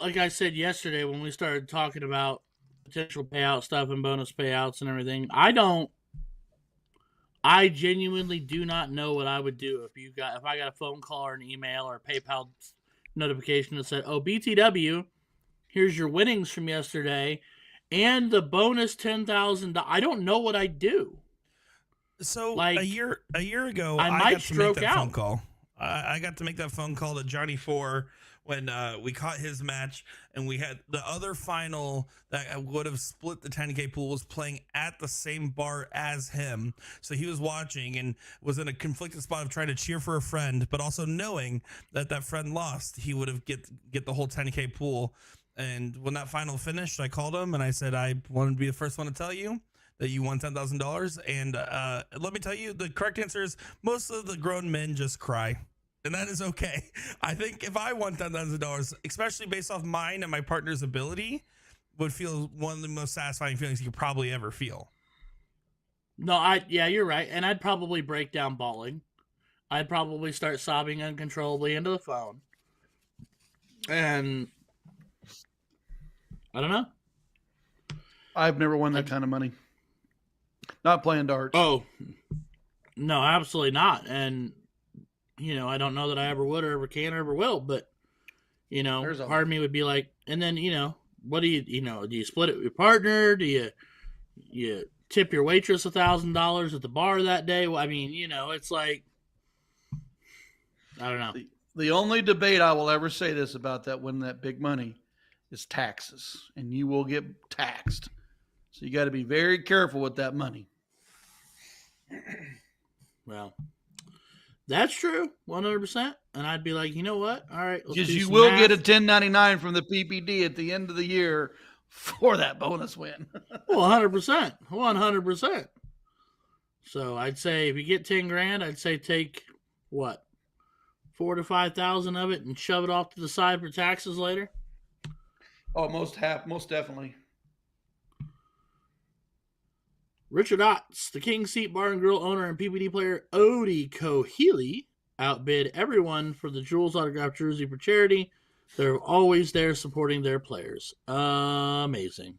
like I said yesterday when we started talking about potential payout stuff and bonus payouts and everything, I genuinely do not know what I would do if I got a phone call or an email or a PayPal notification that said, "Oh, BTW, here's your winnings from yesterday and the bonus $10,000." I don't know what I'd do. So Like, a year ago, I I might got to make stroke that phone out. call. I got to make that phone call to Johnny Four when we caught his match, and we had the other final that would have split the 10K pool was playing at the same bar as him. So he was watching and was in a conflicted spot of trying to cheer for a friend, but also knowing that that friend lost, he would have get the whole 10K pool. And when that final finished, I called him and I said, I wanted to be the first one to tell you that you won $10,000. And let me tell you, the correct answer is most of the grown men just cry. And that is okay. I think if I won $10,000, especially based off mine and my partner's ability, would feel one of the most satisfying feelings you could probably ever feel. No, yeah, you're right. And I'd probably break down bawling. I'd probably start sobbing uncontrollably into the phone. And I don't know. I've never won that kind of money. Not playing darts. Oh, no, absolutely not. And, I don't know that I ever would or ever can or ever will. But, part of me would be like, and then, what do you, do you split it with your partner? Do you tip your waitress $1,000 at the bar that day? Well, I mean, it's like, I don't know. The only debate I will ever say this about that winning that big money is taxes, and you will get taxed. So you got to be very careful with that money. Well, that's true, 100%. And I'd be like, you know what? All right, because you will get a 1099 from the PPD at the end of the year for that bonus win. Well, 100%, 100%. So I'd say if you get 10 grand, I'd say take what, 4,000 to 5,000 of it and shove it off to the side for taxes later. Oh, most definitely. Richard Otts, the King Seat Bar and Grill owner and PPD player Odie Cohealy, outbid everyone for the Jules autographed jersey for charity. They're always there supporting their players. Amazing.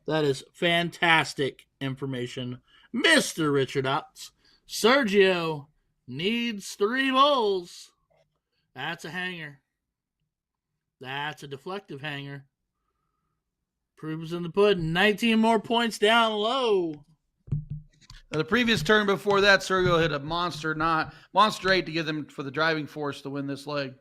That is fantastic information, Mr. Richard Otts. Sergio needs 3 bowls. That's a hanger. That's a deflective hanger. Proof's in the pudding. 19 more points down low. Now, the previous turn before that, Sergio hit a monster 8 to give them for the driving force to win this leg.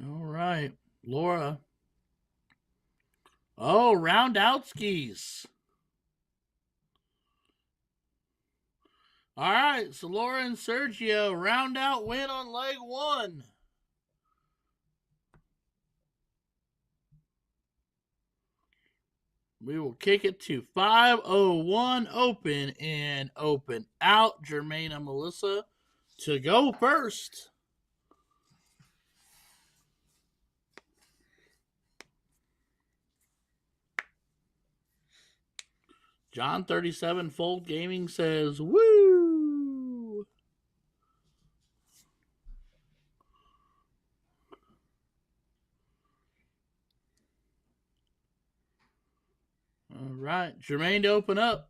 All right, Laura. Oh, round out skis. All right, so Laura and Sergio round out win on leg 1. We will kick it to 5:01 open and open out. Jermaine and Melissa to go first. John 37 Fold Gaming says, woo! All right, Jermaine to open up.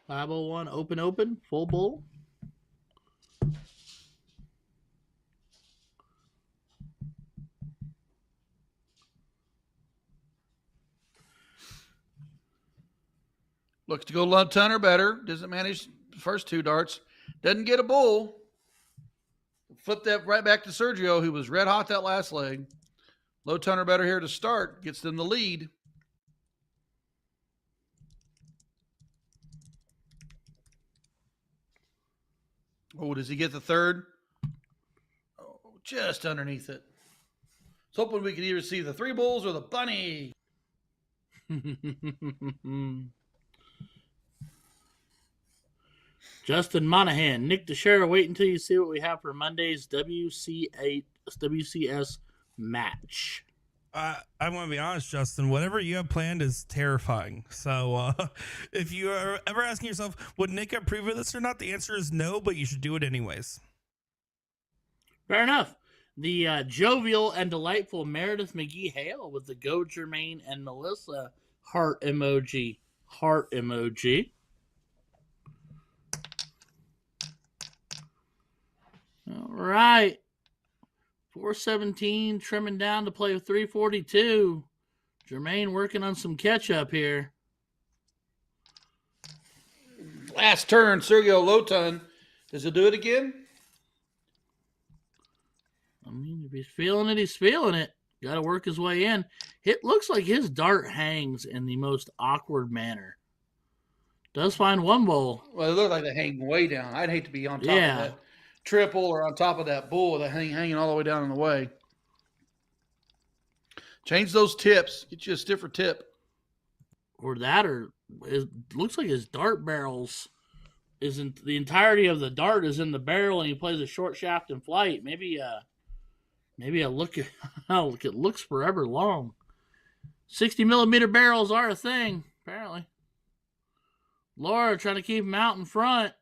5:01 open, full bowl. Looks to go a lot ton or better. Doesn't manage the first 2 darts. Doesn't get a bull. Flip that right back to Sergio, who was red hot that last leg. Low ton or better here to start. Gets them the lead. Oh, does he get the third? Oh, just underneath it. I was hoping we could either see the 3 bulls or the bunny. Justin Monahan, Nick DeShera, wait until you see what we have for Monday's WCS match. I want to be honest, Justin. Whatever you have planned is terrifying. So, if you are ever asking yourself, would Nick approve of this or not? The answer is no, but you should do it anyways. Fair enough. The jovial and delightful Meredith McGee Hale with the Go Jermaine and Melissa heart emoji. Heart emoji. All right. 417 trimming down to play with 342. Jermaine working on some catch up here. Last turn, Sergio Lotan. Does he do it again? I mean, if he's feeling it, he's feeling it. Got to work his way in. It looks like his dart hangs in the most awkward manner. Does find one bowl. Well, it looked like they hang way down. I'd hate to be on top of that triple or on top of that bull that hanging all the way down in the way. Change those tips. Get you a stiffer tip. Or that, or it looks like his dart barrels isn't the entirety of the dart is in the barrel, and he plays a short shaft in flight. Maybe a look at it looks forever long. 60 millimeter barrels are a thing, apparently. Laura trying to keep him out in front.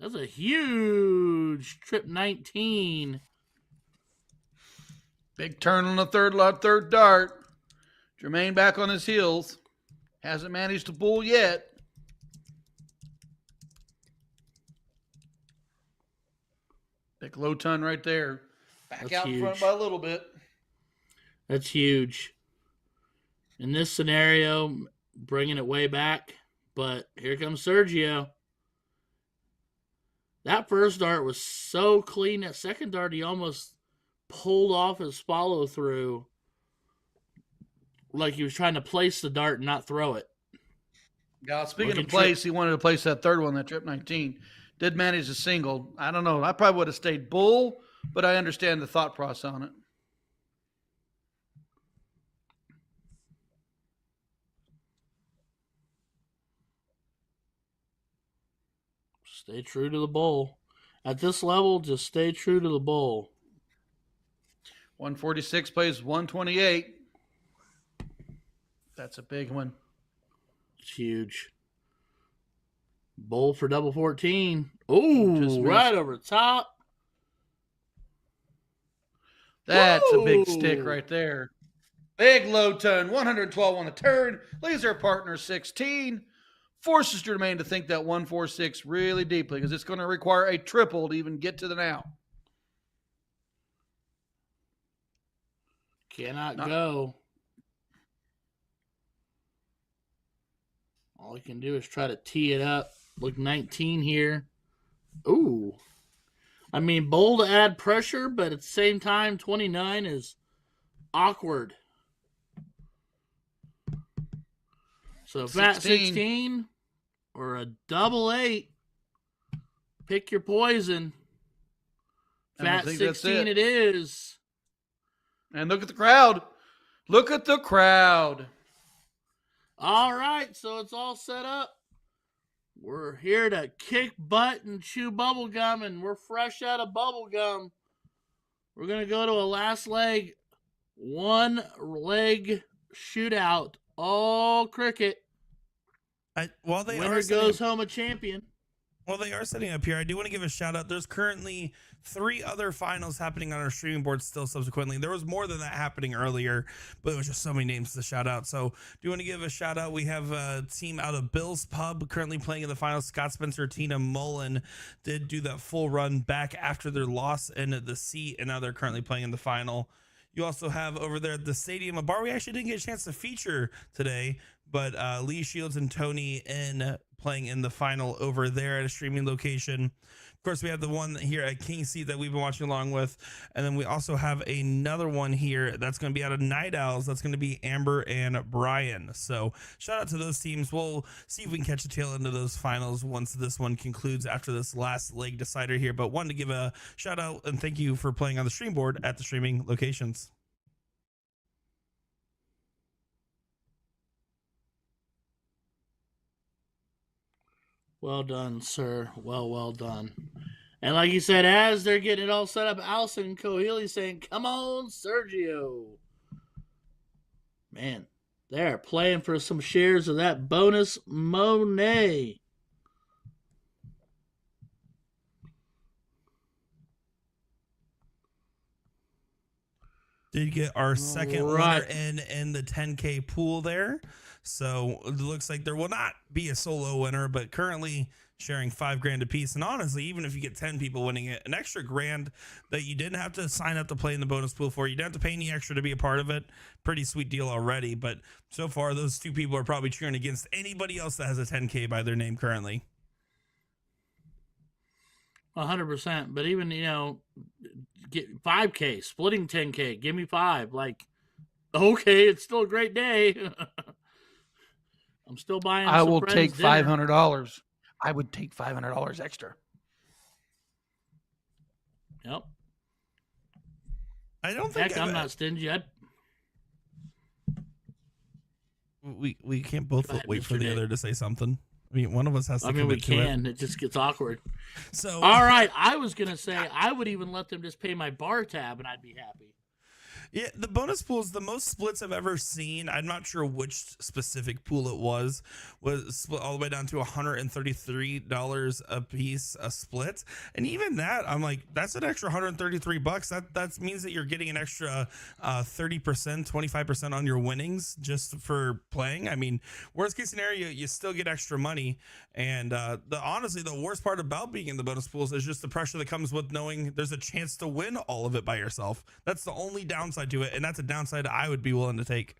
That's a huge trip 19. Big turn on the third dart. Jermaine back on his heels. Hasn't managed to bull yet. Big low ton right there. Back out in front by a little bit. That's huge. In this scenario, bringing it way back. But here comes Sergio. That first dart was so clean. That second dart, he almost pulled off his follow through. Like he was trying to place the dart and not throw it. Yeah, speaking of place, he wanted to place that third one, that trip 19. Did manage a single. I don't know. I probably would have stayed bull, but I understand the thought process on it. Stay true to the bowl. At this level, just stay true to the bowl. 146 plays 128. That's a big one. It's huge. Bowl for double 14. Oh, right over top. That's a big stick right there. Big low ton, 112 on the turn. Leaves our partner 16. Forces Jermaine to think that 146 really deeply because it's going to require a triple to even get to the now. Cannot go. All he can do is try to tee it up. Look, 19 here. Ooh. I mean, bowl to add pressure, but at the same time, 29 is awkward. So fat 16 or a double 8, pick your poison. Fat 16 it is. And look at the crowd. Look at the crowd. All right, so it's all set up. We're here to kick butt and chew bubble gum, and we're fresh out of bubble gum. We're going to go to a last leg, one leg shootout, all cricket. Winner goes home a champion. While they are setting up here, I do want to give a shout out. There's currently 3 other finals happening on our streaming board still subsequently. There was more than that happening earlier, but there was just so many names to shout out. So do you want to give a shout out? We have a team out of Bill's Pub currently playing in the finals. Scott Spencer, Tina Mullen did do that full run back after their loss in the seat, and now they're currently playing in the final. You also have over there at the stadium, a bar we actually didn't get a chance to feature today, but Lee Shields and Tony playing in the final over there at a streaming location. Of course, we have the one here at King Seat that we've been watching along with. And then we also have another one here that's going to be out of Night Owls. That's going to be Amber and Brian. So shout out to those teams. We'll see if we can catch a tail end of those finals once this one concludes after this last leg decider here. But wanted to give a shout out and thank you for playing on the stream board at the streaming locations. Well done, sir. Well done. And like you said, as they're getting it all set up, Allison Cohealy saying, come on, Sergio. Man, they're playing for some shares of that bonus Monet. Did get our second winner in the 10K pool there. So it looks like there will not be a solo winner, but currently sharing $5,000 a piece. And honestly, even if you get 10 people winning it, an extra grand that you didn't have to sign up to play in the bonus pool for, you didn't have to pay any extra to be a part of it. Pretty sweet deal already. But so far, those two people are probably cheering against anybody else that has a 10K by their name currently. 100%. But even, get 5K, splitting 10K, give me 5. Like, okay, it's still a great day. I'm still buying. I will take $500. I would take $500 extra. Yep. I don't think I'm not stingy. We can't both wait for the other to say something. I mean, one of us has to. We can. It just gets awkward. So, all right. I was gonna say I would even let them just pay my bar tab, and I'd be happy. Yeah, the bonus pool is the most splits I've ever seen. I'm not sure which specific pool it was split all the way down to $133 a piece a split. And even that, I'm like, that's an extra $133. That means that you're getting an extra 30%, 25% on your winnings just for playing. I mean, worst case scenario, you still get extra money. And honestly, the worst part about being in the bonus pools is just the pressure that comes with knowing there's a chance to win all of it by yourself. That's the only downside to it, and that's a downside I would be willing to take.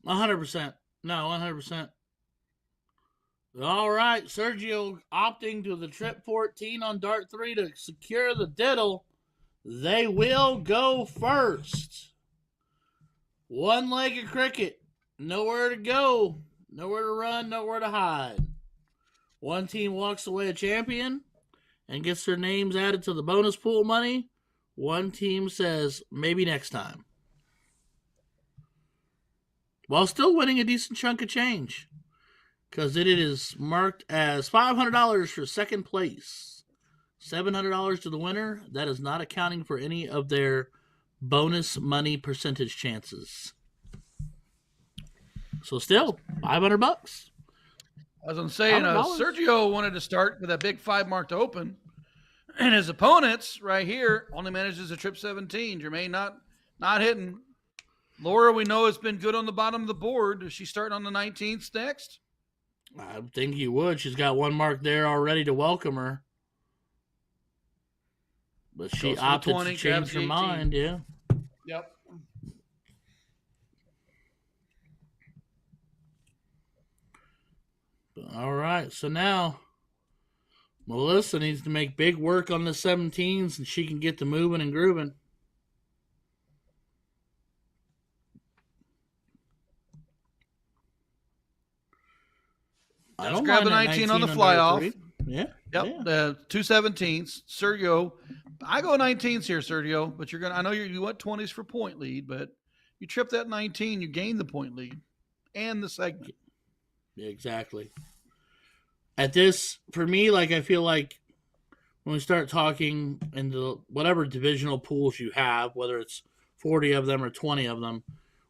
100%. No, 100%. All right, Sergio opting to the trip 14 on Dart 3 to secure the diddle. They will go first. One-legged cricket. Nowhere to go. Nowhere to run. Nowhere to hide. One team walks away a champion and gets their names added to the bonus pool money. One team says, maybe next time. While still winning a decent chunk of change. Because it is marked as $500 for second place. $700 to the winner. That is not accounting for any of their bonus money percentage chances. So still, $500. I was going to say, Sergio wanted to start with that big 5 mark to open. And his opponents right here only manages a trip 17. Jermaine not hitting. Laura, we know, has been good on the bottom of the board. Is she starting on the 19th next? I think you would. She's got 1 mark there already to welcome her. But she opted to change her mind, yeah. Yep. All right, so now Melissa needs to make big work on the 17s, and she can get to moving and grooving. I don't grab a 19 on the fly off. Yeah. Yep. Yeah. The 2 17s. Sergio, I go 19s here, Sergio, but you're gonna. I know you want 20s for point lead, but you trip that 19, you gain the point lead and the segment. Yeah, exactly. At this, for me, like I feel like when we start talking into whatever divisional pools you have, whether it's 40 of them or 20 of them,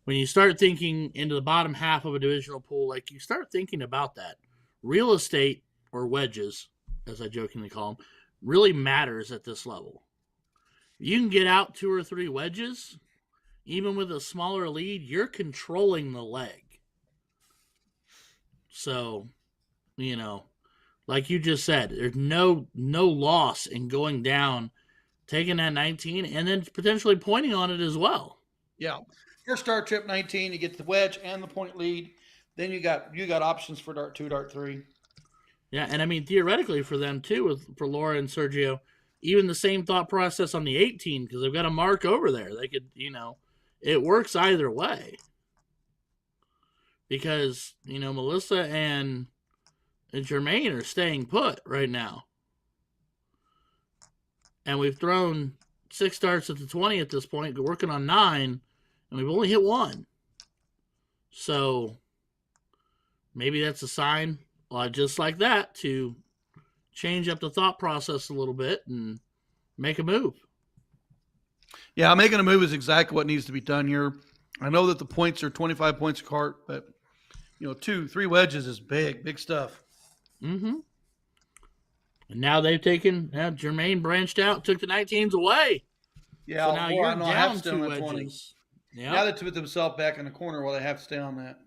when you start thinking into the bottom half of a divisional pool, like you start thinking about that. Real estate, or wedges, as I jokingly call them, really matters at this level. You can get out 2 or 3 wedges, even with a smaller lead, you're controlling the leg. So, like you just said, there's no loss in going down, taking that 19, and then potentially pointing on it as well. Yeah. First start trip 19, you get the wedge and the point lead. Then you got options for Dart 2, Dart 3. Yeah, and I mean, theoretically for them too, for Laura and Sergio, even the same thought process on the 18, because they've got a mark over there. They could, it works either way. Because, Melissa and Jermaine are staying put right now. And we've thrown 6 darts at the 20 at this point, working on 9, and we've only hit 1. So maybe that's a sign, just like that, to change up the thought process a little bit and make a move. Yeah, making a move is exactly what needs to be done here. I know that the points are 25 points a cart, but 2-3 wedges is big stuff. Mm-hmm. And now they've taken. Jermaine branched out, took the 19s away. Yeah, so now you're down 2 wedges. 20. Yep. Now they put themselves back in the corner while they have to stay on that.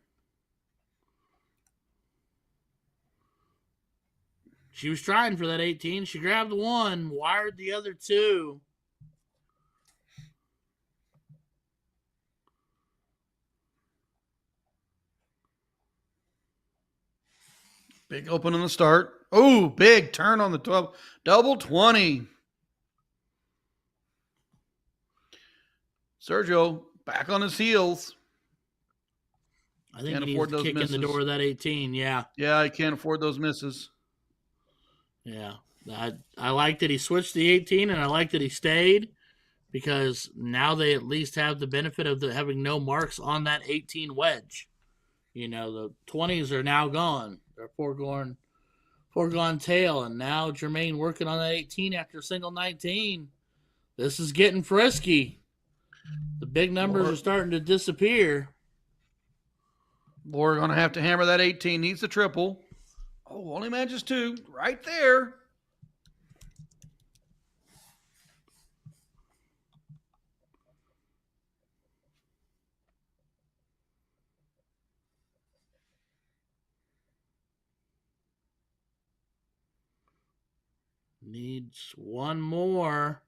She was trying for that 18. She grabbed one, wired the other 2. Big open on the start. Oh, big turn on the 12. Double 20. Sergio back on his heels. I think he needs to kick in the door of that 18. Yeah. Yeah, I can't afford those misses. Yeah. I like that he switched the 18, and I like that he stayed, because now they at least have the benefit of having no marks on that 18 wedge. The 20s are now gone. They're foregone tail, and now Jermaine working on that 18 after single 19. This is getting frisky. The big numbers are starting to disappear. Laura going to have to hammer that 18. Needs the triple. Oh, only manages 2. Right there. Needs one more.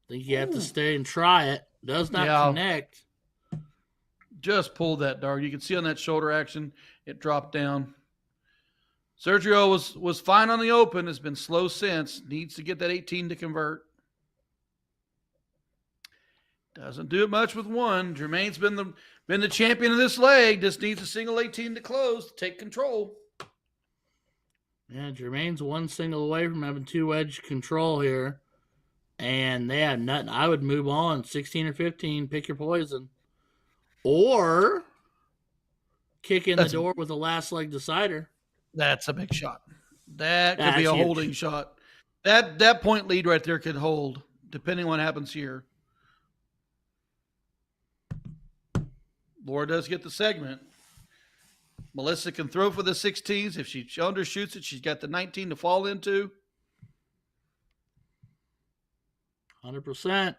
I think you have to stay and try it. Does not connect. Just pulled that dart. You can see on that shoulder action, it dropped down. Sergio was fine on the open. Has been slow since. Needs to get that 18 to convert. Doesn't do it much with 1. Jermaine's been the champion of this leg. Just needs a single 18 to close to take control. Yeah, Jermaine's 1 single away from having 2 wedge control here. And they have nothing. I would move on. 16 or 15. Pick your poison. Or kick in the door with a last leg decider. That's a big shot. That could be a holding shot. That point lead right there could hold, depending on what happens here. Laura does get the segment. Melissa can throw for the 16s. If she undershoots it, she's got the 19 to fall into. 100%.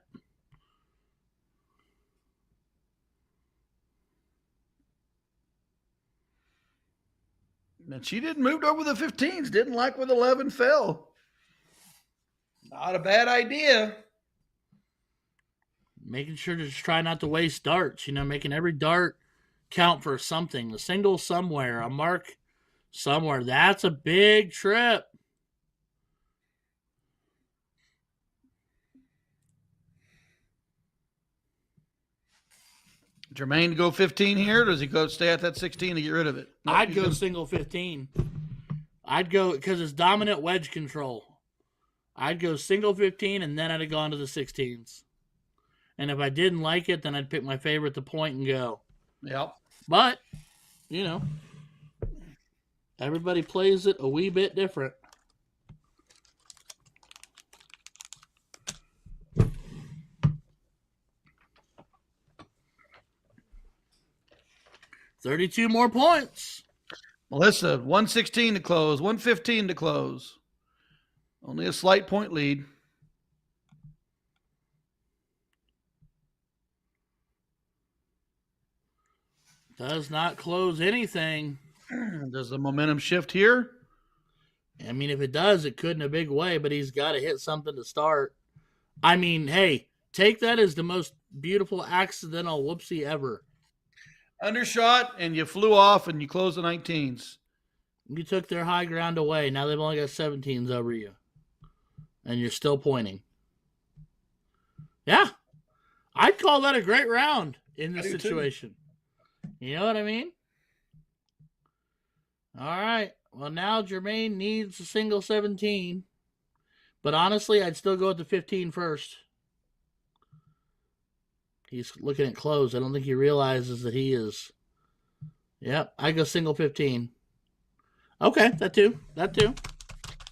And she didn't move over the 15s. Didn't like where the 11 fell. Not a bad idea. Making sure to just try not to waste darts. Making every dart count for something. A single somewhere. A mark somewhere. That's a big trip. Jermaine to go 15 here, or does he go stay at that 16 to get rid of it? Nope, I'd go single 15. I'd go, because it's dominant wedge control. I'd go single 15, and then I'd have gone to the 16s. And if I didn't like it, then I'd pick my favorite to point and go. Yep. But, everybody plays it a wee bit different. $32 more points. Melissa, 116 to close, 115 to close. Only a slight point lead. Does not close anything. Does the momentum shift here? I mean, if it does, it could in a big way, but he's got to hit something to start. I mean, hey, take that as the most beautiful accidental whoopsie ever. Undershot, and you flew off, and you closed the 19s. You took their high ground away. Now they've only got 17s over you. And you're still pointing. Yeah. I'd call that a great round in this situation. You know what I mean? All right. Well, now Jermaine needs a single 17. But honestly, I'd still go with the 15 first. He's looking at close. I don't think he realizes that he is. Yep, I go single 15. Okay, that too.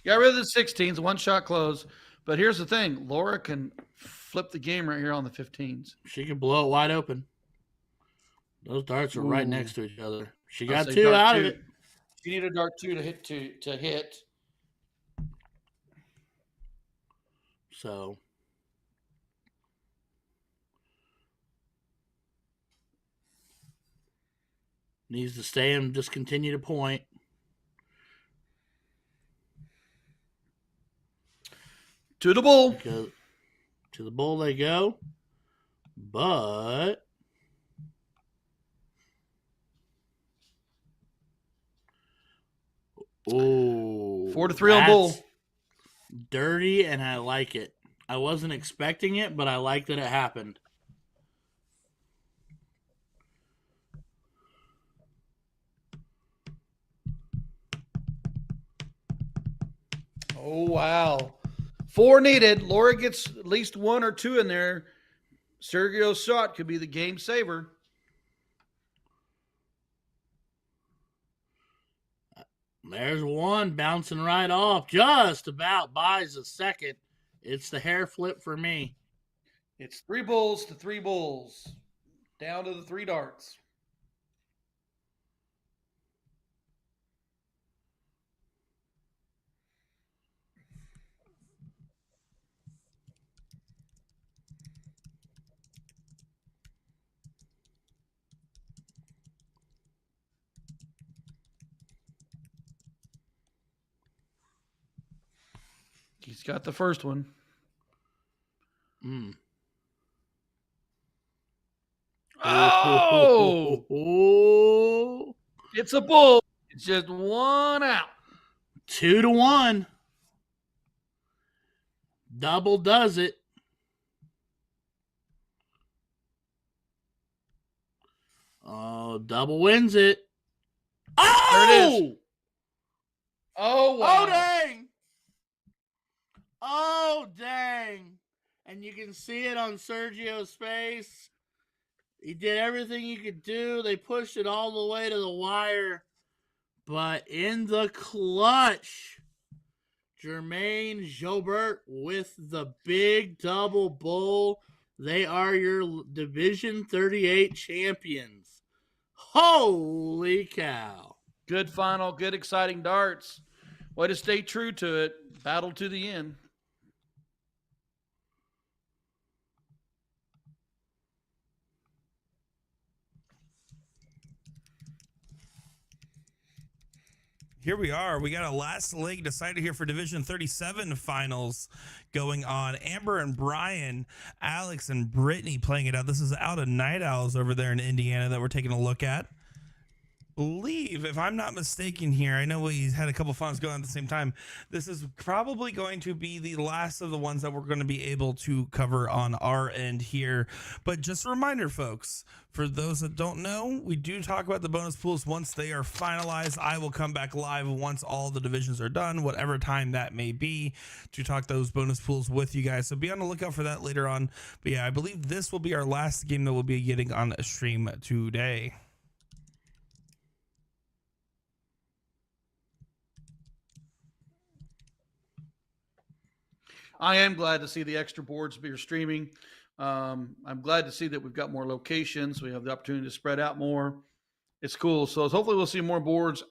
Got rid of the 16s, one shot close. But here's the thing. Laura can flip the game right here on the 15s. She can blow it wide open. Those darts are right next to each other. She got 2 out of it. She needed a dart 2 to hit. So needs to stay and just continue to point. To the bull. To the bull they go. But oh, 4-3 on bull. Dirty, and I like it. I wasn't expecting it, but I like that it happened. Oh, wow. 4 needed. Laura gets at least 1 or 2 in there. Sergio's shot could be the game saver. There's 1 bouncing right off. Just about buys a second. It's the hair flip for me. It's 3 bulls to 3 bulls. Down to the 3 darts. He's got the first one. Oh! It's a bull. It's just 1 out. 2 to 1. Double does it. Oh, double wins it. Oh! There it is. Oh, wow. Oh, dang. Oh, dang. And you can see it on Sergio's face. He did everything he could do. They pushed it all the way to the wire. But in the clutch, Jermaine Jobert with the big double bull. They are your Division 38 champions. Holy cow. Good final, good exciting darts. Way to stay true to it. Battle to the end. Here we are. We got a last leg decided here for Division 37 finals going on. Amber and Brian, Alex and Brittany playing it out. This is out of Night Owls over there in Indiana that we're taking a look at. Believe, if I'm not mistaken here, I know we had a couple finals going on at the same time. This is probably going to be the last of the ones that we're going to be able to cover on our end here. But just a reminder, folks, for those that don't know, we do talk about the bonus pools once they are finalized. I will come back live once all the divisions are done, whatever time that may be, to talk those bonus pools with you guys. So be on the lookout for that later on. But yeah, I believe this will be our last game that we'll be getting on a stream today. I am glad to see the extra boards be streaming. I'm glad to see that we've got more locations. We have the opportunity to spread out more. It's cool. So hopefully we'll see more boards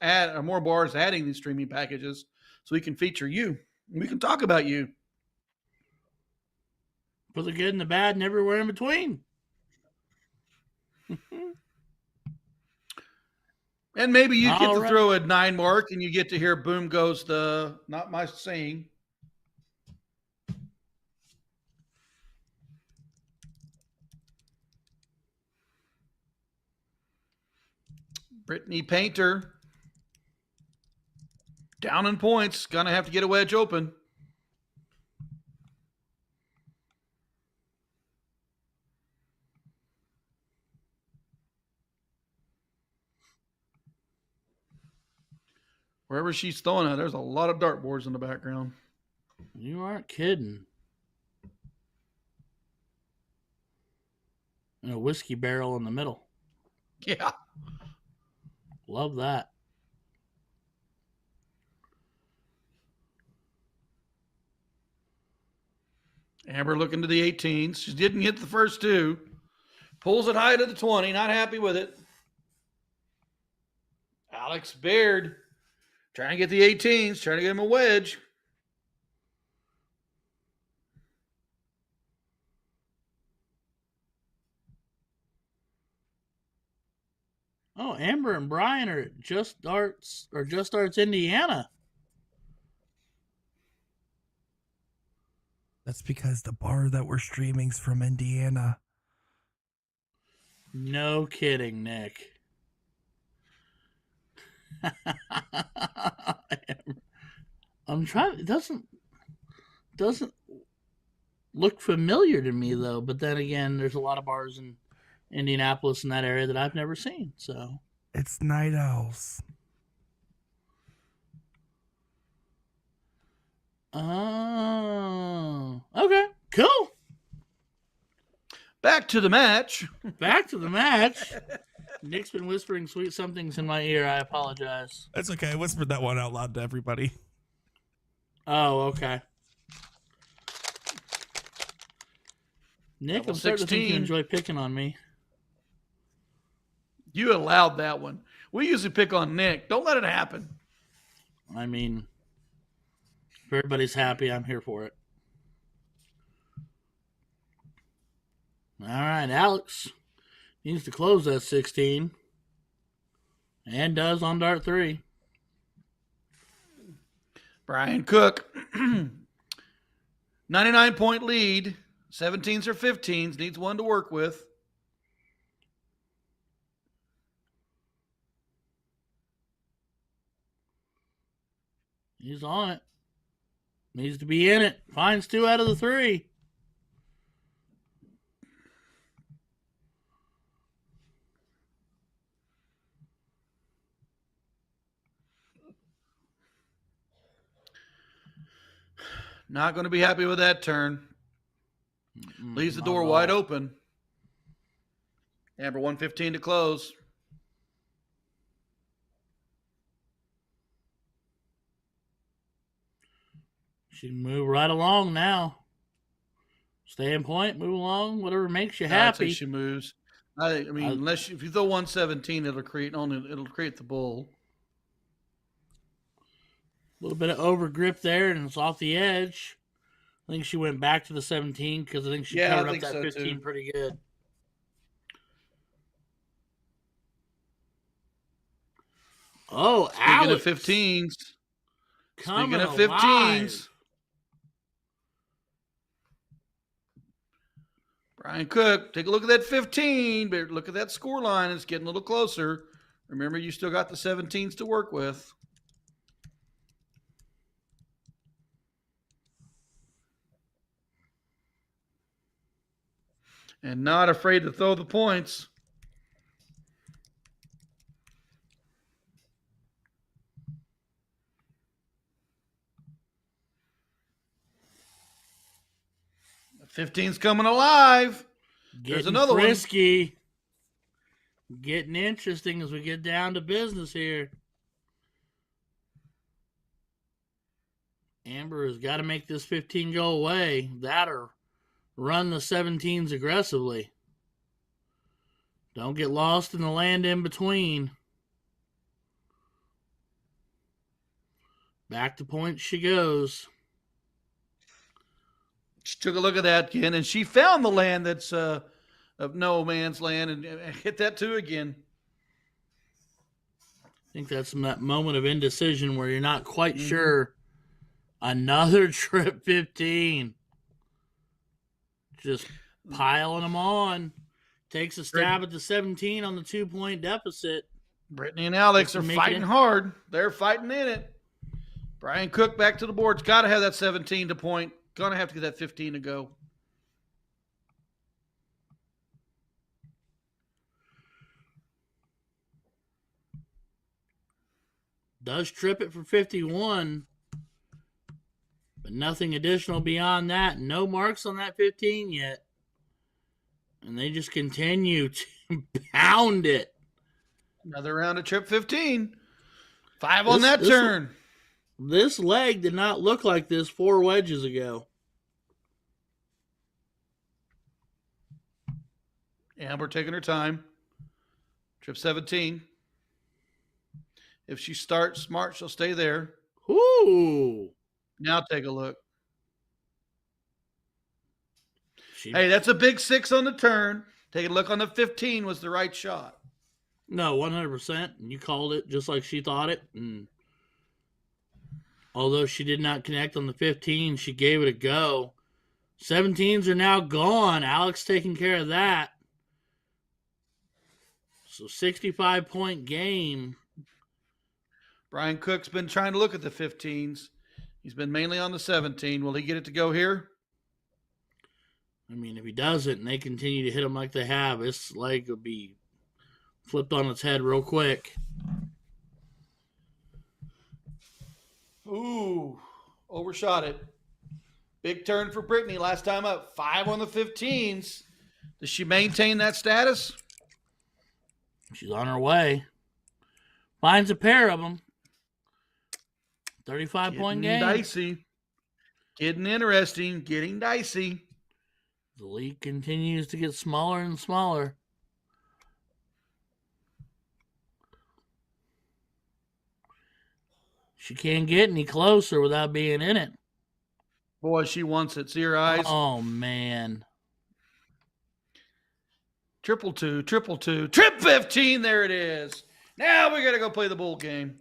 more bars adding these streaming packages so we can feature you. We can talk about you. For the good and the bad and everywhere in between. And maybe you get to throw a 9 mark and you get to hear boom goes the, not my saying. Brittany Painter down in points. Gonna have to get a wedge open. Wherever she's throwing it, there's a lot of dartboards in the background. You aren't kidding. And a whiskey barrel in the middle. Yeah. Love that. Amber looking to the 18s. She didn't hit the first two. Pulls it high to the 20. Not happy with it. Alex Baird trying to get the 18s. Trying to get him a wedge. Oh, Amber and Brian are at Just Darts Indiana. That's because the bar that we're streaming's from Indiana. No kidding, Nick. I'm trying. It doesn't look familiar to me though. But then again, there's a lot of bars in Indianapolis in that area that I've never seen. So it's Night Owls. Oh, okay, cool. Back to the match. Back to the match. Nick's been whispering sweet somethings in my ear. I apologize. That's okay. I whispered that one out loud to everybody. Oh, okay. Nick, Level I'm starting to think you 16. enjoy picking on me. You allowed that one. We usually pick on Nick. Don't let it happen. I mean, if everybody's happy, I'm here for it. All right, Alex needs to close that 16. And does on dart 3. Brian Cook, 99-point lead. 17s or 15s. Needs one to work with. He's on it. Needs to be in it. Finds 2 out of the 3. Not going to be happy with that turn. Leaves the door wide open. Amber 115 to close. She can move right along now. Stay in point, move along, whatever makes you happy. I'd say she moves. I mean, if you throw 117, it'll create the bull. A little bit of over grip there, and it's off the edge. I think she went back to the 17 because I think she covered up that 15 pretty good. Oh, Speaking of 15s. Speaking of 15s. Brian Cook, take a look at that 15. But look at that score line. It's getting a little closer. Remember, you still got the 17s to work with. And not afraid to throw the points. The 15's coming alive. There's another frisky. Getting interesting as we get down to business here. Amber has got to make this 15 go away. That or run the 17s aggressively. Don't get lost in the land in between. Back to point she goes. She took a look at that again, and she found the land that's of no man's land and hit that too again. I think that's that moment of indecision where you're not quite sure. Another trip 15. Just piling them on. Takes a stab at the 17 on the 2-point deficit. Brittany and Alex are fighting hard. They're fighting in it. Brian Cook back to the boards. Got to have that 17 to point. Going to have to get that 15 to go. Does trip it for 51. But nothing additional beyond that. No marks on that 15 yet. And they just continue to pound it. Another round of trip 15. 5 on that turn. This leg did not look like this 4 wedges ago. Amber taking her time. Trip 17. If she starts smart, she'll stay there. Ooh. Now take a look. Hey, that's a big 6 on the turn. Take a look on the 15 was the right shot. No, 100%. You called it just like she thought it. And although she did not connect on the 15, she gave it a go. 17s are now gone. Alex taking care of that. So 65-point game. Brian Cook's been trying to look at the 15s. He's been mainly on the 17. Will he get it to go here? I mean, if he doesn't and they continue to hit him like they have, this leg will be flipped on its head real quick. Ooh, overshot it. Big turn for Brittany. Last time up, 5 on the 15s. Does she maintain that status? She's on her way. Finds a pair of them. 35-point game. Dicey. Getting interesting. Getting dicey. The lead continues to get smaller and smaller. She can't get any closer without being in it. Boy, she wants it. See her eyes? Oh, man. Triple two, triple two. Trip 15. There it is. Now we got to go play the bull game.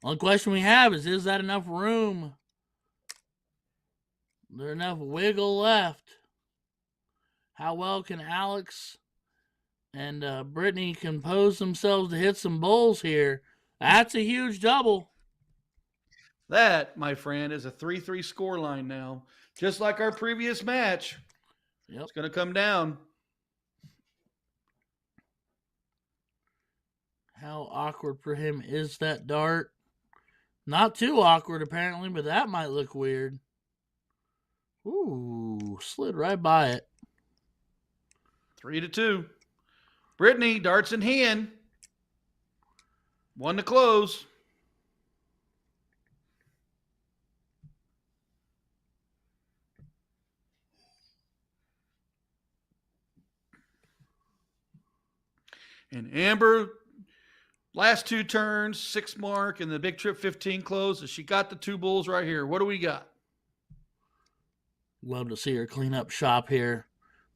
Only question we have is that enough room? Is there enough wiggle left? How well can Alex and Brittany compose themselves to hit some bulls here? That's a huge double. That, my friend, is a 3-3 score line now. Just like our previous match. Yep. It's going to come down. How awkward for him is that dart? Not too awkward, apparently, but that might look weird. Ooh, slid right by it. 3-2. Brittany, darts in hand. 1 to close. And Amber, last 2 turns, 6 mark, and the big trip 15 closes. She got the 2 bulls right here. What do we got? Love to see her clean up shop here.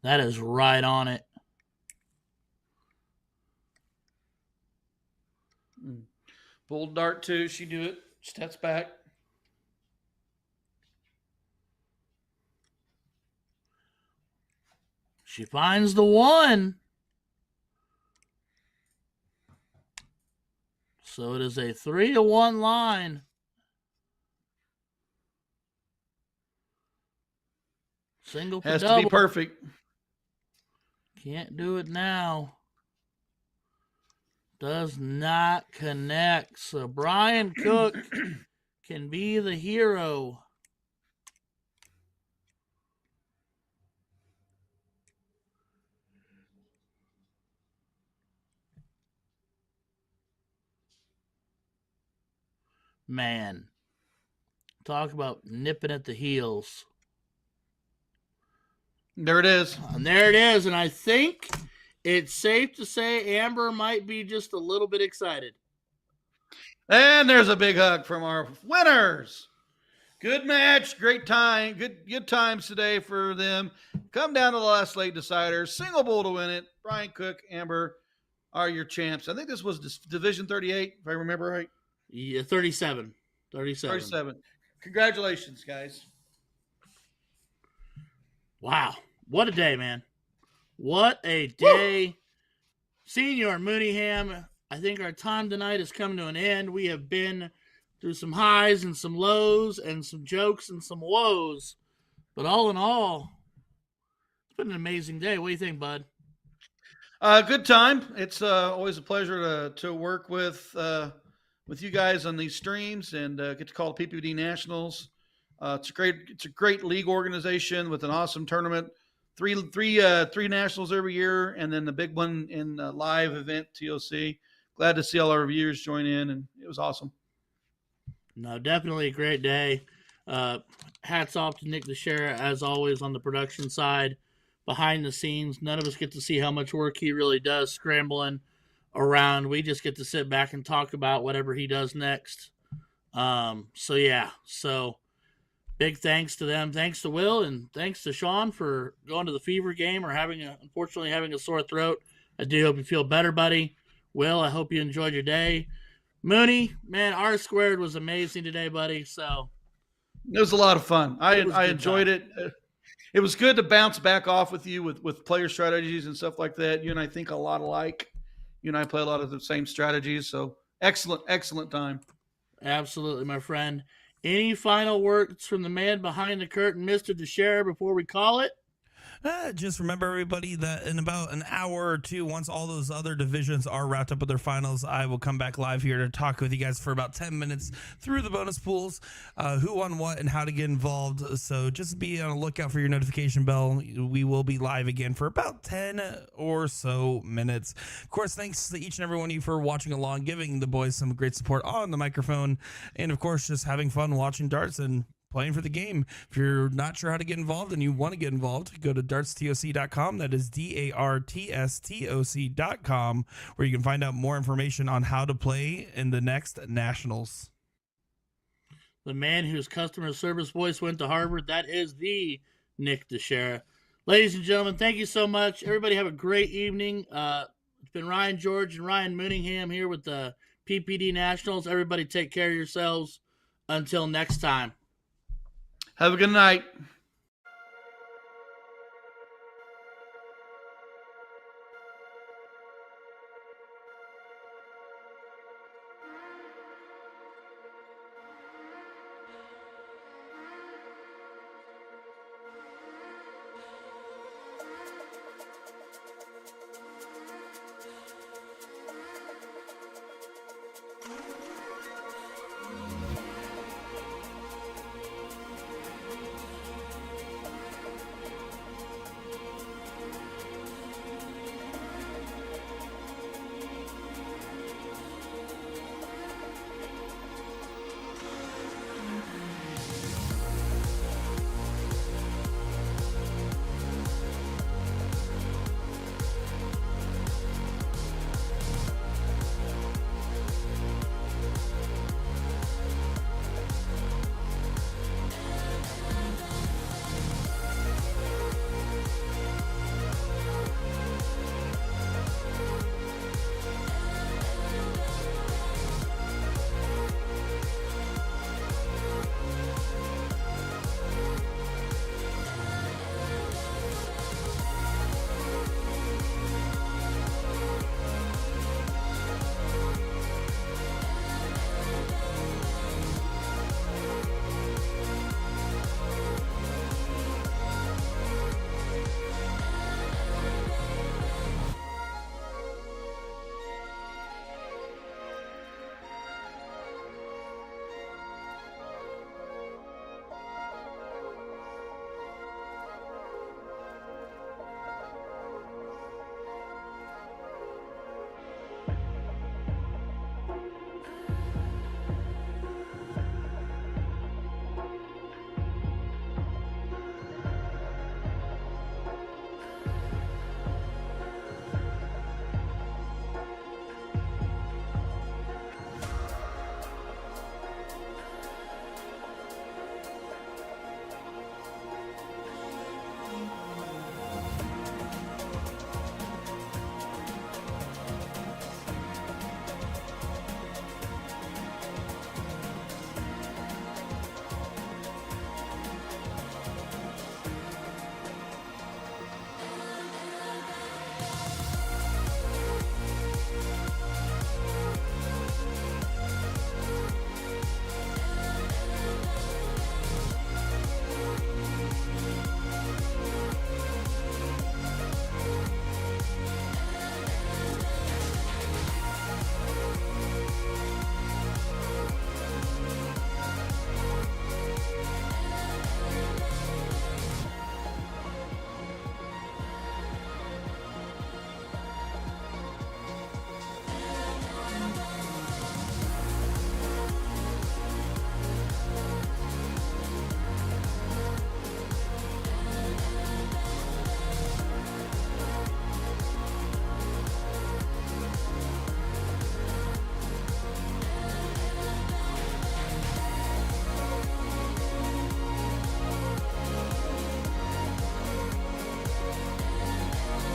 That is right on it. Bull dart 2. She do it. Steps back. She finds the 1. So it is a 3-1 line. Single for Has double. to be perfect. Can't do it now. Does not connect. So Brian Cook can be the hero. Man, talk about nipping at the heels. There it is. And there it is. And I think it's safe to say Amber might be just a little bit excited. And there's a big hug from our winners. Good match. Great time. Good times today for them. Come down to the last late decider. Single bull to win it. Brian Cook, Amber are your champs. I think this was Division 38, if I remember right. Yeah, 37. 37. Congratulations, guys. Wow. What a day, man. What a day. Woo! Senior Mooneyham, I think our time tonight is coming to an end. We have been through some highs and some lows and some jokes and some woes. But all in all, it's been an amazing day. What do you think, bud? Good time. It's always a pleasure to work with you guys on these streams and get to call the PPD Nationals. It's a great league organization with an awesome tournament. Three nationals every year, and then the big one in the live event TOC. Glad to see all our viewers join in, and it was awesome. No, definitely a great day. Hats off to Nick DeShera, as always, on the production side. behind the scenes. None of us get to see how much work he really does scrambling around. We just get to sit back and talk about whatever he does next. So big thanks to them. Thanks to Will, and thanks to Sean for going to the Fever game or unfortunately having a sore throat. I do hope you feel better, buddy. Will, I hope you enjoyed your day. Mooney, man, R squared was amazing today, buddy. So it was a lot of fun. I enjoyed it. It was good to bounce back off with you with player strategies and stuff like that. You and I think a lot alike. You and I play a lot of the same strategies. So excellent time. Absolutely, my friend. Any final words from the man behind the curtain, Mr. DeShera, before we call it? Just remember, everybody, that in about an hour or two, once all those other divisions are wrapped up with their finals, I will come back live here to talk with you guys for about 10 minutes through the bonus pools, who won what and how to get involved. So just be on the lookout for your notification bell. We will be live again for about 10 or so minutes. Of course, thanks to each and every one of you for watching along, giving the boys some great support on the microphone, and of course, just having fun watching darts and playing for the game. If you're not sure how to get involved and you want to get involved, go to dartstoc.com. That is DARTSTOC.com, where you can find out more information on how to play in the next nationals. The man whose customer service voice went to Harvard, that is the Nick DeShera. Ladies and gentlemen, thank you so much. Everybody have a great evening. It's been Ryan George and Ryan Mooningham here with the PPD Nationals. Everybody take care of yourselves. Until next time. Have a good night.